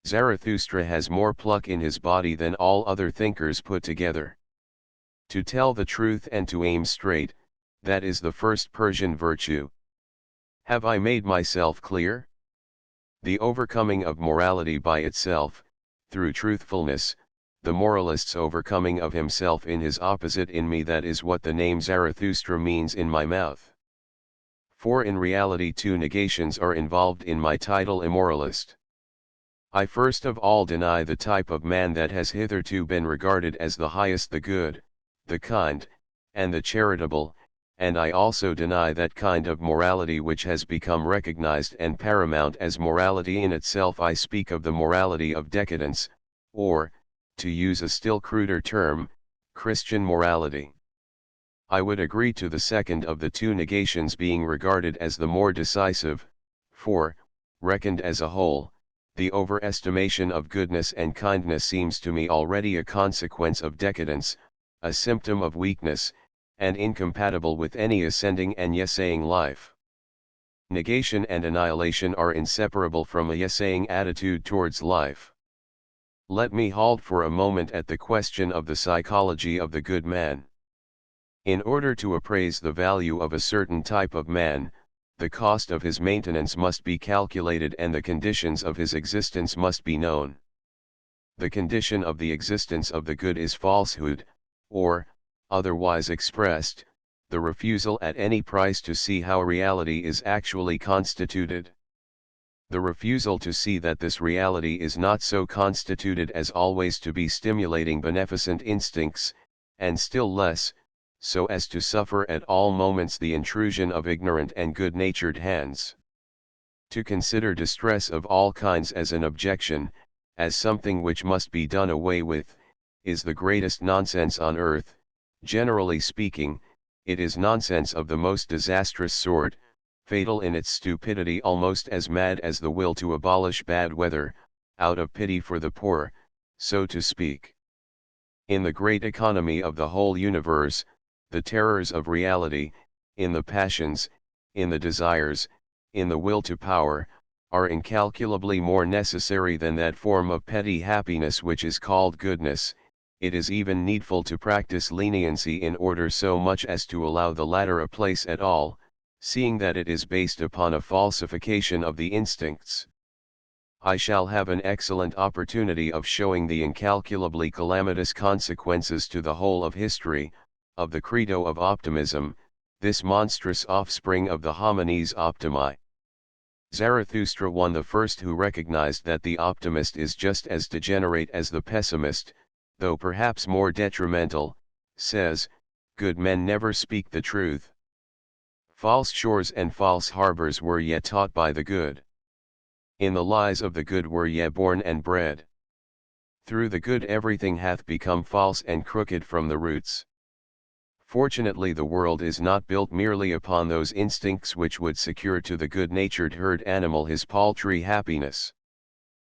Zarathustra has more pluck in his body than all other thinkers put together. To tell the truth and to aim straight, that is the first Persian virtue. Have I made myself clear? The overcoming of morality by itself, through truthfulness, the moralist's overcoming of himself in his opposite, in me, that is what the name Zarathustra means in my mouth. For in reality 2 negations are involved in my title, immoralist. I first of all deny the type of man that has hitherto been regarded as the highest, the good, the kind, and the charitable, and I also deny that kind of morality which has become recognized and paramount as morality in itself. I speak of the morality of decadence, or, to use a still cruder term, Christian morality. I would agree to the second of the 2 negations being regarded as the more decisive, for, reckoned as a whole, the overestimation of goodness and kindness seems to me already a consequence of decadence, a symptom of weakness, and incompatible with any ascending and yesaying life. Negation and annihilation are inseparable from a yesaying attitude towards life. Let me halt for a moment at the question of the psychology of the good man. In order to appraise the value of a certain type of man, the cost of his maintenance must be calculated and the conditions of his existence must be known. The condition of the existence of the good is falsehood, or, otherwise expressed, the refusal at any price to see how reality is actually constituted. The refusal to see that this reality is not so constituted as always to be stimulating beneficent instincts, and still less, so as to suffer at all moments the intrusion of ignorant and good-natured hands. To consider distress of all kinds as an objection, as something which must be done away with, is the greatest nonsense on earth. Generally speaking, it is nonsense of the most disastrous sort, fatal in its stupidity, almost as mad as the will to abolish bad weather, out of pity for the poor, so to speak. In the great economy of the whole universe, the terrors of reality, in the passions, in the desires, in the will to power, are incalculably more necessary than that form of petty happiness which is called goodness. It is even needful to practice leniency in order so much as to allow the latter a place at all, seeing that it is based upon a falsification of the instincts. I shall have an excellent opportunity of showing the incalculably calamitous consequences to the whole of history, of the credo of optimism, this monstrous offspring of the homines optimi. Zarathustra was the first who recognized that the optimist is just as degenerate as the pessimist, though perhaps more detrimental, says, good men never speak the truth. False shores and false harbors were yet taught by the good. In the lies of the good were ye born and bred. Through the good everything hath become false and crooked from the roots. Fortunately, the world is not built merely upon those instincts which would secure to the good-natured herd animal his paltry happiness.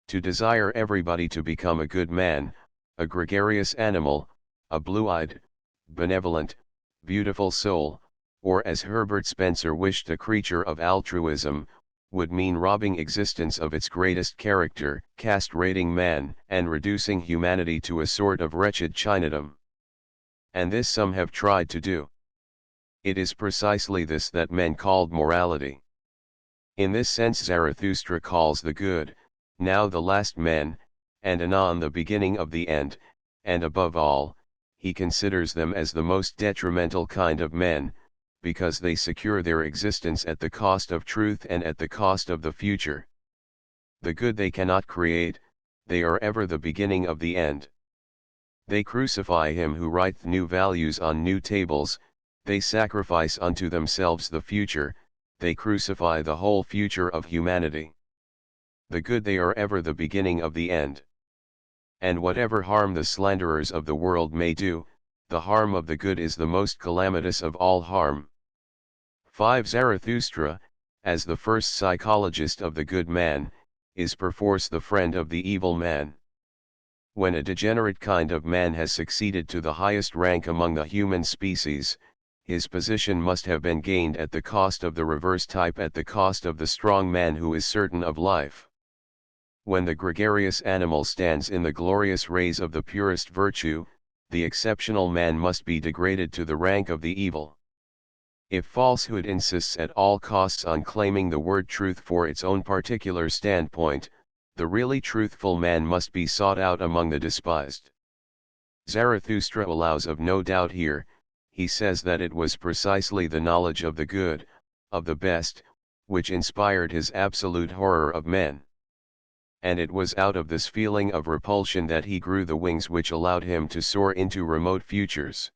To desire everybody to become a good man, a gregarious animal, a blue-eyed, benevolent, beautiful soul, or as Herbert Spencer wished, a creature of altruism, would mean robbing existence of its greatest character, castrating man, and reducing humanity to a sort of wretched chinadom. And this some have tried to do. It is precisely this that men called morality. In this sense Zarathustra calls the good, now the last men, and anon the beginning of the end, and above all, he considers them as the most detrimental kind of men, because they secure their existence at the cost of truth and at the cost of the future. The good they cannot create, they are ever the beginning of the end. They crucify him who writeth new values on new tables, they sacrifice unto themselves the future, they crucify the whole future of humanity. The good they are ever the beginning of the end. And whatever harm the slanderers of the world may do, the harm of the good is the most calamitous of all harm. 5. Zarathustra, as the first psychologist of the good man, is perforce the friend of the evil man. When a degenerate kind of man has succeeded to the highest rank among the human species, his position must have been gained at the cost of the reverse type, at the cost of the strong man who is certain of life. When the gregarious animal stands in the glorious rays of the purest virtue, the exceptional man must be degraded to the rank of the evil. If falsehood insists at all costs on claiming the word truth for its own particular standpoint, the really truthful man must be sought out among the despised. Zarathustra allows of no doubt here. He says that it was precisely the knowledge of the good, of the best, which inspired his absolute horror of men. And it was out of this feeling of repulsion that he grew the wings which allowed him to soar into remote futures.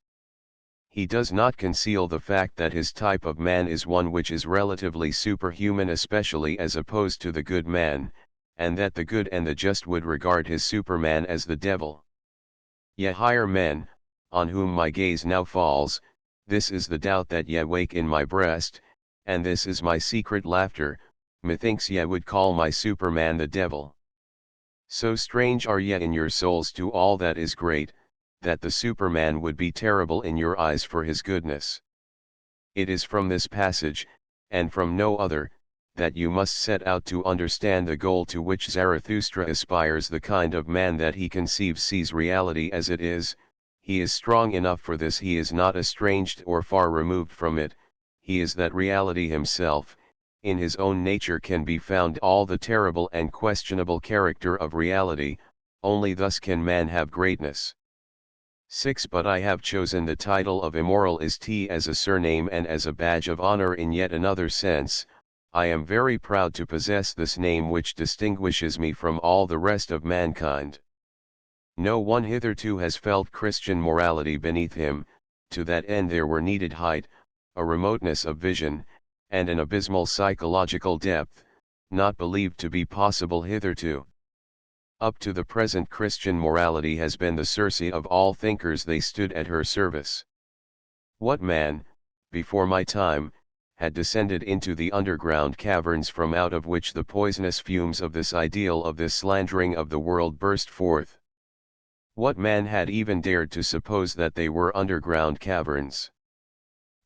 He does not conceal the fact that his type of man is one which is relatively superhuman, especially as opposed to the good man, and that the good and the just would regard his superman as the devil. Ye higher men, on whom my gaze now falls, this is the doubt that ye wake in my breast, and this is my secret laughter, methinks ye would call my superman the devil. So strange are ye in your souls to all that is great, that the superman would be terrible in your eyes for his goodness. It is from this passage, and from no other, that you must set out to understand the goal to which Zarathustra aspires. The kind of man that he conceives sees reality as it is, he is strong enough for this, he is not estranged or far removed from it, he is that reality himself. In his own nature can be found all the terrible and questionable character of reality, only thus can man have greatness. 6. But I have chosen the title of immoralist as a surname and as a badge of honor in yet another sense. I am very proud to possess this name which distinguishes me from all the rest of mankind. No one hitherto has felt Christian morality beneath him. To that end there were needed height, a remoteness of vision, and an abysmal psychological depth, not believed to be possible hitherto. Up to the present Christian morality has been the Circe of all thinkers, they stood at her service. What man, before my time, had descended into the underground caverns from out of which the poisonous fumes of this ideal, of this slandering of the world, burst forth? What man had even dared to suppose that they were underground caverns?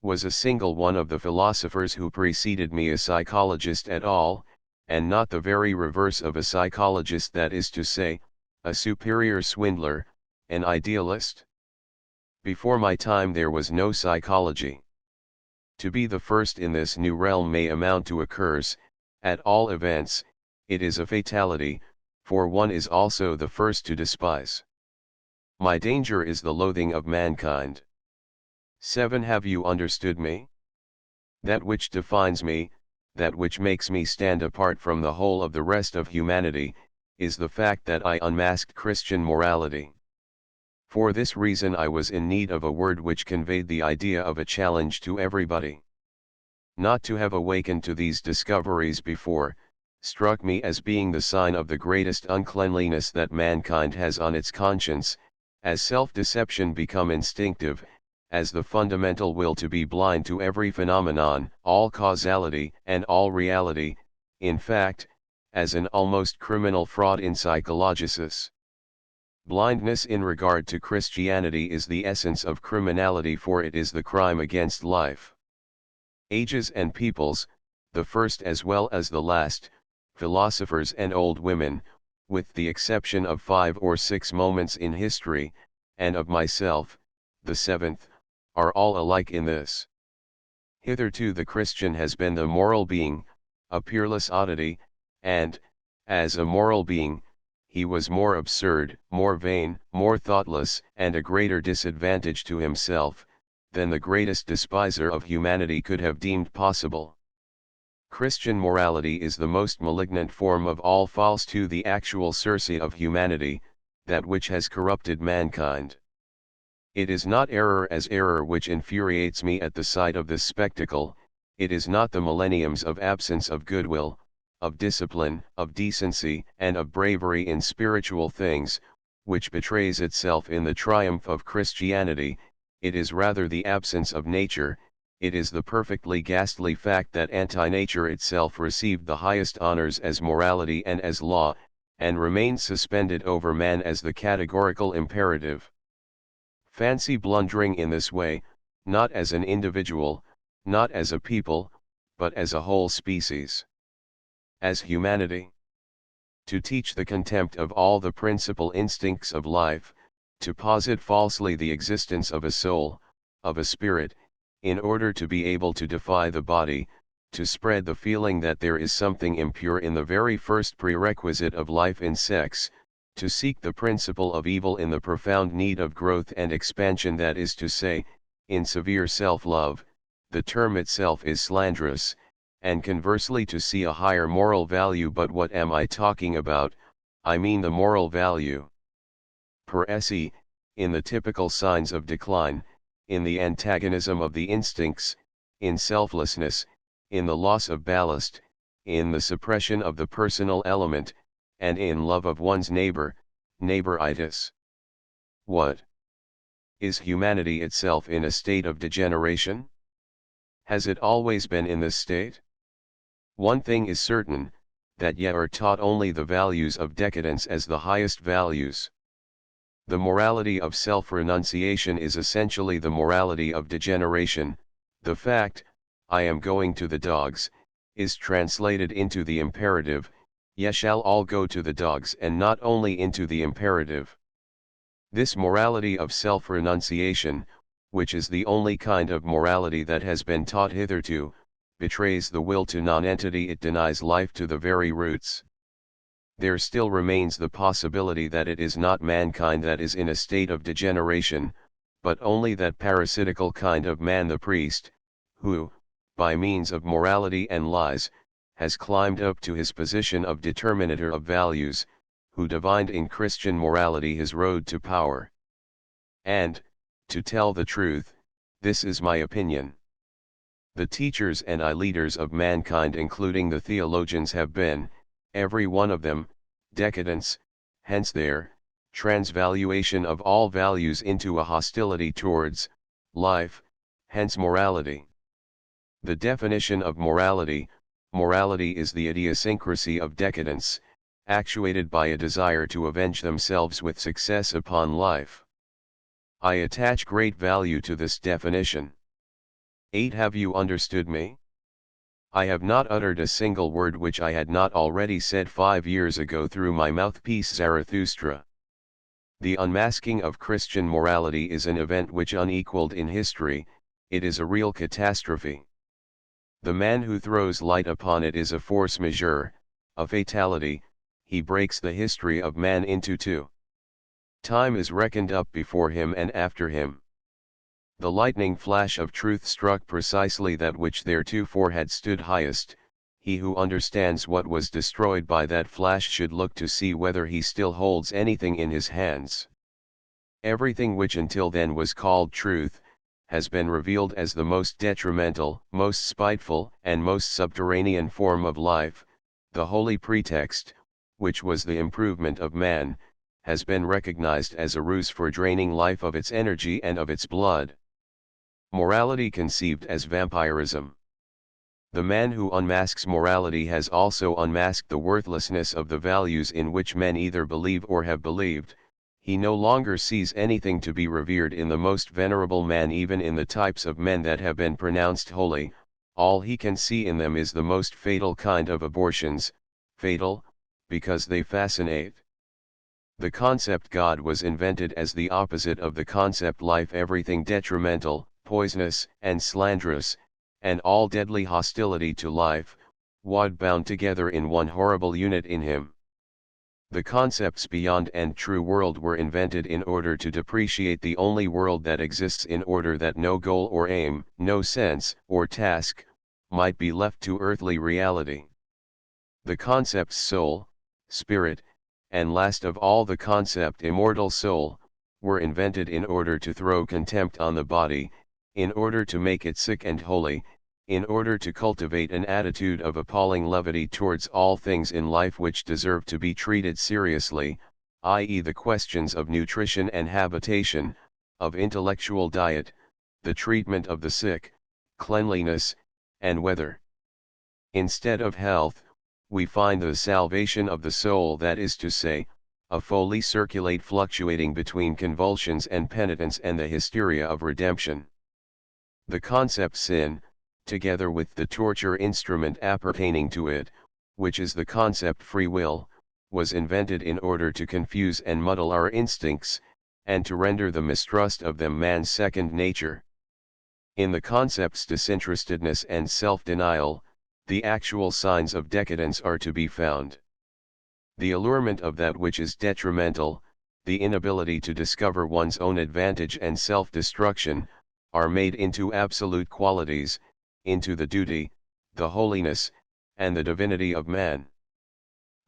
Was a single one of the philosophers who preceded me a psychologist at all, and not the very reverse of a psychologist, that is to say, a superior swindler, an idealist? Before my time there was no psychology. To be the first in this new realm may amount to a curse. At all events, it is a fatality, for one is also the first to despise. My danger is the loathing of mankind. 7. Have you understood me? That which defines me, that which makes me stand apart from the whole of the rest of humanity, is the fact that I unmasked Christian morality. For this reason I was in need of a word which conveyed the idea of a challenge to everybody. Not to have awakened to these discoveries before, struck me as being the sign of the greatest uncleanliness that mankind has on its conscience, as self-deception become instinctive, as the fundamental will to be blind to every phenomenon, all causality, and all reality, in fact, as an almost criminal fraud in psychologicis. Blindness in regard to Christianity is the essence of criminality, for it is the crime against life. Ages and peoples, the first as well as the last, philosophers and old women, with the exception of 5 or 6 moments in history, and of myself, the 7th, are all alike in this. Hitherto the Christian has been the moral being, a peerless oddity, and, as a moral being, he was more absurd, more vain, more thoughtless, and a greater disadvantage to himself, than the greatest despiser of humanity could have deemed possible. Christian morality is the most malignant form of all false to the actual source of humanity, that which has corrupted mankind. It is not error as error which infuriates me at the sight of this spectacle, it is not the millenniums of absence of goodwill, of discipline, of decency, and of bravery in spiritual things, which betrays itself in the triumph of Christianity, it is rather the absence of nature, it is the perfectly ghastly fact that anti-nature itself received the highest honors as morality and as law, and remains suspended over man as the categorical imperative. Fancy blundering in this way, not as an individual, not as a people, but as a whole species. As humanity. To teach the contempt of all the principal instincts of life, to posit falsely the existence of a soul, of a spirit, in order to be able to defy the body, to spread the feeling that there is something impure in the very first prerequisite of life in sex, to seek the principle of evil in the profound need of growth and expansion, that is to say, in severe self-love, the term itself is slanderous, and conversely to see a higher moral value. But what am I talking about? I mean the moral value. Per se, in the typical signs of decline, in the antagonism of the instincts, in selflessness, in the loss of ballast, in the suppression of the personal element, and in love of one's neighbor, neighboritis. What? Is humanity itself in a state of degeneration? Has it always been in this state? One thing is certain, that yet are taught only the values of decadence as the highest values. The morality of self-renunciation is essentially the morality of degeneration. The fact, "I am going to the dogs," is translated into the imperative, "Ye shall all go to the dogs," and not only into the imperative. This morality of self-renunciation, which is the only kind of morality that has been taught hitherto, betrays the will to nonentity, it denies life to the very roots. There still remains the possibility that it is not mankind that is in a state of degeneration, but only that parasitical kind of man, the priest, who, by means of morality and lies, has climbed up to his position of determinator of values, who divined in Christian morality his road to power. And, to tell the truth, this is my opinion. The teachers and leaders of mankind, including the theologians, have been, every one of them, decadents, hence their transvaluation of all values into a hostility towards life, hence morality. The definition of morality: morality is the idiosyncrasy of decadence, actuated by a desire to avenge themselves with success upon life. I attach great value to this definition. 8. Have you understood me? I have not uttered a single word which I had not already said 5 years ago through my mouthpiece Zarathustra. The unmasking of Christian morality is an event which unequaled in history, it is a real catastrophe. The man who throws light upon it is a force majeure, a fatality, he breaks the history of man into two. Time is reckoned up before him and after him. The lightning flash of truth struck precisely that which theretofore had stood highest. He who understands what was destroyed by that flash should look to see whether he still holds anything in his hands. Everything which until then was called truth, has been revealed as the most detrimental, most spiteful, and most subterranean form of life. The holy pretext, which was the improvement of man, has been recognized as a ruse for draining life of its energy and of its blood. Morality conceived as vampirism. The man who unmasks morality has also unmasked the worthlessness of the values in which men either believe or have believed. He no longer sees anything to be revered in the most venerable man, even in the types of men that have been pronounced holy. All he can see in them is the most fatal kind of abortions, fatal, because they fascinate. The concept God was invented as the opposite of the concept life, everything detrimental, poisonous, and slanderous, and all deadly hostility to life, wad bound together in one horrible unit in him. The concepts beyond and true world were invented in order to depreciate the only world that exists, in order that no goal or aim, no sense or task, might be left to earthly reality. The concepts soul, spirit, and last of all the concept immortal soul, were invented in order to throw contempt on the body, in order to make it sick and holy, in order to cultivate an attitude of appalling levity towards all things in life which deserve to be treated seriously, i.e. the questions of nutrition and habitation, of intellectual diet, the treatment of the sick, cleanliness, and weather. Instead of health, we find the salvation of the soul, that is to say, a folly circulate fluctuating between convulsions and penitence and the hysteria of redemption. The concept sin, together with the torture instrument appertaining to it, which is the concept free will, was invented in order to confuse and muddle our instincts, and to render the mistrust of them man's second nature. In the concepts disinterestedness and self-denial, the actual signs of decadence are to be found. The allurement of that which is detrimental, the inability to discover one's own advantage and self-destruction, are made into absolute qualities, into the duty, the holiness, and the divinity of man.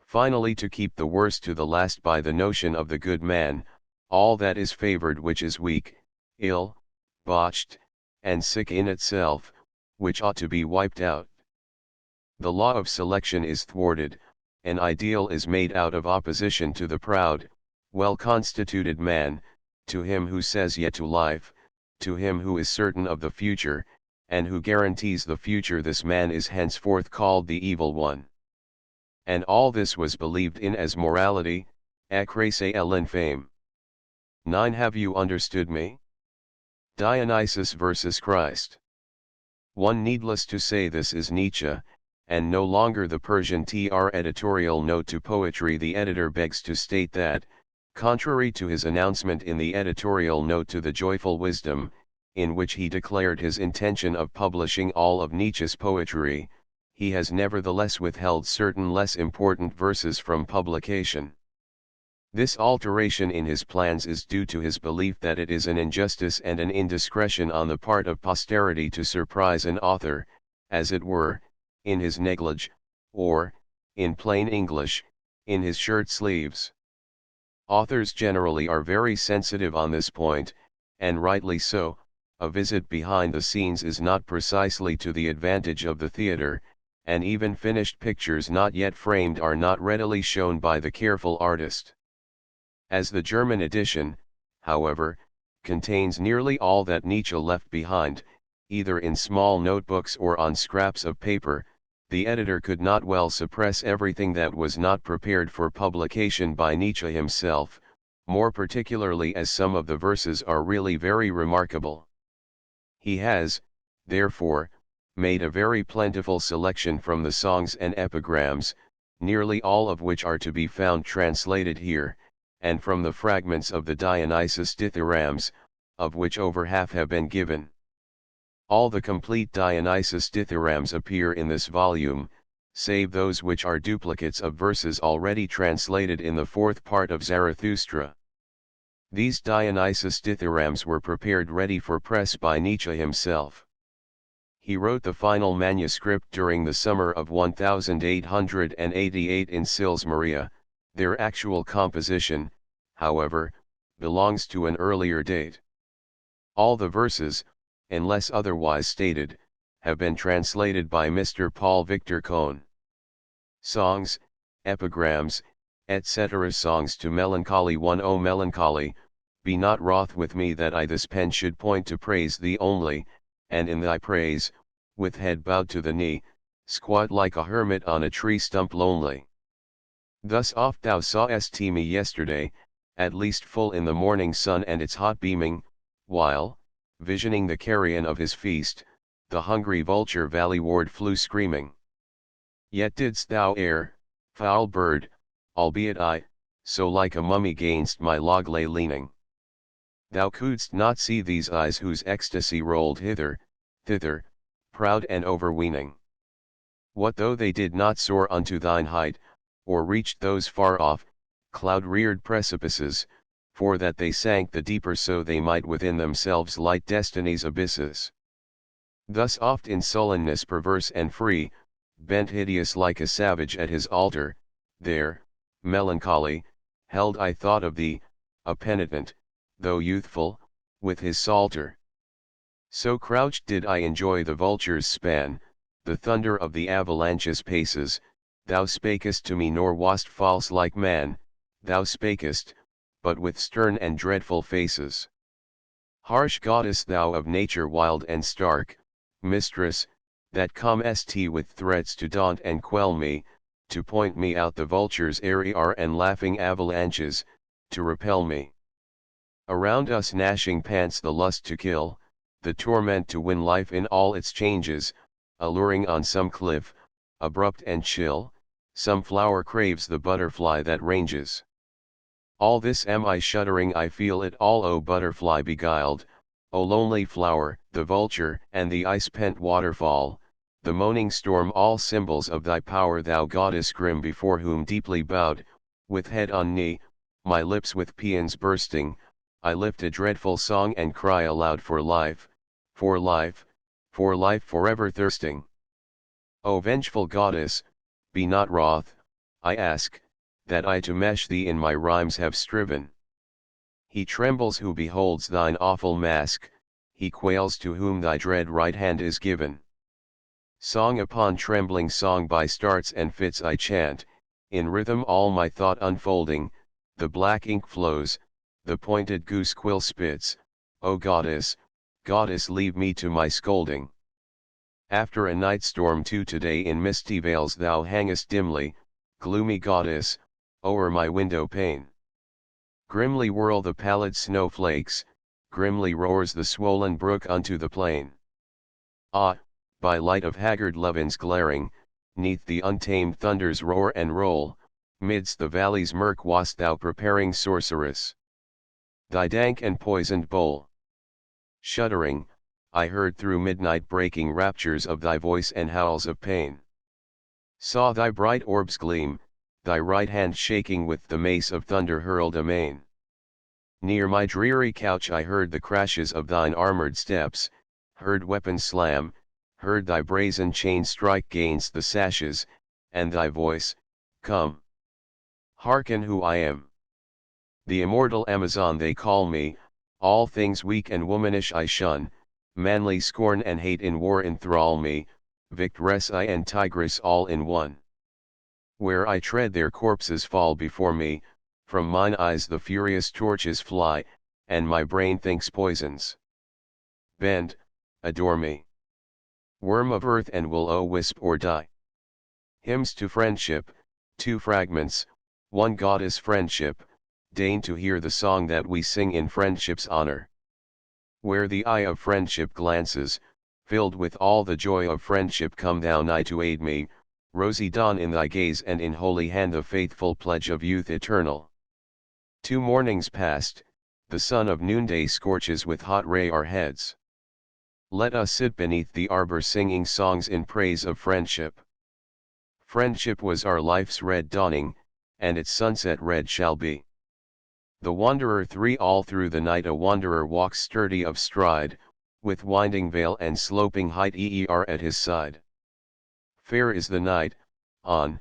Finally, to keep the worst to the last by the notion of the good man, all that is favored which is weak, ill, botched, and sick in itself, which ought to be wiped out. The law of selection is thwarted, an ideal is made out of opposition to the proud, well-constituted man, to him who says yet to life, to him who is certain of the future, and who guarantees the future. This man is henceforth called the evil one. And all this was believed in as morality, Ecce l'infame. 9. Have you understood me? Dionysus versus Christ. 1. Needless to say, this is Nietzsche, and no longer the Persian tr. Editorial note to poetry. The editor begs to state that, contrary to his announcement in the editorial note to the Joyful Wisdom, in which he declared his intention of publishing all of Nietzsche's poetry, he has nevertheless withheld certain less important verses from publication. This alteration in his plans is due to his belief that it is an injustice and an indiscretion on the part of posterity to surprise an author, as it were, in his negligee, or, in plain English, in his shirt sleeves. Authors generally are very sensitive on this point, and rightly so. A visit behind the scenes is not precisely to the advantage of the theater, and even finished pictures not yet framed are not readily shown by the careful artist. As the German edition, however, contains nearly all that Nietzsche left behind, either in small notebooks or on scraps of paper, the editor could not well suppress everything that was not prepared for publication by Nietzsche himself, more particularly as some of the verses are really very remarkable. He has, therefore, made a very plentiful selection from the songs and epigrams, nearly all of which are to be found translated here, and from the fragments of the Dionysus dithyrambs, of which over half have been given. All the complete Dionysus dithyrambs appear in this volume, save those which are duplicates of verses already translated in the fourth part of Zarathustra. These Dionysus dithyrambs were prepared ready for press by Nietzsche himself. He wrote the final manuscript during the summer of 1888 in Sils Maria. Their actual composition, however, belongs to an earlier date. All the verses, unless otherwise stated, have been translated by Mr. Paul Victor Cohn. Songs, epigrams, etc. Songs to Melancholy 1. O Melancholy, be not wroth with me that I this pen should point to praise thee only, and in thy praise, with head bowed to the knee, squat like a hermit on a tree stump lonely. Thus oft thou sawest me yesterday, at least full in the morning sun and its hot beaming, while, visioning the carrion of his feast, the hungry vulture valleyward flew screaming. Yet didst thou err, foul bird, albeit I, so like a mummy gainst my log lay leaning. Thou couldst not see these eyes whose ecstasy rolled hither, thither, proud and overweening. What though they did not soar unto thine height, or reached those far off, cloud-reared precipices, for that they sank the deeper so they might within themselves light destiny's abysses. Thus oft in sullenness perverse and free, bent hideous like a savage at his altar, there, melancholy, held I thought of thee, a penitent, though youthful, with his psalter. So crouched did I enjoy the vulture's span, the thunder of the avalanche's paces. Thou spakest to me nor wast false like man, thou spakest, but with stern and dreadful faces. Harsh goddess thou of nature wild and stark, mistress, that comest with threats to daunt and quell me, to point me out the vulture's airy and laughing avalanches, to repel me. Around us gnashing pants the lust to kill, the torment to win life in all its changes, alluring on some cliff, abrupt and chill, some flower craves the butterfly that ranges. All this am I shuddering I feel it all O butterfly beguiled, O lonely flower, the vulture and the ice-pent waterfall, the moaning storm all symbols of thy power thou goddess grim before whom deeply bowed, with head on knee, my lips with paeans bursting, I lift a dreadful song and cry aloud for life, for life, for life forever thirsting. O vengeful goddess, be not wroth, I ask, that I to mesh thee in my rhymes have striven. He trembles who beholds thine awful mask, he quails to whom thy dread right hand is given. Song upon trembling song by starts and fits I chant, in rhythm all my thought unfolding, the black ink flows, the pointed goose quill spits, O goddess, goddess leave me to my scolding. After a night storm too today in misty veils thou hangest dimly, gloomy goddess, o'er my window pane. Grimly whirl the pallid snowflakes, grimly roars the swollen brook unto the plain. Ah, by light of haggard levins glaring, neath the untamed thunders roar and roll, midst the valley's murk wast thou preparing sorceress. Thy dank and poisoned bowl. Shuddering, I heard through midnight breaking raptures of thy voice and howls of pain. Saw thy bright orbs gleam, thy right hand shaking with the mace of thunder hurled amain. Near my dreary couch I heard the crashes of thine armored steps, heard weapons slam, heard thy brazen chain strike gainst the sashes, and thy voice, come. Hearken who I am. The immortal Amazon they call me, all things weak and womanish I shun, manly scorn and hate in war enthrall me, victress I and tigress all in one. Where I tread their corpses fall before me, from mine eyes the furious torches fly, and my brain thinks poisons. Bend, adore me. Worm of earth and will o wisp or die. Hymns to friendship, two fragments, one goddess friendship, deign to hear the song that we sing in friendship's honor. Where the eye of friendship glances, filled with all the joy of friendship come thou nigh to aid me, rosy dawn in thy gaze and in holy hand the faithful pledge of youth eternal. 2 mornings past, the sun of noonday scorches with hot ray our heads. Let us sit beneath the arbor singing songs in praise of friendship. Friendship was our life's red dawning, and its sunset red shall be. The wanderer all through the night a wanderer walks sturdy of stride, with winding vale and sloping height at his side. Fair is the night, on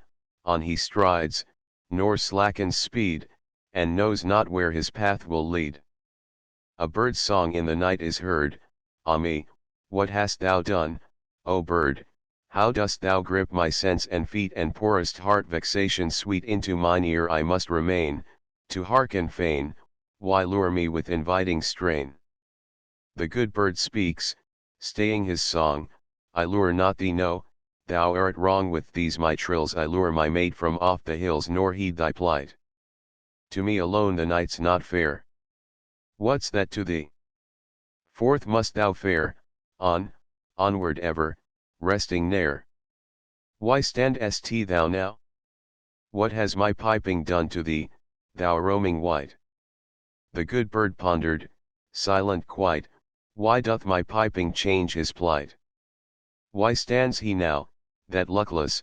he strides, nor slackens speed, and knows not where his path will lead. A bird's song in the night is heard, ah me, what hast thou done, O bird, how dost thou grip my sense and feet and pourest heart vexation sweet into mine ear I must remain, to hearken fain, why lure me with inviting strain? The good bird speaks, staying his song, I lure not thee, no, thou art wrong with these my trills, I lure my mate from off the hills, nor heed thy plight. To me alone the night's not fair. What's that to thee? Forth must thou fare, onward ever, resting ne'er. Why standest thou now? What has my piping done to thee, thou roaming wight? The good bird pondered, silent quite, why doth my piping change his plight? Why stands he now, that luckless,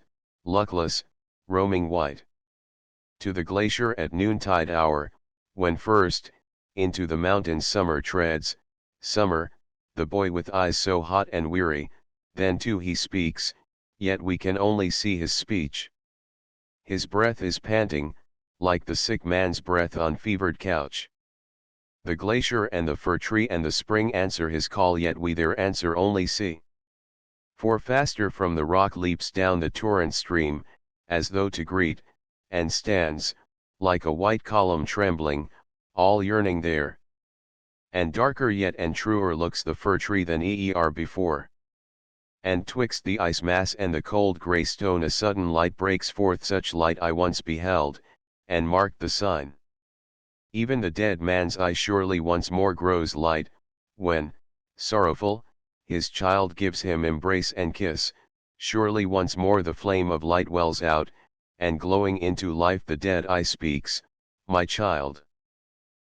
roaming wight? To the glacier at noontide hour, when first, into the mountain summer treads, summer, the boy with eyes so hot and weary, then too he speaks, yet we can only see his speech. His breath is panting, like the sick man's breath on fevered couch. The glacier and the fir tree and the spring answer his call, yet we their answer only see. For faster from the rock leaps down the torrent stream, as though to greet, and stands, like a white column trembling, all yearning there. And darker yet and truer looks the fir tree than before. And twixt the ice mass and the cold grey stone a sudden light breaks forth, such light I once beheld, and marked the sign. Even the dead man's eye surely once more grows light, when, sorrowful, his child gives him embrace and kiss, surely once more the flame of light wells out, and glowing into life the dead eye speaks, my child.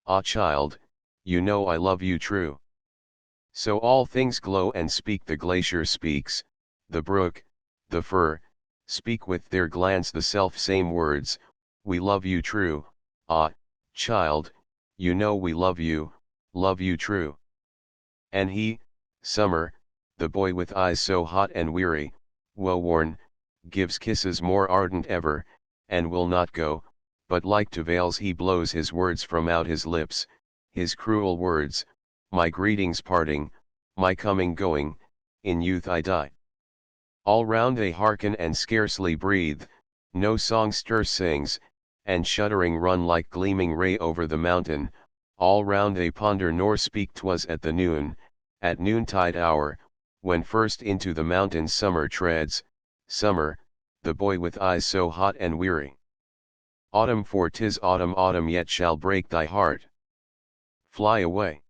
Ah child, you know I love you true. So all things glow and speak, the glacier speaks, the brook, the fir, speak with their glance the self same words, we love you true, ah, child, you know we love you true. And he, summer, the boy with eyes so hot and weary, woe-worn, gives kisses more ardent ever, and will not go, but like to veils he blows his words from out his lips, his cruel words, my greetings parting, my coming going, in youth I die. All round they hearken and scarcely breathe, no songster sings, and shuddering run like gleaming ray over the mountain, all round they ponder nor speak. 'Twas at the at noontide hour, when first into the mountain summer treads, summer, the boy with eyes so hot and weary. Autumn, for 'tis autumn, autumn yet shall break thy heart. Fly away.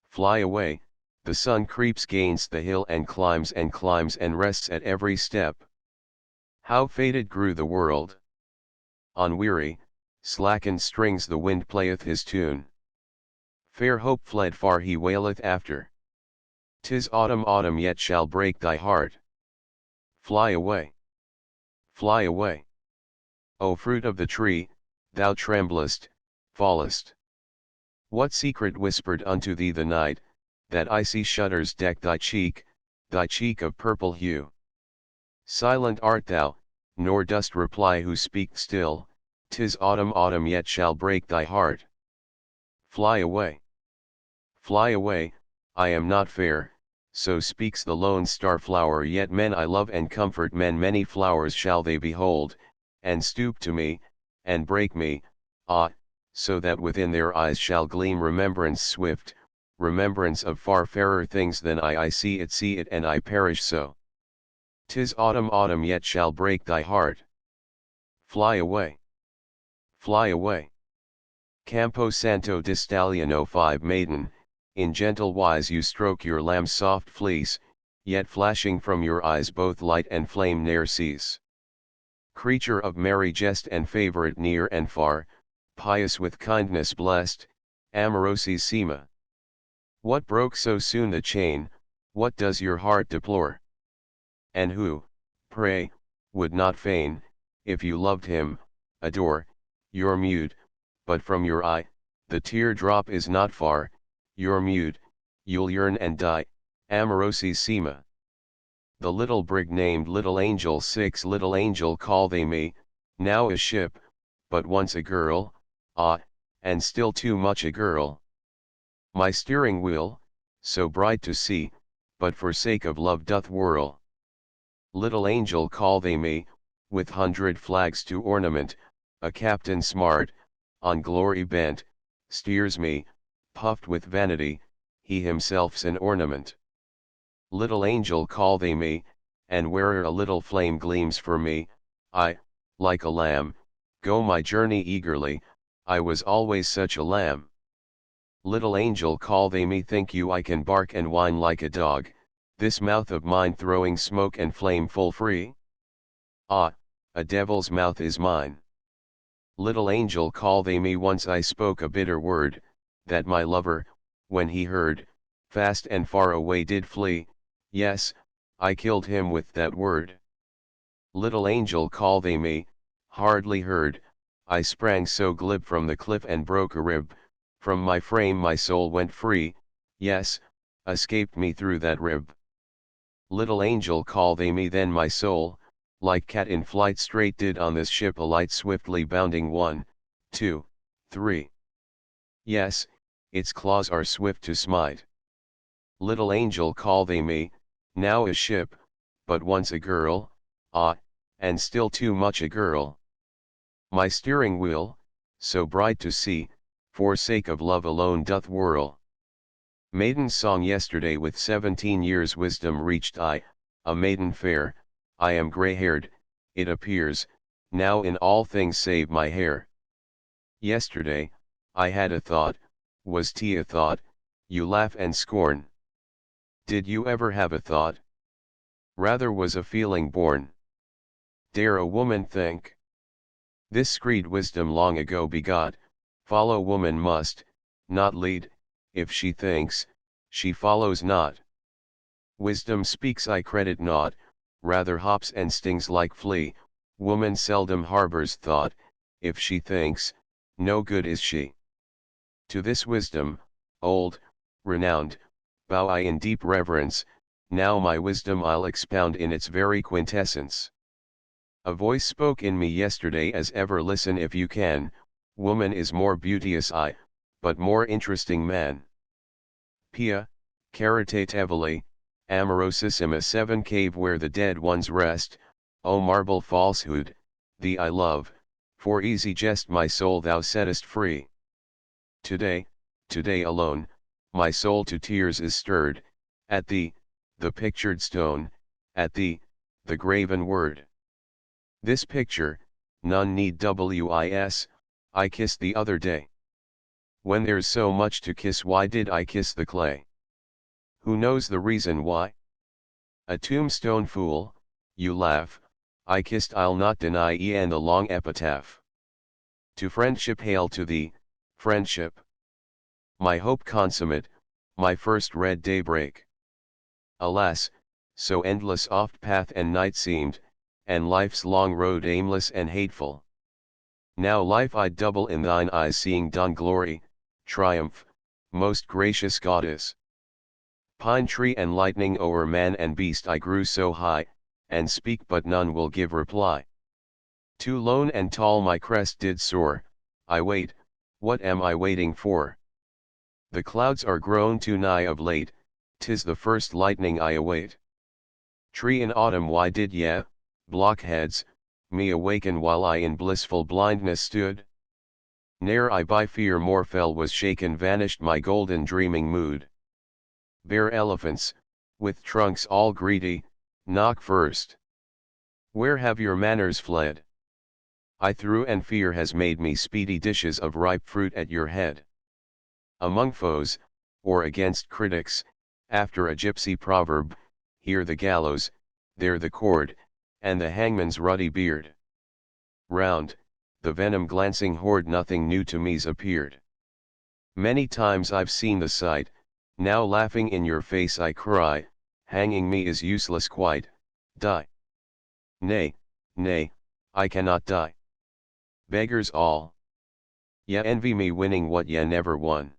Fly away, the sun creeps gainst the hill and climbs and rests at every step. How faded grew the world! On weary, slackened strings the wind playeth his tune. Fair hope fled far, he waileth after. 'Tis autumn, autumn yet shall break thy heart. Fly away. Fly away. O fruit of the tree, thou tremblest, fallest. What secret whispered unto thee the night, that icy shudders deck thy cheek of purple hue? Silent art thou, nor dost reply who speak still, 'tis autumn, autumn yet shall break thy heart. Fly away. Fly away, I am not fair, so speaks the lone star flower, yet men I love and comfort, men many flowers shall they behold, and stoop to me, and break me, ah, so that within their eyes shall gleam remembrance swift, remembrance of far fairer things than I see it, and I perish so. 'Tis autumn, autumn yet shall break thy heart. Fly away. Fly away. Campo Santo di Stallion 05 Maiden, in gentle wise you stroke your lamb's soft fleece, yet flashing from your eyes both light and flame ne'er cease. Creature of merry jest and favorite near and far, pious with kindness blessed, amorosissima. What broke so soon the chain, what does your heart deplore? And who, pray, would not fain, if you loved him, adore, your mute, but from your eye, the tear drop is not far, you're mute, you'll yearn and die, amorosissima. The little brig named Little Angel, 6 Little Angel call they me, now a ship, but once a girl, ah, and still too much a girl. My steering wheel, so bright to see, but for sake of love doth whirl. Little Angel call they me, with 100 flags to ornament, a captain smart, on glory bent, steers me, puffed with vanity, he himself's an ornament. Little angel call they me, and where'er a little flame gleams for me, I, like a lamb, go my journey eagerly, I was always such a lamb. Little angel call they me, think you I can bark and whine like a dog, this mouth of mine throwing smoke and flame full free? Ah, a devil's mouth is mine. Little angel call they me, once I spoke a bitter word, that my lover, when he heard, fast and far away did flee, yes, I killed him with that word. Little angel call they me, hardly heard, I sprang so glib from the cliff and broke a rib, from my frame my soul went free, yes, escaped me through that rib. Little angel call they me, then my soul, like cat in flight straight did on this ship alight, swiftly bounding 1, 2, 3. Yes, its claws are swift to smite. Little angel call they me, now a ship, but once a girl, ah, and still too much a girl. My steering wheel, so bright to see, for sake of love alone doth whirl. Maiden song yesterday with 17 years wisdom reached I, a maiden fair, I am grey-haired, it appears, now in all things save my hair. Yesterday, I had a thought, was 't a thought, you laugh and scorn. Did you ever have a thought? Rather was a feeling born. Dare a woman think? This screed wisdom long ago begot, follow woman must, not lead, if she thinks, she follows not. Wisdom speaks I credit not, rather hops and stings like flea, woman seldom harbors thought, if she thinks, no good is she. To this wisdom, old, renowned, bow I in deep reverence, now my wisdom I'll expound in its very quintessence. A voice spoke in me yesterday as ever, listen if you can, woman is more beauteous I, but more interesting man. Pia, caritatevoli, amorosissima 7 cave where the dead ones rest, O marble falsehood, thee I love, for easy jest my soul thou settest free. Today, today alone, my soul to tears is stirred, at thee, the pictured stone, at thee, the graven word. This picture, none need wis, I kissed the other day. When there's so much to kiss, why did I kiss the clay? Who knows the reason why? A tombstone fool, you laugh, I kissed I'll not deny and the long epitaph. To friendship hail to thee, friendship. My hope consummate, my first red daybreak. Alas, so endless oft path and night seemed, and life's long road aimless and hateful. Now life I double in thine eyes, seeing done glory, triumph, most gracious goddess. Pine tree and lightning o'er man and beast I grew so high, and speak but none will give reply. Too lone and tall my crest did soar, I wait, what am I waiting for? The clouds are grown too nigh of late, 'tis the first lightning I await. Tree in autumn, why did ye, blockheads, me awaken while I in blissful blindness stood? Ne'er I by fear more fell was shaken, vanished my golden dreaming mood. Bare elephants, with trunks all greedy, knock first. Where have your manners fled? I threw, and fear has made me speedy dishes of ripe fruit at your head. Among foes, or against critics, after a gypsy proverb, here the gallows, there the cord, and the hangman's ruddy beard. Round, the venom glancing horde, nothing new to me's appeared. Many times I've seen the sight, now laughing in your face I cry, hanging me is useless quite, die. Nay, nay, I cannot die. Beggars all. Ye envy me winning what ye never won.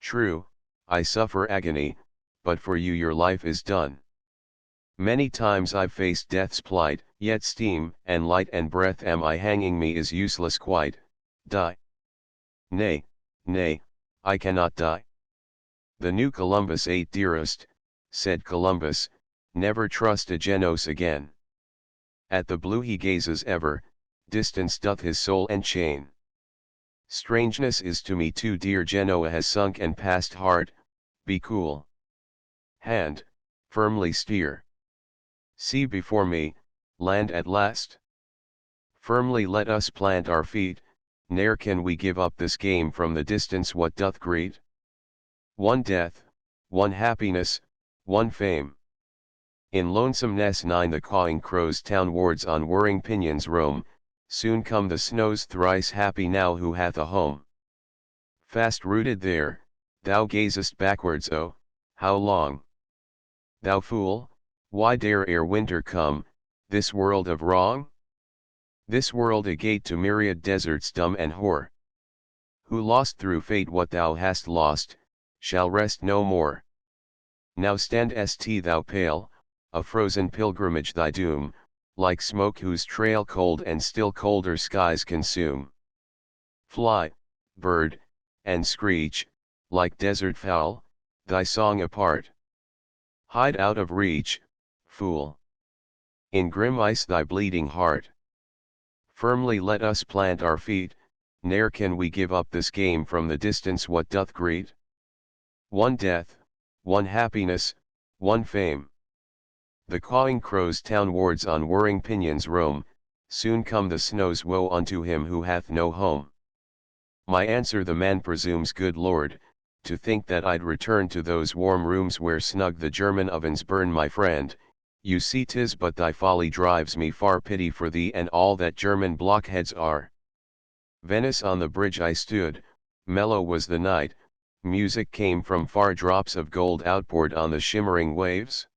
True, I suffer agony, but for you your life is done. Many times I've faced death's plight, yet steam and light and breath am I, hanging me is useless quite, die. Nay, nay, I cannot die. The new Columbus ate dearest, said Columbus, never trust a genos again. At the blue he gazes ever, distance doth his soul enchain. Strangeness is to me too dear. Genoa has sunk and passed. Heart, be cool. Hand, firmly steer. See before me, land at last. Firmly let us plant our feet, ne'er can we give up this game from the distance. What doth greet? One death, one happiness, one fame. In lonesomeness 9 the cawing crows townwards on whirring pinions roam, soon come the snows. Thrice happy now who hath a home. Fast rooted there, thou gazest backwards. Oh, how long? Thou fool, why dare ere winter come, this world of wrong? This world a gate to myriad deserts dumb and hoar. Who lost through fate what thou hast lost, shall rest no more. Now standest thou pale, a frozen pilgrimage thy doom, like smoke whose trail cold and still colder skies consume. Fly, bird, and screech, like desert fowl, thy song apart. Hide out of reach, fool. In grim ice thy bleeding heart. Firmly let us plant our feet, ne'er can we give up this game from the distance. What doth greet? One death, one happiness, one fame. The cawing crows townwards on whirring pinions roam, soon come the snows. Woe unto him who hath no home. My answer the man presumes, good Lord, to think that I'd return to those warm rooms where snug the German ovens burn. My friend, you see 'tis but thy folly drives me far. Pity for thee and all that German blockheads are. Venice on the bridge I stood, mellow was the night, music came from far. Drops of gold outpoured on the shimmering waves.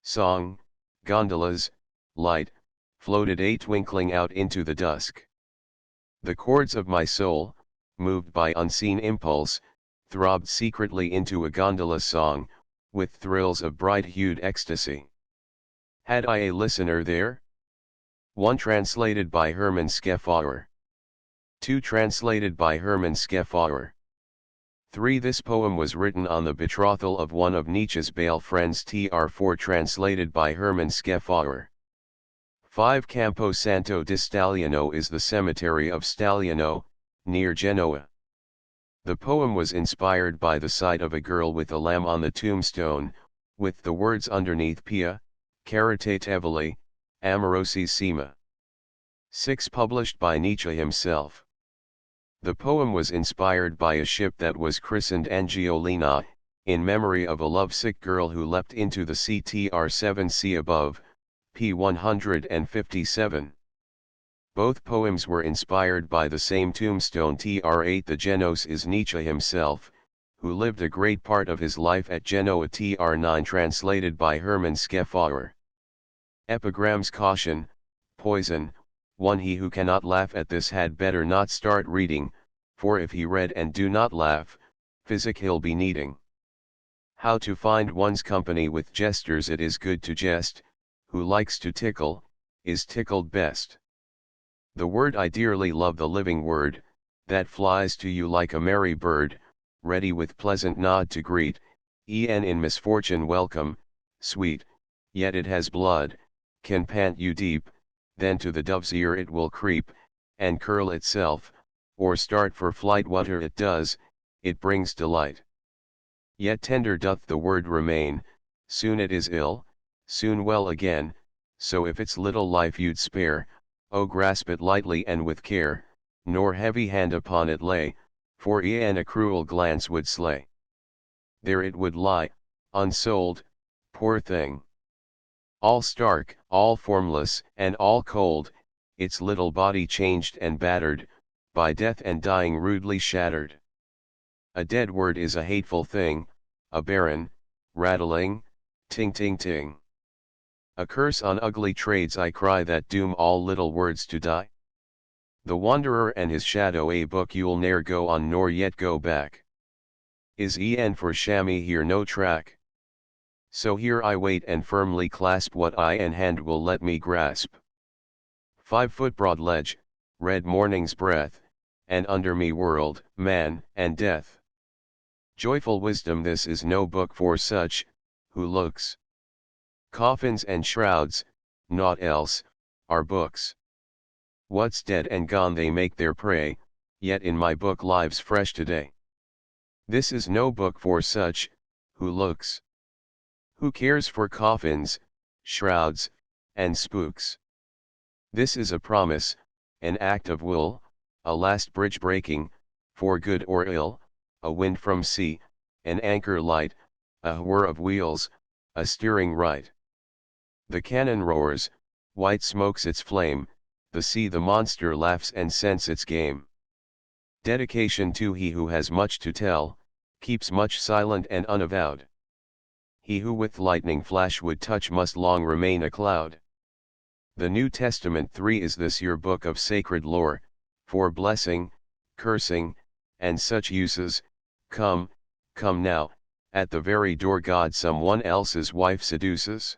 Song, gondolas, light, floated a twinkling out into the dusk. The chords of my soul, moved by unseen impulse, throbbed secretly into a gondola song, with thrills of bright-hued ecstasy. Had I a listener there? 1 translated by Hermann Scheffauer. 2 translated by Hermann Scheffauer. 3 This poem was written on the betrothal of one of Nietzsche's Bale friends. 4 translated by Hermann Scheffauer. 5 Campo Santo di Stagliano is the cemetery of Stagliano, near Genoa. The poem was inspired by the sight of a girl with a lamb on the tombstone, with the words underneath: Pia, caritatevoli, amorosissima. 6 Published by Nietzsche himself. The poem was inspired by a ship that was christened Angiolina, in memory of a lovesick girl who leapt into the sea. Tr7 See above, p. 157. Both poems were inspired by the same tombstone. Tr8 The Genos is Nietzsche himself, who lived a great part of his life at Genoa. Tr9 Translated by Hermann Scheffauer. Epigrams: Caution, poison, 1 He who cannot laugh at this had better not start reading, for if he read and do not laugh, physic he'll be needing. How to find one's company with jesters: It is good to jest, who likes to tickle, is tickled best. The word I dearly love, the living word, that flies to you like a merry bird, ready with pleasant nod to greet, e'en in misfortune welcome, sweet, yet it has blood, can pant you deep, then to the dove's ear it will creep, and curl itself, or start for flight. Whate'er it does, it brings delight. Yet tender doth the word remain, soon it is ill, soon well again, so if its little life you'd spare, oh grasp it lightly and with care, nor heavy hand upon it lay, for e'en a cruel glance would slay. There it would lie, unsold, poor thing. All stark, all formless, and all cold, its little body changed and battered, by death and dying rudely shattered. A dead word is a hateful thing, a barren, rattling, ting-ting-ting. A curse on ugly trades I cry that doom all little words to die. The Wanderer and his Shadow, a book you'll ne'er go on nor yet go back. Is en for chamois here no track? So here I wait and firmly clasp what eye and hand will let me grasp. 5 foot broad ledge, red morning's breath, and under me world, man, and death. Joyful wisdom, this is no book for such, who looks. Coffins and shrouds, naught else, are books. What's dead and gone they make their prey, yet in my book lives fresh today. This is no book for such, who looks. Who cares for coffins, shrouds, and spooks? This is a promise, an act of will, a last bridge breaking, for good or ill, a wind from sea, an anchor light, a whir of wheels, a steering right. The cannon roars, white smokes its flame, the sea the monster laughs and scents its game. Dedication to he who has much to tell, keeps much silent and unavowed. He who with lightning flash would touch must long remain a cloud. The New Testament 3 is this your book of sacred lore, for blessing, cursing, and such uses. Come, come now, at the very door God someone else's wife seduces.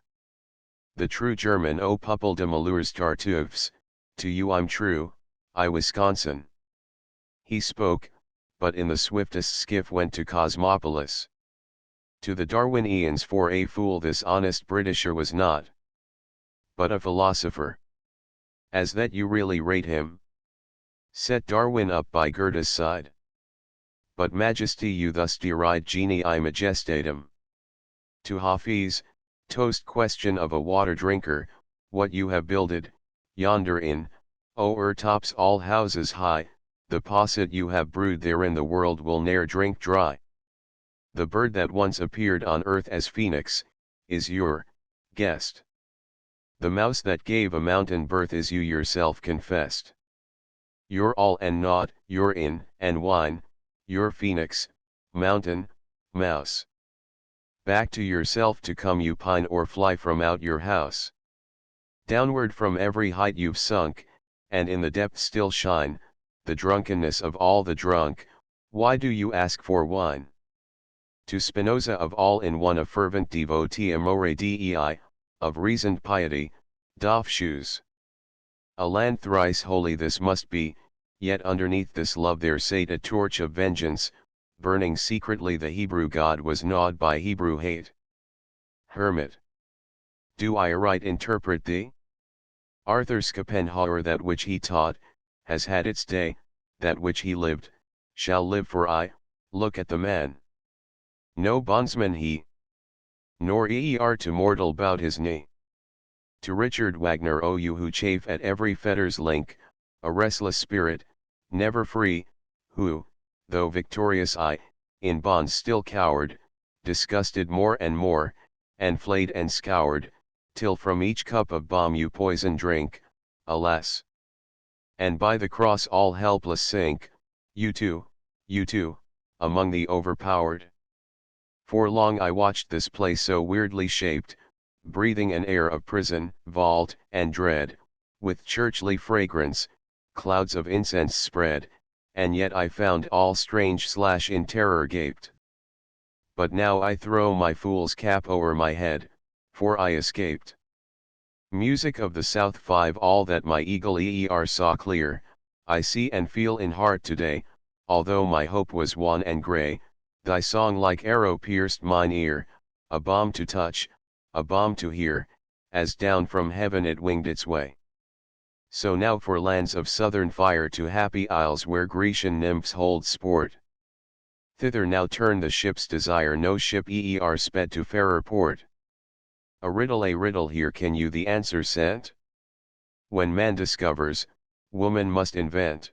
The true German O Puppel de Malheurs Tartuffes, to you I'm true, I Wisconsin. He spoke, but in the swiftest skiff went to Cosmopolis. To the Darwinians for a fool this honest Britisher was not, but a philosopher. As that you really rate him. Set Darwin up by Goethe's side. But majesty you thus deride genii majestatem. To Hafiz, toast question of a water drinker, what you have builded, yonder in, tops all houses high, the posset you have brewed therein the world will ne'er drink dry. The bird that once appeared on earth as phoenix, is your guest. The mouse that gave a mountain birth is you yourself confessed. Your all and naught, your inn and wine, your phoenix, mountain, mouse. Back to yourself to come you pine or fly from out your house. Downward from every height you've sunk, and in the depths still shine, the drunkenness of all the drunk. Why do you ask for wine? To Spinoza of all in one a fervent devotee amore dei, of reasoned piety, doff shoes. A land thrice holy this must be, yet underneath this love there sate a torch of vengeance, burning secretly the Hebrew God was gnawed by Hebrew hate. Hermit. Do I aright interpret thee? Arthur Schopenhauer that which he taught, has had its day, that which he lived, shall live for I, look at the man. No bondsman he, nor to mortal bout his knee. To Richard Wagner O you who chafe at every fetter's link, a restless spirit, never free, who, though victorious in bonds still cowered, disgusted more and more, and flayed and scoured, till from each cup of balm you poison drink, alas! And by the cross all helpless sink, you too, among the overpowered. For long I watched this place so weirdly shaped, breathing an air of prison, vault, and dread, with churchly fragrance, clouds of incense spread, and yet I found all strange / in terror gaped. But now I throw my fool's cap o'er my head, for I escaped. Music of the South 5 all that my eagle saw clear, I see and feel in heart today, although my hope was wan and grey, thy song like arrow pierced mine ear, a balm to touch, a balm to hear, as down from heaven it winged its way. So now for lands of southern fire to happy isles where Grecian nymphs hold sport. Thither now turn the ship's desire no ship sped to fairer port. A riddle here can you the answer sent? When man discovers, woman must invent.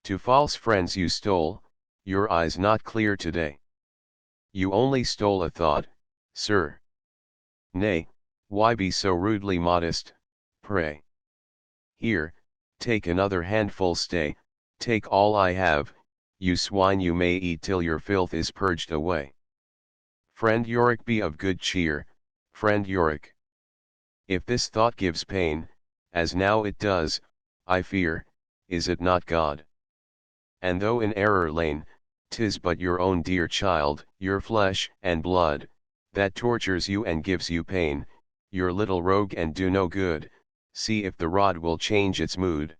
To false friends you stole, your eyes not clear today. You only stole a thought, sir. Nay, why be so rudely modest, pray? Here, take another handful stay, take all I have, you swine you may eat till your filth is purged away. Friend Yorick be of good cheer, friend Yorick. If this thought gives pain, as now it does, I fear, is it not God? And though in error lain, 'tis but your own dear child, your flesh and blood, that tortures you and gives you pain, your little rogue and do no good, see if the rod will change its mood.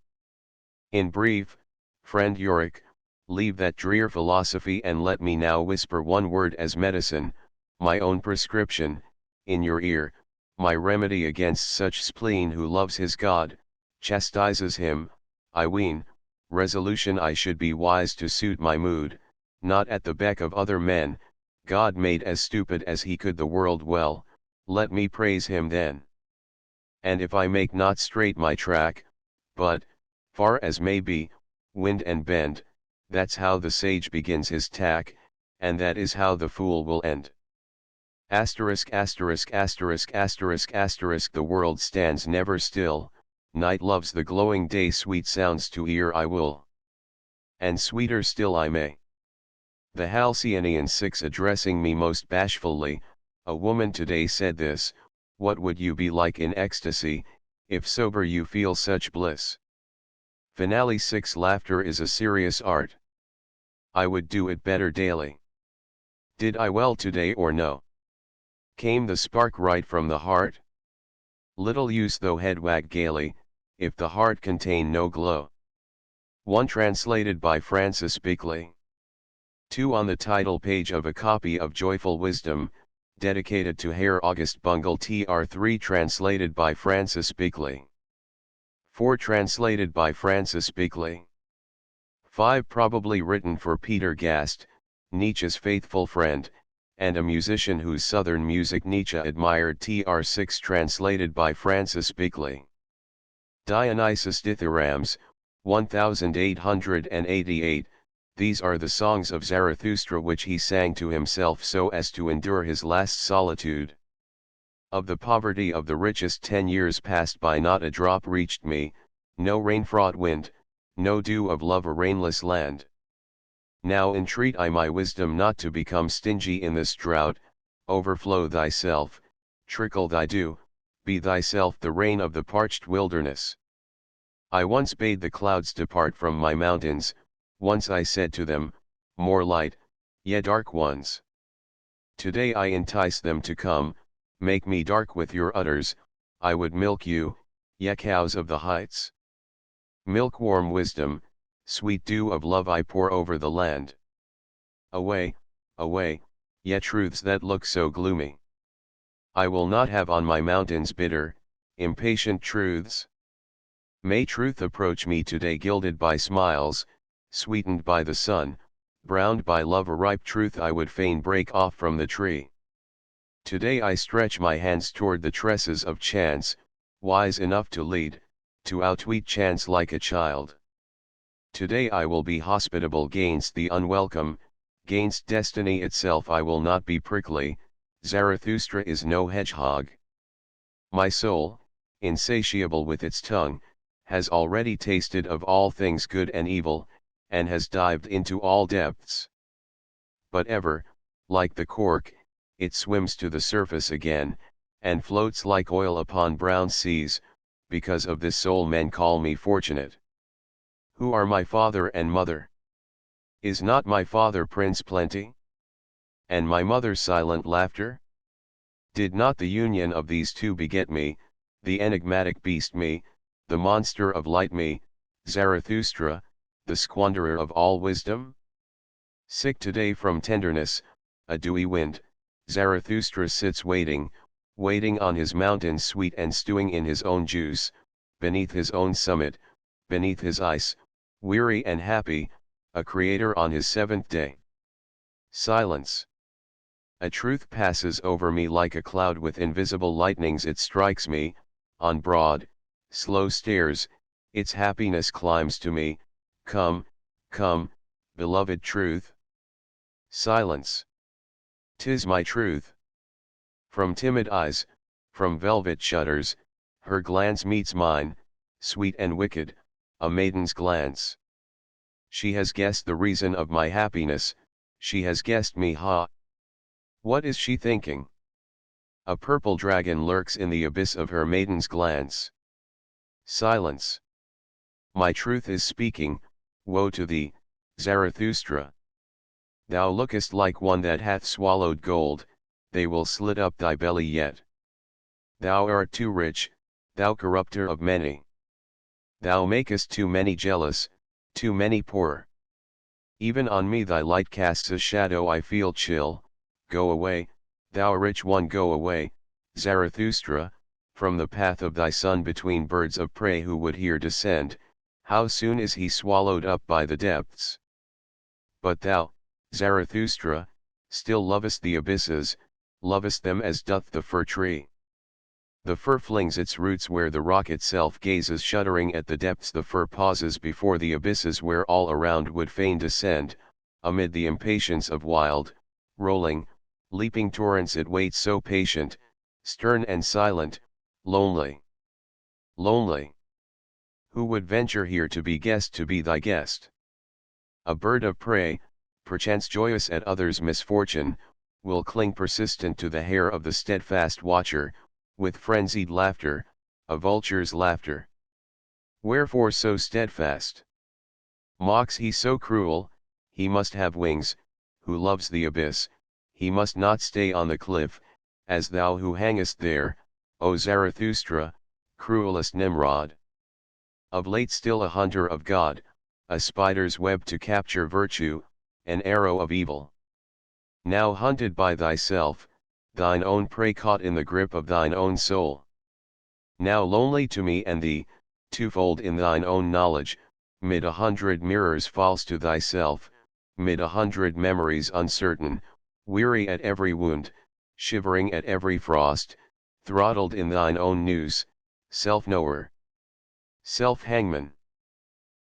In brief, friend Yorick, leave that drear philosophy and let me now whisper one word as medicine, my own prescription, in your ear, my remedy against such spleen who loves his God, chastises him, I ween, resolution I should be wise to suit my mood, not at the beck of other men. God made as stupid as he could the world well, let me praise him then. And if I make not straight my track, but, far as may be, wind and bend, that's how the sage begins his tack, and that is how the fool will end. Asterisk asterisk asterisk asterisk asterisk the world stands never still, night loves the glowing day, sweet sounds to ear I will. And sweeter still I may. The Halcyonian 6 addressing me most bashfully, a woman today said this, what would you be like in ecstasy, if sober you feel such bliss? Finale 6 laughter is a serious art. I would do it better daily. Did I well today or no? Came the spark right from the heart? Little use though head wag gaily, if the heart contain no glow. 1 translated by Francis Bickley. 2 on the title page of a copy of Joyful Wisdom, dedicated to Herr August Bungel Tr. 3 translated by Francis Bickley. 4 translated by Francis Bickley. 5 probably written for Peter Gast, Nietzsche's faithful friend, and a musician whose southern music Nietzsche admired. Tr. 6 translated by Francis Bickley. Dionysus Dithyrambs, 1888. These are the songs of Zarathustra which he sang to himself so as to endure his last solitude. Of the poverty of the richest 10 years passed by not a drop reached me, no rain-fraught wind, no dew of love a rainless land. Now entreat I my wisdom not to become stingy in this drought, overflow thyself, trickle thy dew, be thyself the rain of the parched wilderness. I once bade the clouds depart from my mountains, once I said to them, more light, ye dark ones. Today I entice them to come, make me dark with your udders, I would milk you, ye cows of the heights. Milk warm wisdom, sweet dew of love I pour over the land. Away, away, ye truths that look so gloomy. I will not have on my mountains bitter, impatient truths. May truth approach me today gilded by smiles, sweetened by the sun, browned by love, a ripe truth I would fain break off from the tree. Today I stretch my hands toward the tresses of chance, wise enough to lead, to outweed chance like a child. Today I will be hospitable gainst the unwelcome, gainst destiny itself I will not be prickly, Zarathustra is no hedgehog. My soul, insatiable with its tongue, has already tasted of all things good and evil, and has dived into all depths. But ever, like the cork, it swims to the surface again, and floats like oil upon brown seas, because of this soul men call me fortunate. Who are my father and mother? Is not my father Prince Plenty? And my mother Silent Laughter? Did not the union of these two beget me, the enigmatic beast me, the monster of light me, Zarathustra, the squanderer of all wisdom? Sick today from tenderness, a dewy wind, Zarathustra sits waiting, waiting on his mountains sweet and stewing in his own juice, beneath his own summit, beneath his ice, weary and happy, a creator on his 7th day. Silence. A truth passes over me like a cloud with invisible lightnings, it strikes me, on broad, slow stairs, its happiness climbs to me, come, come, beloved truth. Silence. 'Tis my truth. From timid eyes, from velvet shutters, her glance meets mine, sweet and wicked, a maiden's glance. She has guessed the reason of my happiness, she has guessed me, ha! What is she thinking? A purple dragon lurks in the abyss of her maiden's glance. Silence. My truth is speaking, woe to thee, Zarathustra. Thou lookest like one that hath swallowed gold, they will slit up thy belly yet. Thou art too rich, thou corrupter of many. Thou makest too many jealous, too many poor. Even on me thy light casts a shadow, I feel chill. Go away, thou rich one, go away, Zarathustra, from the path of thy sun between birds of prey who would here descend, how soon is he swallowed up by the depths. But thou, Zarathustra, still lovest the abysses, lovest them as doth the fir tree. The fir flings its roots where the rock itself gazes shuddering at the depths. The fir pauses before the abysses where all around would fain descend. Amid the impatience of wild, rolling, leaping torrents it waits so patient, stern and silent, lonely. Lonely. Who would venture here to be guest, to be thy guest? A bird of prey, perchance joyous at others' misfortune, will cling persistent to the hair of the steadfast watcher, with frenzied laughter, a vulture's laughter. Wherefore so steadfast? Mocks he so cruel? He must have wings, who loves the abyss, he must not stay on the cliff, as thou who hangest there, O Zarathustra, cruelest Nimrod. Of late still a hunter of God, a spider's web to capture virtue, an arrow of evil. Now hunted by thyself, thine own prey caught in the grip of thine own soul. Now lonely to me and thee, twofold in thine own knowledge, mid 100 mirrors false to thyself, mid 100 memories uncertain, weary at every wound, shivering at every frost, throttled in thine own noose, self-knower. Self-hangman.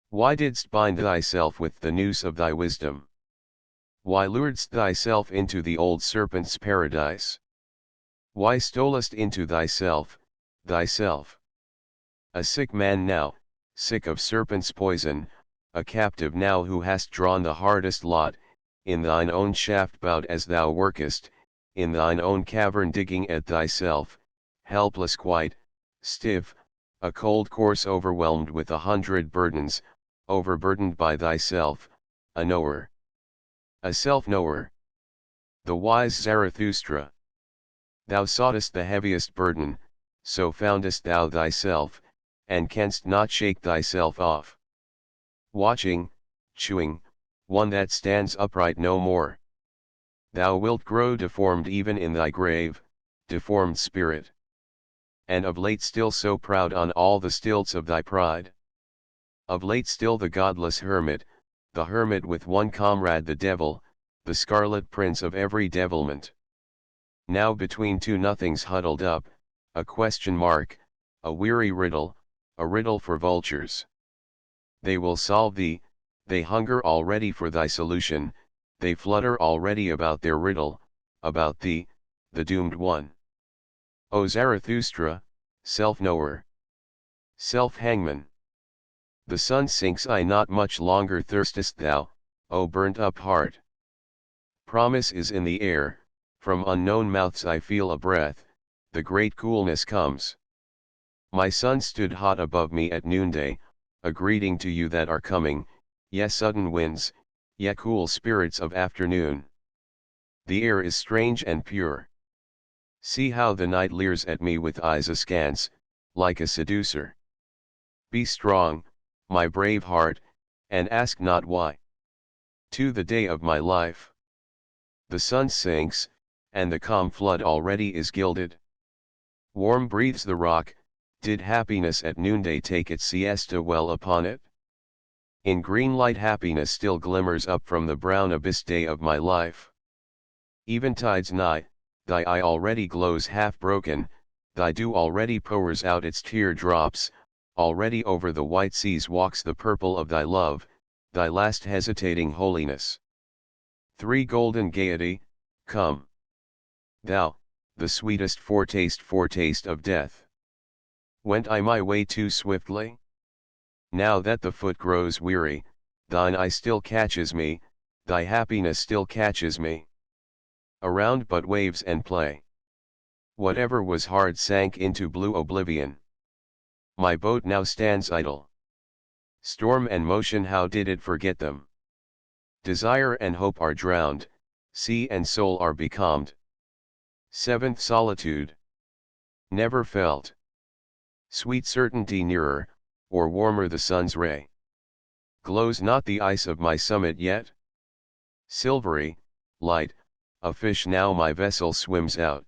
Why didst bind thyself with the noose of thy wisdom? Why luredst thyself into the old serpent's paradise? Why stolest into thyself, thyself? A sick man now, sick of serpent's poison, a captive now who hast drawn the hardest lot, in thine own shaft bowed as thou workest, in thine own cavern digging at thyself, helpless quite, stiff, a cold corse overwhelmed with 100 burdens, overburdened by thyself, a knower. A self-knower. The wise Zarathustra. Thou soughtest the heaviest burden, so foundest thou thyself, and canst not shake thyself off. Watching, chewing, one that stands upright no more. Thou wilt grow deformed even in thy grave, deformed spirit. And of late still so proud on all the stilts of thy pride. Of late still the godless hermit, the hermit with one comrade the devil, the scarlet prince of every devilment. Now between two nothings huddled up, a question mark, a weary riddle, a riddle for vultures. They will solve thee, they hunger already for thy solution, they flutter already about their riddle, about thee, the doomed one. O Zarathustra, self-knower. Self-hangman. The sun sinks not much longer thirstest thou, O burnt-up heart. Promise is in the air, from unknown mouths I feel a breath, the great coolness comes. My sun stood hot above me at noonday, a greeting to you that are coming, ye sudden winds, ye cool spirits of afternoon. The air is strange and pure. See how the night leers at me with eyes askance, like a seducer. Be strong, my brave heart, and ask not why. To the day of my life. The sun sinks, and the calm flood already is gilded. Warm breathes the rock, did happiness at noonday take its siesta well upon it? In green light happiness still glimmers up from the brown abyss day of my life. Eventide's nigh, thy eye already glows half broken, thy dew already pours out its tear drops, already over the white seas walks the purple of thy love, thy last hesitating holiness. Three golden gaiety, come. Thou, the sweetest foretaste of death. Went I my way too swiftly? Now that the foot grows weary, thine eye still catches me, thy happiness still catches me. Around but waves and play. Whatever was hard sank into blue oblivion. My boat now stands idle. Storm and motion, how did it forget them? Desire and hope are drowned, sea and soul are becalmed. Seventh solitude. Never felt. Sweet certainty nearer, or warmer the sun's ray. Glows not the ice of my summit yet? Silvery, light, a fish now my vessel swims out.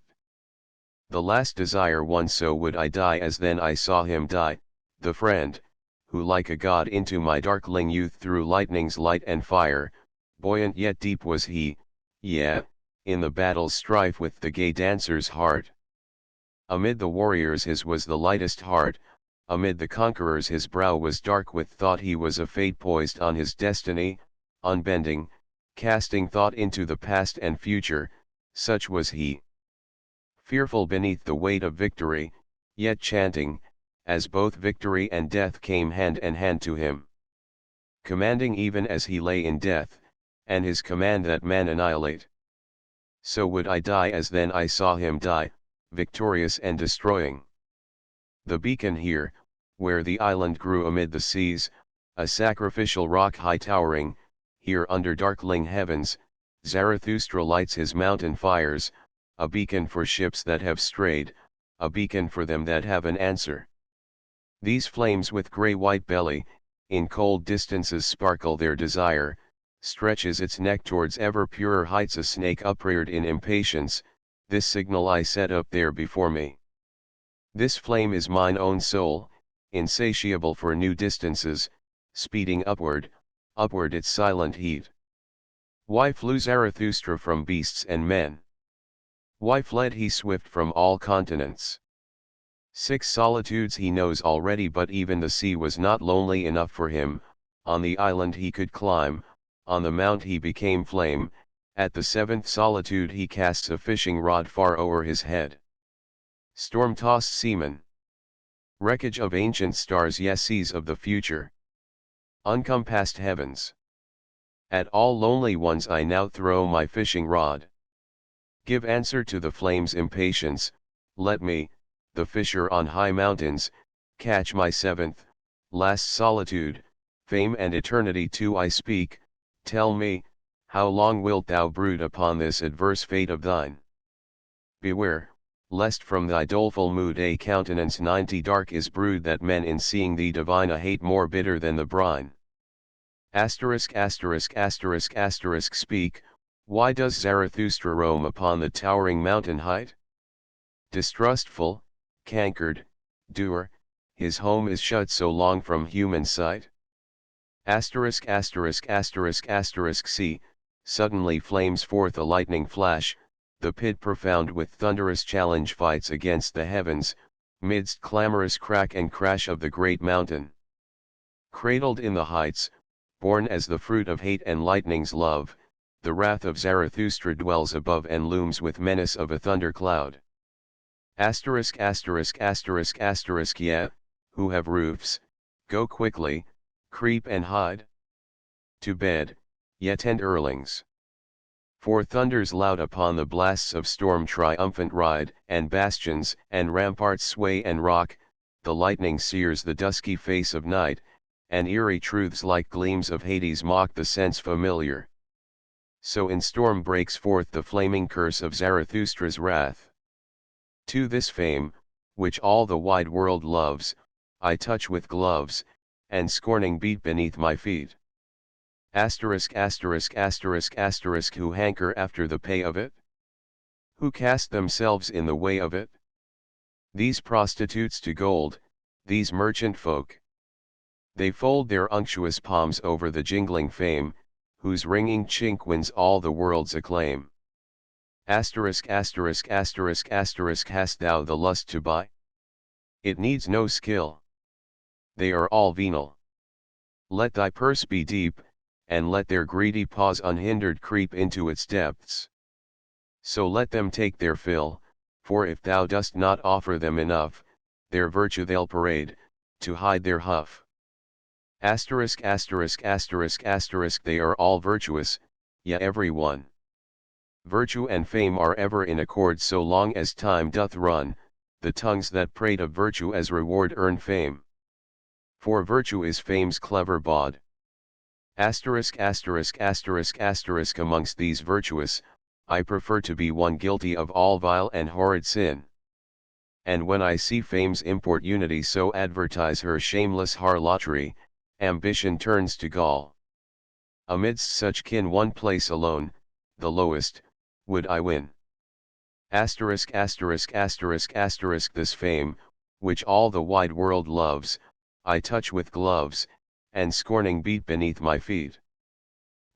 The last desire won, so would I die as then I saw him die, the friend, who like a god into my darkling youth threw lightning's light and fire, buoyant yet deep was he, yeah, in the battle's strife with the gay dancer's heart. Amid the warriors his was the lightest heart, amid the conquerors his brow was dark with thought he was a fate poised on his destiny, unbending, casting thought into the past and future, such was he. Fearful beneath the weight of victory, yet chanting, as both victory and death came hand in hand to him. Commanding even as he lay in death, and his command that man annihilate. So would I die as then I saw him die, victorious and destroying. The beacon here, where the island grew amid the seas, a sacrificial rock high towering, here under darkling heavens, Zarathustra lights his mountain fires, a beacon for ships that have strayed, a beacon for them that have an answer. These flames with grey-white belly, in cold distances sparkle their desire, stretches its neck towards ever purer heights a snake upreared in impatience, this signal I set up there before me. This flame is mine own soul, insatiable for new distances, speeding upward, upward its silent heat. Why flew Zarathustra from beasts and men? Why fled he swift from all continents? 6 solitudes he knows already, but even the sea was not lonely enough for him, on the island he could climb, on the mount he became flame, at the 7th solitude he casts a fishing rod far o'er his head. Storm-tossed seaman. Wreckage of ancient stars, yes, seas of the future. Uncompassed heavens. At all lonely ones I now throw my fishing rod. Give answer to the flame's impatience, let me, the fisher on high mountains, catch my 7th, last solitude, fame and eternity too I speak, tell me, how long wilt thou brood upon this adverse fate of thine? Beware, lest from thy doleful mood a countenance 90 dark is brewed, that men in seeing thee divine a hate more bitter than the brine. Asterisk asterisk asterisk asterisk speak, why does Zarathustra roam upon the towering mountain height? Distrustful, cankered, dour, his home is shut so long from human sight. Asterisk asterisk asterisk asterisk see, suddenly flames forth a lightning flash, the pit profound with thunderous challenge fights against the heavens, midst clamorous crack and crash of the great mountain. Cradled in the heights, born as the fruit of hate and lightning's love, the wrath of Zarathustra dwells above and looms with menace of a thundercloud. Asterisk asterisk asterisk asterisk yeah, who have roofs, go quickly, creep and hide. To bed, ye tenderlings. For thunders loud upon the blasts of storm triumphant ride, and bastions and ramparts sway and rock, the lightning sears the dusky face of night, and eerie truths like gleams of Hades mock the sense familiar. So in storm breaks forth the flaming curse of Zarathustra's wrath. To this fame, which all the wide world loves, I touch with gloves, and scorning beat beneath my feet. Asterisk asterisk asterisk asterisk who hanker after the pay of it? Who cast themselves in the way of it? These prostitutes to gold, these merchant folk. They fold their unctuous palms over the jingling fame, whose ringing chink wins all the world's acclaim. Asterisk asterisk asterisk asterisk hast thou the lust to buy? It needs no skill. They are all venal. Let thy purse be deep, and let their greedy paws unhindered creep into its depths. So let them take their fill, for if thou dost not offer them enough, their virtue they'll parade, to hide their huff. Asterisk asterisk asterisk asterisk they are all virtuous, yet every one. Virtue and fame are ever in accord so long as time doth run, the tongues that prate of virtue as reward earn fame. For virtue is fame's clever bawd. Asterisk asterisk asterisk asterisk amongst these virtuous, I prefer to be one guilty of all vile and horrid sin. And when I see fame's importunity so advertise her shameless harlotry, ambition turns to gall. Amidst such kin one place alone, the lowest, would I win. Asterisk asterisk asterisk asterisk this fame, which all the wide world loves, I touch with gloves, and scorning beat beneath my feet.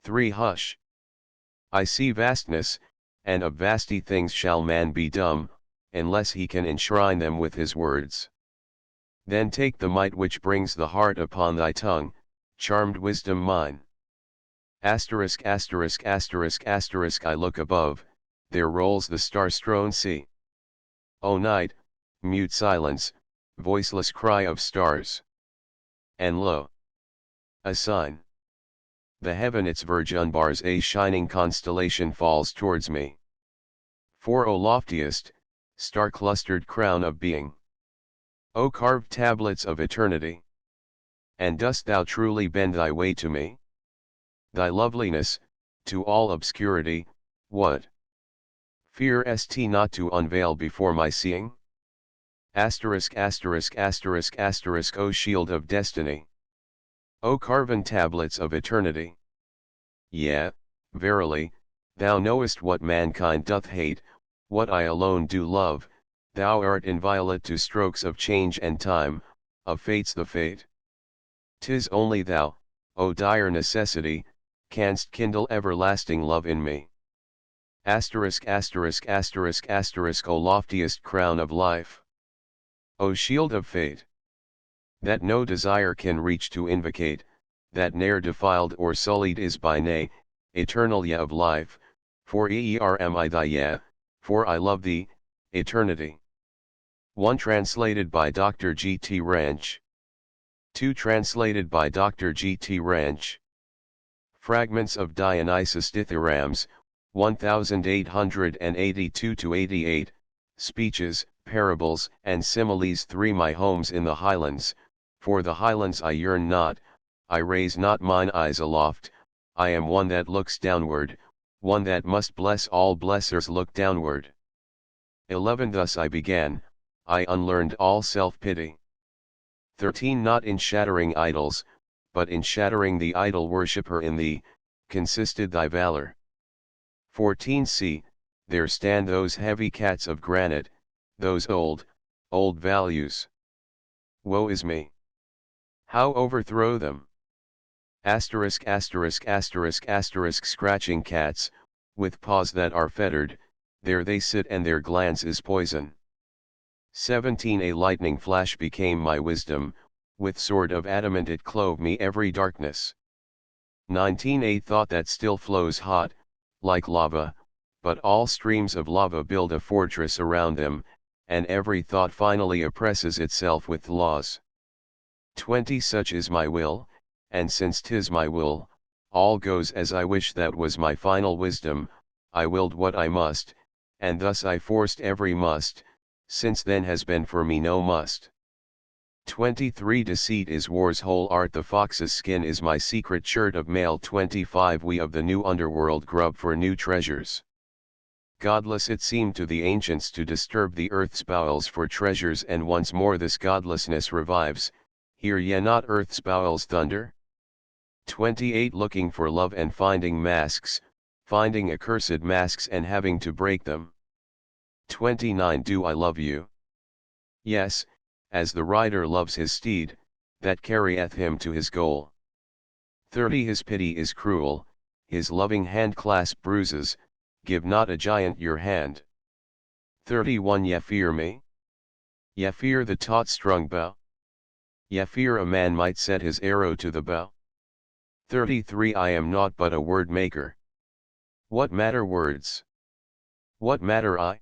3. Hush! I see vastness, and of vasty things shall man be dumb, unless he can enshrine them with his words. Then take the might which brings the heart upon thy tongue, charmed wisdom mine. Asterisk asterisk asterisk asterisk I look above, there rolls the star-strewn sea. O night, mute silence, voiceless cry of stars. And lo! A sign. The heaven its verge unbars, a shining constellation falls towards me. For O loftiest, star-clustered crown of being! O carved tablets of eternity! And dost thou truly bend thy way to me? Thy loveliness, to all obscurity, what? Fearest not to unveil before my seeing? Asterisk asterisk asterisk asterisk O shield of destiny! O carven tablets of eternity! Yea, verily, thou knowest what mankind doth hate, what I alone do love, thou art inviolate to strokes of change and time, of fates the fate. 'Tis only thou, O dire necessity, canst kindle everlasting love in me. Asterisk asterisk asterisk asterisk O loftiest crown of life! O shield of fate! That no desire can reach to invocate, that ne'er defiled or sullied is by nay, eternal ye of life, for am I thy ye, for I love thee, eternity. 1. Translated by Dr. G. T. Ranch. 2. Translated by Dr. G. T. Ranch. Fragments of Dionysius Dithyrambs, 1882-88, Speeches, Parables, and Similes. 3. My home's in the highlands, for the highlands I yearn not, I raise not mine eyes aloft, I am one that looks downward, one that must bless all blessers look downward. 11. Thus I began, I unlearned all self-pity. 13. Not in shattering idols, but in shattering the idol worshipper in thee, consisted thy valor. 14. See, there stand those heavy cats of granite, those old values. Woe is me! How overthrow them? Asterisk asterisk asterisk asterisk scratching cats, with paws that are fettered, there they sit and their glance is poison. 17. A lightning flash became my wisdom, with sword of adamant it clove me every darkness. 19. A thought that still flows hot, like lava, but all streams of lava build a fortress around them, and every thought finally oppresses itself with laws. 20. Such is my will, and since 'tis my will, all goes as I wish. That was my final wisdom, I willed what I must, and thus I forced every must, since then has been for me no must. 23. Deceit is war's whole art, the fox's skin is my secret shirt of mail. 25. We of the new underworld grub for new treasures. Godless it seemed to the ancients to disturb the earth's bowels for treasures, and once more this godlessness revives, hear ye not earth's bowels thunder? 28. Looking for love and finding masks, finding accursed masks and having to break them. 29. Do I love you? Yes, as the rider loves his steed, that carrieth him to his goal. 30. His pity is cruel, his loving hand clasp bruises, give not a giant your hand. 31. Ye fear me? Ye fear the taut-strung bow? Ye fear a man might set his arrow to the bow? 33. I am naught but a word maker. What matter words? What matter I?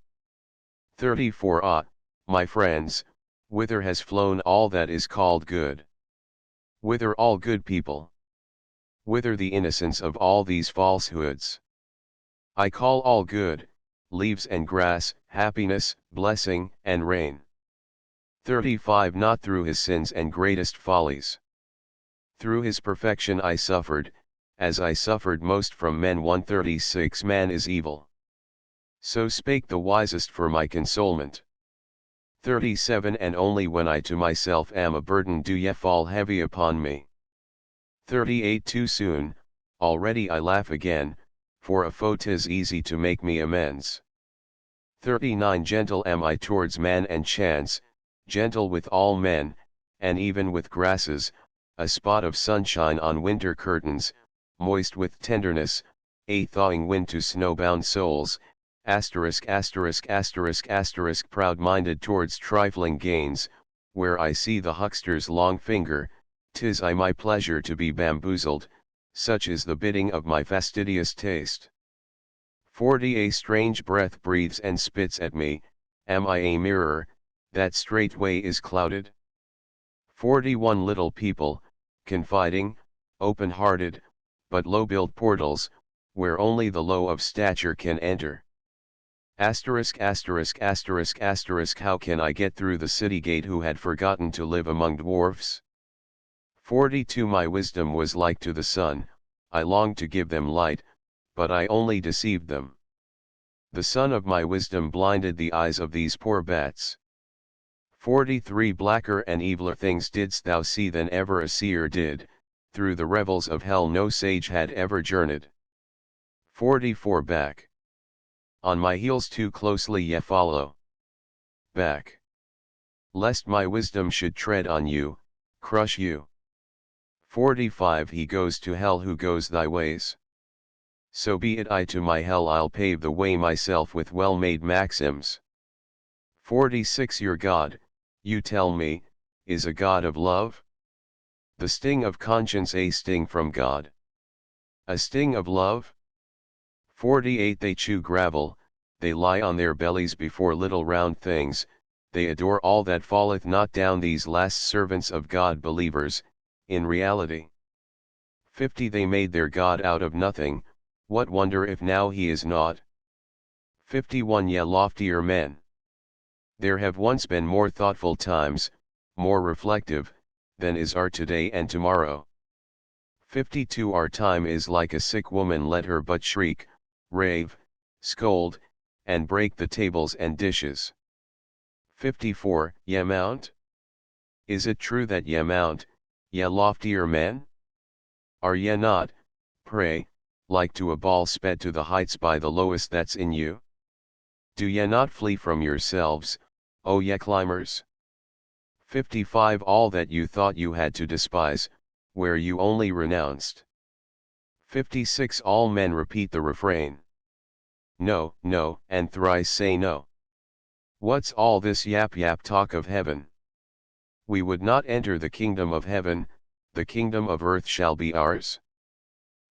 34. Ah, my friends, whither has flown all that is called good? Whither all good people? Whither the innocence of all these falsehoods? I call all good, leaves and grass, happiness, blessing, and rain. 35. Not through his sins and greatest follies. Through his perfection I suffered, as I suffered most from men. 136. Man is evil. So spake the wisest for my consolement. 37. And only when I to myself am a burden do ye fall heavy upon me. 38. Too soon, already I laugh again, for a foe 'tis easy to make me amends. 39. Gentle am I towards man and chance, gentle with all men, and even with grasses, a spot of sunshine on winter curtains, moist with tenderness, a thawing wind to snowbound souls, proud-minded towards trifling gains, where I see the huckster's long finger, 'tis I my pleasure to be bamboozled, such is the bidding of my fastidious taste. 40 A strange breath breathes and spits at me, am I a mirror, that straightway is clouded? 41 Little people, confiding, open-hearted, but low-built portals, where only the low of stature can enter. How can I get through the city gate who had forgotten to live among dwarfs? 42 My wisdom was like to the sun, I longed to give them light, but I only deceived them. The sun of my wisdom blinded the eyes of these poor bats. 43 Blacker and eviler things didst thou see than ever a seer did, through the revels of hell no sage had ever journeyed. 44 Back. On my heels too closely ye follow. Back. Lest my wisdom should tread on you, crush you. 45 He goes to hell who goes thy ways. So be it, I to my hell I'll pave the way myself with well-made maxims. 46 Your God, you tell me, is a God of love? The sting of conscience a sting from God. A sting of love? 48 They chew gravel, they lie on their bellies before little round things, they adore all that falleth not down, these last servants of God believers, in reality. 50 They made their God out of nothing, what wonder if now he is naught? 51 Ye loftier men. There have once been more thoughtful times, more reflective, than is our today and tomorrow. 52 Our time is like a sick woman, let her but shriek, rave, scold, and break the tables and dishes. 54 Ye mount? Is it true that ye mount, ye loftier men? Are ye not, pray, like to a ball sped to the heights by the lowest that's in you? Do ye not flee from yourselves, O ye climbers? 55 All that you thought you had to despise, where you only renounced. 56 All men repeat the refrain. No, no, and thrice say no. What's all this yap talk of heaven? We would not enter the kingdom of heaven, the kingdom of earth shall be ours.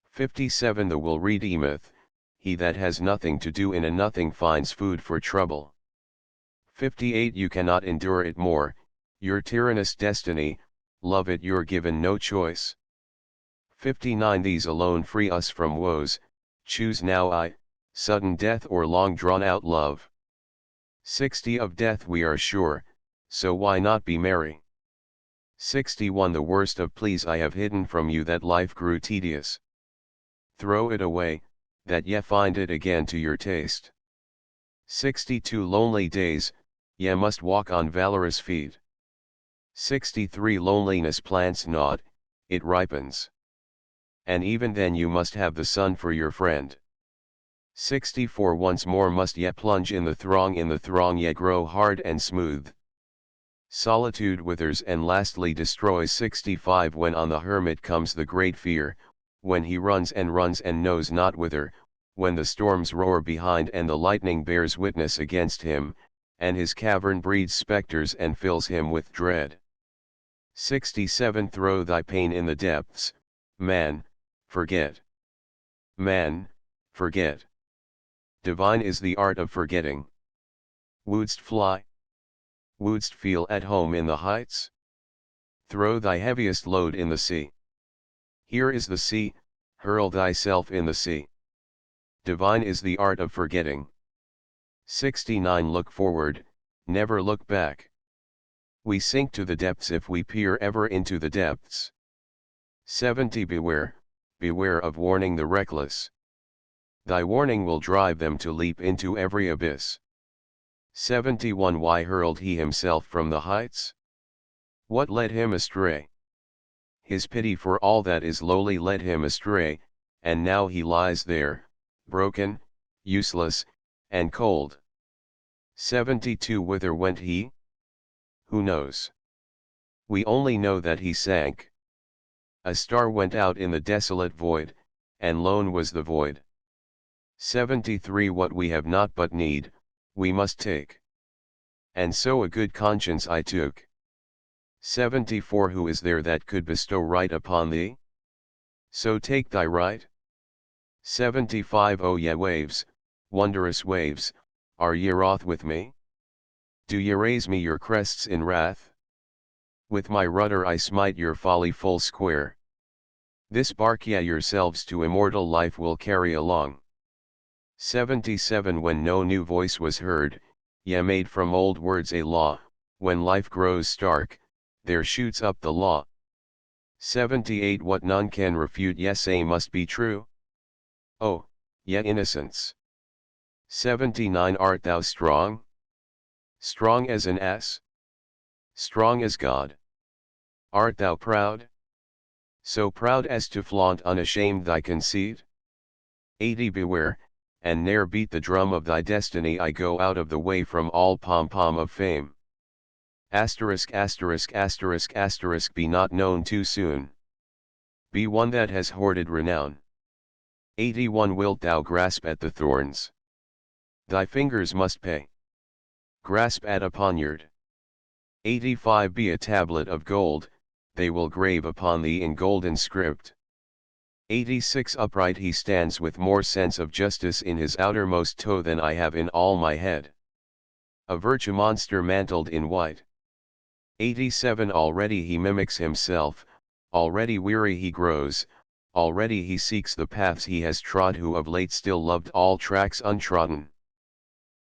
57 The will redeemeth, he that has nothing to do in a nothing finds food for trouble. 58 You cannot endure it more, your tyrannous destiny, love it you're given no choice. 59 These alone free us from woes, choose now sudden death or long drawn out love. 60 Of death we are sure, so why not be merry? 61 The worst of pleas I have hidden from you, that life grew tedious. Throw it away, that ye find it again to your taste. 62 Lonely days, ye must walk on valorous feet. 63 Loneliness plants not, it ripens. And even then you must have the sun for your friend. 64 Once more must ye plunge in the throng ye grow hard and smooth. Solitude withers and lastly destroys. 65 When on the hermit comes the great fear, when he runs and knows not whither, when the storms roar behind and the lightning bears witness against him, and his cavern breeds spectres and fills him with dread. 67 Throw thy pain in the depths, man, forget. Man, forget. Divine is the art of forgetting. Wouldst fly? Wouldst feel at home in the heights? Throw thy heaviest load in the sea. Here is the sea, hurl thyself in the sea. Divine is the art of forgetting. 69 Look forward, never look back. We sink to the depths if we peer ever into the depths. 70 Beware, beware of warning the reckless. Thy warning will drive them to leap into every abyss. 71 Why hurled he himself from the heights? What led him astray? His pity for all that is lowly led him astray, and now he lies there, broken, useless, and cold. 72 Whither went he? Who knows? We only know that he sank. A star went out in the desolate void, and lone was the void. 73 What we have not but need, we must take. And so a good conscience I took. 74 Who is there that could bestow right upon thee? So take thy right. 75 O ye waves, wondrous waves, are ye wroth with me? Do ye raise me your crests in wrath? With my rudder I smite your folly full square. This bark ye yourselves to immortal life will carry along. 77 When no new voice was heard, ye made from old words a law, when life grows stark, there shoots up the law. 78 What none can refute ye say must be true? Oh, ye innocence! 79 Art thou strong? Strong as an ass? Strong as God? Art thou proud? So proud as to flaunt unashamed thy conceit? 80 Beware, and ne'er beat the drum of thy destiny. I go out of the way from all pom-pom of fame. Asterisk asterisk asterisk asterisk Be not known too soon. Be one that has hoarded renown. 81 Wilt thou grasp at the thorns? Thy fingers must pay. Grasp at a poniard. 85 Be a tablet of gold, they will grave upon thee in golden script. 86 Upright he stands with more sense of justice in his outermost toe than I have in all my head. A virtue monster mantled in white. 87 Already he mimics himself, already weary he grows, already he seeks the paths he has trod who of late still loved all tracks untrodden.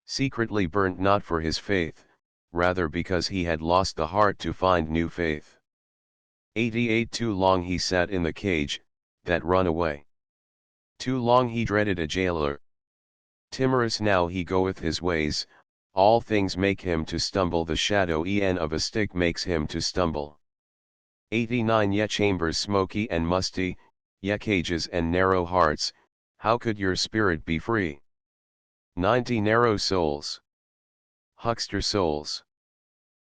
Secretly burnt not for his faith, rather because he had lost the heart to find new faith. 88 Too long he sat in the cage, that run away. Too long he dreaded a jailer. Timorous now he goeth his ways, all things make him to stumble, the shadow of a stick makes him to stumble. 89 Ye chambers smoky and musty, ye cages and narrow hearts, how could your spirit be free? 90 Narrow souls. Huckster souls.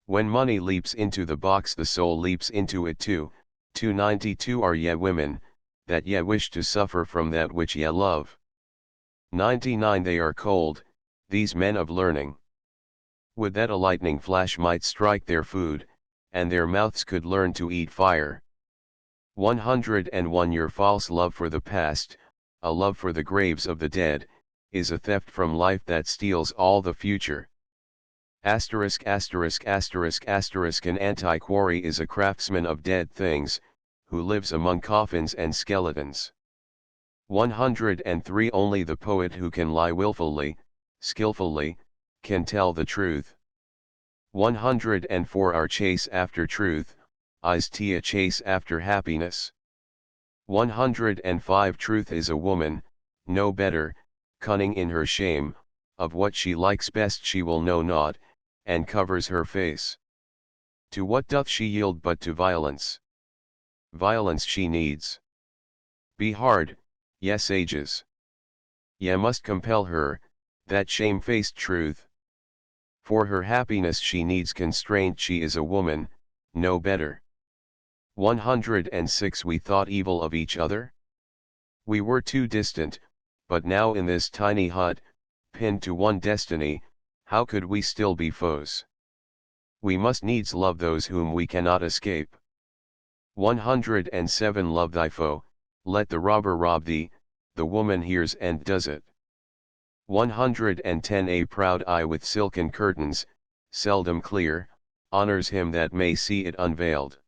When money leaps into the box the soul leaps into it too. 292 Are ye women, that ye wish to suffer from that which ye love? 99 They are cold, these men of learning. Would that a lightning flash might strike their food, and their mouths could learn to eat fire. 101 Your false love for the past, a love for the graves of the dead, is a theft from life that steals all the future. Asterisk asterisk asterisk asterisk An antiquary is a craftsman of dead things, who lives among coffins and skeletons. 103 Only the poet who can lie willfully, skillfully, can tell the truth. 104 Our chase after truth, is a chase after happiness. 105 Truth is a woman, no better, cunning in her shame, of what she likes best she will know not, and covers her face. To what doth she yield but to violence? Violence she needs. Be hard, ye sages. Ye must compel her, that shamefaced truth. For her happiness she needs constraint, she is a woman, no better. 106 We thought evil of each other? We were too distant, but now in this tiny hut, pinned to one destiny, how could we still be foes? We must needs love those whom we cannot escape. 107 Love thy foe, let the robber rob thee, the woman hears and does it. 110 A proud eye with silken curtains, seldom clear, honors him that may see it unveiled.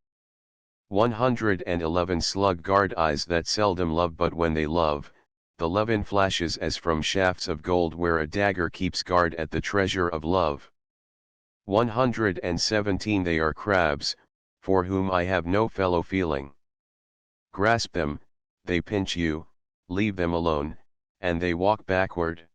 111 Slug-guard eyes that seldom love, but when they love, the levin flashes as from shafts of gold where a dagger keeps guard at the treasure of love. 117 They are crabs, for whom I have no fellow feeling. Grasp them, they pinch you, leave them alone, and they walk backward.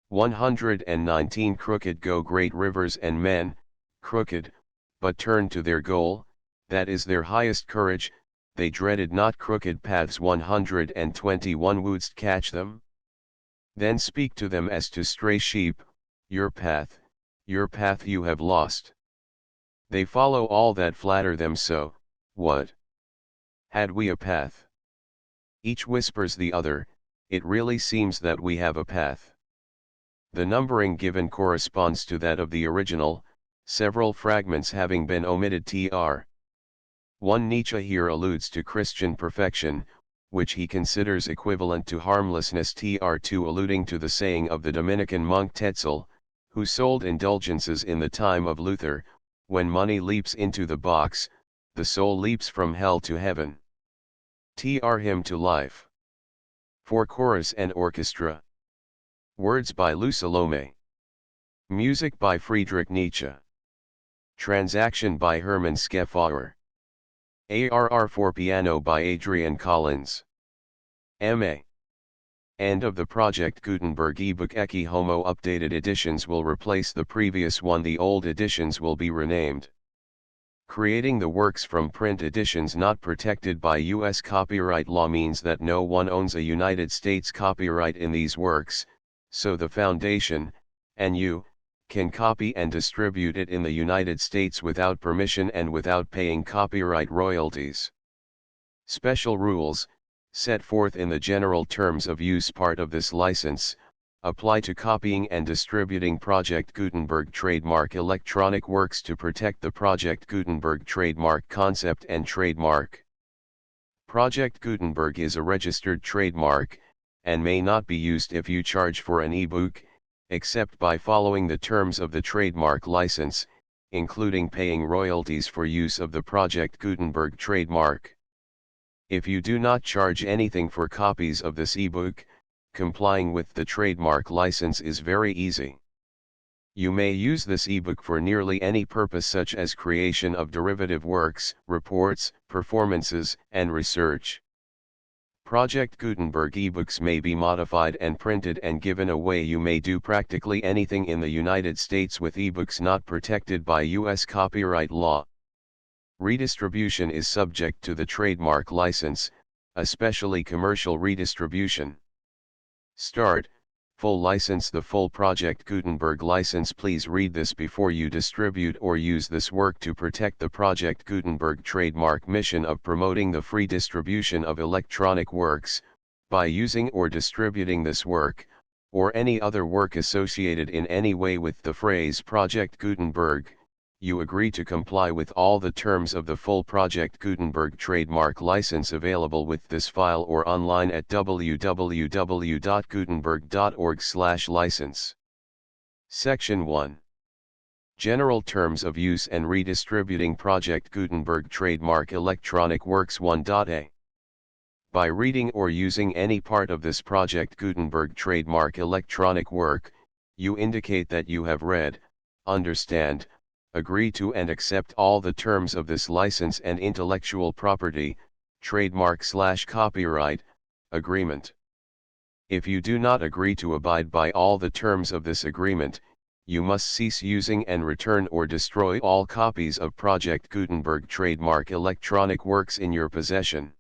119 Crooked go great rivers and men, crooked, but turn to their goal, that is their highest courage, they dreaded not crooked paths. 121 Wouldst catch them? Then speak to them as to stray sheep, your path you have lost. They follow all that flatter them, so, what? Had we a path? Each whispers the other, it really seems that we have a path. The numbering given corresponds to that of the original, several fragments having been omitted tr. 1 Nietzsche here alludes to Christian perfection, which he considers equivalent to harmlessness, tr. 2 alluding to the saying of the Dominican monk Tetzel, who sold indulgences in the time of Luther, when money leaps into the box, the soul leaps from hell to heaven. Tr. Hymn to Life. For chorus and orchestra. Words by Lou Salome. Music by Friedrich Nietzsche. Transaction by Hermann Scheffauer. ARR for piano by Adrian Collins. M.A. End of the Project Gutenberg ebook. Ecce Homo updated editions will replace the previous one. The old editions will be renamed. Creating the works from print editions not protected by U.S. copyright law means that no one owns a United States copyright in these works, so the Foundation, and you, can copy and distribute it in the United States without permission and without paying copyright royalties. Special rules, set forth in the general terms of use part of this license, apply to copying and distributing Project Gutenberg trademark electronic works to protect the Project Gutenberg trademark concept and trademark. Project Gutenberg is a registered trademark, and may not be used if you charge for an ebook, except by following the terms of the trademark license, including paying royalties for use of the Project Gutenberg trademark. If you do not charge anything for copies of this ebook, complying with the trademark license is very easy. You may use this ebook for nearly any purpose, such as creation of derivative works, reports, performances, and research. Project Gutenberg ebooks may be modified and printed and given away. You may do practically anything in the United States with ebooks not protected by U.S. copyright law. Redistribution is subject to the trademark license, especially commercial redistribution. Start, full license. The full Project Gutenberg license. Please read this before you distribute or use this work to protect the Project Gutenberg trademark mission of promoting the free distribution of electronic works, by using or distributing this work, or any other work associated in any way with the phrase Project Gutenberg. You agree to comply with all the terms of the full Project Gutenberg trademark license available with this file or online at www.gutenberg.org/license. Section 1. General Terms of Use and Redistributing Project Gutenberg Trademark Electronic Works 1.a. By reading or using any part of this Project Gutenberg trademark electronic work, you indicate that you have read, understand, agree to and accept all the terms of this license and intellectual property, trademark/copyright, agreement. If you do not agree to abide by all the terms of this agreement, you must cease using and return or destroy all copies of Project Gutenberg trademark electronic works in your possession.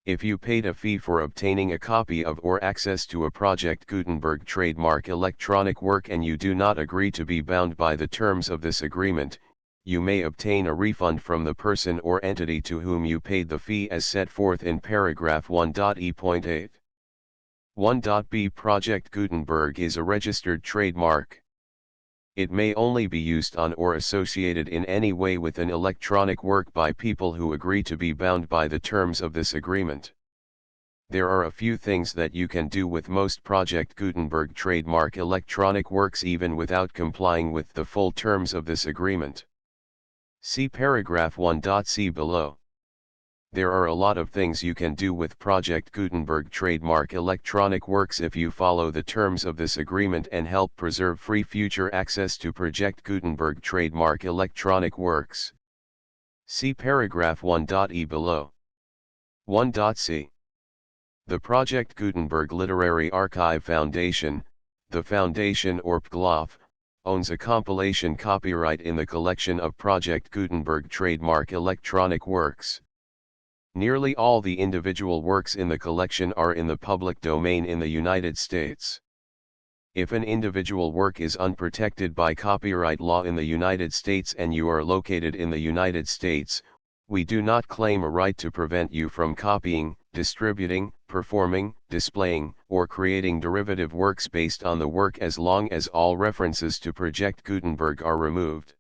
If you paid a fee for obtaining a copy of or access to a Project Gutenberg trademark electronic work and you do not agree to be bound by the terms of this agreement, you may obtain a refund from the person or entity to whom you paid the fee as set forth in paragraph 1.e.8. 1.b. Project Gutenberg is a registered trademark. It may only be used on or associated in any way with an electronic work by people who agree to be bound by the terms of this agreement. There are a few things that you can do with most Project Gutenberg trademark electronic works even without complying with the full terms of this agreement. See paragraph 1.c below. There are a lot of things you can do with Project Gutenberg trademark electronic works if you follow the terms of this agreement and help preserve free future access to Project Gutenberg trademark electronic works. See paragraph 1.e below. 1.c. The Project Gutenberg Literary Archive Foundation, the Foundation or PGLOF, owns a compilation copyright in the collection of Project Gutenberg trademark electronic works. Nearly all the individual works in the collection are in the public domain in the United States. If an individual work is unprotected by copyright law in the United States and you are located in the United States, we do not claim a right to prevent you from copying, distributing, performing, displaying, or creating derivative works based on the work as long as all references to Project Gutenberg are removed.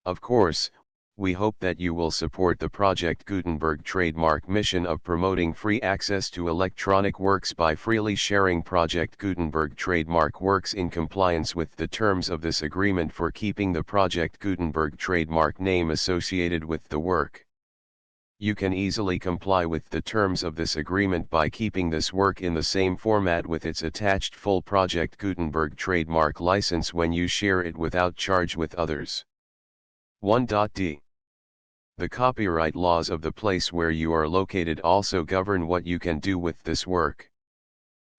Of course, we hope that you will support the Project Gutenberg trademark mission of promoting free access to electronic works by freely sharing Project Gutenberg trademark works in compliance with the terms of this agreement for keeping the Project Gutenberg trademark name associated with the work. You can easily comply with the terms of this agreement by keeping this work in the same format with its attached full Project Gutenberg trademark license when you share it without charge with others. 1.d. The copyright laws of the place where you are located also govern what you can do with this work.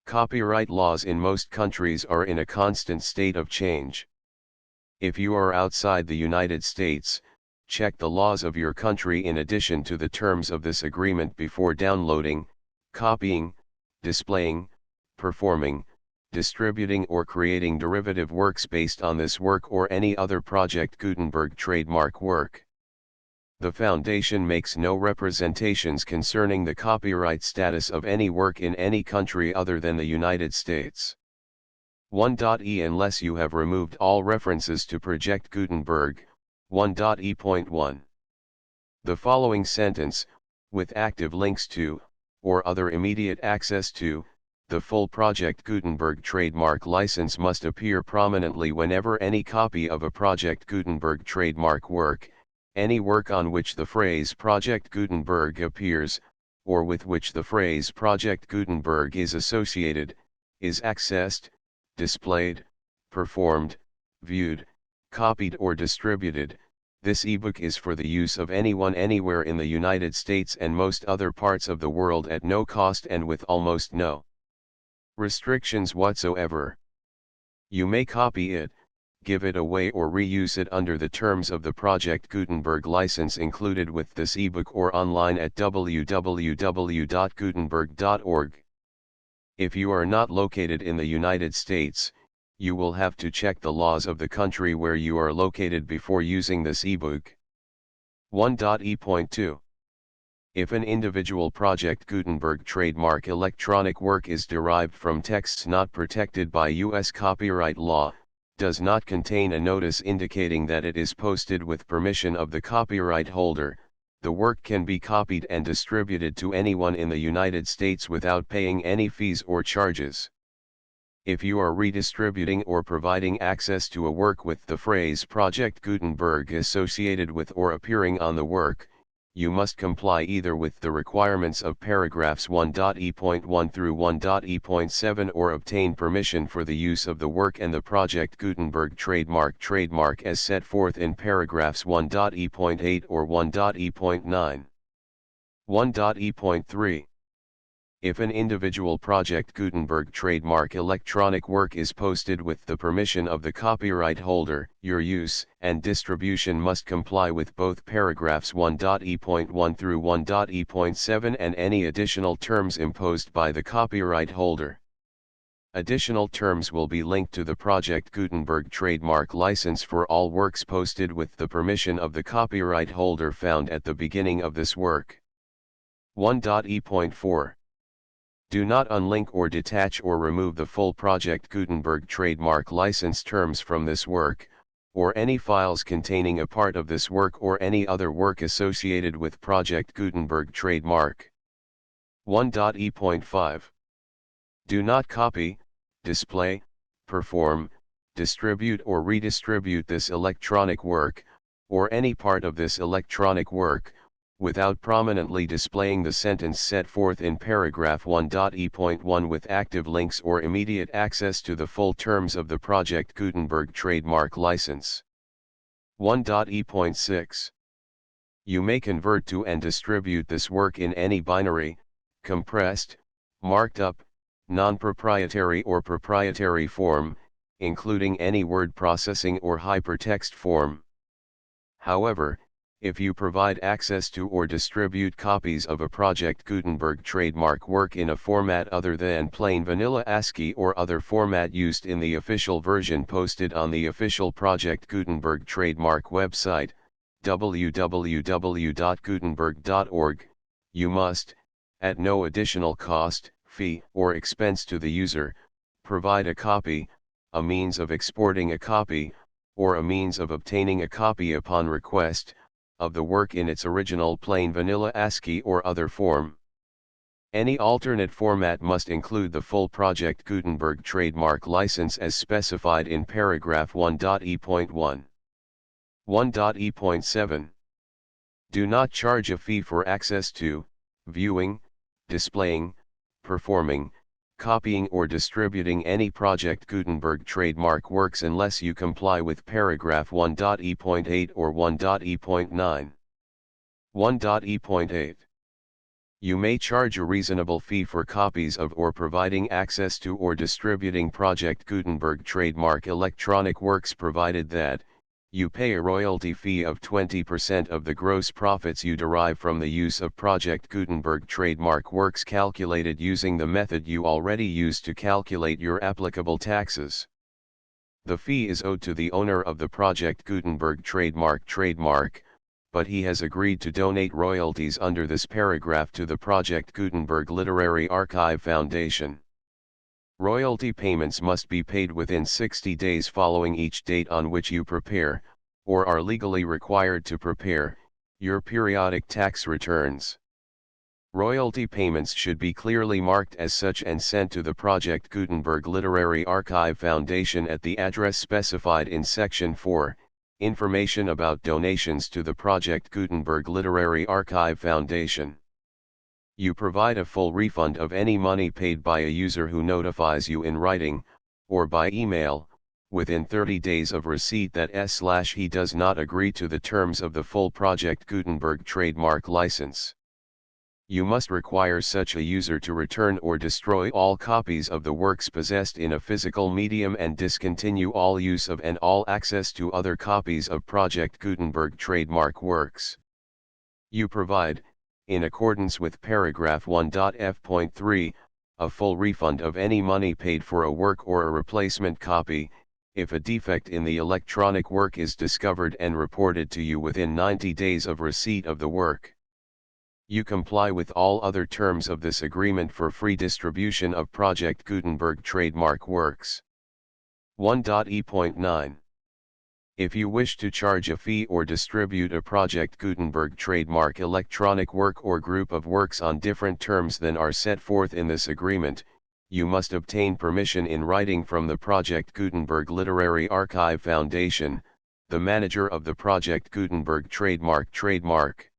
Copyright laws in most countries are in a constant state of change. If you are outside the United States, check the laws of your country in addition to the terms of this agreement before downloading, copying, displaying, performing, distributing or creating derivative works based on this work or any other Project Gutenberg trademark work. The Foundation makes no representations concerning the copyright status of any work in any country other than the United States. 1.e Unless you have removed all references to Project Gutenberg, 1.e.1. The following sentence, with active links to, or other immediate access to, the full Project Gutenberg trademark license must appear prominently whenever any copy of a Project Gutenberg trademark work, any work on which the phrase Project Gutenberg appears, or with which the phrase Project Gutenberg is associated, is accessed, displayed, performed, viewed, copied or distributed. This ebook is for the use of anyone anywhere in the United States and most other parts of the world at no cost and with almost no restrictions whatsoever. You may copy it, give it away or reuse it under the terms of the Project Gutenberg license included with this ebook or online at www.gutenberg.org. If you are not located in the United States, you will have to check the laws of the country where you are located before using this ebook. 1.e.2. If an individual Project Gutenberg trademark electronic work is derived from texts not protected by U.S. copyright law, does not contain a notice indicating that it is posted with permission of the copyright holder, the work can be copied and distributed to anyone in the United States without paying any fees or charges. If you are redistributing or providing access to a work with the phrase Project Gutenberg associated with or appearing on the work, you must comply either with the requirements of paragraphs 1.e.1 through 1.e.7 or obtain permission for the use of the work and the Project Gutenberg trademark as set forth in paragraphs 1.e.8 or 1.e.9. 1.e.3. If an individual Project Gutenberg trademark electronic work is posted with the permission of the copyright holder, your use and distribution must comply with both paragraphs 1.e.1 through 1.e.7 and any additional terms imposed by the copyright holder. Additional terms will be linked to the Project Gutenberg trademark license for all works posted with the permission of the copyright holder found at the beginning of this work. 1.e.4. Do not unlink or detach or remove the full Project Gutenberg trademark license terms from this work, or any files containing a part of this work or any other work associated with Project Gutenberg trademark. 1.e.5. Do not copy, display, perform, distribute or redistribute this electronic work, or any part of this electronic work, without prominently displaying the sentence set forth in paragraph 1.e.1 with active links or immediate access to the full terms of the Project Gutenberg trademark license. 1.e.6. You may convert to and distribute this work in any binary, compressed, marked up, non-proprietary or proprietary form, including any word processing or hypertext form. However, If you provide access to or distribute copies of a Project Gutenberg trademark work in a format other than plain vanilla ASCII or other format used in the official version posted on the official Project Gutenberg trademark website, www.gutenberg.org, you must, at no additional cost, fee, or expense to the user, provide a copy, a means of exporting a copy, or a means of obtaining a copy upon request, of the work in its original plain vanilla ASCII or other form. Any alternate format must include the full Project Gutenberg trademark license as specified in paragraph 1.e.1. 1.e.7. Do not charge a fee for access to, viewing, displaying, performing, copying or distributing any Project Gutenberg trademark works unless you comply with paragraph 1.e.8 or 1.e.9. 1.e.8. You may charge a reasonable fee for copies of or providing access to or distributing Project Gutenberg trademark electronic works provided that, you pay a royalty fee of 20% of the gross profits you derive from the use of Project Gutenberg trademark works calculated using the method you already use to calculate your applicable taxes. The fee is owed to the owner of the Project Gutenberg trademark, but he has agreed to donate royalties under this paragraph to the Project Gutenberg Literary Archive Foundation. Royalty payments must be paid within 60 days following each date on which you prepare, or are legally required to prepare, your periodic tax returns. Royalty payments should be clearly marked as such and sent to the Project Gutenberg Literary Archive Foundation at the address specified in Section 4, Information about donations to the Project Gutenberg Literary Archive Foundation. You provide a full refund of any money paid by a user who notifies you in writing, or by email, within 30 days of receipt that he does not agree to the terms of the full Project Gutenberg trademark license. You must require such a user to return or destroy all copies of the works possessed in a physical medium and discontinue all use of and all access to other copies of Project Gutenberg trademark works. You provide, in accordance with paragraph 1.f.3, a full refund of any money paid for a work or a replacement copy, if a defect in the electronic work is discovered and reported to you within 90 days of receipt of the work. You comply with all other terms of this agreement for free distribution of Project Gutenberg trademark works. 1.e.9. If you wish to charge a fee or distribute a Project Gutenberg trademark electronic work or group of works on different terms than are set forth in this agreement, you must obtain permission in writing from the Project Gutenberg Literary Archive Foundation, the manager of the Project Gutenberg trademark.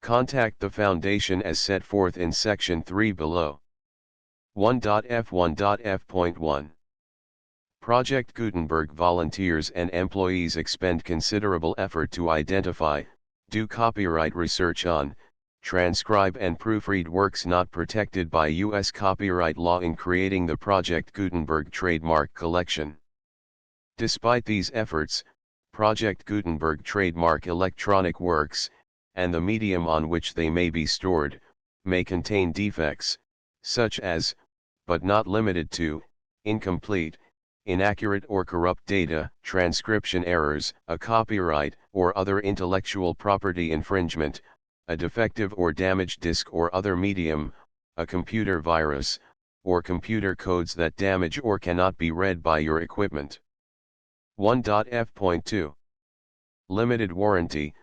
Contact the Foundation as set forth in Section 3 below. 1.f.1.f.1. Project Gutenberg volunteers and employees expend considerable effort to identify, do copyright research on, transcribe and proofread works not protected by U.S. copyright law in creating the Project Gutenberg trademark collection. Despite these efforts, Project Gutenberg trademark electronic works, and the medium on which they may be stored, may contain defects, such as, but not limited to, incomplete, inaccurate or corrupt data, transcription errors, a copyright or other intellectual property infringement, a defective or damaged disk or other medium, a computer virus, or computer codes that damage or cannot be read by your equipment. 1.f.2. Limited warranty,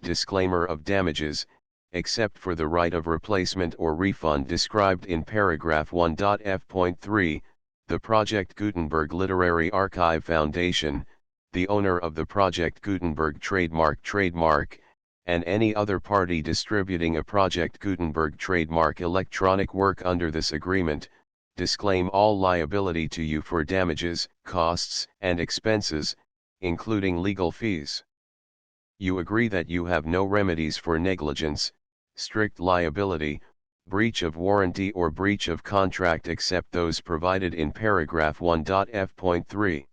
disclaimer of damages, except for the right of replacement or refund described in paragraph 1.f.3, the Project Gutenberg Literary Archive Foundation, the owner of the Project Gutenberg trademark, and any other party distributing a Project Gutenberg trademark electronic work under this agreement, disclaim all liability to you for damages, costs, and expenses, including legal fees. You agree that you have no remedies for negligence, strict liability, breach of warranty or breach of contract except those provided in paragraph 1.f.3.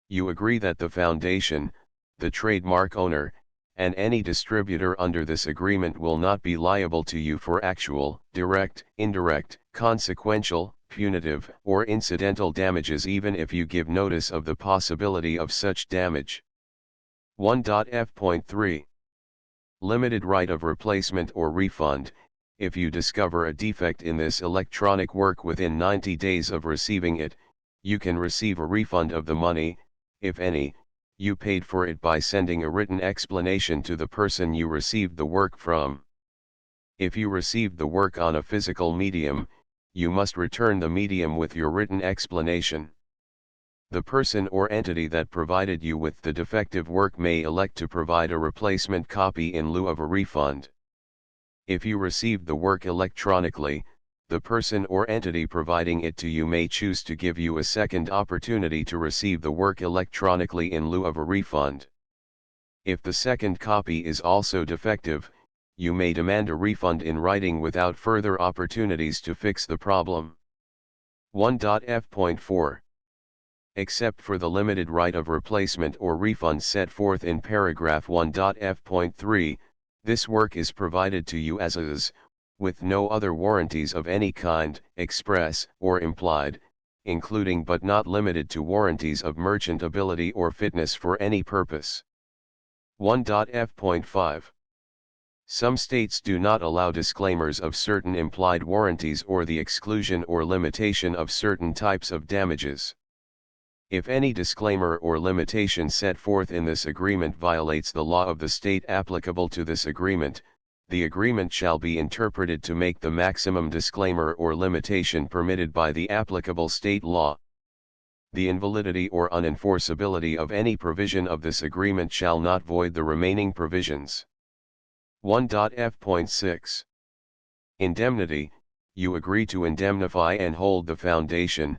You agree that the Foundation, the trademark owner, and any distributor under this agreement will not be liable to you for actual, direct, indirect, consequential, punitive, or incidental damages even if you give notice of the possibility of such damage. 1.f.3 Limited right of replacement or refund. If you discover a defect in this electronic work within 90 days of receiving it, you can receive a refund of the money, if any, you paid for it by sending a written explanation to the person you received the work from. If you received the work on a physical medium, you must return the medium with your written explanation. The person or entity that provided you with the defective work may elect to provide a replacement copy in lieu of a refund. If you received the work electronically, the person or entity providing it to you may choose to give you a second opportunity to receive the work electronically in lieu of a refund. If the second copy is also defective, you may demand a refund in writing without further opportunities to fix the problem. 1.f.4 Except for the limited right of replacement or refund set forth in paragraph 1.f.3, this work is provided to you as is, with no other warranties of any kind, express or implied, including but not limited to warranties of merchantability or fitness for any purpose. 1.f.5 Some states do not allow disclaimers of certain implied warranties or the exclusion or limitation of certain types of damages. If any disclaimer or limitation set forth in this agreement violates the law of the state applicable to this agreement, the agreement shall be interpreted to make the maximum disclaimer or limitation permitted by the applicable state law. The invalidity or unenforceability of any provision of this agreement shall not void the remaining provisions. 1.f.6 Indemnity. You agree to indemnify and hold the foundation,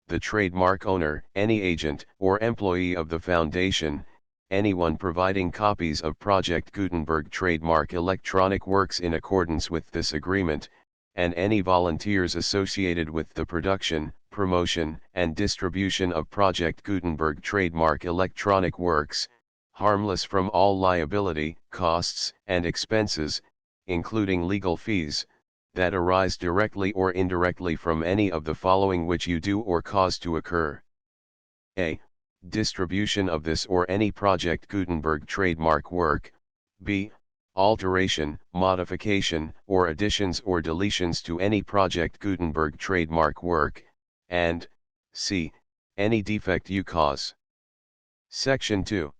the trademark owner, any agent or employee of the foundation, anyone providing copies of Project Gutenberg trademark electronic works in accordance with this agreement, and any volunteers associated with the production, promotion, and distribution of Project Gutenberg trademark electronic works, harmless from all liability, costs, and expenses, including legal fees, that arise directly or indirectly from any of the following which you do or cause to occur. A. Distribution of this or any Project Gutenberg trademark work. B. Alteration, modification, or additions or deletions to any Project Gutenberg trademark work, and C. Any defect you cause. Section 2.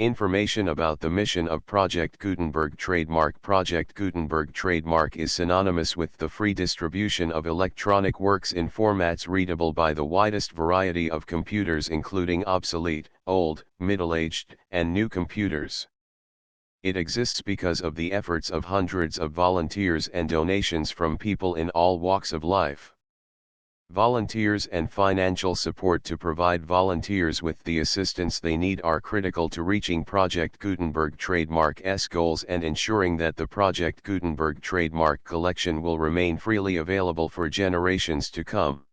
Information about the mission of Project Gutenberg trademark. Project Gutenberg trademark is synonymous with the free distribution of electronic works in formats readable by the widest variety of computers, including obsolete, old, middle-aged, and new computers. It exists because of the efforts of hundreds of volunteers and donations from people in all walks of life. Volunteers and financial support to provide volunteers with the assistance they need are critical to reaching Project Gutenberg trademark's goals and ensuring that the Project Gutenberg trademark collection will remain freely available for generations to come.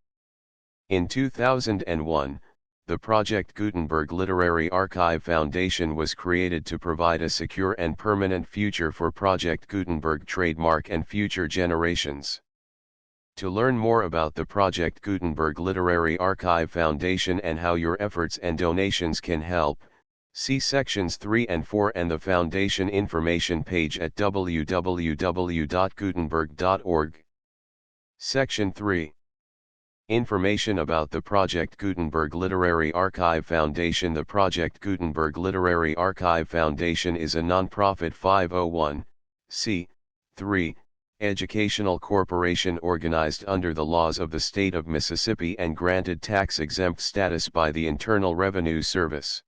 In 2001, the Project Gutenberg Literary Archive Foundation was created to provide a secure and permanent future for Project Gutenberg trademark and future generations. To learn more about the Project Gutenberg Literary Archive Foundation and how your efforts and donations can help, see sections 3 and 4 and the Foundation information page at www.gutenberg.org. Section 3. Information about the Project Gutenberg Literary Archive Foundation. The Project Gutenberg Literary Archive Foundation is a non-profit 501(c)(3) educational corporation organized under the laws of the state of Mississippi and granted tax-exempt status by the Internal Revenue Service.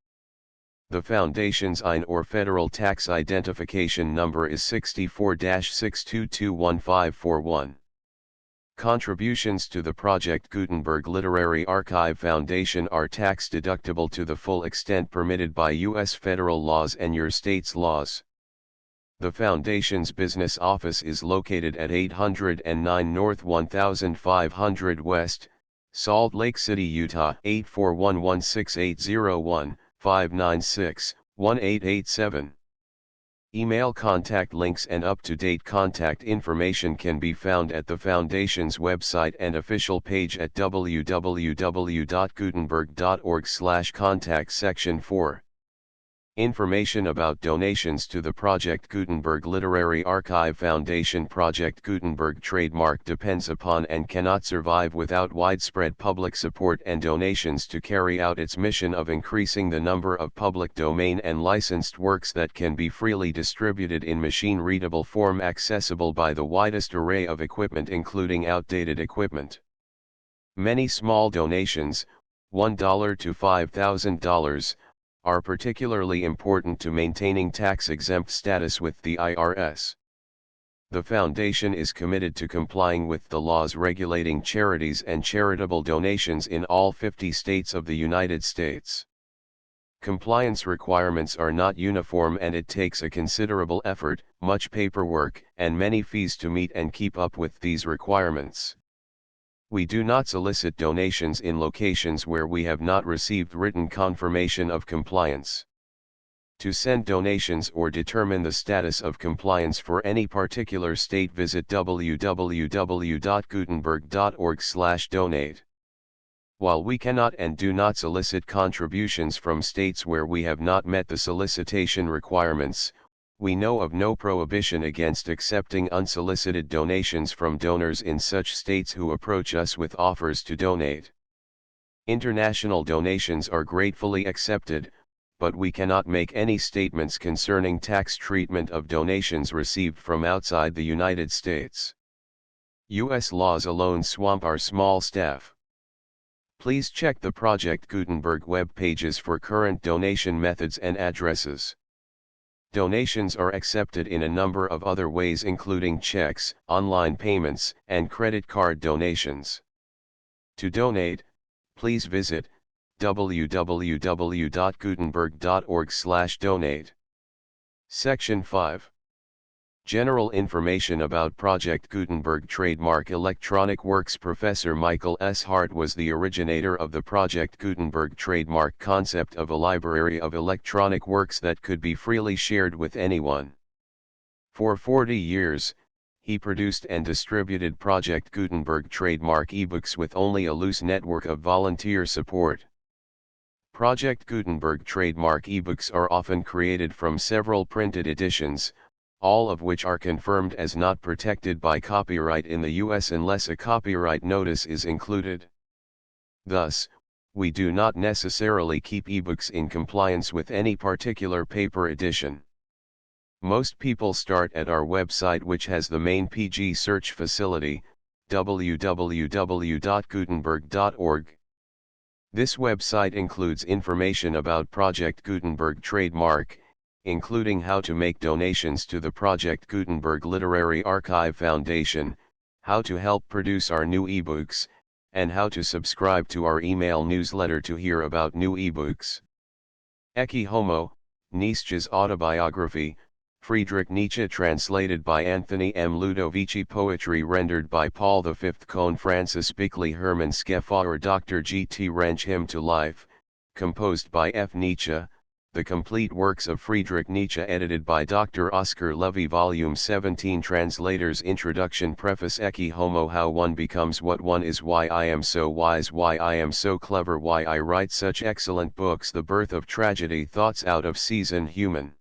The Foundation's IN or Federal Tax Identification Number is 64-6221541. Contributions to the Project Gutenberg Literary Archive Foundation are tax-deductible to the full extent permitted by U.S. federal laws and your state's laws. The Foundation's business office is located at 809 North 1500 West, Salt Lake City, Utah 84116801596-1887. Email contact links and up-to-date contact information can be found at the Foundation's website and official page at www.gutenberg.org/contact section 4. Information about donations to the Project Gutenberg Literary Archive Foundation. Project Gutenberg trademark depends upon and cannot survive without widespread public support and donations to carry out its mission of increasing the number of public domain and licensed works that can be freely distributed in machine-readable form accessible by the widest array of equipment including outdated equipment. Many small donations, $1 to $5,000, are particularly important to maintaining tax-exempt status with the IRS. The Foundation is committed to complying with the laws regulating charities and charitable donations in all 50 states of the United States. Compliance requirements are not uniform and it takes a considerable effort, much paperwork, and many fees to meet and keep up with these requirements. We do not solicit donations in locations where we have not received written confirmation of compliance. To send donations or determine the status of compliance for any particular state, visit www.gutenberg.org/donate. While we cannot and do not solicit contributions from states where we have not met the solicitation requirements, we know of no prohibition against accepting unsolicited donations from donors in such states who approach us with offers to donate. International donations are gratefully accepted, but we cannot make any statements concerning tax treatment of donations received from outside the United States. U.S. laws alone swamp our small staff. Please check the Project Gutenberg web pages for current donation methods and addresses. Donations are accepted in a number of other ways including checks, online payments, and credit card donations. To donate, please visit www.gutenberg.org/donate. Section 5. General information about Project Gutenberg trademark electronic works. Professor Michael S. Hart was the originator of the Project Gutenberg trademark concept of a library of electronic works that could be freely shared with anyone. For 40 years, he produced and distributed Project Gutenberg trademark ebooks with only a loose network of volunteer support. Project Gutenberg trademark ebooks are often created from several printed editions, all of which are confirmed as not protected by copyright in the U.S. unless a copyright notice is included. Thus, we do not necessarily keep ebooks in compliance with any particular paper edition. Most people start at our website, which has the main PG search facility, www.gutenberg.org. This website includes information about Project Gutenberg trademark, including how to make donations to the Project Gutenberg Literary Archive Foundation, how to help produce our new ebooks, and how to subscribe to our email newsletter to hear about new ebooks. Ecce Homo, Nietzsche's autobiography, Friedrich Nietzsche translated by Anthony M. Ludovici. Poetry rendered by Paul V. Kohn. Francis Bickley. Hermann Scheffer. Dr. G. T. Wrench. Hymn to Life, composed by F. Nietzsche. The Complete Works of Friedrich Nietzsche, edited by Dr. Oscar Levy. Volume 17. Translator's Introduction. Preface. Ecce Homo. How one becomes what one is. Why I am so wise. Why I am so clever. Why I write such excellent books. The Birth of Tragedy. Thoughts out of season. Human.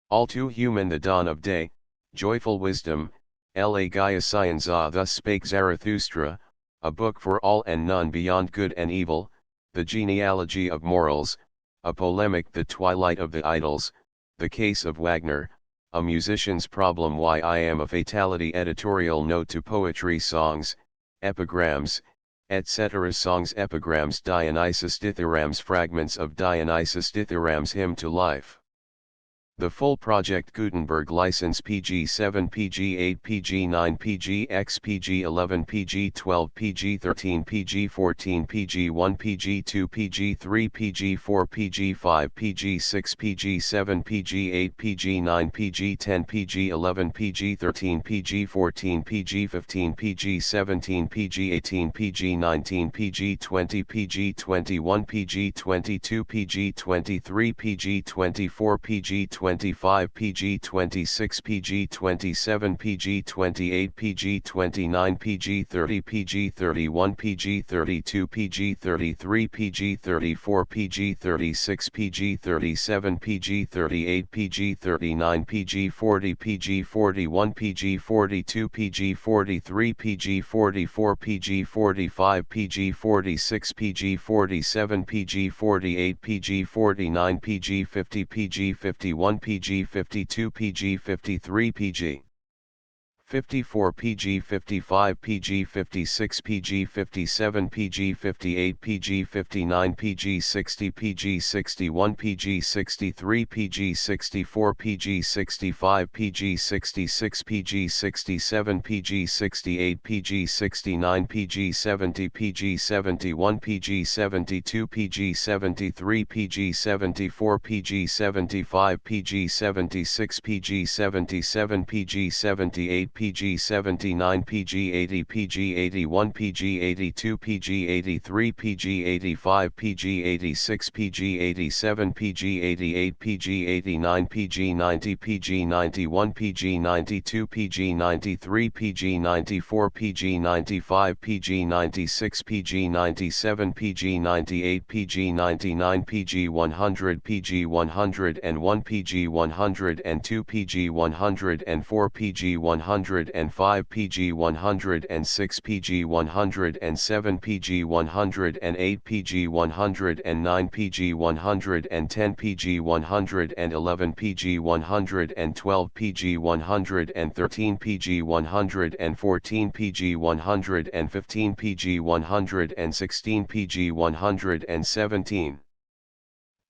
All too human. The Dawn of Day. Joyful Wisdom. La Gaia Scienza. Thus Spake Zarathustra, a book for all and none beyond good and evil. The Genealogy of Morals, a polemic. The Twilight of the Idols, the Case of Wagner, a musician's problem. Why I am a Fatality. Editorial note to poetry. Songs, epigrams, etc. Songs, epigrams. Dionysus Dithyrambs. Fragments of Dionysus Dithyrambs. Hymn to Life. The full Project Gutenberg license. PG-7, PG-8, PG-9, PG-X, PG-11, PG-12, PG-13, PG-14, PG-1, PG-2, PG-3, PG-4, PG-5, PG-6, PG-7, PG-8, PG-9, PG-10, PG-11, PG-13, PG-14, PG-15, PG-17, PG-18, PG-19, PG-20, PG-21, PG-22, PG-23, PG-24, PG-25, 25 PG26 PG27 PG28 PG29 PG30 PG31 PG32 PG33 PG34 PG36 PG37 PG38 PG39 PG40 PG41 PG42 PG43 PG44 PG45 PG46 PG47 PG48 PG49 PG50 PG51 PG52 PG53 PG 54 PG 55 PG 56 PG 57 PG 58 PG 59 PG 60 PG 61 PG 63 PG 64 PG 65 PG 66 PG 67 PG 68 PG 69 PG 70 PG 71 PG 72 PG 73 PG 74 PG 75 PG 76 PG 77 PG 78 PG 79 PG 80 PG 81 PG 82 PG 83 PG 85 PG 86 PG 87 PG 88 PG 89 PG 90 PG 91 PG 92 PG 93 PG 94 PG 95 PG 96 PG 97 PG 98 PG 99 PG 100 PG 101 PG 102 PG 104 PG 105 PG 106 PG 107 PG 108 PG 109 PG 110 PG 111 PG 112 PG 113 PG 114 PG 115 PG 116 PG 117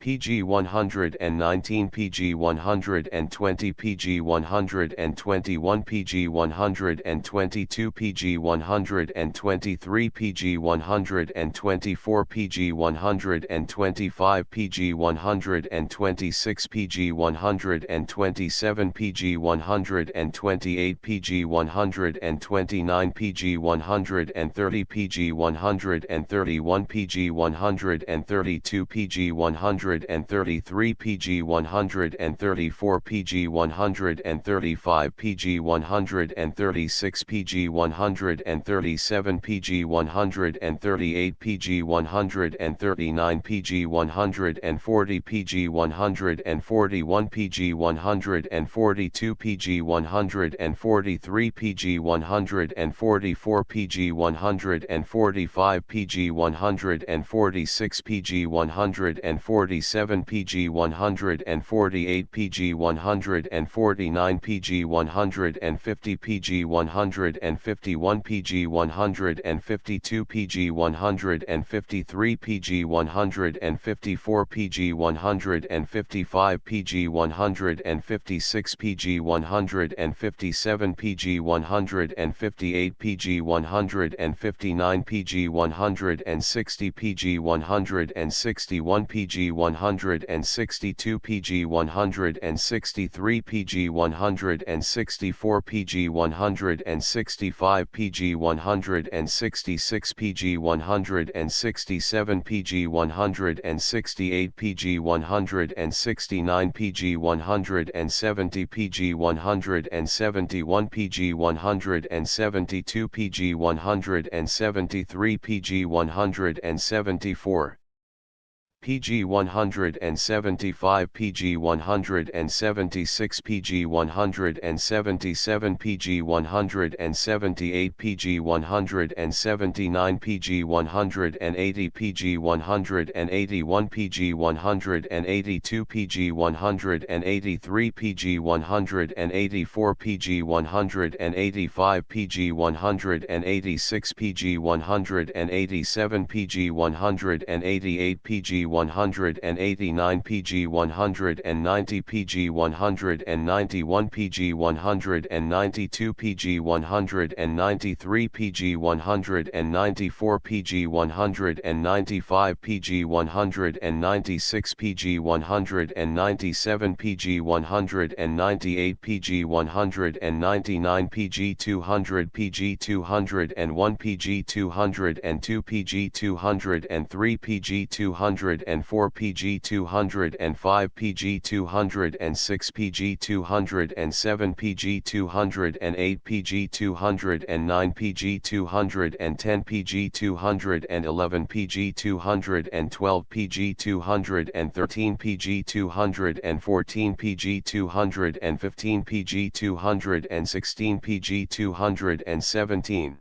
PG 119 PG 120 PG 121 PG 122 PG 123 PG 124 PG 125 PG 126 PG 127 PG 128 PG 129 PG 130 PG 131 PG 132 PG 133 PG 134 PG 135 PG 136 PG 137 PG 138 PG 139 PG 140 PG 141 PG 142 PG 143 PG 144 PG 145 PG 146 PG 147 PG 148 PG 149 PG 150 PG 151 PG 152 PG 153 PG 154 PG 155 PG 156 PG 157 PG 158 PG 159 PG 160 PG 161 PG 162 PG 163 PG 164 PG 165 PG 166 PG 167 PG 168 PG 169 PG 170 PG 171 PG 172 PG 173 PG 174 PG 175 PG 176 PG 177 PG 178 PG 179 PG 180 PG 181 PG 182 PG 183 PG 184 PG 185 PG 186 PG 187 PG 188 PG 189 PG 190 PG 191 PG 192 PG 193 PG 194 PG 195 PG 196 PG 197 PG 198 PG 199 PG 200 PG 201 PG 202 PG 203 PG 204 204 PG 205 PG 206 PG 207 PG 208 PG 209 PG 210 PG 211 PG 212 PG 213 PG 214 PG 215 PG 216 PG 217